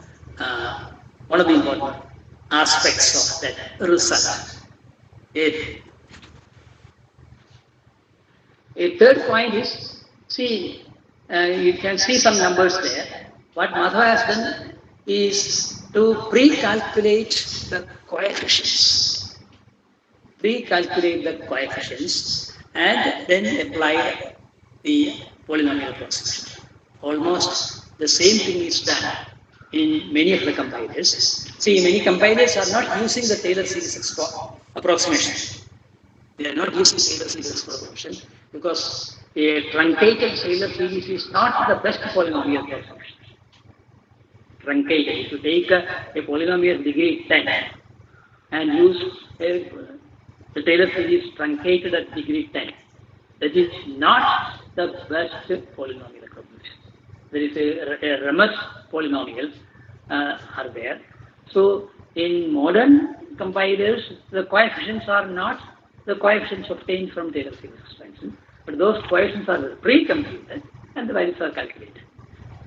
one of the important aspects of that result. A third point is, see, you can see some numbers there. What Madhava has done is to pre-calculate the coefficients. Pre-calculate the coefficients and then apply the polynomial approximation. Almost the same thing is done in many of the compilers. See, many compilers are not using the Taylor series approximation. They are not using Taylor series approximation because a truncated Taylor series is not the best polynomial approximation. Truncated, if you take a polynomial degree 10 and use the Taylor series truncated at degree 10, that is not the best polynomial approximation. There is a Ramas polynomial are there. So in modern compilers, the coefficients are not the coefficients obtained from Taylor series expansion, but those coefficients are pre-computed and the values are calculated.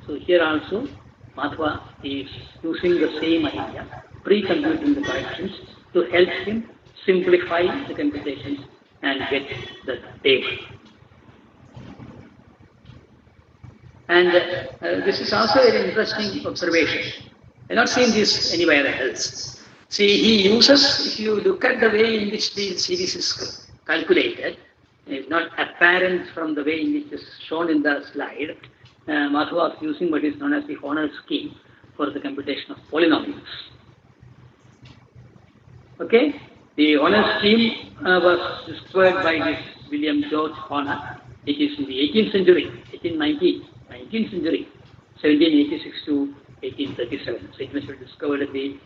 So here also, Madhava is using the same idea, pre-computing the coefficients to help him simplify the computations and get the table. And this is also a very interesting observation. I have not seen this anywhere else. See, he uses, if you look at the way in which the series is calculated, it's not apparent from the way in which is shown in the slide. Madhava is using what is known as the Horner scheme for the computation of polynomials. Okay? The Horner scheme was discovered by this William George Horner. It is in the 18th century, 19th century, 1786 to 1837. So it must be discovered in the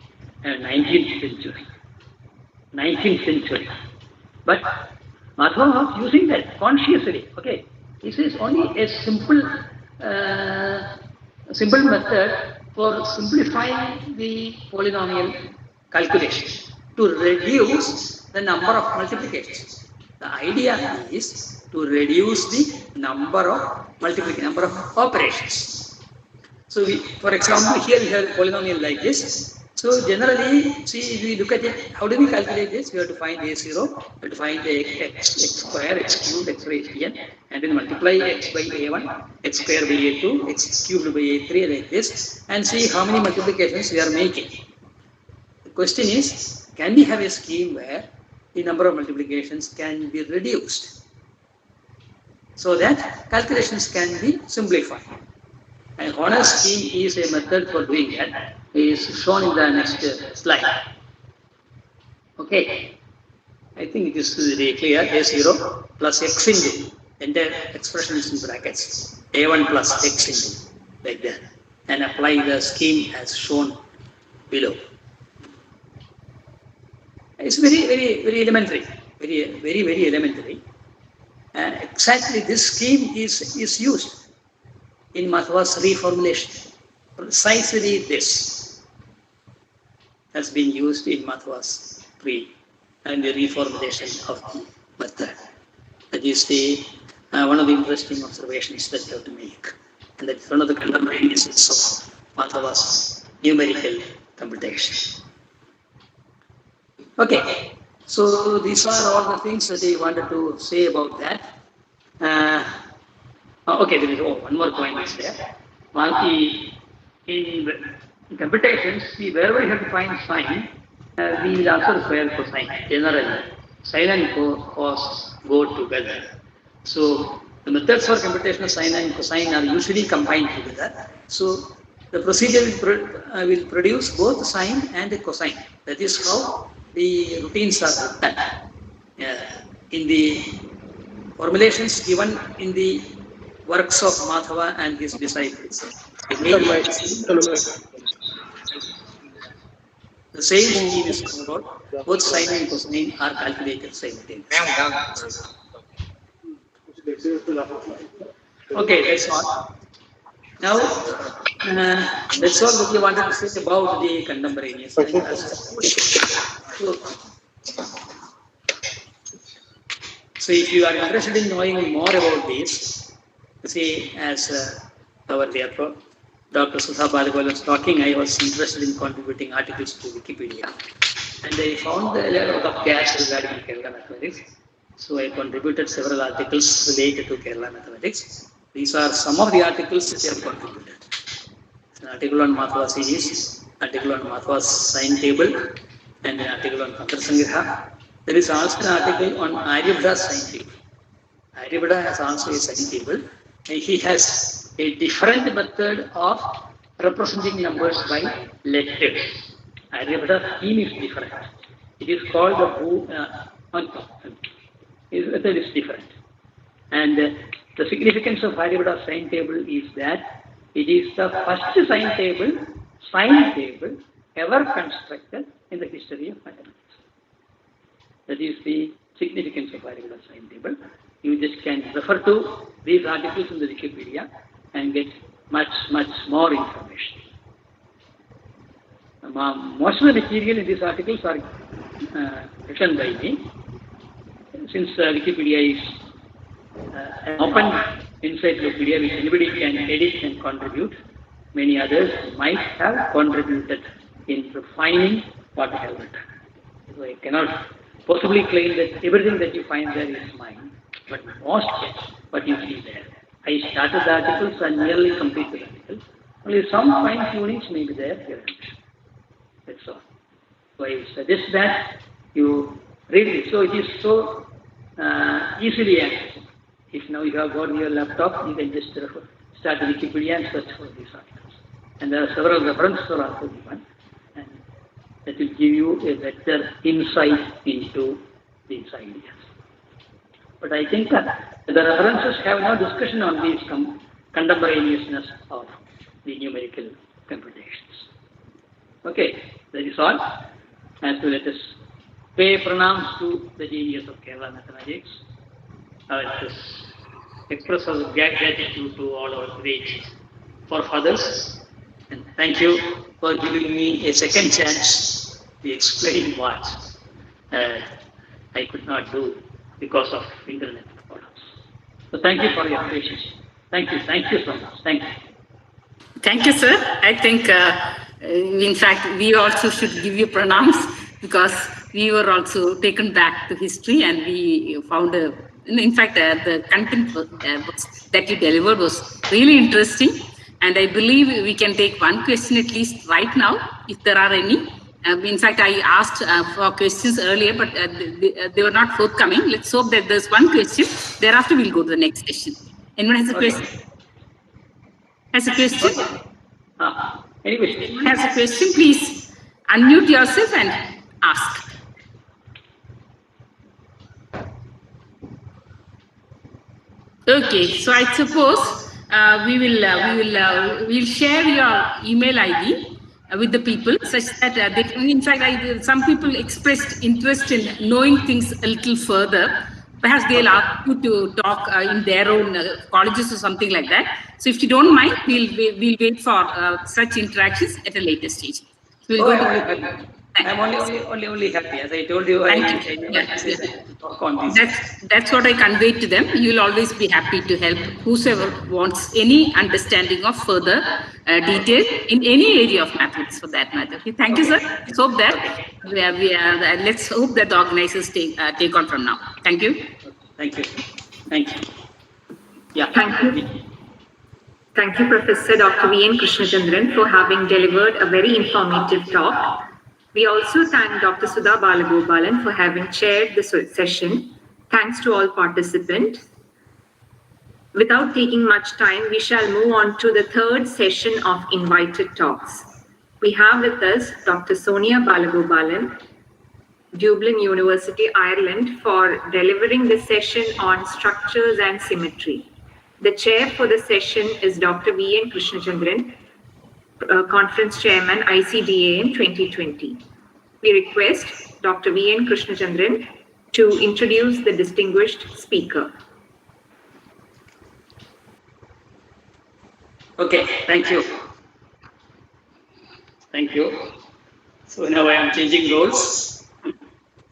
19th century. 19th century. But Madhava was using that consciously. Okay, this is only a simple method for simplifying the polynomial calculation to reduce the number of multiplications. The idea is to reduce the number of operations. So, for example, here we have a polynomial like this. So, generally, see, if we look at it, how do we calculate this? We have to find a0, we have to find x square, x cubed, x raised to n, and then multiply x by a1, x square by a2, x cubed by a3, like this, and see how many multiplications we are making. The question is, can we have a scheme where the number of multiplications can be reduced so that calculations can be simplified? An honest scheme is a method for doing that, is shown in the next slide. Okay, I think it is very clear. A0 plus x into, entire expression is in brackets, a1 plus x into, like that, and apply the scheme as shown below. It's very elementary, very elementary. Exactly this scheme is used in Madhava's reformulation. Precisely this has been used in Madhava's the reformulation of the method. That is one of the interesting observations that you have to make. And that's one of the contemporary uses of Madhava's numerical computation. Okay, so these are all the things that I wanted to say about that. Okay, there is one more point is there. In computations, wherever you have to find sine, we will also require cosine. Generally, sine and cos go together. So the methods for computation of sine and cosine are usually combined together. So the procedure will produce both sine and cosine. That is how the routines are written. In the formulations given in the works of Madhava and his disciples. The same scheme is followed. Both sine and cosine are calculated simultaneously. Okay, that's all. Now, that's all that we wanted to say about the contemporaneous. So, if you are interested in knowing more about this, see, as our dear Dr. Sudha Balagol was talking, I was interested in contributing articles to Wikipedia. And I found a lot of gaps regarding Kerala mathematics. So I contributed several articles related to Kerala mathematics. These are some of the articles that I have contributed. An article on Madhava series, article on Madhava's sine table, and an article on Tantra Sangraha. There is also an article on Aryabhata's sine table. Aryabhata has also a sine table. And he has a different method of representing numbers by letters. Aryabhata's scheme is different. It is called his method is different. And the significance of Aryabhata's sine table is that it is the first sine table ever constructed in the history of mathematics. That is the significance of Aryabhata's sine table. You just can refer to these articles in the Wikipedia and get much more information. Most of the material in these articles are written by me. Since Wikipedia is an open encyclopedia which anybody can edit and contribute, many others might have contributed in refining what I have written. So I cannot possibly claim that everything that you find there is mine, but most what you see there. I started the articles and nearly completed the articles. Only some fine tunings may be there here and there. That's all. So I suggest that you read it. So it is so easily accessible. If now you have got your laptop, you can just start Wikipedia and search for these articles. And there are several references are also given, and that will give you a better insight into these ideas. But I think that the references have no discussion on these contemporaneousness of the numerical computations. Okay, that is all. And so let us pay pranams to the genius of Kerala mathematics. Express our gratitude to all our great forefathers. And thank you for giving me a second chance to explain what I could not do because of internet problems. So thank you for your patience. Thank you so much. Thank you. Thank you, sir. I think, in fact, we also should give you pranams because we were also taken back to history and we found in fact, the content that you delivered was really interesting. And I believe we can take one question at least right now, if there are any. In fact, I asked for questions earlier, but they were not forthcoming. Let's hope that there's one question. Thereafter, we'll go to the next session. Anyone has a question? Has a question? Any question? Has a question, please unmute yourself and ask. Okay, so I suppose we'll share your email ID with the people such that they can, in fact, some people expressed interest in knowing things a little further. Perhaps they'll ask you to talk in their own colleges or something like that. So if you don't mind, we'll wait for such interactions at a later stage. So we'll I'm only happy. As I told you, that's what I conveyed to them. You'll always be happy to help whosoever wants any understanding of further detail in any area of mathematics, for that matter. Okay, thank you, sir. Let's hope that let's hope that the organizers take on from now. Thank you. Thank you. Thank you. Yeah. Thank you. Thank you, Professor Dr. V.N. Krishnachandran, for having delivered a very informative talk. We also thank Dr. Sudha Balagopalan for having chaired the session. Thanks to all participants. Without taking much time, we shall move on to the third session of invited talks. We have with us Dr. Sonia Balagopalan, Dublin University, Ireland, for delivering the session on structures and symmetry. The chair for the session is Dr. V.N. Krishnachandran, Conference Chairman, ICDAM2020. We request Dr. V.N. Krishnachandran to introduce the distinguished speaker. Okay, thank you. Thank you. So now I am changing roles.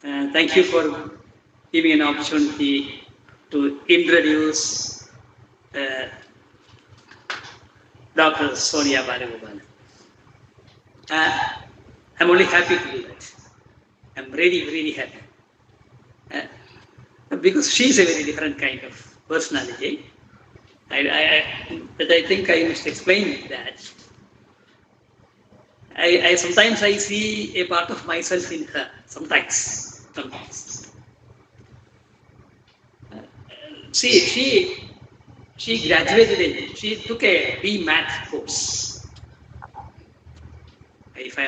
Thank you for giving an opportunity to introduce Dr. Sonia Balagopalan. I'm only happy to do that. I'm really happy. Because she's a very different kind of personality. But I think I must explain that. I sometimes I see a part of myself in her. Sometimes. She graduated she took a B-Math course. If I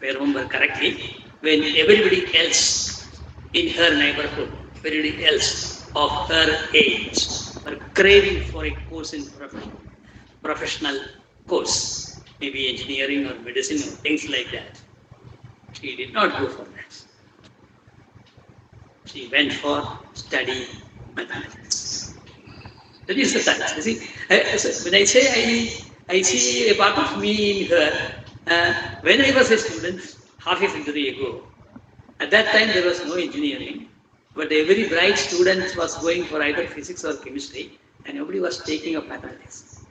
remember correctly, when everybody else in her neighborhood, everybody else of her age were craving for a course in professional course, maybe engineering or medicine or things like that. She did not go for that. She went for study mathematics. That is the fact. You see, when I say I see a part of me in her, when I was a student, half a century ago, at that time there was no engineering, but every bright student was going for either physics or chemistry, and nobody was taking up mathematics.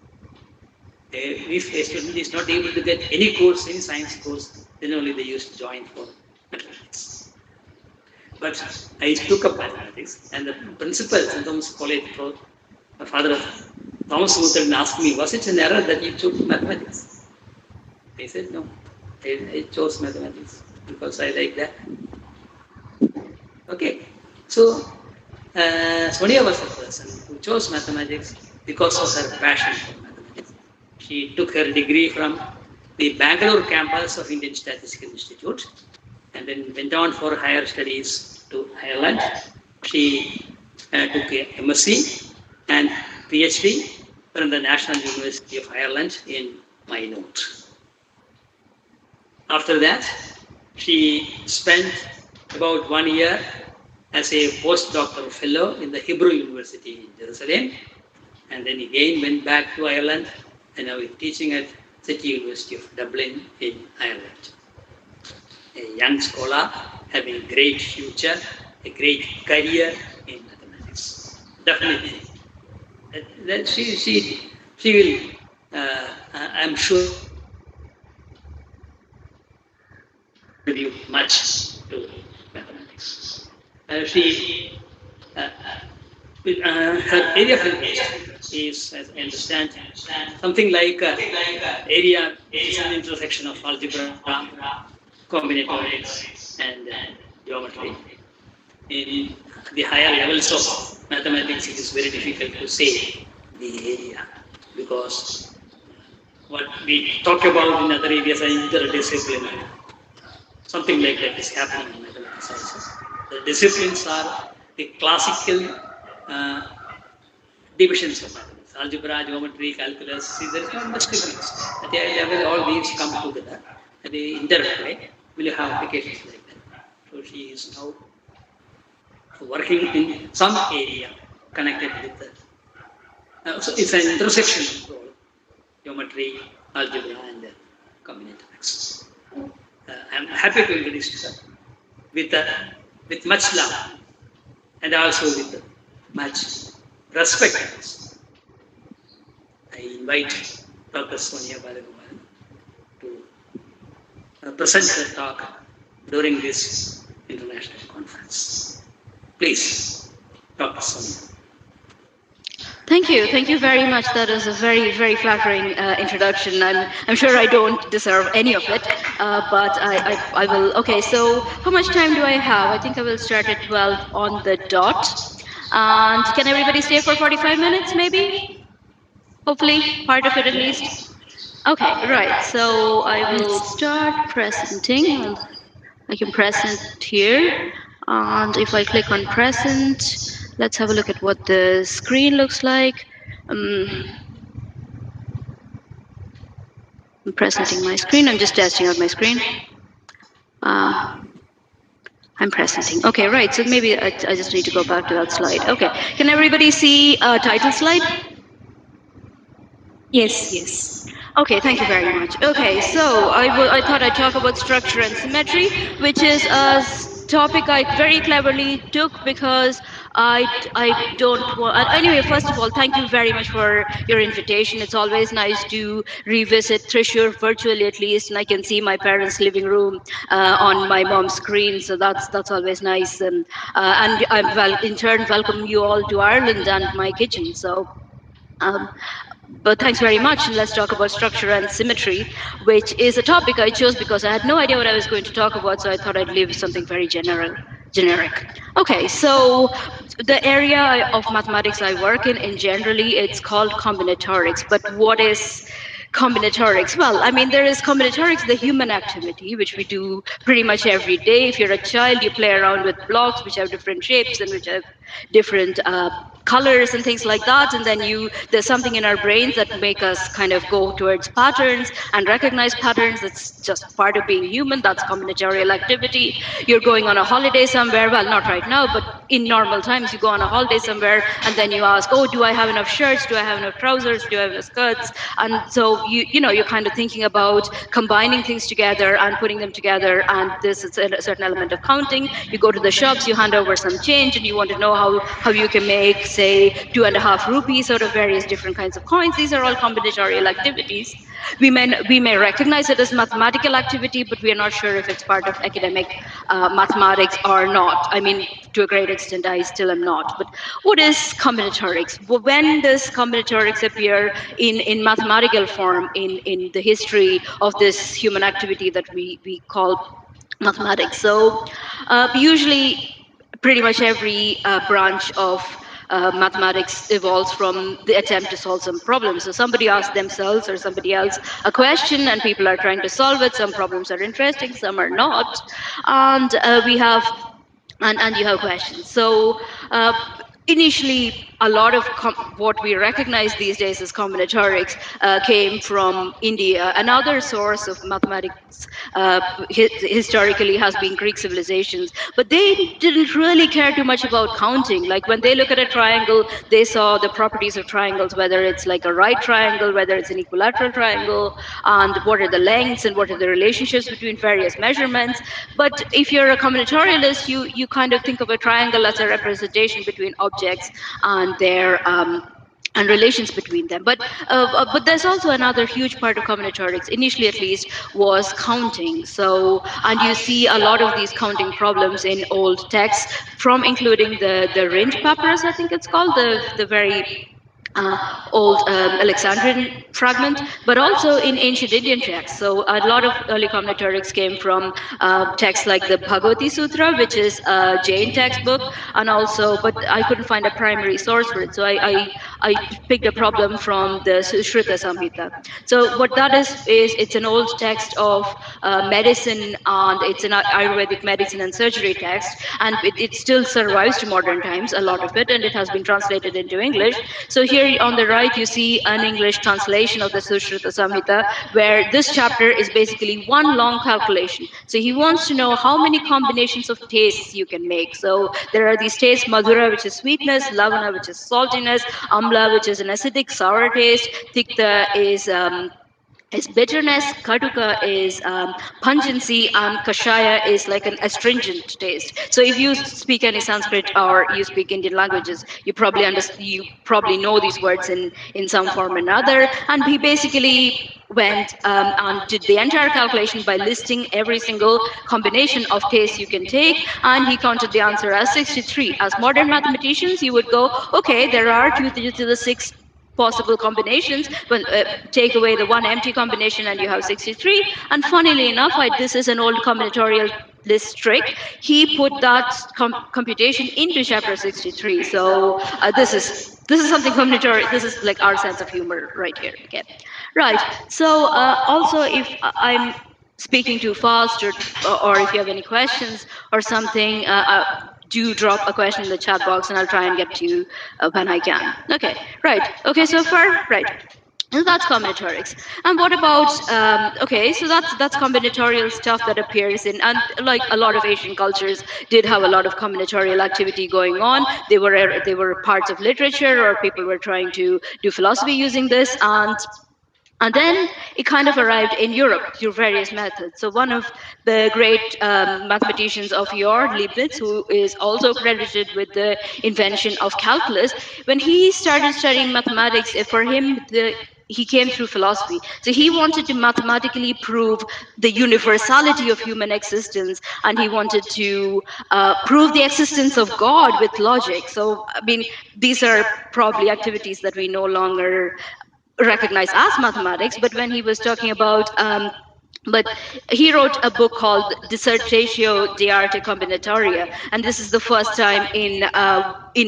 If a student is not able to get any course, any science course, then only they used to join for mathematics. But I took up mathematics, and the principal, St. Thomas College, the father of Thomas Muthran, asked me, was it an error that you took mathematics? I said, no, I chose mathematics because I like that. Okay, so Sonia was the person who chose mathematics because of her passion for mathematics. She took her degree from the Bangalore campus of Indian Statistical Institute and then went on for higher studies to Ireland. She took a MSc and PhD from the National University of Ireland in Maynooth. After that, she spent about 1 year as a postdoctoral fellow in the Hebrew University in Jerusalem, and then again went back to Ireland, and now is teaching at City University of Dublin in Ireland. A young scholar having a great future, a great career in mathematics. Definitely. That she will, I'm sure, contribute much to mathematics. Her area of interest is, as I understand, something like area is an intersection of algebra, combinatorics, and geometry. In the higher levels of mathematics, it is very difficult to say the area, because what we talk about in other areas are interdisciplinary. Something like that is happening in mathematics also. The disciplines are the classical divisions of mathematics: algebra, geometry, calculus. See, there is not much difference. At the high level, all these come together and they interplay. Will have applications like that. So she is now working in some area connected with that. So it's an intersection of geometry, algebra, and combinatorics. I'm happy to introduce her with much love and also with much respect. I invite Dr. Sonia Balagopalan to present her talk during this international conference. Please, Dr. Sonia. Thank you very much. That is a very flattering introduction. I'm sure I don't deserve any of it, but I will. Okay, so how much time do I have? I think I will start at 12 on the dot. And can everybody stay for 45 minutes, maybe? Hopefully, part of it at least. Okay, right. So I will start presenting. I can present here, and if I click on present, let's have a look at what the screen looks like. I'm presenting my screen. I'm just testing out my screen. I'm presenting. Okay, right. So maybe I just need to go back to that slide. Okay. Can everybody see title slide? Yes. Okay, thank you very much. Okay, so I thought I'd talk about structure and symmetry, which is a topic I very cleverly took because I don't want. Anyway, first of all, thank you very much for your invitation. It's always nice to revisit Thrissur virtually, at least, and I can see my parents' living room on my mom's screen, so that's always nice. And I in turn welcome you all to Ireland and my kitchen. So. But thanks very much, and let's talk about structure and symmetry, which is a topic I chose because I had no idea what I was going to talk about, so I thought I'd leave something very generic. Okay, so the area of mathematics I work in generally, it's called combinatorics. But what is combinatorics? Well, I mean, there is combinatorics, the human activity, which we do pretty much every day. If you're a child, you play around with blocks, which have different shapes and which have different colors and things like that, and then there's something in our brains that make us kind of go towards patterns and recognize patterns. That's just part of being human. That's combinatorial activity. You're going on a holiday somewhere, well, not right now, but in normal times you go on a holiday somewhere and then you ask, oh, do I have enough shirts, do I have enough trousers, do I have enough skirts? And so you're kind of thinking about combining things together and putting them together, and this is a certain element of counting. You go to the shops, you hand over some change, and you want to know how you can make, say, 2.5 rupees out of various different kinds of coins. These are all combinatorial activities. We may recognize it as mathematical activity, but we are not sure if it's part of academic mathematics or not. I mean, to a great extent, I still am not. But what is combinatorics? When does combinatorics appear in mathematical form in the history of this human activity that we call mathematics? So usually pretty much every branch of mathematics evolves from the attempt to solve some problem. So somebody asks themselves or somebody else a question and people are trying to solve it. Some problems are interesting, some are not. And you have questions. So initially, a lot of what we recognize these days as combinatorics came from India. Another source of mathematics historically has been Greek civilizations, but they didn't really care too much about counting. Like when they look at a triangle, they saw the properties of triangles, whether it's like a right triangle, whether it's an equilateral triangle, and what are the lengths and what are the relationships between various measurements. But if you're a combinatorialist, you kind of think of a triangle as a representation between objects and their and relations between them. But there's also another huge part of combinatorics, initially at least, was counting. So, and you see a lot of these counting problems in old texts, from including the Rhind papyrus, I think it's called, the very old Alexandrian fragment, but also in ancient Indian texts. So a lot of early combinatorics came from texts like the Bhagavati Sutra, which is a Jain textbook, and also, but I couldn't find a primary source for it, so I picked a problem from the Shruta Samhita. So what that is it's an old text of medicine, and it's an Ayurvedic medicine and surgery text, and it still survives to modern times, a lot of it, and it has been translated into English. So here on the right, you see an English translation of the Sushruta Samhita, where this chapter is basically one long calculation. So he wants to know how many combinations of tastes you can make. So there are these tastes: Madhura, which is sweetness; Lavana, which is saltiness; Amla, which is an acidic, sour taste; Tikta is bitterness, Katuka is pungency, and Kashaya is like an astringent taste. So if you speak any Sanskrit or you speak Indian languages, you probably know these words in some form or another. And he basically went and did the entire calculation by listing every single combination of tastes you can take, and he counted the answer as 63. As modern mathematicians, you would go, okay, there are 2 to the 6 possible combinations, but take away the one empty combination and you have 63. And funnily enough, this is an old combinatorial list trick. He put that computation into chapter 63. So this is something combinatorial. This is like our sense of humor right here. Okay, right. So also, if I'm speaking too fast, or if you have any questions or something, do drop a question in the chat box and I'll try and get to you when I can. Okay, right. Okay, so far, right. So that's combinatorics. And what about, okay, so that's combinatorial stuff that appears in, and like a lot of Asian cultures did have a lot of combinatorial activity going on. They were parts of literature, or people were trying to do philosophy using this, and then it kind of arrived in Europe through various methods. So one of the great mathematicians of yore, Leibniz, who is also credited with the invention of calculus, when he started studying mathematics, for him, he came through philosophy. So he wanted to mathematically prove the universality of human existence, and he wanted to prove the existence of God with logic. So, I mean, these are probably activities that we no longer recognize as mathematics, but when he was talking about but he wrote a book called Dissertatio de Arte Combinatoria, and this is the first time in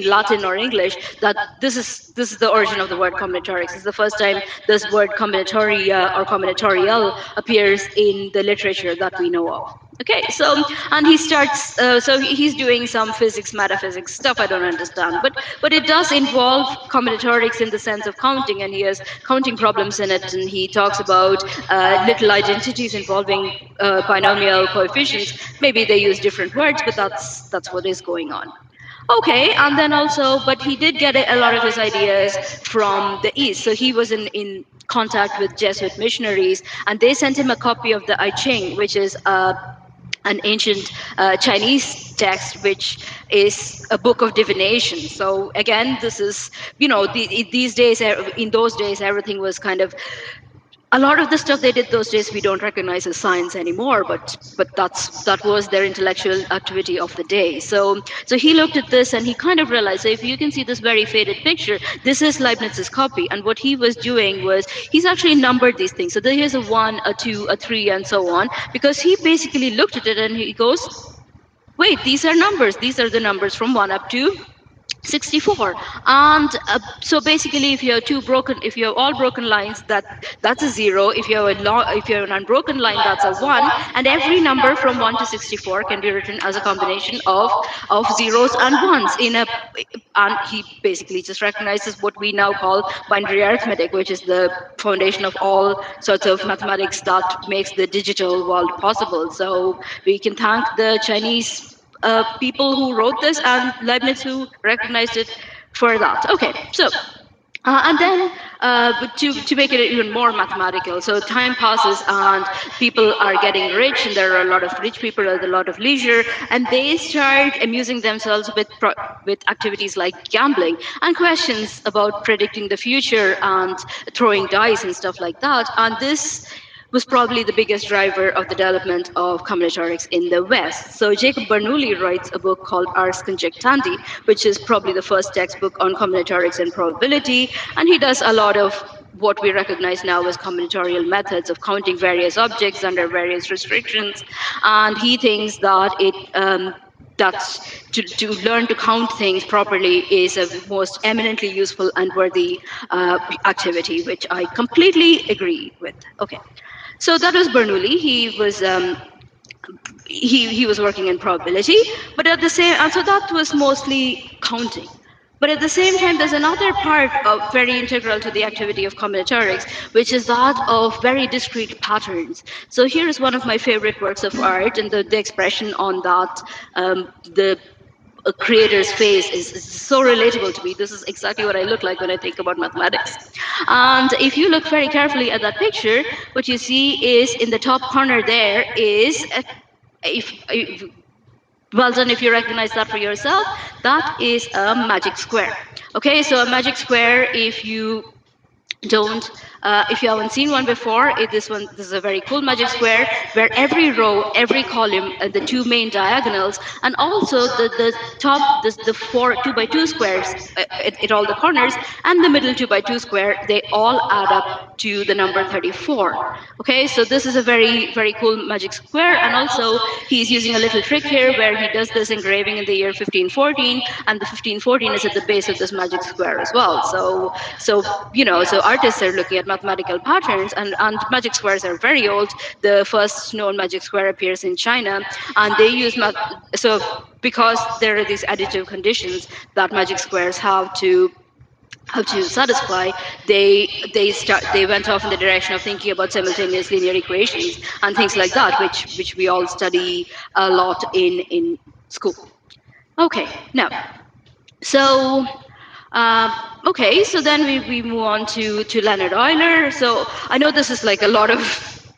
Latin or English that this is the origin of the word combinatorics. It's the first time this word combinatoria or combinatorial appears in the literature that we know of. Okay, so and he starts. So he's doing some physics, metaphysics stuff I don't understand, but it does involve combinatorics in the sense of counting, and he has counting problems in it, and he talks about little identities involving binomial coefficients. Maybe they use different words, but that's what is going on. Okay, and then also, but he did get a lot of his ideas from the East. So he was in contact with Jesuit missionaries, and they sent him a copy of the I Ching, which is an ancient Chinese text, which is a book of divination. So again, this is, these days, in those days, everything was kind of, a lot of the stuff they did those days we don't recognize as science anymore, but that was their intellectual activity of the day. So he looked at this and he kind of realized, so if you can see this very faded picture, this is Leibniz's copy, and what he was doing was he's actually numbered these things. So here's a 1, a 2, a 3, and so on, because he basically looked at it and he goes, wait, these are numbers. These are the numbers from 1 up to 64. And so basically if you have all broken lines, that's a 0. If you have if you have an unbroken line, that's a 1. And every number from 1 to 64 can be written as a combination of zeros and ones in a, and he basically just recognizes what we now call binary arithmetic, which is the foundation of all sorts of mathematics that makes the digital world possible. So we can thank the Chinese people who wrote this and Leibniz who recognized it for that. Okay, so and then to make it even more mathematical, so time passes and people are getting rich, and there are a lot of rich people with a lot of leisure, and they start amusing themselves with with activities like gambling and questions about predicting the future and throwing dice and stuff like that. And this was probably the biggest driver of the development of combinatorics in the West. So Jacob Bernoulli writes a book called Ars Conjectandi, which is probably the first textbook on combinatorics and probability, and he does a lot of what we recognize now as combinatorial methods of counting various objects under various restrictions. And he thinks that that's to learn to count things properly is a most eminently useful and worthy activity, which I completely agree with. Okay. So that was Bernoulli. He was working in probability, but at the same, and so that was mostly counting. But at the same time, there's another part of very integral to the activity of combinatorics, which is that of very discrete patterns. So here is one of my favorite works of art, and the expression on that, the a creator's face is so relatable to me. This is exactly what I look like when I think about mathematics. And if you look very carefully at that picture, what you see is in the top corner there is, if well done if you recognize that for yourself, that is a magic square. Okay, so a magic square, if you don't if you haven't seen one before, this is a very cool magic square where every row, every column, the two main diagonals, and also the top, the four 2x2 squares at all the corners, and the middle 2x2 square, they all add up to the number 34. Okay, so this is a very, very cool magic square, and also he's using a little trick here where he does this engraving in the year 1514, and the 1514 is at the base of this magic square as well. So artists are looking at mathematical patterns, and magic squares are very old. The first known magic square appears in China, and they use so because there are these additive conditions that magic squares have to satisfy, they went off in the direction of thinking about simultaneous linear equations and things like that, which we all study a lot in school. Okay, now, so so then we move on to Leonard Euler. So I know this is like a lot of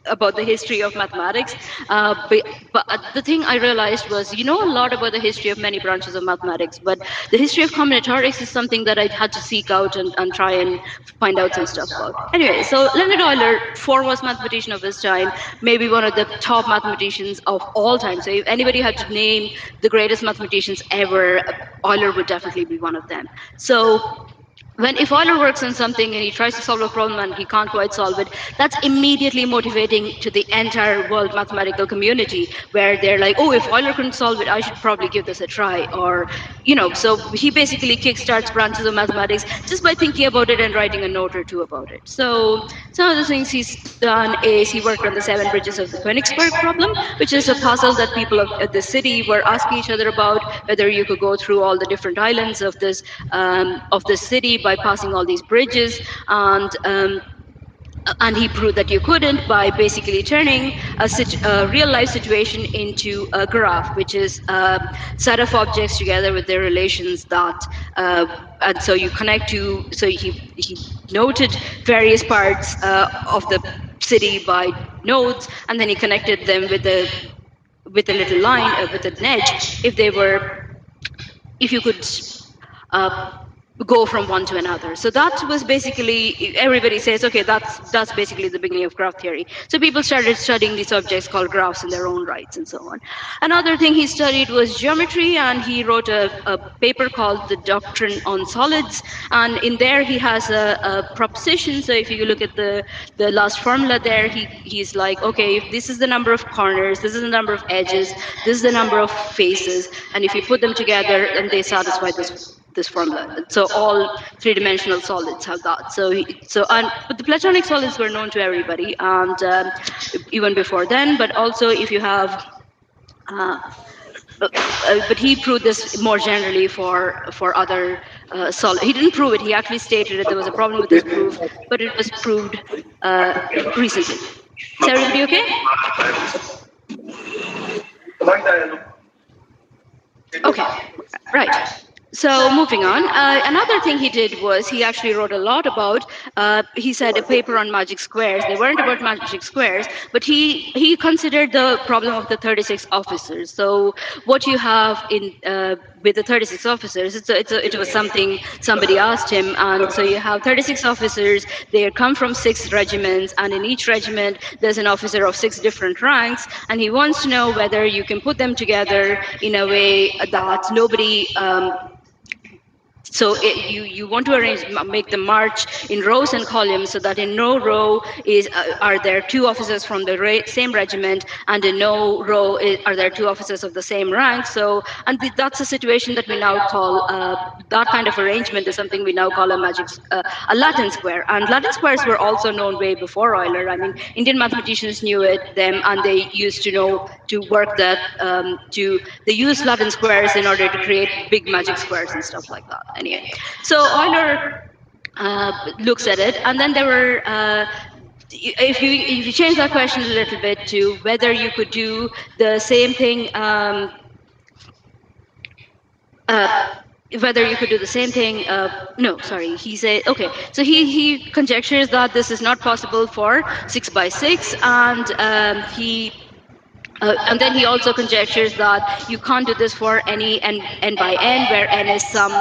about the history of mathematics, but the thing I realized was, a lot about the history of many branches of mathematics, but the history of combinatorics is something that I had to seek out and try and find out some stuff about. Anyway, so Leonard Euler, foremost mathematician of his time, maybe one of the top mathematicians of all time. So if anybody had to name the greatest mathematicians ever, Euler would definitely be one of them. So if Euler works on something and he tries to solve a problem and he can't quite solve it, that's immediately motivating to the entire world mathematical community, where they're like, oh, if Euler couldn't solve it, I should probably give this a try. Or, so he basically kickstarts branches of mathematics just by thinking about it and writing a note or two about it. So some of the things he's done is he worked on the 7 bridges of the Königsberg problem, which is a puzzle that people of the city were asking each other about, whether you could go through all the different islands of this city by passing all these bridges, and he proved that you couldn't by basically turning a real life situation into a graph, which is a set of objects together with their relations and so you connect to, so he noted various parts of the city by nodes, and then he connected them with a little line, with an edge, if you could go from one to another. So that was basically, everybody says, okay, that's basically the beginning of graph theory. So people started studying these objects called graphs in their own rights and so on. Another thing he studied was geometry, and he wrote a paper called The Doctrine on Solids, and in there he has a proposition. So if you look at the last formula there, he's like, okay, if this is the number of corners, this is the number of edges, this is the number of faces, and if you put them together, then they satisfy this formula. So all three-dimensional solids have that. But the Platonic solids were known to everybody, and even before then. But also, if you have but he proved this more generally for other solid. He didn't prove it. He actually stated that there was a problem with this proof, but it was proved recently. Is everybody okay? Okay, right. So moving on, another thing he did was he actually wrote a lot about, he said a paper on magic squares. They weren't about magic squares, but he considered the problem of the 36 officers. So what you have in with the 36 officers, it was something somebody asked him, and so you have 36 officers. They come from 6 regiments, and in each regiment there's an officer of 6 different ranks, and he wants to know whether you can put them together in a way that nobody you want to make them march in rows and columns, so that in no row are there 2 officers from the same regiment, and in no row are there 2 officers of the same rank. So, that's a situation that we now call that kind of arrangement is something we now call a Latin square. And Latin squares were also known way before Euler. I mean, Indian mathematicians knew them, and they used to know to work that. They used Latin squares in order to create big magic squares and stuff like that. Anyway, so Euler looks at it, and then there were if you change that question a little bit to whether you could do the same thing, whether you could do the same thing. No, sorry. He said, okay. So he conjectures that this is not possible for 6 by 6, and and then he also conjectures that you can't do this for any n by n, where n is some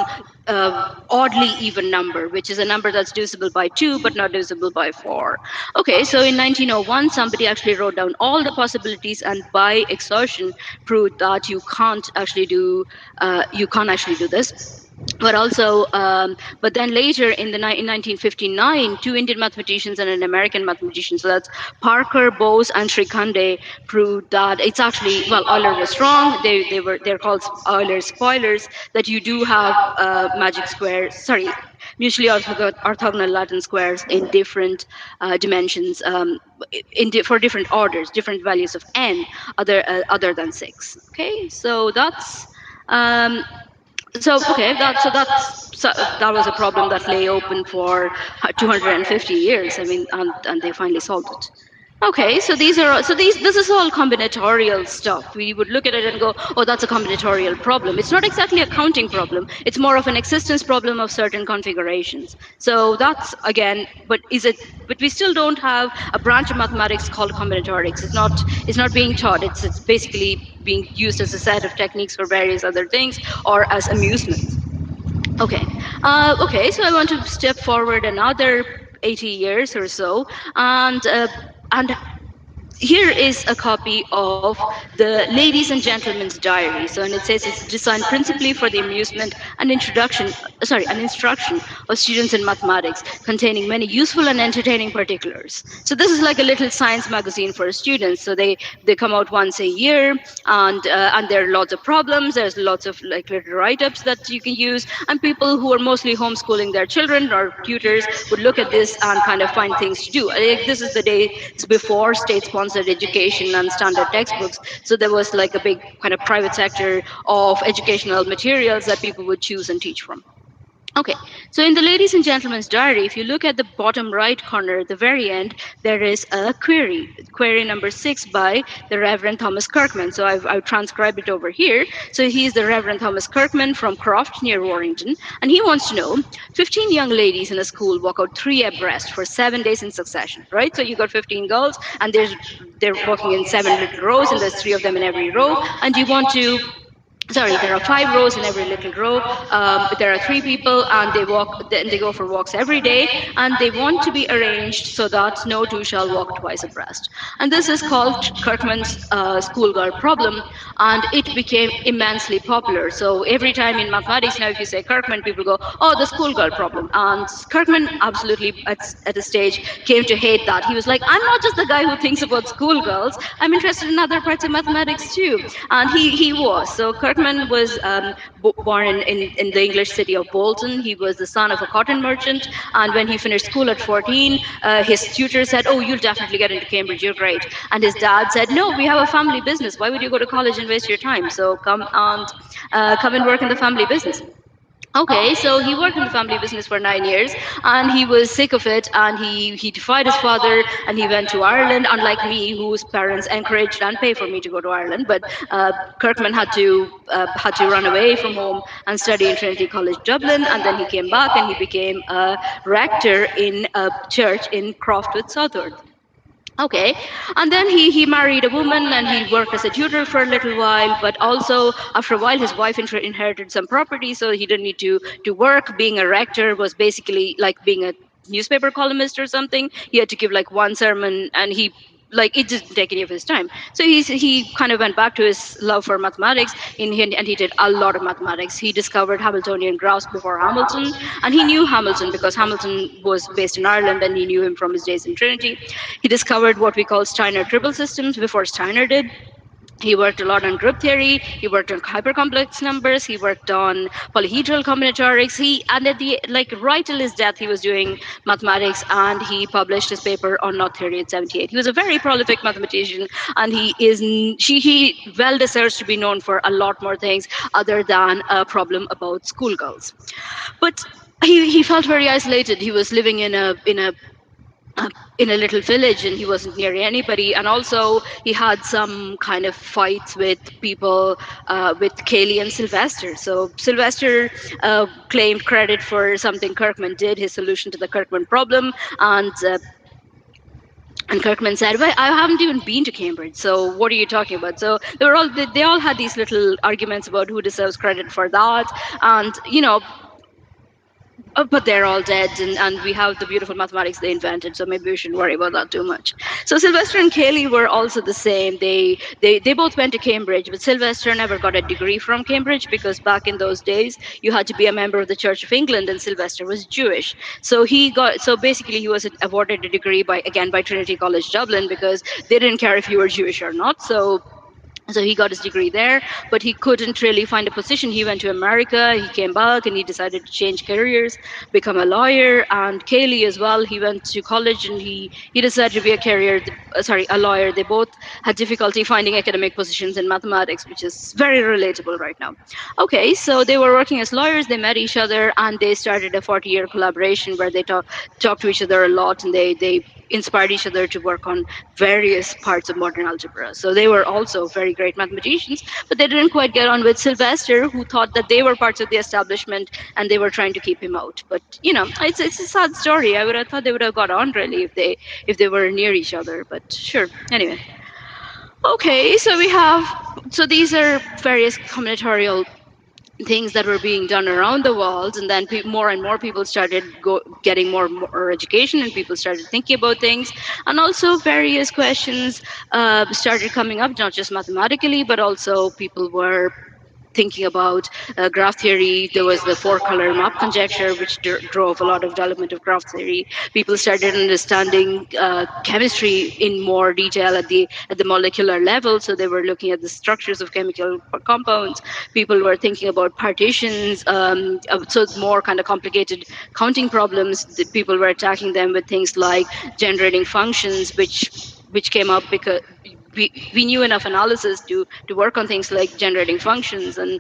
oddly even number, which is a number that's divisible by 2 but not divisible by 4. Okay, so in 1901, somebody actually wrote down all the possibilities, and by exhaustion proved that you can't actually do this. But also, but then later in 1959, 2 Indian mathematicians and an American mathematician, so that's Parker, Bose, and Shrikande, proved that it's actually, well, Euler was wrong. They're called Euler's spoilers, that you do have magic squares. Sorry, mutually orthogonal Latin squares in different dimensions, for different orders, different values of n, other than 6. Okay, so that's. That was a problem that lay open for 250 years. I mean, and they finally solved it. Okay, so this is all combinatorial stuff. We would look at it and go, oh, that's a combinatorial problem. It's not exactly a counting problem. It's more of an existence problem of certain configurations. So that's, again, but we still don't have a branch of mathematics called combinatorics. It's not being taught. It's basically being used as a set of techniques for various other things, or as amusement. Okay. So I want to step forward another 80 years or so, and here is a copy of the Ladies and Gentlemen's Diary. So, and it says it's designed principally for the amusement and instruction of students in mathematics, containing many useful and entertaining particulars. So this is like a little science magazine for students. So they come out once a year, and there are lots of problems. There's lots of like little write-ups that you can use, and people who are mostly homeschooling their children or tutors would look at this and kind of find things to do. This is the days before state-sponsored education and standard textbooks. So there was like a big kind of private sector of educational materials that people would choose and teach from. Okay, so in the Ladies and Gentlemen's Diary, if you look at the bottom right corner at the very end, there is a query number 6 by the Reverend Thomas Kirkman. So I've transcribed it over here. So he's the Reverend Thomas Kirkman from Croft near Warrington, and he wants to know, 15 young ladies in a school walk out 3 abreast for 7 days in succession, right? So you got 15 girls, and they're walking in 7 little rows, and there's 3 of them in every row, and you want to there are 5 rows in every little row. There are 3 people, and they go for walks every day, and they want to be arranged so that no 2 shall walk twice abreast. And this is called Kirkman's schoolgirl problem, and it became immensely popular. So every time in mathematics now, if you say Kirkman, people go, oh, the schoolgirl problem. And Kirkman absolutely at a stage came to hate that. He was like, I'm not just the guy who thinks about schoolgirls. I'm interested in other parts of mathematics too. And he was. So Kirkman Kirkman was born in the English city of Bolton. He was the son of a cotton merchant, and when he finished school at 14, his tutor said, "Oh, you'll definitely get into Cambridge. You're great." And his dad said, "No, we have a family business. Why would you go to college and waste your time? So come and work in the family business." Okay, so he worked in the family business for 9 years, and he was sick of it, and he defied his father, and he went to Ireland. Unlike me, whose parents encouraged and paid for me to go to Ireland, but Kirkman had to run away from home and study in Trinity College Dublin, and then he came back and he became a rector in a church in Croftwood, Southwark. Okay, and then he married a woman and he worked as a tutor for a little while, but also after a while his wife inherited some property, so he didn't need to work. Being a rector was basically like being a newspaper columnist or something. He had to give like one sermon, and it didn't take any of his time. So he kind of went back to his love for mathematics, and he did a lot of mathematics. He discovered Hamiltonian graphs before Hamilton, and he knew Hamilton because Hamilton was based in Ireland, and he knew him from his days in Trinity. He discovered what we call Steiner triple systems before Steiner did. He worked a lot on group theory. He worked on hypercomplex numbers. He worked on polyhedral combinatorics. Right till his death, he was doing mathematics, and he published his paper on knot theory at 78. He was a very prolific mathematician, and he well deserves to be known for a lot more things other than a problem about schoolgirls. But he felt very isolated. He was living in a little village, and he wasn't near anybody, and also he had some kind of fights with people, with Cayley and Sylvester. So Sylvester claimed credit for something Kirkman did, his solution to the Kirkman problem, and Kirkman said, "Well, I haven't even been to Cambridge, so what are you talking about?" So they all had these little arguments about who deserves credit for that, and but they're all dead, and we have the beautiful mathematics they invented, so maybe we shouldn't worry about that too much. So Sylvester and Cayley were also the same. They both went to Cambridge, but Sylvester never got a degree from Cambridge because back in those days you had to be a member of the Church of England, and Sylvester was Jewish. So basically he was awarded a degree by Trinity College Dublin because they didn't care if you were Jewish or not. So he got his degree there, but he couldn't really find a position. He went to America, he came back, and he decided to change careers, become a lawyer. And Cayley as well, he went to college and he decided to be a lawyer. They both had difficulty finding academic positions in mathematics, which is very relatable right now. Okay, so they were working as lawyers, they met each other, and they started a 40-year collaboration where they talked to each other a lot, and they inspired each other to work on various parts of modern algebra. So they were also very great mathematicians, but they didn't quite get on with Sylvester, who thought that they were parts of the establishment and they were trying to keep him out. But it's a sad story. I would have thought they would have got on really if they were near each other. But sure. Anyway. Okay, so these are various combinatorial things that were being done around the world, and then more and more people started getting more education, and people started thinking about things, and also various questions started coming up, not just mathematically, but also people were thinking about graph theory. There was the four-color map conjecture, which drove a lot of development of graph theory. People started understanding chemistry in more detail at the molecular level, so they were looking at the structures of chemical compounds. People were thinking about partitions, so more kind of complicated counting problems. The people were attacking them with things like generating functions, which came up because we knew enough analysis to work on things like generating functions, and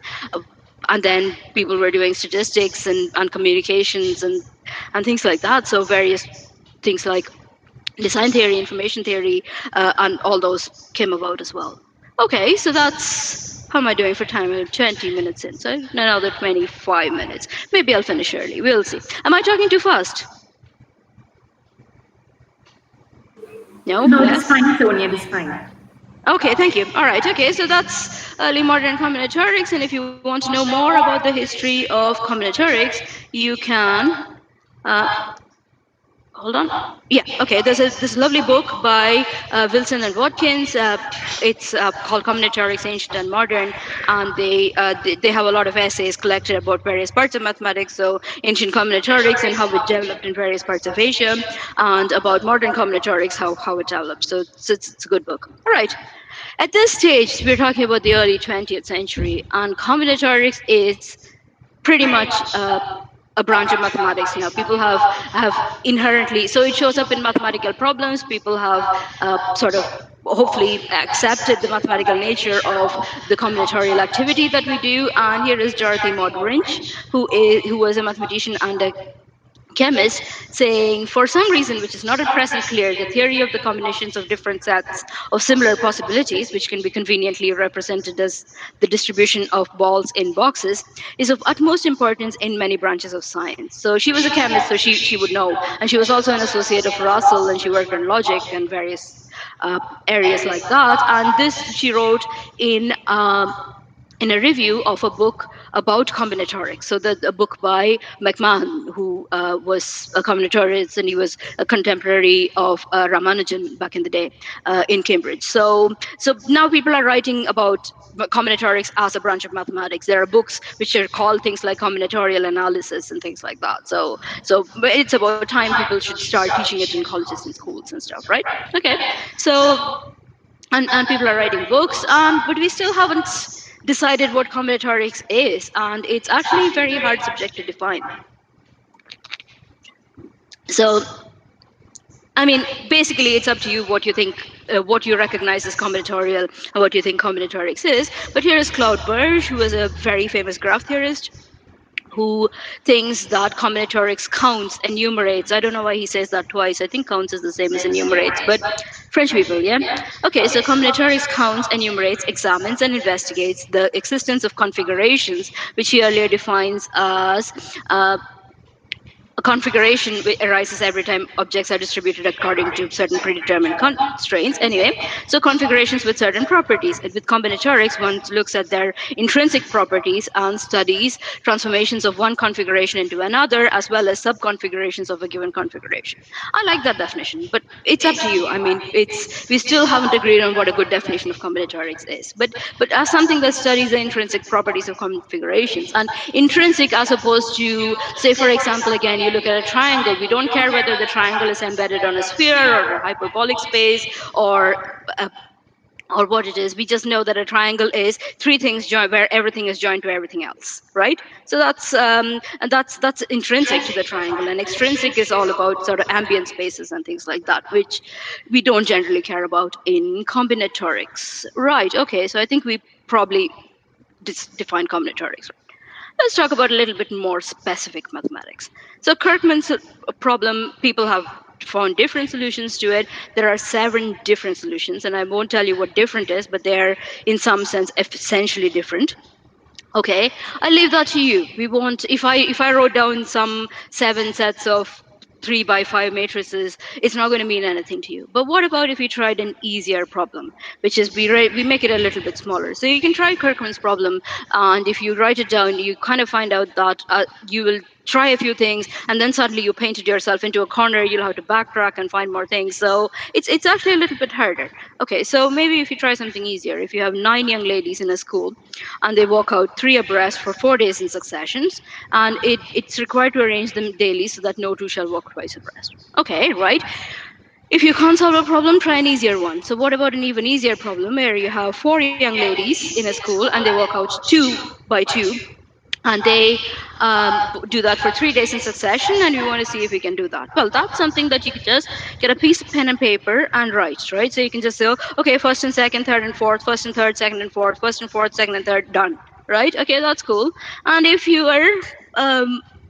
then people were doing statistics and communications and things like that. So various things like design theory, information theory, and all those came about as well. Okay, so that's how am I doing for time? We're 20 minutes in, so another 25 minutes. Maybe I'll finish early. We'll see. Am I talking too fast? No, it's fine, Sonia. It's fine. Okay, thank you. All right, okay, so that's early modern combinatorics, and if you want to know more about the history of combinatorics, you can hold on. Yeah, okay. There's this lovely book by Wilson and Watkins. It's called Combinatorics, Ancient and Modern, and they have a lot of essays collected about various parts of mathematics. So ancient combinatorics and how it developed in various parts of Asia, and about modern combinatorics, how it developed. So it's a good book. All right. At this stage, we're talking about the early 20th century, and combinatorics is pretty much a branch of mathematics now. People have inherently, so it shows up in mathematical problems. People have sort of hopefully accepted the mathematical nature of the combinatorial activity that we do. And here is Dorothy Maud Wrinch, who was a mathematician and a chemist, saying, for some reason which is not at present clear, the theory of the combinations of different sets of similar possibilities, which can be conveniently represented as the distribution of balls in boxes, is of utmost importance in many branches of science. So she was a chemist, so she would know. And she was also an associate of Russell, and she worked on logic and various areas like that. And this she wrote in a review of a book about combinatorics. So a book by McMahon, who was a combinatorist, and he was a contemporary of Ramanujan back in the day in Cambridge. So now people are writing about combinatorics as a branch of mathematics. There are books which are called things like combinatorial analysis and things like that. So it's about time people should start teaching it in colleges and schools and stuff, right? Okay. So and people are writing books, but we still haven't decided what combinatorics is, and it's actually a very hard subject to define. So, I mean, basically, it's up to you what you think, what you recognize as combinatorial, and what you think combinatorics is. But here is Claude Burge, who is a very famous graph theorist, who thinks that combinatorics counts, enumerates. I don't know why he says that twice. I think counts is the same as enumerates, but French people, yeah? Okay, so combinatorics counts, enumerates, examines, and investigates the existence of configurations, which he earlier defines as a configuration which arises every time objects are distributed according to certain predetermined constraints. Anyway, so configurations with certain properties. And with combinatorics, one looks at their intrinsic properties and studies transformations of one configuration into another, as well as subconfigurations of a given configuration. I like that definition, but it's up to you. I mean, we still haven't agreed on what a good definition of combinatorics is. But as something that studies the intrinsic properties of configurations, and intrinsic as opposed to, say, for example, again, you look at a triangle, we don't care whether the triangle is embedded on a sphere or a hyperbolic space or what it is. We just know that a triangle is three things joined, where everything is joined to everything else, right? So that's and that's intrinsic to the triangle, and extrinsic is all about sort of ambient spaces and things like that, which we don't generally care about in combinatorics, right? Okay, so I think we probably define combinatorics. Let's talk about a little bit more specific mathematics. So Kirkman's problem, people have found different solutions to it. There are 7 different solutions, and I won't tell you what different is, but they're in some sense essentially different. Okay, I leave that to you. We want, if I wrote down some 7 sets of 3 by 5 matrices, it's not going to mean anything to you. But what about if we tried an easier problem, which is we make it a little bit smaller. So you can try Kirkman's problem, and if you write it down, you kind of find out that you will try a few things, and then suddenly you painted yourself into a corner. You'll have to backtrack and find more things. So it's actually a little bit harder. Okay, so maybe if you try something easier, if you have 9 young ladies in a school, and they walk out 3 abreast for 4 days in successions, and it's required to arrange them daily so that no 2 shall walk twice abreast. Okay, right? If you can't solve a problem, try an easier one. So what about an even easier problem where you have 4 young ladies in a school and they walk out 2 by 2, and they do that for 3 days in succession, and we want to see if we can do that. Well, that's something that you could just get a piece of pen and paper and write, right? So you can just say, okay, first and second, third and fourth, first and third, second and fourth, first and fourth, second and third, done, right? Okay, that's cool. And if you are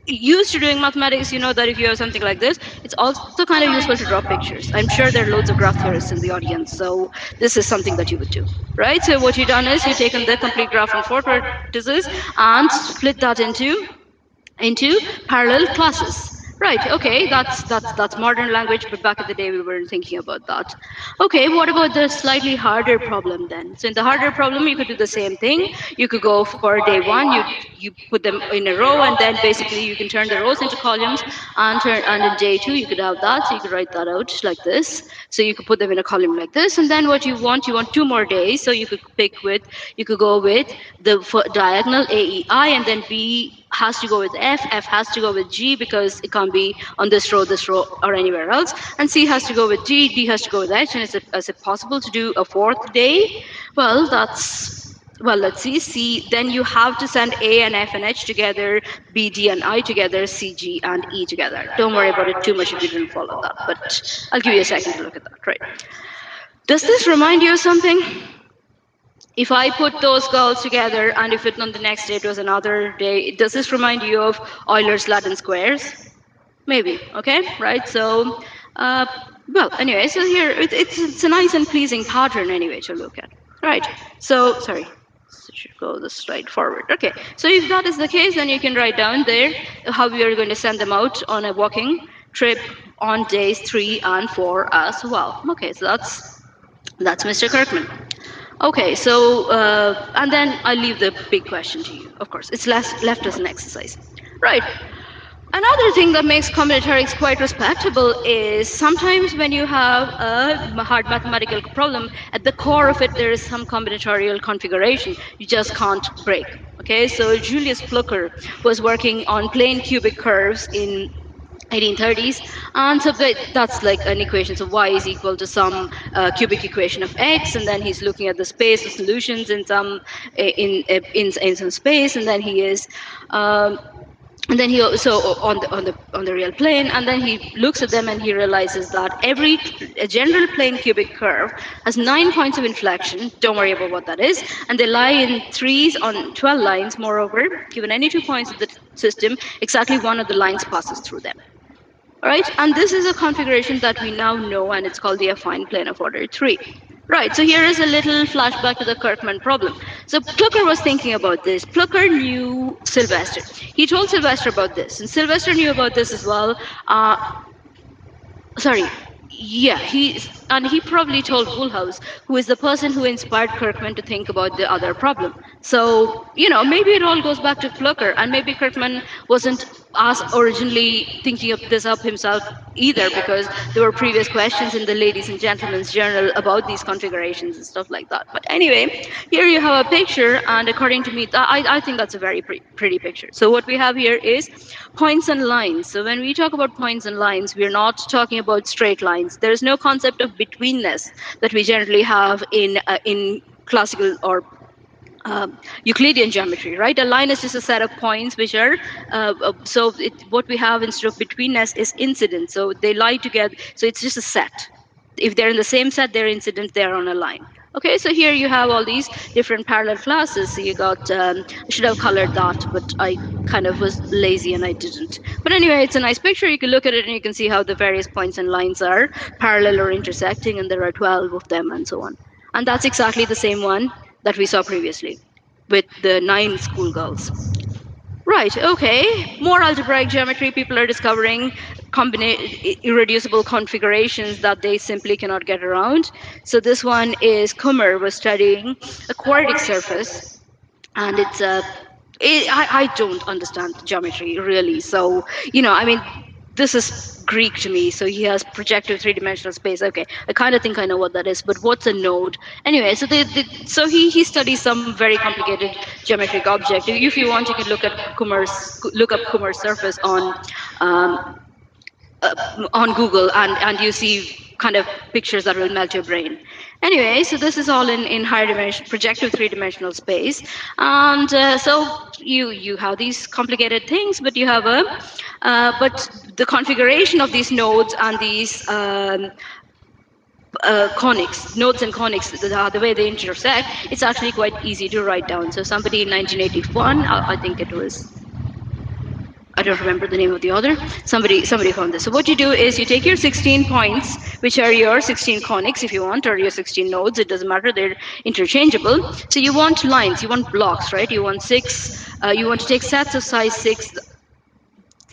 used to doing mathematics, you know that if you have something like this, it's also kind of useful to draw pictures. I'm sure there are loads of graph theorists in the audience, so this is something that you would do, right? So what you've done is you've taken the complete graph on 4 vertices and split that into parallel classes, Right. Okay. That's modern language, but back in the day we weren't thinking about that. Okay. What about the slightly harder problem then? So in the harder problem, you could do the same thing. You could go for day one. You put them in a row, and then basically you can turn the rows into columns, and in day two you could have that. So you could write that out like this. So you could put them in a column like this, and then what you want 2 more days. So you could go with the diagonal AEI, and then B has to go with F has to go with G because it can't be on this row, or anywhere else, and C has to go with D has to go with H, and is it possible to do a fourth day? Well, let's see. C, then you have to send A and F and H together, B, D, and I together, C, G, and E together. Don't worry about it too much if you didn't follow that, but I'll give you a second to look at that, right? Does this remind you of something? If I put those girls together and if it on the next day it was another day, does this remind you of Euler's Latin squares? Maybe, okay, right? So, well, anyway, so here it's a nice and pleasing pattern anyway to look at, right? So, sorry, should go the slide forward. Okay, so if that is the case, then you can write down there how we are going to send them out on a walking trip on days 3 and 4 as well. Okay, so that's Mr. Kirkman. Okay, so, and then I leave the big question to you, of course. It's left as an exercise. Right. Another thing that makes combinatorics quite respectable is sometimes when you have a hard mathematical problem, at the core of it, there is some combinatorial configuration you just can't break. Okay, so Julius Plucker was working on plane cubic curves in 1830s, and so that's like an equation. So y is equal to some cubic equation of x, and then he's looking at the space of solutions in some in some space, and then he is. And then he so on the real plane, and then he looks at them and he realizes that a general plane cubic curve has 9 points of inflection. Don't worry about what that is, and they lie in threes on 12 lines. Moreover, given any 2 points of the system, exactly one of the lines passes through them. Right, and this is a configuration that we now know, and it's called the affine plane of order 3. Right, so here is a little flashback to the Kirkman problem. So Plucker was thinking about this. Plucker knew Sylvester. He told Sylvester about this, and Sylvester knew about this as well. He probably told Woolhouse, who is the person who inspired Kirkman to think about the other problem. So, maybe it all goes back to Plucker, and maybe Kirkman wasn't as originally thinking of this up himself either, because there were previous questions in the Ladies and Gentlemen's Journal about these configurations and stuff like that. But anyway, here you have a picture, and according to me, I think that's a very pretty picture. So what we have here is points and lines. So when we talk about points and lines, we're not talking about straight lines. There's no concept of betweenness that we generally have in classical or Euclidean geometry, right? A line is just a set of points which are, what we have instead of betweenness is incident. So they lie together. So it's just a set. If they're in the same set, they're incident, they're on a line. Okay, so here you have all these different parallel classes. So you got, I should have colored that, but I kind of was lazy and I didn't. But anyway, it's a nice picture. You can look at it and you can see how the various points and lines are parallel or intersecting, and there are 12 of them and so on. And that's exactly the same one that we saw previously with the 9 schoolgirls. Right, okay. More algebraic geometry. People are discovering irreducible configurations that they simply cannot get around. So this one is Kummer was studying a quartic surface, and I don't understand geometry really. So, this is Greek to me. So he has projective 3-dimensional space. Okay, I kind of think I know what that is, but what's a node? Anyway, so he studies some very complicated geometric object. If you want, you can look up Kummer's surface on Google, and you see kind of pictures that will melt your brain. Anyway, so this is all in higher dimension, projective 3-dimensional space, and so you have these complicated things, but you have but the configuration of these nodes and these nodes and conics, the way they intersect, it's actually quite easy to write down. So somebody in 1981, I think it was, I don't remember the name of the author. Somebody found this. So what you do is you take your 16 points, which are your 16 conics if you want, or your 16 nodes. It doesn't matter. They're interchangeable. So you want lines. You want blocks, right? You want 6. You want to take sets of size 6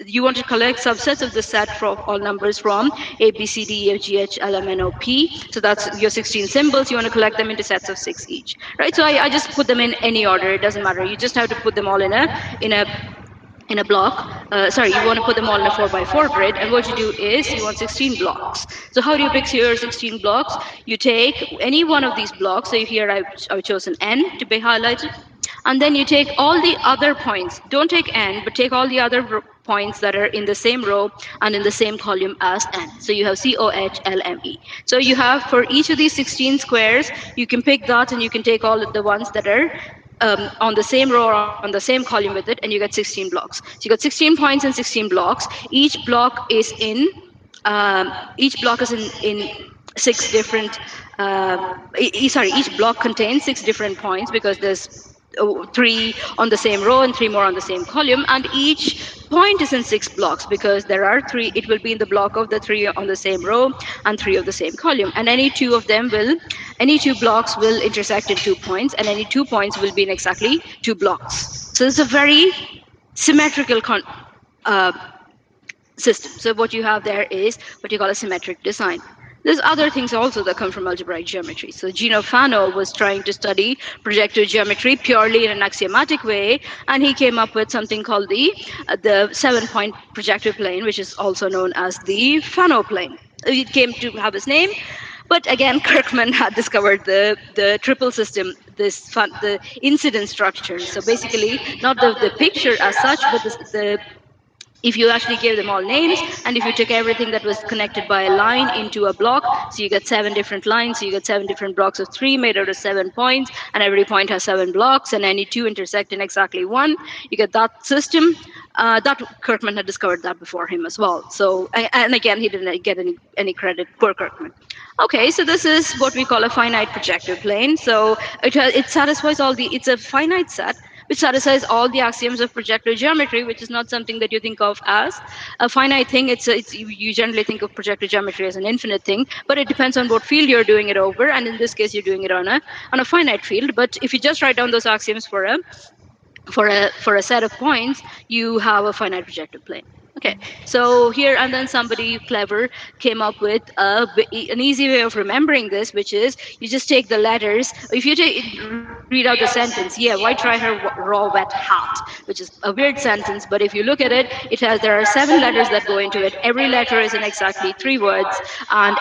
you want to collect subsets of the set from all numbers from A, B, C, D, E, F, G, H, L, M, N, O, P. So that's your 16 symbols. You want to collect them into sets of 6 each, right? So I just put them in any order. It doesn't matter. You just have to put them all in a block. Sorry, you want to put them all in a 4x4 grid, and what you do is you want 16 blocks. So how do you pick your 16 blocks? You take any one of these blocks. So here I've chosen N to be highlighted, and then you take all the other points. Don't take N, but take all the other points that are in the same row and in the same column as N. So you have COHLME. So you have, for each of these 16 squares, you can pick that, and you can take all of the ones that are on the same row or on the same column with it, and you get 16 blocks. So you got 16 points and 16 blocks. Each block is in 6 different. Sorry, each block contains 6 different points, because there's 3 on the same row and 3 more on the same column, and each point is in 6 blocks, because there are 3. It will be in the block of the 3 on the same row and 3 of the same column, and any 2 blocks will intersect in 2 points, and any 2 points will be in exactly 2 blocks. So it's a very symmetrical system. So what you have there is what you call a symmetric design. There's other things also that come from algebraic geometry. So Gino Fano was trying to study projective geometry purely in an axiomatic way, and he came up with something called the 7-point projective plane, which is also known as the Fano plane. It came to have his name, but again, Kirkman had discovered the triple system, the incident structure. So basically, not the picture as such, but if you actually gave them all names, and if you took everything that was connected by a line into a block, so you get 7 different lines, so you get 7 different blocks of 3 made out of 7 points, and every point has 7 blocks, and any 2 intersect in exactly 1. You get that system. That Kirkman had discovered that before him as well. So, and again, he didn't get any credit. Poor Kirkman. Okay, so this is what we call a finite projective plane. So it satisfies it's a finite set which satisfies all the axioms of projective geometry, which is not something that you think of as a finite thing. You generally think of projective geometry as an infinite thing, but it depends on what field you're doing it over, and in this case, you're doing it on a finite field. But if you just write down those axioms for a set of points, you have a finite projective plane. Okay, so here, and then somebody clever came up with an easy way of remembering this, which is you just take the letters. If you read out the sentence, yeah, why try her raw wet hat, which is a weird sentence, but if you look at it, there are 7 letters that go into it. Every letter is in exactly 3 words, and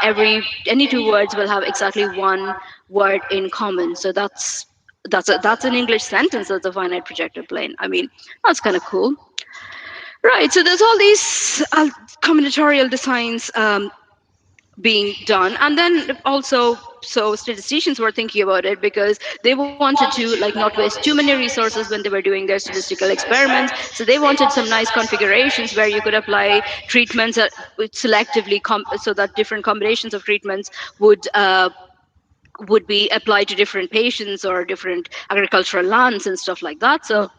any 2 words will have exactly 1 word in common. So that's an English sentence. That's a finite projective plane. I mean, that's kind of cool. Right, so there's all these combinatorial designs being done, and then also, so statisticians were thinking about it because they wanted to not waste too many resources when they were doing their statistical experiments. So they wanted some nice configurations where you could apply treatments selectively, so that different combinations of treatments would be applied to different patients or different agricultural lands and stuff like that. So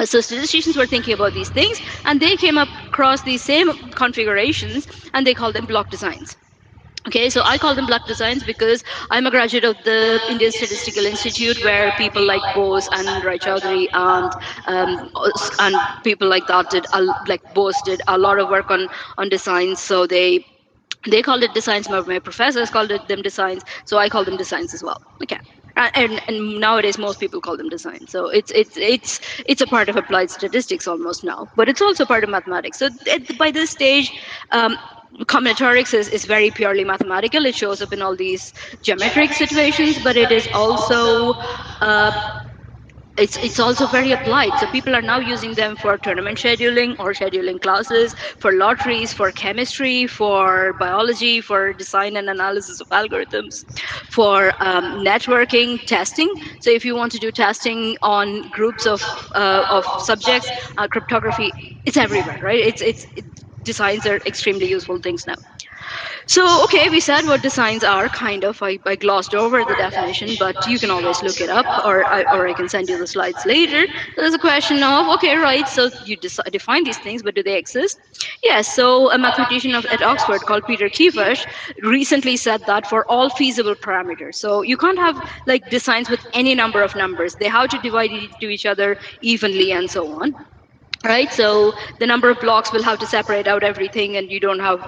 statisticians were thinking about these things, and they came across these same configurations, and they called them block designs. Okay, so I call them block designs because I'm a graduate of the Indian Statistical Institute, where people like Bose and Rai Chaudhary and people like that Bose did a lot of work on designs. So they called it designs. My professors called them designs, so I call them designs as well. Okay. And nowadays most people call them design. So it's a part of applied statistics almost now, but it's also part of mathematics. So by this stage, combinatorics is very purely mathematical. It shows up in all these geometric situations, but it is also it's also very applied. So people are now using them for tournament scheduling or scheduling classes, for lotteries, for chemistry, for biology, for design and analysis of algorithms, for networking, testing. So if you want to do testing on groups of subjects, cryptography, it's everywhere, right? Designs are extremely useful things now. So, okay, we said what designs are, kind of. I glossed over the definition, but you can always look it up, or I can send you the slides later. There's a question of, okay, right, so you define these things, but do they exist? Yes, so a mathematician at Oxford called Peter Kiefish recently said that for all feasible parameters. So you can't have like designs with any number of numbers. They have to divide into each other evenly and so on. Right, so the number of blocks will have to separate out everything, and you don't have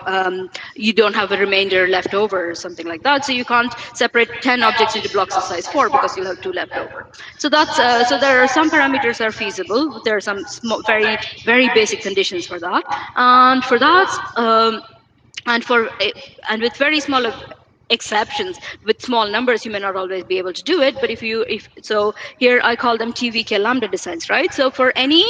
a remainder left over or something like that. So you can't separate 10 objects into blocks of size 4 because you'll have 2 left over. So that's so there are some parameters that are feasible. There are some very very basic conditions for that, and for that. And with very small exceptions, with small numbers you may not always be able to do it, but if so here I call them tvk lambda designs, right? So for any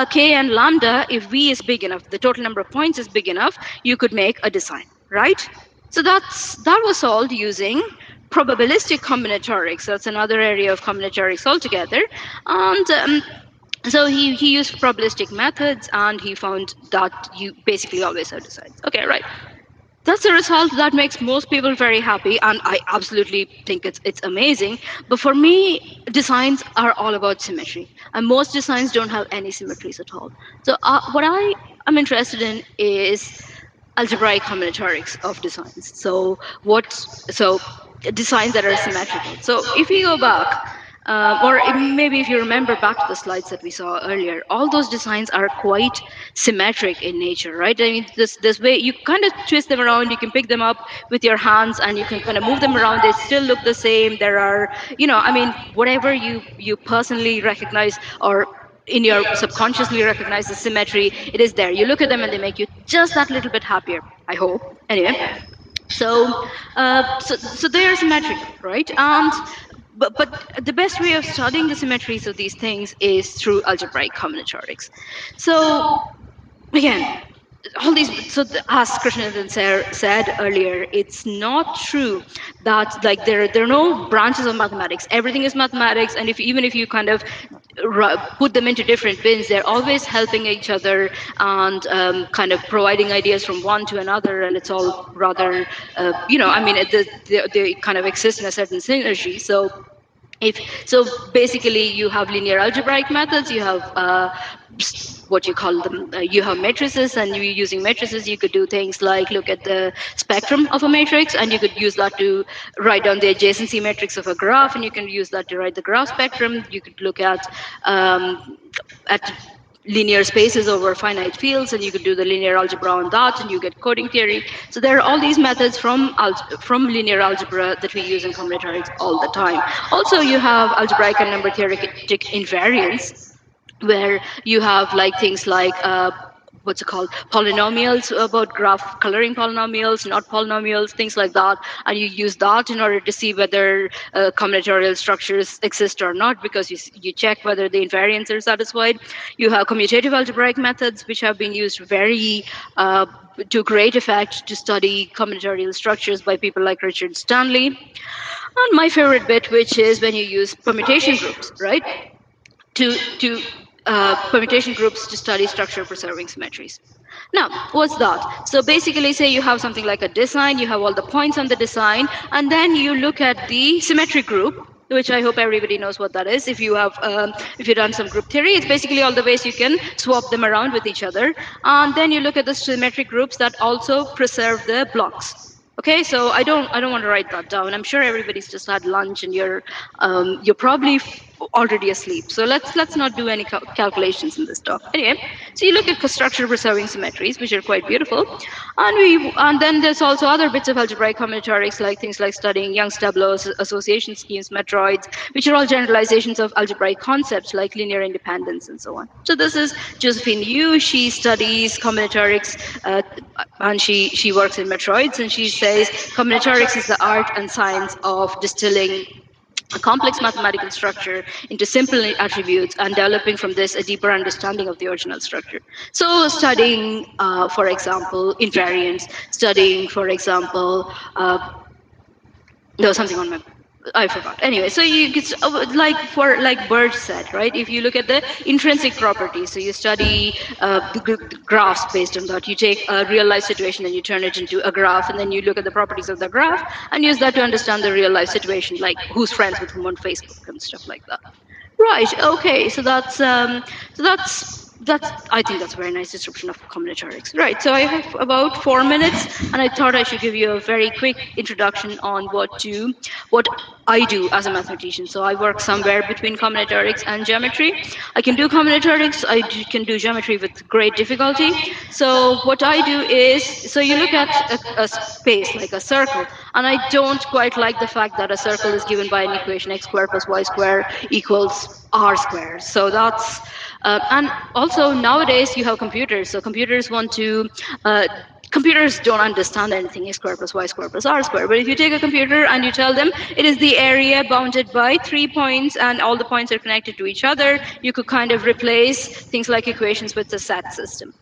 k and lambda, if v is big enough, the total number of points is big enough, you could make a design, right? So that was solved using probabilistic combinatorics. That's another area of combinatorics altogether. And so he used probabilistic methods, and he found that you basically always have designs. Okay, right. That's a result that makes most people very happy, and I absolutely think it's amazing. But for me, designs are all about symmetry, and most designs don't have any symmetries at all. So what I am interested in is algebraic combinatorics of designs. So designs that are symmetrical. So if you go back, maybe if you remember back to the slides that we saw earlier, all those designs are quite symmetric in nature, right? I mean, this way you kind of twist them around, you can pick them up with your hands, and you can kind of move them around. They still look the same. There are, I mean, whatever you personally recognize or in your subconsciously recognize the symmetry, it is there. You look at them and they make you just that little bit happier, I hope. Anyway, so they are symmetrical, right? But the best way of studying the symmetries of these things is through algebraic combinatorics. So again, all these, as Krishnanandhan said earlier, it's not true that like there are no branches of mathematics. Everything is mathematics, and even if you kind of put them into different bins, they're always helping each other and kind of providing ideas from one to another, and it's all rather I mean they kind of exist in a certain synergy. So basically you have linear algebraic methods, you have what you call them, you have matrices, and using matrices you could do things like look at the spectrum of a matrix, and you could use that to write down the adjacency matrix of a graph, and you can use that to write the graph spectrum. You could look at linear spaces over finite fields, and you could do the linear algebra on that, and you get coding theory. So there are all these methods from linear algebra that we use in combinatorics all the time. Also, you have algebraic and number theoretic invariance, where you have like things like what's it called, polynomials, about graph coloring polynomials, not polynomials, things like that, and you use that in order to see whether combinatorial structures exist or not, because you check whether the invariants are satisfied. You have commutative algebraic methods, which have been used very to great effect to study combinatorial structures by people like Richard Stanley. And my favorite bit, which is when you use permutation groups, right? To permutation groups to study structure preserving symmetries. Now, what's that? So basically, say you have something like a design, you have all the points on the design, and then you look at the symmetric group, which I hope everybody knows what that is. If you've done some group theory, it's basically all the ways you can swap them around with each other. And then you look at the symmetric groups that also preserve the blocks. Okay, so I don't want to write that down. I'm sure everybody's just had lunch and you're probably already asleep. So let's not do any calculations in this talk. Anyway, so you look at structure preserving symmetries, which are quite beautiful, and then there's also other bits of algebraic combinatorics, like things like studying Young's-Tableau association schemes, metroids, which are all generalizations of algebraic concepts like linear independence and so on. So this is Josephine Yu. She studies combinatorics and she works in metroids, and she says combinatorics is the art and science of distilling a complex mathematical structure into simple attributes and developing from this a deeper understanding of the original structure. So studying, for example, invariants, studying, for example, there was something on my I forgot. Anyway, so you it's like for like Bird said, right? If you look at the intrinsic properties, so you study the graphs based on that. You take a real life situation and you turn it into a graph, and then you look at the properties of the graph and use that to understand the real life situation, like who's friends with whom on Facebook and stuff like that. Right. Okay. So that's I think that's a very nice description of combinatorics. Right. So I have about 4 minutes, and I thought I should give you a very quick introduction on what I do as a mathematician. So I work somewhere between combinatorics and geometry. I can do combinatorics. Can do geometry with great difficulty. So what I do is, so you look at a space like a circle, and I don't quite like the fact that a circle is given by an equation x squared plus y squared equals r squared. So that's and also nowadays you have computers. So computers don't understand anything x squared plus y squared plus r squared. But if you take a computer and you tell them it is the area bounded by 3 points and all the points are connected to each other, you could kind of replace things like equations with a set system.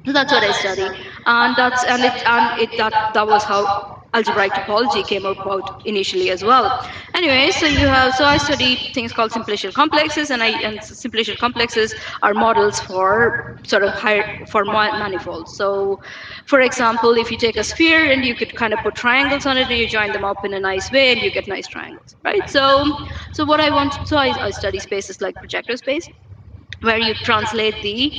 So that's what I study, and that was how algebraic topology came about initially as well. Anyway, so I study things called simplicial complexes, and simplicial complexes are models for sort of manifolds. So, for example, if you take a sphere and you could kind of put triangles on it and you join them up in a nice way and you get nice triangles, right? I study spaces like projective space, where you translate the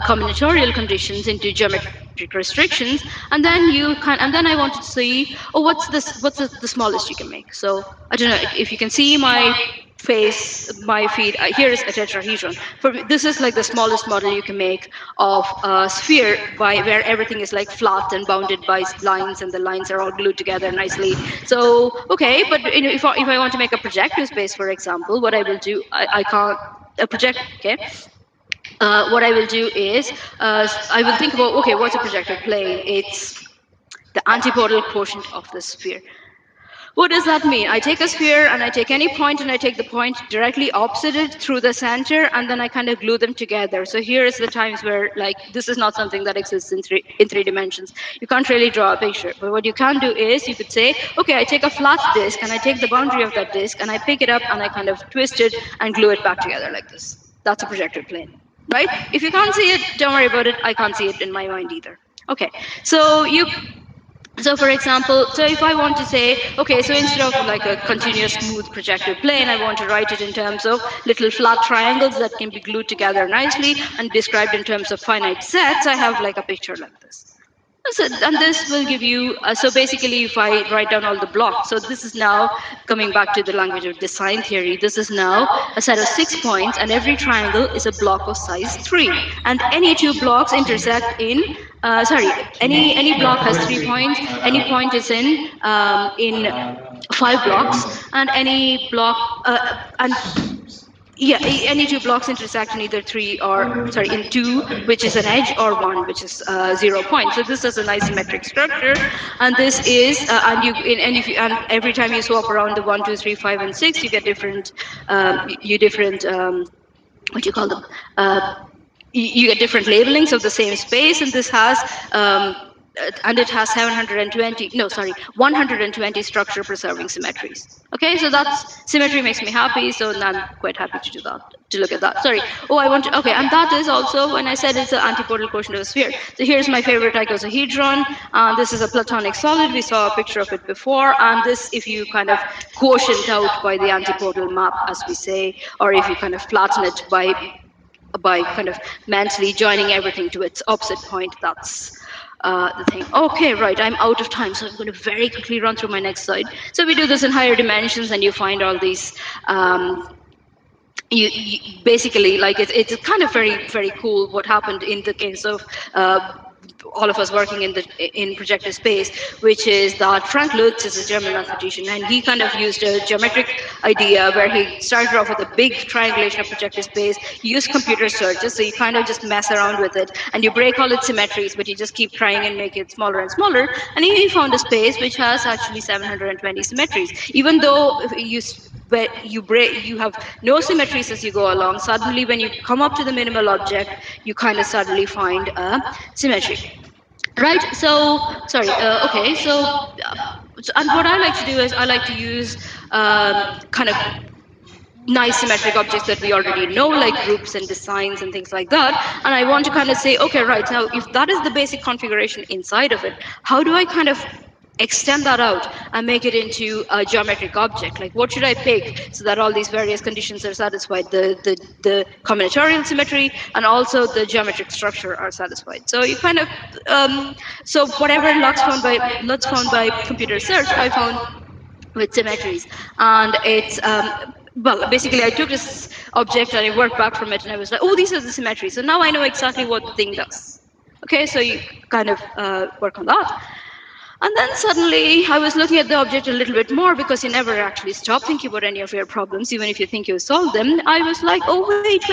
combinatorial conditions into geometric restrictions, and then I wanted to see, oh, what's the smallest you can make. So I don't know if you can see my my feed. Here is a tetrahedron. This is like the smallest model you can make of a sphere, where everything is like flat and bounded by lines, and the lines are all glued together nicely. So okay, but if I want to make a projective space, for example, what I will do, I can't a project. Okay, what I will do is I will think about, okay, what's a projective plane? It's the antipodal quotient of the sphere. What does that mean? I take a sphere and I take any point and I take the point directly opposite it through the center, and then I kind of glue them together. So here is the times where, like, this is not something that exists in three dimensions. You can't really draw a picture. But what you can do is you could say, okay, I take a flat disk and I take the boundary of that disk and I pick it up and I kind of twist it and glue it back together like this. That's a projective plane, right? If you can't see it, don't worry about it. I can't see it in my mind either. Okay, so for example, so if I want to say, okay, so instead of like a continuous smooth projective plane, I want to write it in terms of little flat triangles that can be glued together nicely and described in terms of finite sets, I have like a picture like this. So, and this will give you, so basically if I write down all the blocks, so this is now coming back to the language of design theory, this is now a set of 6 points, and every triangle is a block of size 3. And any two blocks intersect in, any block has 3 points, any point is in 5 blocks, and any block, any two blocks intersect in either in 2, which is an edge, or 1, which is 0 point. So this is a nice symmetric structure, and this is and every time you swap around the 1, 2, 3, 5, and 6, you get different what do you call them? You get different labelings of the same space, and this has and it has 120 structure preserving symmetries. Okay, so that's symmetry makes me happy, so I'm quite happy to do that, to look at that. Sorry. Oh, okay, and that is also when I said it's an antipodal quotient of a sphere. So here's my favorite icosahedron. This is a platonic solid. We saw a picture of it before, and this, if you kind of quotient out by the antipodal map, as we say, or if you kind of flatten it by kind of mentally joining everything to its opposite point, that's the thing. Okay, right, I'm out of time, so I'm going to very quickly run through my next slide. So we do this in higher dimensions, and you find all these you basically, like, it's kind of very, very cool what happened in the case of all of us working in projective space, which is that Frank Lutz is a German mathematician, and he kind of used a geometric idea where he started off with a big triangulation of projective space. He used computer searches, so you kind of just mess around with it, and you break all its symmetries, but you just keep trying and make it smaller and smaller, and he found a space which has actually 720 symmetries, even though you have no symmetries as you go along. Suddenly, when you come up to the minimal object, you kind of suddenly find a symmetry. Right, so sorry, okay, so and what I like to do is I like to use kind of nice symmetric objects that we already know, like groups and designs and things like that. And I want to kind of say, okay, right, now if that is the basic configuration inside of it, how do I kind of extend that out and make it into a geometric object? Like, what should I pick so that all these various conditions are satisfied? The combinatorial symmetry and also the geometric structure are satisfied. So you kind of so whatever Lux found by computer search, I found with symmetries. And it's well, basically I took this object and I worked back from it and I was like, oh, these are the symmetries, so now I know exactly what the thing does. Okay, so you kind of work on that. And then suddenly I was looking at the object a little bit more, because you never actually stop thinking about any of your problems, even if you think you solved them. I was like, oh, wait.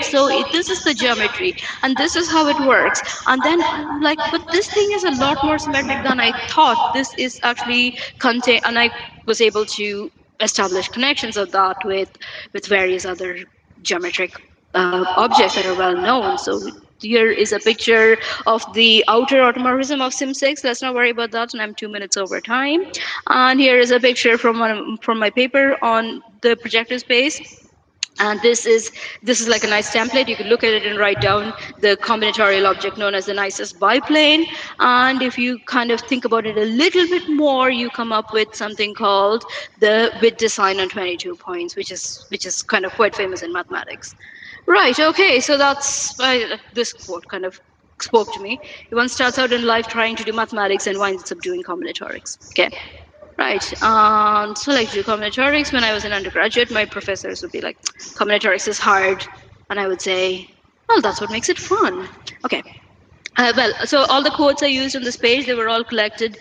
So this is the geometry and this is how it works. And then I'm like, but this thing is a lot more symmetric than I thought. This is actually contain, and I was able to establish connections of that with various other geometric objects that are well known. So here is a picture of the outer automorphism of Sim6. Let's not worry about that, and I'm 2 minutes over time. And here is a picture from my paper on the projective space. And this is like a nice template. You can look at it and write down the combinatorial object known as the nicest biplane. And if you kind of think about it a little bit more, you come up with something called the width design on 22 points, which is kind of quite famous in mathematics. Right, okay, so that's this quote kind of spoke to me. One starts out in life trying to do mathematics and winds up doing combinatorics. Okay. Right, so I like to do combinatorics. When I was an undergraduate, my professors would be like, combinatorics is hard. And I would say, well, that's what makes it fun. Okay. Well, so all the quotes I used on this page, they were all collected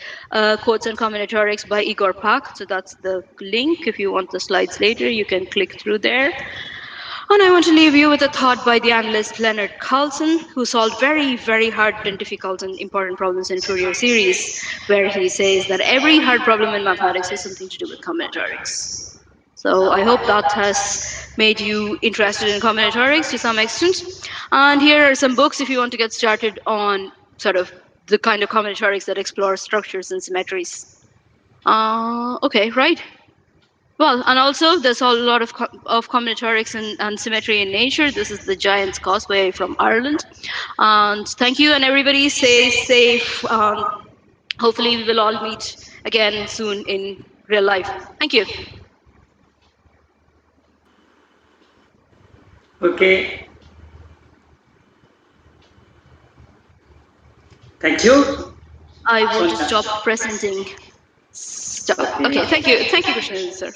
quotes on combinatorics by Igor Pak. So that's the link. If you want the slides later, you can click through there. And I want to leave you with a thought by the analyst Leonard Carlson, who solved very, very hard and difficult and important problems in Fourier series, where he says that every hard problem in mathematics has something to do with combinatorics. So I hope that has made you interested in combinatorics to some extent. And here are some books if you want to get started on sort of the kind of combinatorics that explore structures and symmetries. Okay, right. Well, and also there's a lot of combinatorics and symmetry in nature. This is the Giant's Causeway from Ireland. And thank you, and everybody stay safe. Hopefully we will all meet again soon in real life. Thank you. Okay. Thank you. I want to stop presenting. Stop. Okay, thank you. Thank you, Krishnan, sir.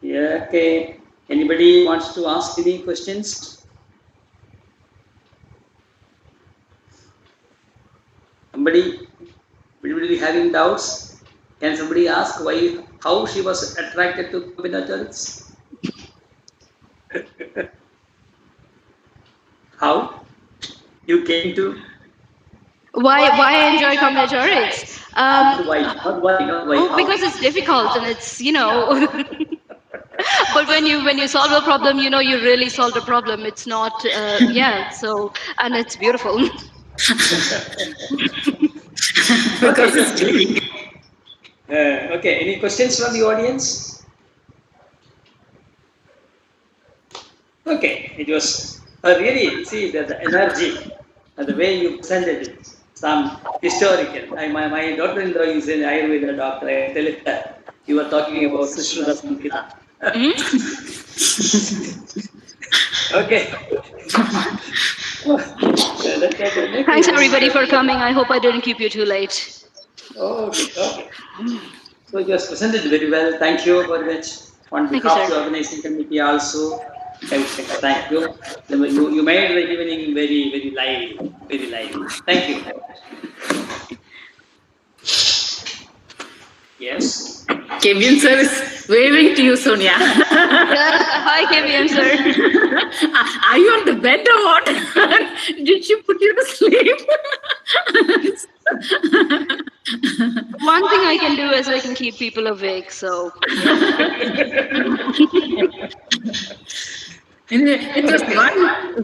Yeah, okay. Anybody wants to ask any questions? Somebody will be having doubts. Can somebody ask how she was attracted to combinatorics? How you came to? Why I enjoy combinatorics? Why? Not why. Oh, because it's difficult and it's, you know. But when you solve a problem, you know you really solved a problem. It's not, yeah. So, and it's beautiful. Because it's difficult. Okay. Any questions from the audience? Okay. It was really, see the energy and the way you presented it. Some historical. My daughter-in-law is an Ayurveda doctor. I tell it that you were talking about Sushruta Sankita. Okay. Thanks everybody for coming. I hope I didn't keep you too late. Okay. So it was presented very well. Thank you very much. On behalf of the organizing committee also, thank you. You made the evening very, very lively. Very lively. Thank you. Yes. Kevin sir is waving to you, Sonia. Hi, Kevin sir. Are you on the bed or what? Did she put you to sleep? One thing I can do is I can keep people awake, so. It was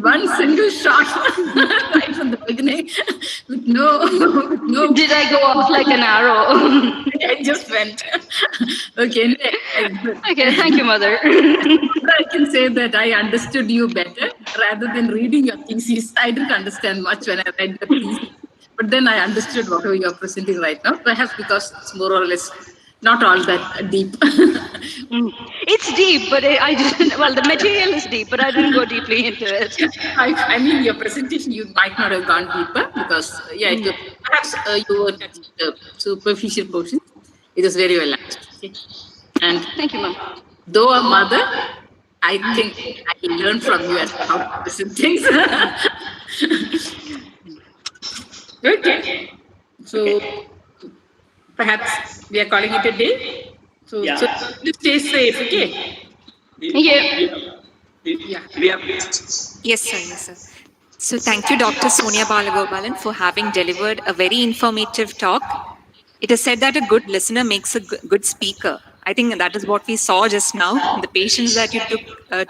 one single shot right from the beginning. No. Did I go off like an arrow? I just went. Okay. Okay, thank you, mother. I can say that I understood you better rather than reading your thesis. I didn't understand much when I read your thesis, but then I understood whatever you are presenting right now. Perhaps because it's more or less not all that deep. It's deep, but I didn't. Well, the material is deep, but I didn't go deeply into it. I mean, your presentation, you might not have gone deeper because, perhaps you were touching the superficial portion. It was very well answered. Okay? And thank you, ma'am. Though a mother, I think I learned from you as to how to present things. Okay. So perhaps we are calling it a day. So you stay safe, okay? Yes, sir. So thank you, Dr. Sonia Balagopalan, for having delivered a very informative talk. It is said that a good listener makes a good speaker. I think that is what we saw just now. The patience that you took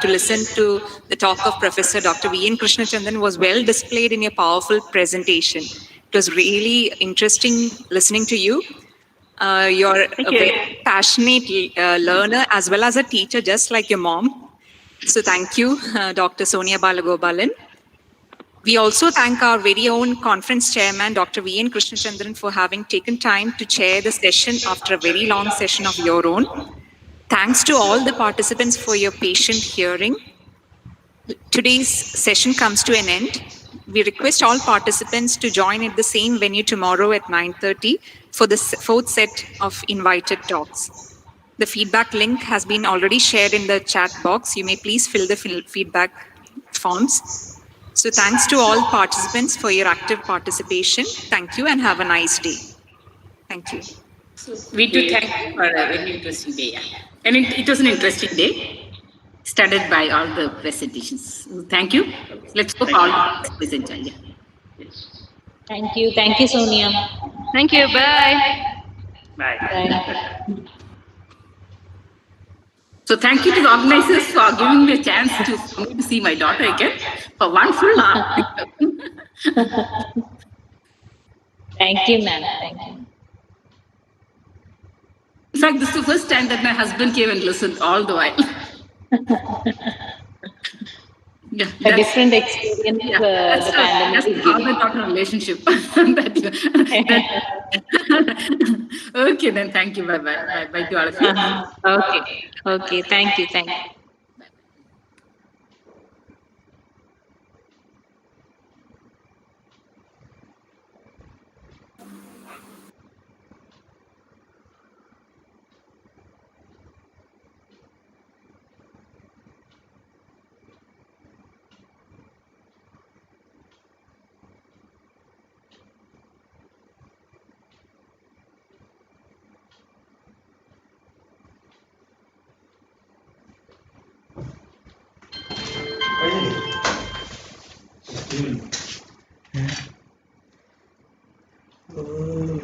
to listen to the talk of Professor Dr. V.N. Krishnachandran was well displayed in your powerful presentation. It was really interesting listening to you. You're a very passionate learner as well as a teacher, just like your mom. So thank you, Dr. Sonia Balagopalan. We also thank our very own conference chairman, Dr. V.N. Krishnachandran, for having taken time to chair the session after a very long session of your own. Thanks to all the participants for your patient hearing. Today's session comes to an end. We request all participants to join at the same venue tomorrow at 9:30 for the fourth set of invited talks. The feedback link has been already shared in the chat box. You may please fill the feedback forms. So thanks to all participants for your active participation. Thank you and have a nice day. Thank you. We do thank you for a very interesting day. Yeah. And it was an interesting day, started by all the presentations. Thank you. Let's go for all the presentations. Thank you. Thank you, Sonia. Thank you. Bye. Bye. So thank you to the organizers for giving me a chance for me to see my daughter again for one full hour. Thank you, ma'am. Thank you. In fact, this is the first time that my husband came and listened all the while. A different experience. That's the pandemic is a giving. father-daughter relationship. Okay, then thank you. Bye. Bye to all of you. Okay. Thank you. Oh,